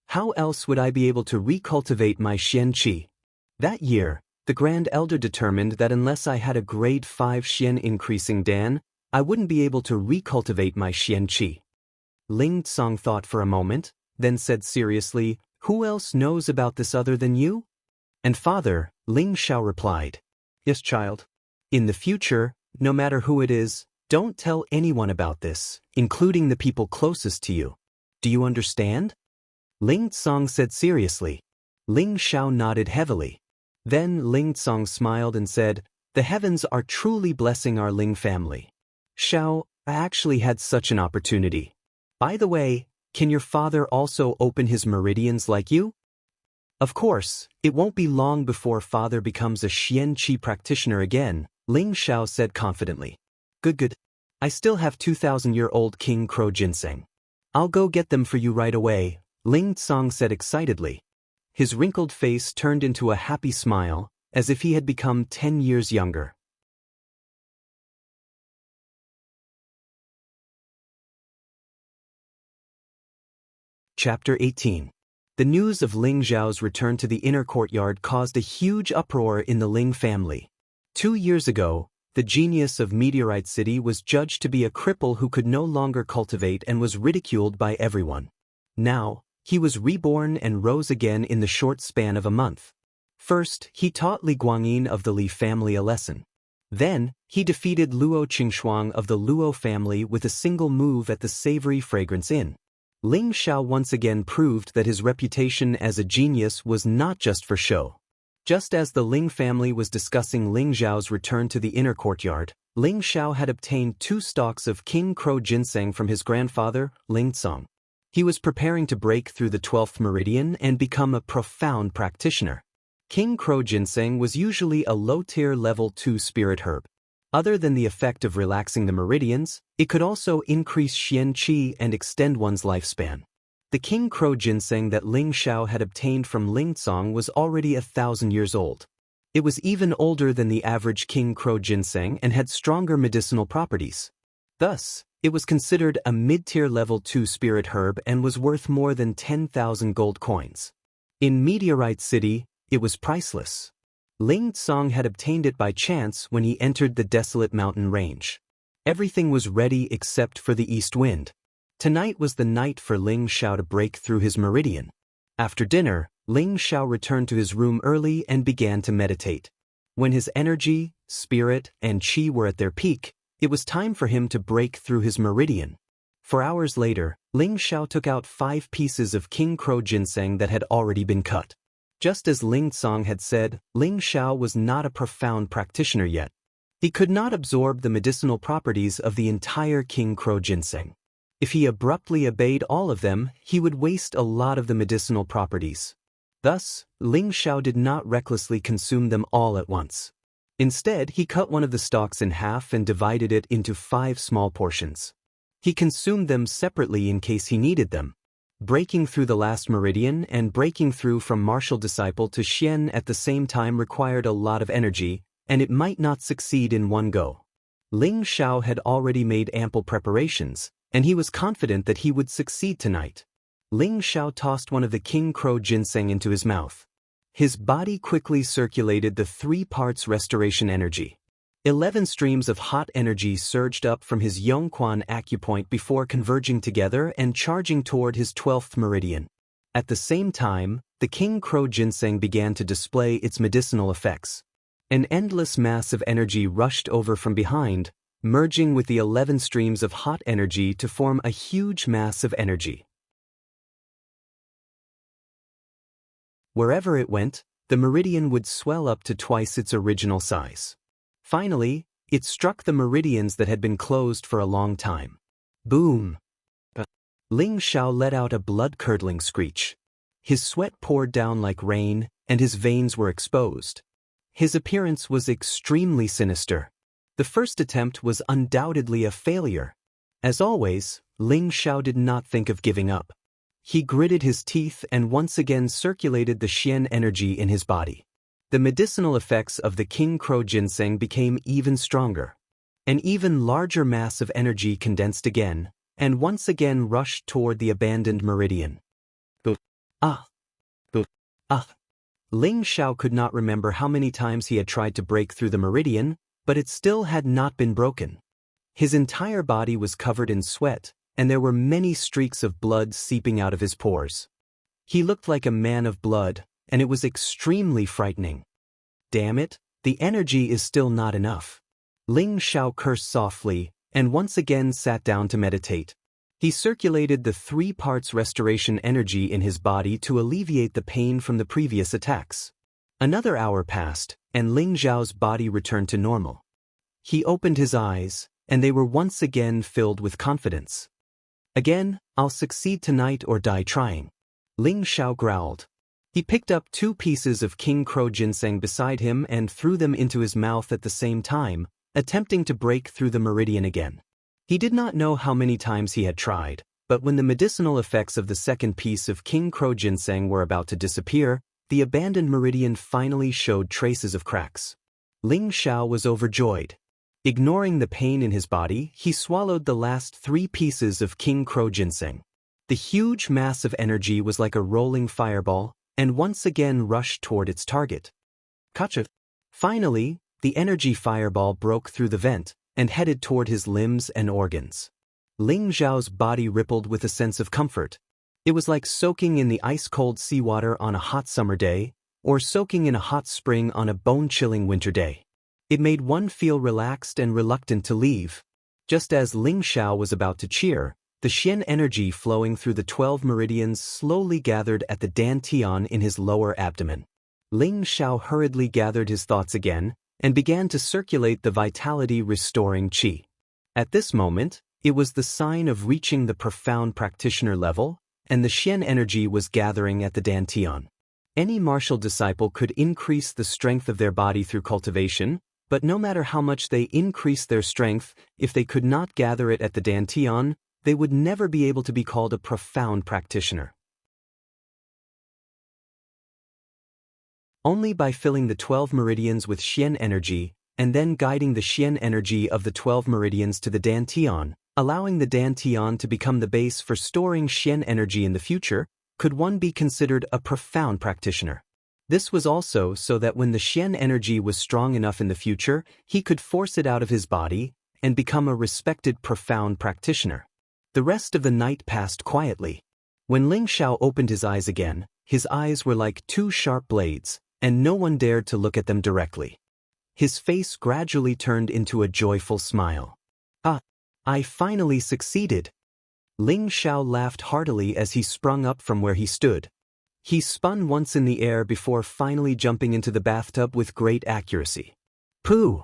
How else would I be able to recultivate my Xian qi? That year, the Grand Elder determined that unless I had a grade 5 Xian increasing dan, I wouldn't be able to recultivate my Xian qi. Ling Tsong thought for a moment, then said seriously, who else knows about this other than you? And father, Ling Xiao replied. Yes, child. In the future, no matter who it is, don't tell anyone about this, including the people closest to you. Do you understand? Ling Tsong said seriously. Ling Xiao nodded heavily. Then Ling Tsong smiled and said, the heavens are truly blessing our Ling family. Xiao, I actually had such an opportunity. By the way, can your father also open his meridians like you? Of course, it won't be long before father becomes a Xian qi practitioner again, Ling Xiao said confidently. Good. I still have 2,000-year-old king crow ginseng. I'll go get them for you right away, Ling Tsong said excitedly. His wrinkled face turned into a happy smile, as if he had become 10 years younger. Chapter 18. The news of Ling Zhao's return to the inner courtyard caused a huge uproar in the Ling family. 2 years ago, the genius of Meteorite City was judged to be a cripple who could no longer cultivate and was ridiculed by everyone. Now, he was reborn and rose again in the short span of a month. First, he taught Li Guangyin of the Li family a lesson. Then, he defeated Luo Qingxuang of the Luo family with a single move at the Savory Fragrance Inn. Ling Xiao once again proved that his reputation as a genius was not just for show. Just as the Ling family was discussing Ling Zhao's return to the inner courtyard, Ling Xiao had obtained 2 stalks of king crow ginseng from his grandfather, Ling Tsong. He was preparing to break through the 12th meridian and become a profound practitioner. King crow ginseng was usually a low-tier level 2 spirit herb. Other than the effect of relaxing the meridians, it could also increase Xian qi and extend one's lifespan. The king crow ginseng that Ling Xiao had obtained from Ling Tsong was already 1,000 years old. It was even older than the average king crow ginseng and had stronger medicinal properties. Thus, it was considered a mid-tier level 2 spirit herb and was worth more than 10,000 gold coins. In Meteorite City, it was priceless. Ling Tsong had obtained it by chance when he entered the desolate mountain range. Everything was ready except for the east wind. Tonight was the night for Ling Xiao to break through his meridian. After dinner, Ling Xiao returned to his room early and began to meditate. When his energy, spirit, and qi were at their peak, it was time for him to break through his meridian. For hours later, Ling Xiao took out 5 pieces of king crow ginseng that had already been cut. Just as Ling Tsang had said, Ling Xiao was not a profound practitioner yet. He could not absorb the medicinal properties of the entire king crow ginseng. If he abruptly obeyed all of them, he would waste a lot of the medicinal properties. Thus, Ling Xiao did not recklessly consume them all at once. Instead, he cut one of the stalks in half and divided it into 5 small portions. He consumed them separately in case he needed them. Breaking through the last meridian and breaking through from martial disciple to Xian at the same time required a lot of energy, and it might not succeed in one go. Ling Xiao had already made ample preparations, and he was confident that he would succeed tonight. Ling Xiao tossed one of the king crow ginseng into his mouth. His body quickly circulated the 3 parts restoration energy. 11 streams of hot energy surged up from his Yongquan acupoint before converging together and charging toward his 12th meridian. At the same time, the king crow ginseng began to display its medicinal effects. An endless mass of energy rushed over from behind, merging with the 11 streams of hot energy to form a huge mass of energy. Wherever it went, the meridian would swell up to twice its original size. Finally, it struck the meridians that had been closed for a long time. Boom! Ling Xiao let out a blood-curdling screech. His sweat poured down like rain, and his veins were exposed. His appearance was extremely sinister. The first attempt was undoubtedly a failure. As always, Ling Xiao did not think of giving up. He gritted his teeth and once again circulated the Xian energy in his body. The medicinal effects of the king crow ginseng became even stronger. An even larger mass of energy condensed again, and once again rushed toward the abandoned meridian. Ling Xiao could not remember how many times he had tried to break through the meridian, but it still had not been broken. His entire body was covered in sweat, and there were many streaks of blood seeping out of his pores. He looked like a man of blood, and it was extremely frightening. Damn it, the energy is still not enough. Ling Xiao cursed softly, and once again sat down to meditate. He circulated the 3 parts restoration energy in his body to alleviate the pain from the previous attacks. Another hour passed, and Ling Xiao's body returned to normal. He opened his eyes, and they were once again filled with confidence. Again, I'll succeed tonight or die trying. Ling Xiao growled. He picked up 2 pieces of king crow ginseng beside him and threw them into his mouth at the same time, attempting to break through the meridian again. He did not know how many times he had tried, but when the medicinal effects of the second piece of king crow ginseng were about to disappear, the abandoned meridian finally showed traces of cracks. Ling Xiao was overjoyed. Ignoring the pain in his body, he swallowed the last 3 pieces of king crow ginseng. The huge mass of energy was like a rolling fireball, and once again rushed toward its target. Kacha! Finally, the energy fireball broke through the vent and headed toward his limbs and organs. Ling Xiao's body rippled with a sense of comfort. It was like soaking in the ice-cold seawater on a hot summer day, or soaking in a hot spring on a bone-chilling winter day. It made one feel relaxed and reluctant to leave. Just as Ling Xiao was about to cheer, the Xian energy flowing through the 12 meridians slowly gathered at the dantian in his lower abdomen. Ling Xiao hurriedly gathered his thoughts again and began to circulate the vitality-restoring qi. At this moment, it was the sign of reaching the profound practitioner level, and the Xian energy was gathering at the dantian. Any martial disciple could increase the strength of their body through cultivation, but no matter how much they increased their strength, if they could not gather it at the dantian, they would never be able to be called a profound practitioner. Only by filling the 12 meridians with Xian energy, and then guiding the Xian energy of the 12 meridians to the dantian, allowing the dantian to become the base for storing Xian energy in the future, could one be considered a profound practitioner. This was also so that when the Xian energy was strong enough in the future, he could force it out of his body and become a respected profound practitioner. The rest of the night passed quietly. When Ling Xiao opened his eyes again, his eyes were like 2 sharp blades, and no one dared to look at them directly. His face gradually turned into a joyful smile. I finally succeeded. Ling Xiao laughed heartily as he sprung up from where he stood. He spun once in the air before finally jumping into the bathtub with great accuracy. Pooh!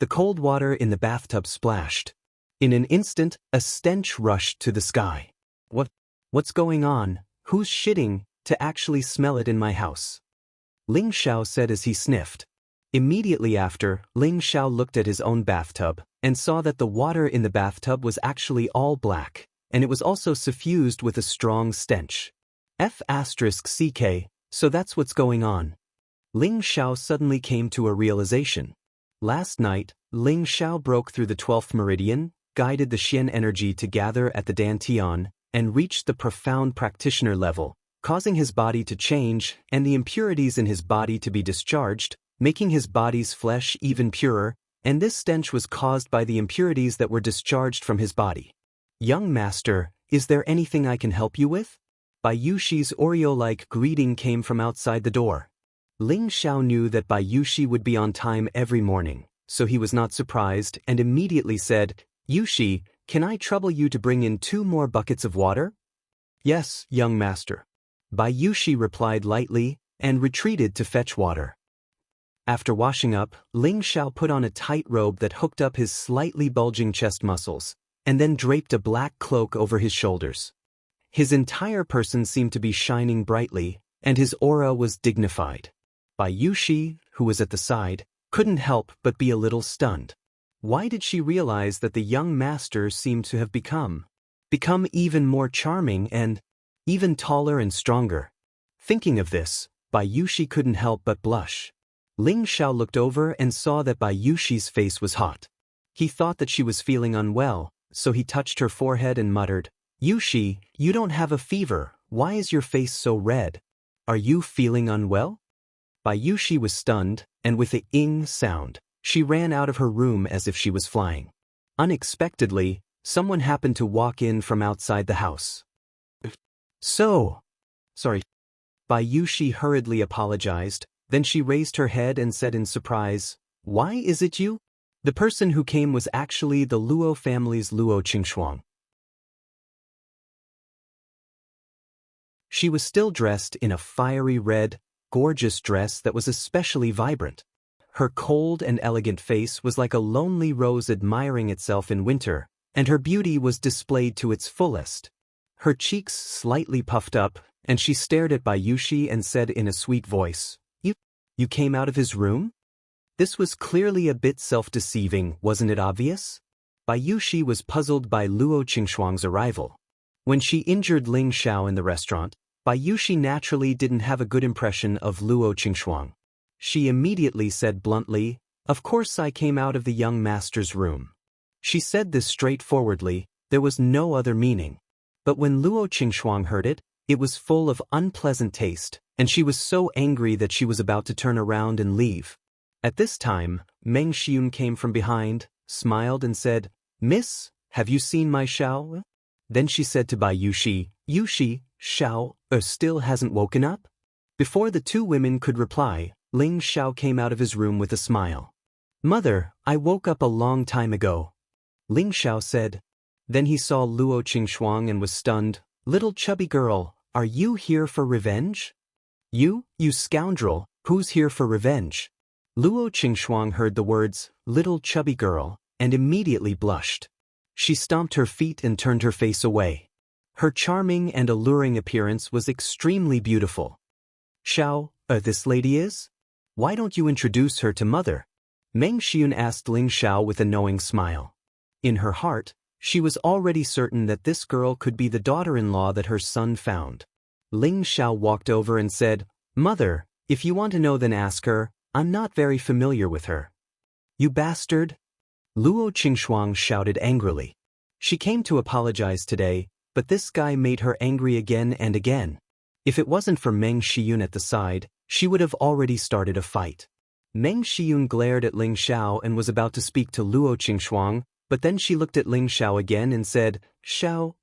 The cold water in the bathtub splashed. In an instant, a stench rushed to the sky. What's going on? Who's shitting to actually smell it in my house? Ling Xiao said as he sniffed. Immediately after, Ling Xiao looked at his own bathtub and saw that the water in the bathtub was actually all black, and it was also suffused with a strong stench. F***ck, so that's what's going on. Ling Xiao suddenly came to a realization. Last night, Ling Xiao broke through the 12th meridian, guided the Xian energy to gather at the Dantian, and reached the profound practitioner level, causing his body to change and the impurities in his body to be discharged, making his body's flesh even purer, and this stench was caused by the impurities that were discharged from his body. Young master, is there anything I can help you with? Bai Yuxi's Oreo-like greeting came from outside the door. Ling Xiao knew that Bai Yuxi would be on time every morning, so he was not surprised and immediately said, Yuxi, can I trouble you to bring in 2 more buckets of water? Yes, young master. Bai Yuxi replied lightly and retreated to fetch water. After washing up, Ling Xiao put on a tight robe that hooked up his slightly bulging chest muscles, and then draped a black cloak over his shoulders. His entire person seemed to be shining brightly, and his aura was dignified. Bai Yuxi, who was at the side, couldn't help but be a little stunned. Why did she realize that the young master seemed to have become even more charming and even taller and stronger? Thinking of this, Bai Yuxi couldn't help but blush. Ling Xiao looked over and saw that Bai Yuxi's face was hot. He thought that she was feeling unwell, so he touched her forehead and muttered, Yuxi, you don't have a fever, why is your face so red? Are you feeling unwell? Bai Yuxi was stunned, and with a ing sound, she ran out of her room as if she was flying. Unexpectedly, someone happened to walk in from outside the house. Sorry. Bai Yuxi hurriedly apologized, then she raised her head and said in surprise, Why is it you? The person who came was actually the Luo family's Luo Qingxuang. She was still dressed in a fiery red, gorgeous dress that was especially vibrant. Her cold and elegant face was like a lonely rose admiring itself in winter, and her beauty was displayed to its fullest. Her cheeks slightly puffed up, and she stared at Bai Yuxi and said in a sweet voice, You came out of his room? This was clearly a bit self-deceiving, wasn't it obvious? Bai Yuxi was puzzled by Luo Qingxuang's arrival. When she injured Ling Xiao in the restaurant, Bai Yuxi naturally didn't have a good impression of Luo Qingxuang. She immediately said bluntly, Of course I came out of the young master's room. She said this straightforwardly, there was no other meaning. But when Luo Qingxuang heard it, it was full of unpleasant taste, and she was so angry that she was about to turn around and leave. At this time, Meng Xiun came from behind, smiled and said, Miss, have you seen my Xiao? Then she said to Bai Yuxi, Yuxi, Xiao still hasn't woken up? Before the 2 women could reply, Ling Xiao came out of his room with a smile. Mother, I woke up a long time ago. Ling Xiao said. Then he saw Luo Qingxuang and was stunned. Little chubby girl, are you here for revenge? You scoundrel, who's here for revenge? Luo Qingxuang heard the words, little chubby girl, and immediately blushed. She stomped her feet and turned her face away. Her charming and alluring appearance was extremely beautiful. Xiao, this lady is? Why don't you introduce her to mother? Meng Xiun asked Ling Xiao with a knowing smile. In her heart, she was already certain that this girl could be the daughter-in-law that her son found. Ling Xiao walked over and said, Mother, if you want to know then ask her, I'm not very familiar with her. You bastard! Luo Qingxuang shouted angrily. She came to apologize today, but this guy made her angry again and again. If it wasn't for Meng Xiun at the side, she would have already started a fight. Meng Xiun glared at Ling Xiao and was about to speak to Luo Qingxuang, but then she looked at Ling Xiao again and said, Xiao,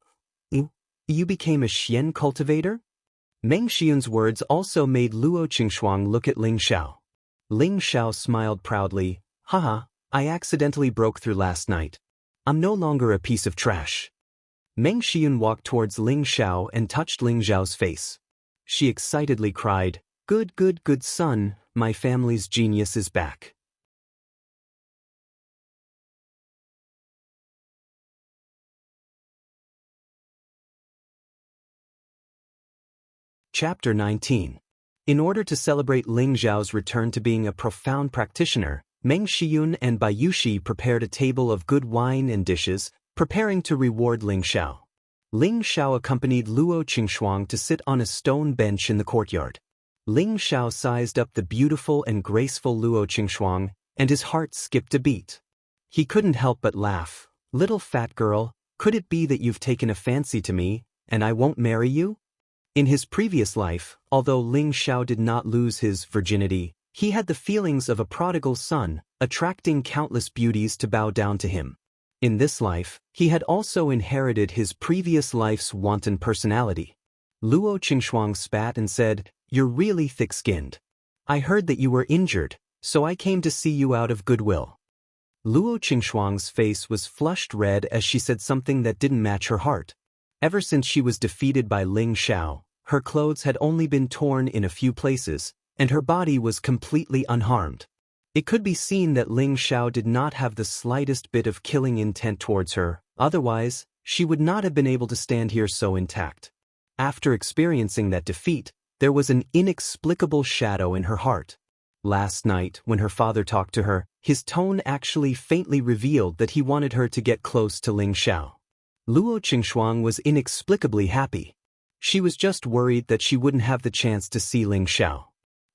you became a Xian cultivator? Meng Xiun's words also made Luo Qingxuang look at Ling Xiao. Ling Xiao smiled proudly, Haha, I accidentally broke through last night. I'm no longer a piece of trash. Meng Xian walked towards Ling Xiao and touched Ling Xiao's face. She excitedly cried, "Good, good, good son, my family's genius is back." Chapter 19. In order to celebrate Ling Xiao's return to being a profound practitioner, Meng Xiun and Bai Yushi prepared a table of good wine and dishes, preparing to reward Ling Xiao. Ling Xiao accompanied Luo Qingxuang to sit on a stone bench in the courtyard. Ling Xiao sized up the beautiful and graceful Luo Qingxuang, and his heart skipped a beat. He couldn't help but laugh. "Little fat girl, could it be that you've taken a fancy to me, and I won't marry you?" In his previous life, although Ling Xiao did not lose his virginity, he had the feelings of a prodigal son, attracting countless beauties to bow down to him. In this life, he had also inherited his previous life's wanton personality. Luo Qingxuang spat and said, "You're really thick-skinned. I heard that you were injured, so I came to see you out of goodwill." Luo Qingxuang's face was flushed red as she said something that didn't match her heart. Ever since she was defeated by Ling Xiao, her clothes had only been torn in a few places, and her body was completely unharmed. It could be seen that Ling Xiao did not have the slightest bit of killing intent towards her, otherwise, she would not have been able to stand here so intact. After experiencing that defeat, there was an inexplicable shadow in her heart. Last night, when her father talked to her, his tone actually faintly revealed that he wanted her to get close to Ling Xiao. Luo Qingxuang was inexplicably happy. She was just worried that she wouldn't have the chance to see Ling Xiao.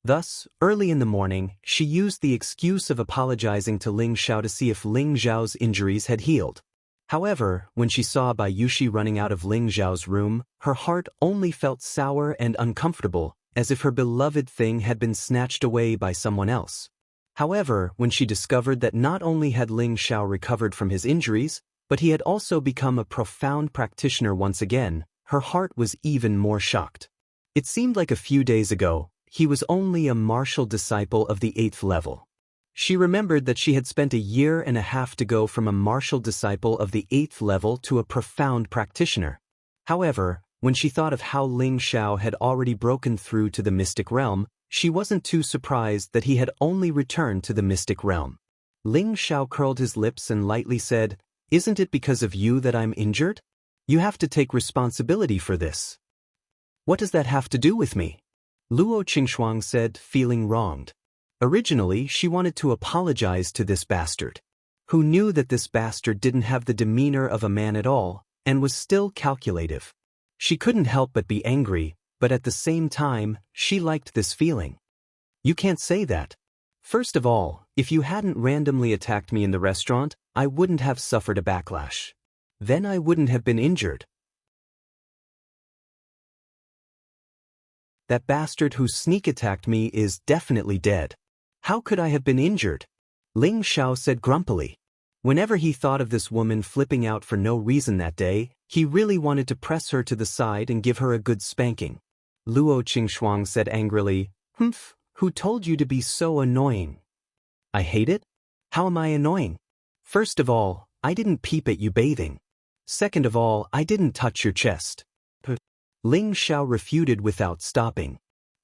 Thus, early in the morning, she used the excuse of apologizing to Ling Xiao to see if Ling Xiao's injuries had healed. However, when she saw Bai Yushi running out of Ling Xiao's room, her heart only felt sour and uncomfortable, as if her beloved thing had been snatched away by someone else. However, when she discovered that not only had Ling Xiao recovered from his injuries, but he had also become a profound practitioner once again, her heart was even more shocked. It seemed like a few days ago, he was only a martial disciple of the 8th level. She remembered that she had spent a year and a half to go from a martial disciple of the 8th level to a profound practitioner. However, when she thought of how Ling Xiao had already broken through to the mystic realm, she wasn't too surprised that he had only returned to the mystic realm. Ling Xiao curled his lips and lightly said, "Isn't it because of you that I'm injured? You have to take responsibility for this." "What does that have to do with me?" Luo Qingxuang said, feeling wronged. Originally, she wanted to apologize to this bastard, who knew that this bastard didn't have the demeanor of a man at all, and was still calculative. She couldn't help but be angry, but at the same time, she liked this feeling. "You can't say that. First of all, if you hadn't randomly attacked me in the restaurant, I wouldn't have suffered a backlash. Then I wouldn't have been injured. That bastard who sneak attacked me is definitely dead. How could I have been injured?" Ling Xiao said grumpily. Whenever he thought of this woman flipping out for no reason that day, he really wanted to press her to the side and give her a good spanking. Luo Qingxuang said angrily, "Humph, who told you to be so annoying?" "I hate it? How am I annoying? First of all, I didn't peep at you bathing. Second of all, I didn't touch your chest." Ling Xiao refuted without stopping.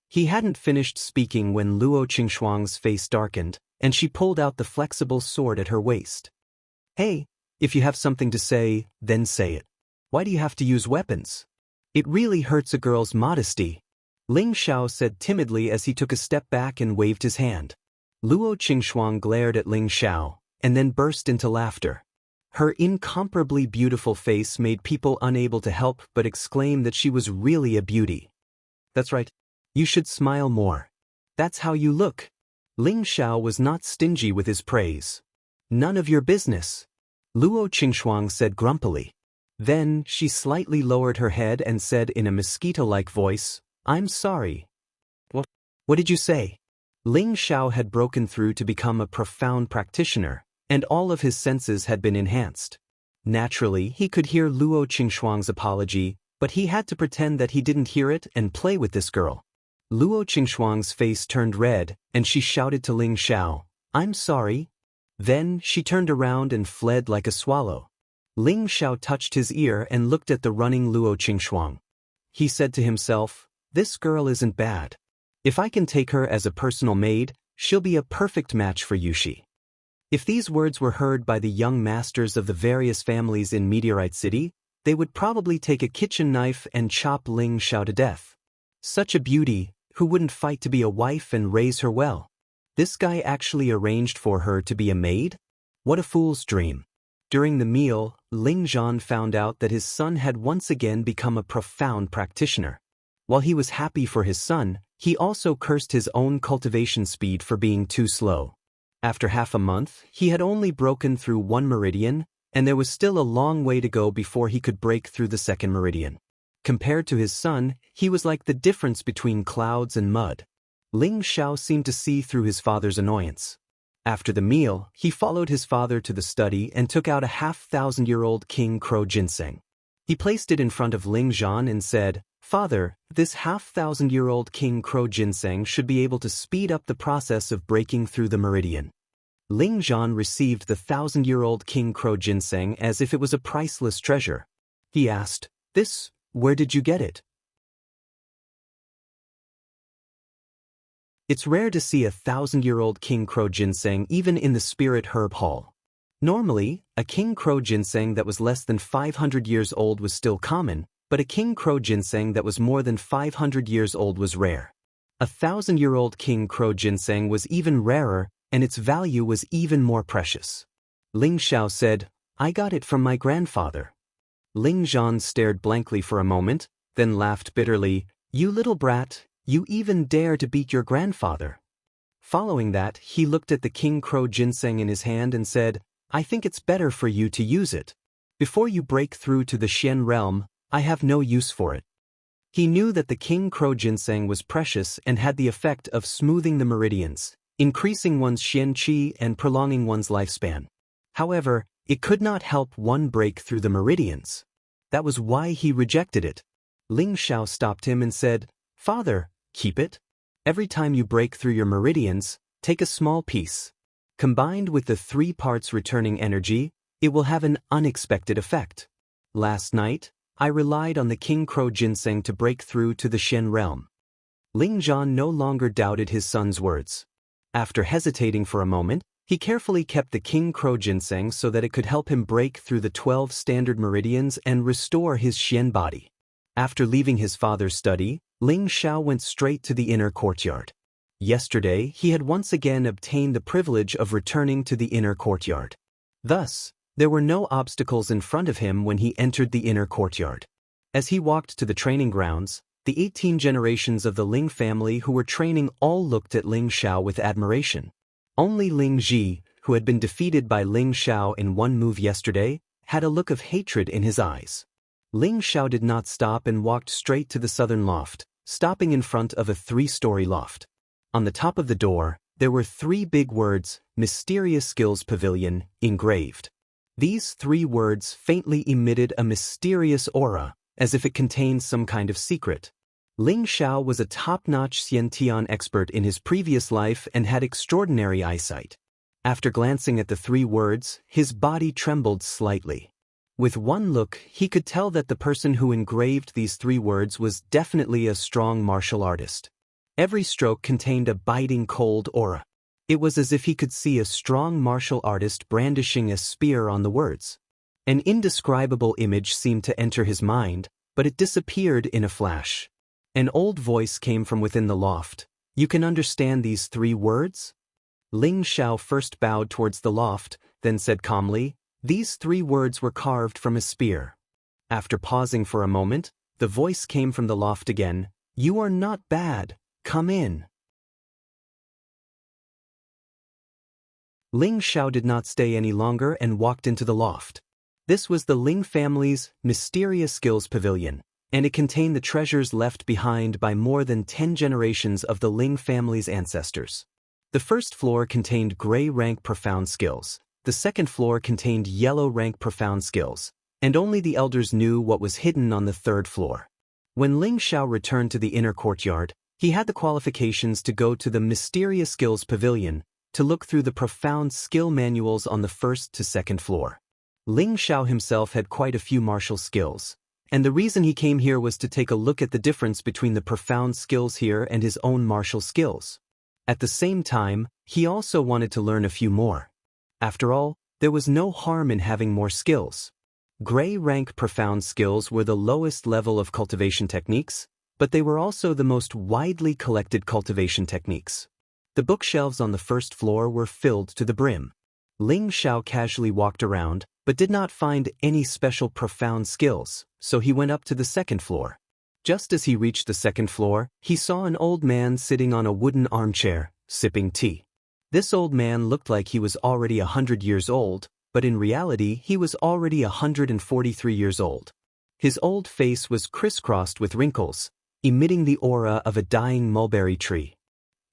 He hadn't finished speaking when Luo Qingxuang's face darkened, and she pulled out the flexible sword at her waist. "Hey, if you have something to say, then say it. Why do you have to use weapons? It really hurts a girl's modesty," Ling Xiao said timidly as he took a step back and waved his hand. Luo Qingxuang glared at Ling Xiao, and then burst into laughter. Her incomparably beautiful face made people unable to help but exclaim that she was really a beauty. "That's right. You should smile more. That's how you look." Ling Xiao was not stingy with his praise. "None of your business," Luo Qingxuang said grumpily. Then she slightly lowered her head and said in a mosquito-like voice, "I'm sorry." What did you say?" Ling Xiao had broken through to become a profound practitioner, and all of his senses had been enhanced. Naturally, he could hear Luo Qingxuang's apology, but he had to pretend that he didn't hear it and play with this girl. Luo Qingxuang's face turned red, and she shouted to Ling Xiao, "I'm sorry." Then she turned around and fled like a swallow. Ling Xiao touched his ear and looked at the running Luo Qingxuang. He said to himself, "This girl isn't bad. If I can take her as a personal maid, she'll be a perfect match for Yushi." If these words were heard by the young masters of the various families in Meteorite City, they would probably take a kitchen knife and chop Ling Xiao to death. Such a beauty, who wouldn't fight to be a wife and raise her well? This guy actually arranged for her to be a maid? What a fool's dream. During the meal, Ling Zhan found out that his son had once again become a profound practitioner. While he was happy for his son, he also cursed his own cultivation speed for being too slow. After half a month, he had only broken through one meridian, and there was still a long way to go before he could break through the second meridian. Compared to his son, he was like the difference between clouds and mud. Ling Xiao seemed to see through his father's annoyance. After the meal, he followed his father to the study and took out a half-thousand-year-old king crow ginseng. He placed it in front of Ling Zhan and said, "Father, this half-thousand-year-old king crow ginseng should be able to speed up the process of breaking through the meridian." Ling Zhan received the thousand-year-old king crow ginseng as if it was a priceless treasure. He asked, "Where did you get it?" It's rare to see a thousand-year-old king crow ginseng even in the spirit herb hall. Normally, a king crow ginseng that was less than 500 years old was still common, but a king crow ginseng that was more than 500 years old was rare. A thousand-year-old king crow ginseng was even rarer, and its value was even more precious. Ling Xiao said, "I got it from my grandfather." Ling Zhan stared blankly for a moment, then laughed bitterly, "You little brat, you even dare to beat your grandfather." Following that, he looked at the king crow ginseng in his hand and said, "I think it's better for you to use it. Before you break through to the Xian realm, I have no use for it." He knew that the king crow ginseng was precious and had the effect of smoothing the meridians, increasing one's Xian qi and prolonging one's lifespan. However, it could not help one break through the meridians. That was why he rejected it. Ling Xiao stopped him and said, "Father, keep it. Every time you break through your meridians, take a small piece. Combined with the 3 parts returning energy, it will have an unexpected effect. Last night, I relied on the king crow ginseng to break through to the Xian realm." Ling Zhan no longer doubted his son's words. After hesitating for a moment, he carefully kept the king crow ginseng so that it could help him break through the 12 standard meridians and restore his Xian body. After leaving his father's study, Ling Xiao went straight to the inner courtyard. Yesterday, he had once again obtained the privilege of returning to the inner courtyard. Thus, there were no obstacles in front of him when he entered the inner courtyard. As he walked to the training grounds, the 18 generations of the Ling family who were training all looked at Ling Xiao with admiration. Only Ling Ji, who had been defeated by Ling Xiao in one move yesterday, had a look of hatred in his eyes. Ling Xiao did not stop and walked straight to the southern loft, stopping in front of a 3-story loft. On the top of the door, there were 3 big words, "Mysterious Skills Pavilion," engraved. These 3 words faintly emitted a mysterious aura, as if it contained some kind of secret. Ling Xiao was a top-notch Xiantian expert in his previous life and had extraordinary eyesight. After glancing at the 3 words, his body trembled slightly. With one look, he could tell that the person who engraved these 3 words was definitely a strong martial artist. Every stroke contained a biting cold aura. It was as if he could see a strong martial artist brandishing a spear on the words. An indescribable image seemed to enter his mind, but it disappeared in a flash. An old voice came from within the loft. "You can understand these 3 words?" Ling Xiao first bowed towards the loft, then said calmly, "These 3 words were carved from a spear." After pausing for a moment, the voice came from the loft again, "You are not bad. Come in." Ling Xiao did not stay any longer and walked into the loft. This was the Ling family's Mysterious Skills Pavilion, and it contained the treasures left behind by more than 10 generations of the Ling family's ancestors. The first floor contained gray rank profound skills, the second floor contained yellow rank profound skills, and only the elders knew what was hidden on the third floor. When Ling Xiao returned to the inner courtyard, he had the qualifications to go to the Mysterious Skills Pavilion to look through the profound skill manuals on the first to second floor. Ling Xiao himself had quite a few martial skills, and the reason he came here was to take a look at the difference between the profound skills here and his own martial skills. At the same time, he also wanted to learn a few more. After all, there was no harm in having more skills. Gray rank profound skills were the lowest level of cultivation techniques, but they were also the most widely collected cultivation techniques. The bookshelves on the first floor were filled to the brim. Ling Xiao casually walked around, but did not find any special profound skills, so he went up to the second floor. Just as he reached the second floor, he saw an old man sitting on a wooden armchair, sipping tea. This old man looked like he was already 100 years old, but in reality he was already 143 years old. His old face was crisscrossed with wrinkles, emitting the aura of a dying mulberry tree.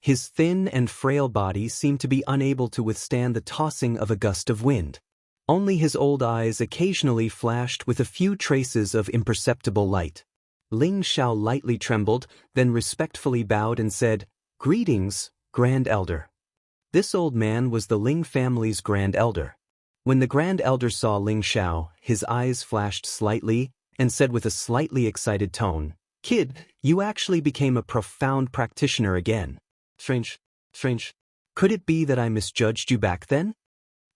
His thin and frail body seemed to be unable to withstand the tossing of a gust of wind. Only his old eyes occasionally flashed with a few traces of imperceptible light. Ling Xiao lightly trembled, then respectfully bowed and said, "Greetings, Grand Elder." This old man was the Ling family's Grand Elder. When the Grand Elder saw Ling Xiao, his eyes flashed slightly and said with a slightly excited tone, "Kid, you actually became a profound practitioner again. Strange. Could it be that I misjudged you back then?"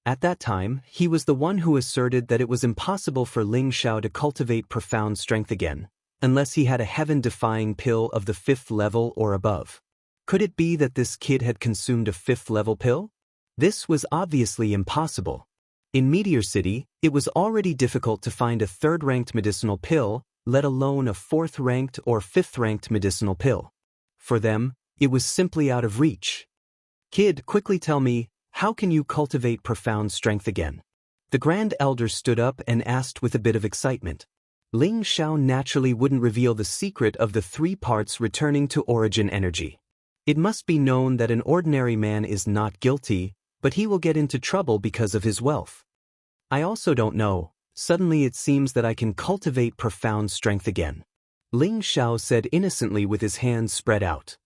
At that time, he was the one who asserted that it was impossible for Ling Xiao to cultivate profound strength again, unless he had a heaven-defying pill of the 5th level or above. Could it be that this kid had consumed a 5th level pill? This was obviously impossible. In Meteor City, it was already difficult to find a 3rd-ranked medicinal pill, let alone a 4th-ranked or 5th-ranked medicinal pill. For them, it was simply out of reach. "Kid, quickly tell me, how can you cultivate profound strength again?" The Grand Elder stood up and asked with a bit of excitement. Ling Xiao naturally wouldn't reveal the secret of the 3 parts returning to origin energy. It must be known that an ordinary man is not guilty, but he will get into trouble because of his wealth. "I also don't know. Suddenly it seems that I can cultivate profound strength again," Ling Xiao said innocently with his hands spread out.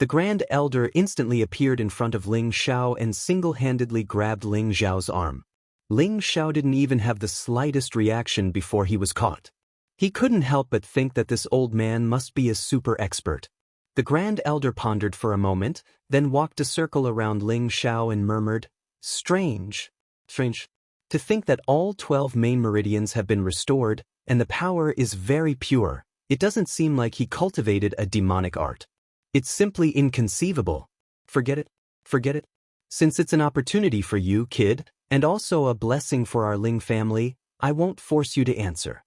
The Grand Elder instantly appeared in front of Ling Xiao and single-handedly grabbed Ling Xiao's arm. Ling Xiao didn't even have the slightest reaction before he was caught. He couldn't help but think that this old man must be a super expert. The Grand Elder pondered for a moment, then walked a circle around Ling Xiao and murmured, Strange. To think that all 12 main meridians have been restored, and the power is very pure. It doesn't seem like he cultivated a demonic art. It's simply inconceivable. Forget it. Since it's an opportunity for you, kid, and also a blessing for our Ling family, I won't force you to answer."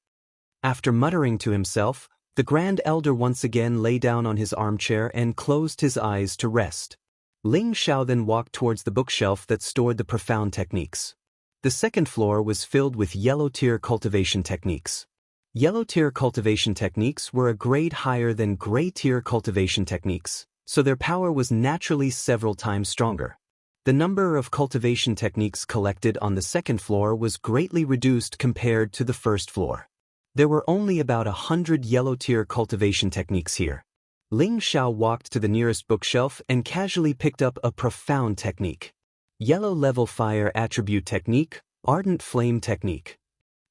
After muttering to himself, the Grand Elder once again lay down on his armchair and closed his eyes to rest. Ling Xiao then walked towards the bookshelf that stored the profound techniques. The second floor was filled with yellow-tier cultivation techniques. Yellow-tier cultivation techniques were a grade higher than gray-tier cultivation techniques, so their power was naturally several times stronger. The number of cultivation techniques collected on the second floor was greatly reduced compared to the first floor. There were only about 100 yellow-tier cultivation techniques here. Ling Xiao walked to the nearest bookshelf and casually picked up a profound technique. Yellow-level fire attribute technique, ardent flame technique.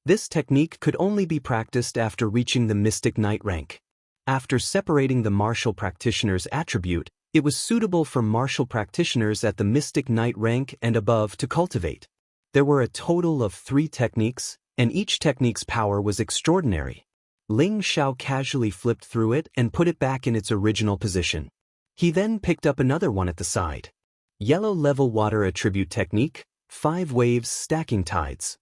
This technique could only be practiced after reaching the Mystic Knight rank. After separating the martial practitioner's attribute, it was suitable for martial practitioners at the Mystic Knight rank and above to cultivate. There were a total of 3 techniques, and each technique's power was extraordinary. Ling Xiao casually flipped through it and put it back in its original position. He then picked up another one at the side. Yellow-level water attribute technique, 5 waves stacking tides.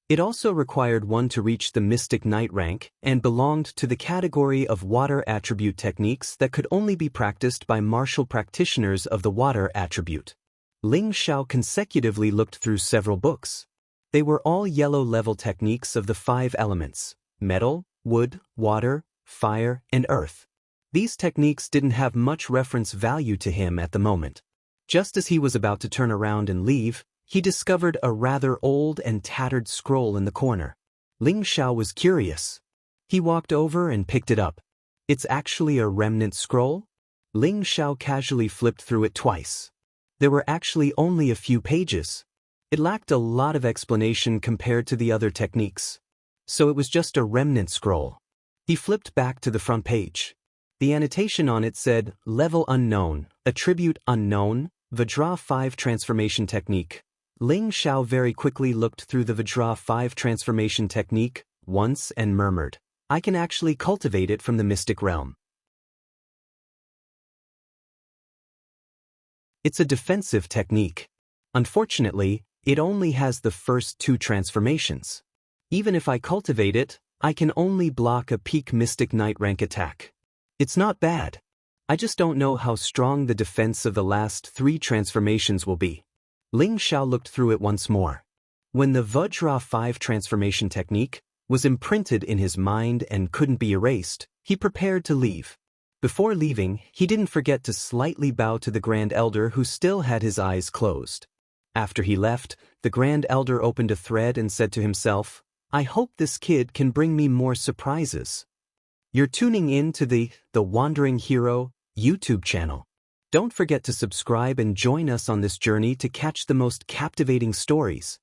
It also required one to reach the Mystic Knight rank and belonged to the category of water attribute techniques that could only be practiced by martial practitioners of the water attribute. Ling Xiao consecutively looked through several books. They were all yellow-level techniques of the 5 elements: metal, wood, water, fire, and earth. These techniques didn't have much reference value to him at the moment. Just as he was about to turn around and leave, he discovered a rather old and tattered scroll in the corner. Ling Xiao was curious. He walked over and picked it up. It's actually a remnant scroll? Ling Xiao casually flipped through it twice. There were actually only a few pages. It lacked a lot of explanation compared to the other techniques. So it was just a remnant scroll. He flipped back to the front page. The annotation on it said, Level Unknown, Attribute Unknown, Vajra 5 Transformation Technique. Ling Xiao very quickly looked through the Vajra 5 Transformation Technique once and murmured, I can actually cultivate it from the mystic realm. It's a defensive technique. Unfortunately, it only has the first 2 transformations. Even if I cultivate it, I can only block a peak Mystic Knight rank attack. It's not bad. I just don't know how strong the defense of the last 3 transformations will be. Ling Xiao looked through it once more. When the Vajra 5 transformation technique was imprinted in his mind and couldn't be erased, he prepared to leave. Before leaving, he didn't forget to slightly bow to the Grand Elder who still had his eyes closed. After he left, the Grand Elder opened a thread and said to himself, I hope this kid can bring me more surprises. You're tuning in to the Wandering Hero YouTube channel. Don't forget to subscribe and join us on this journey to catch the most captivating stories.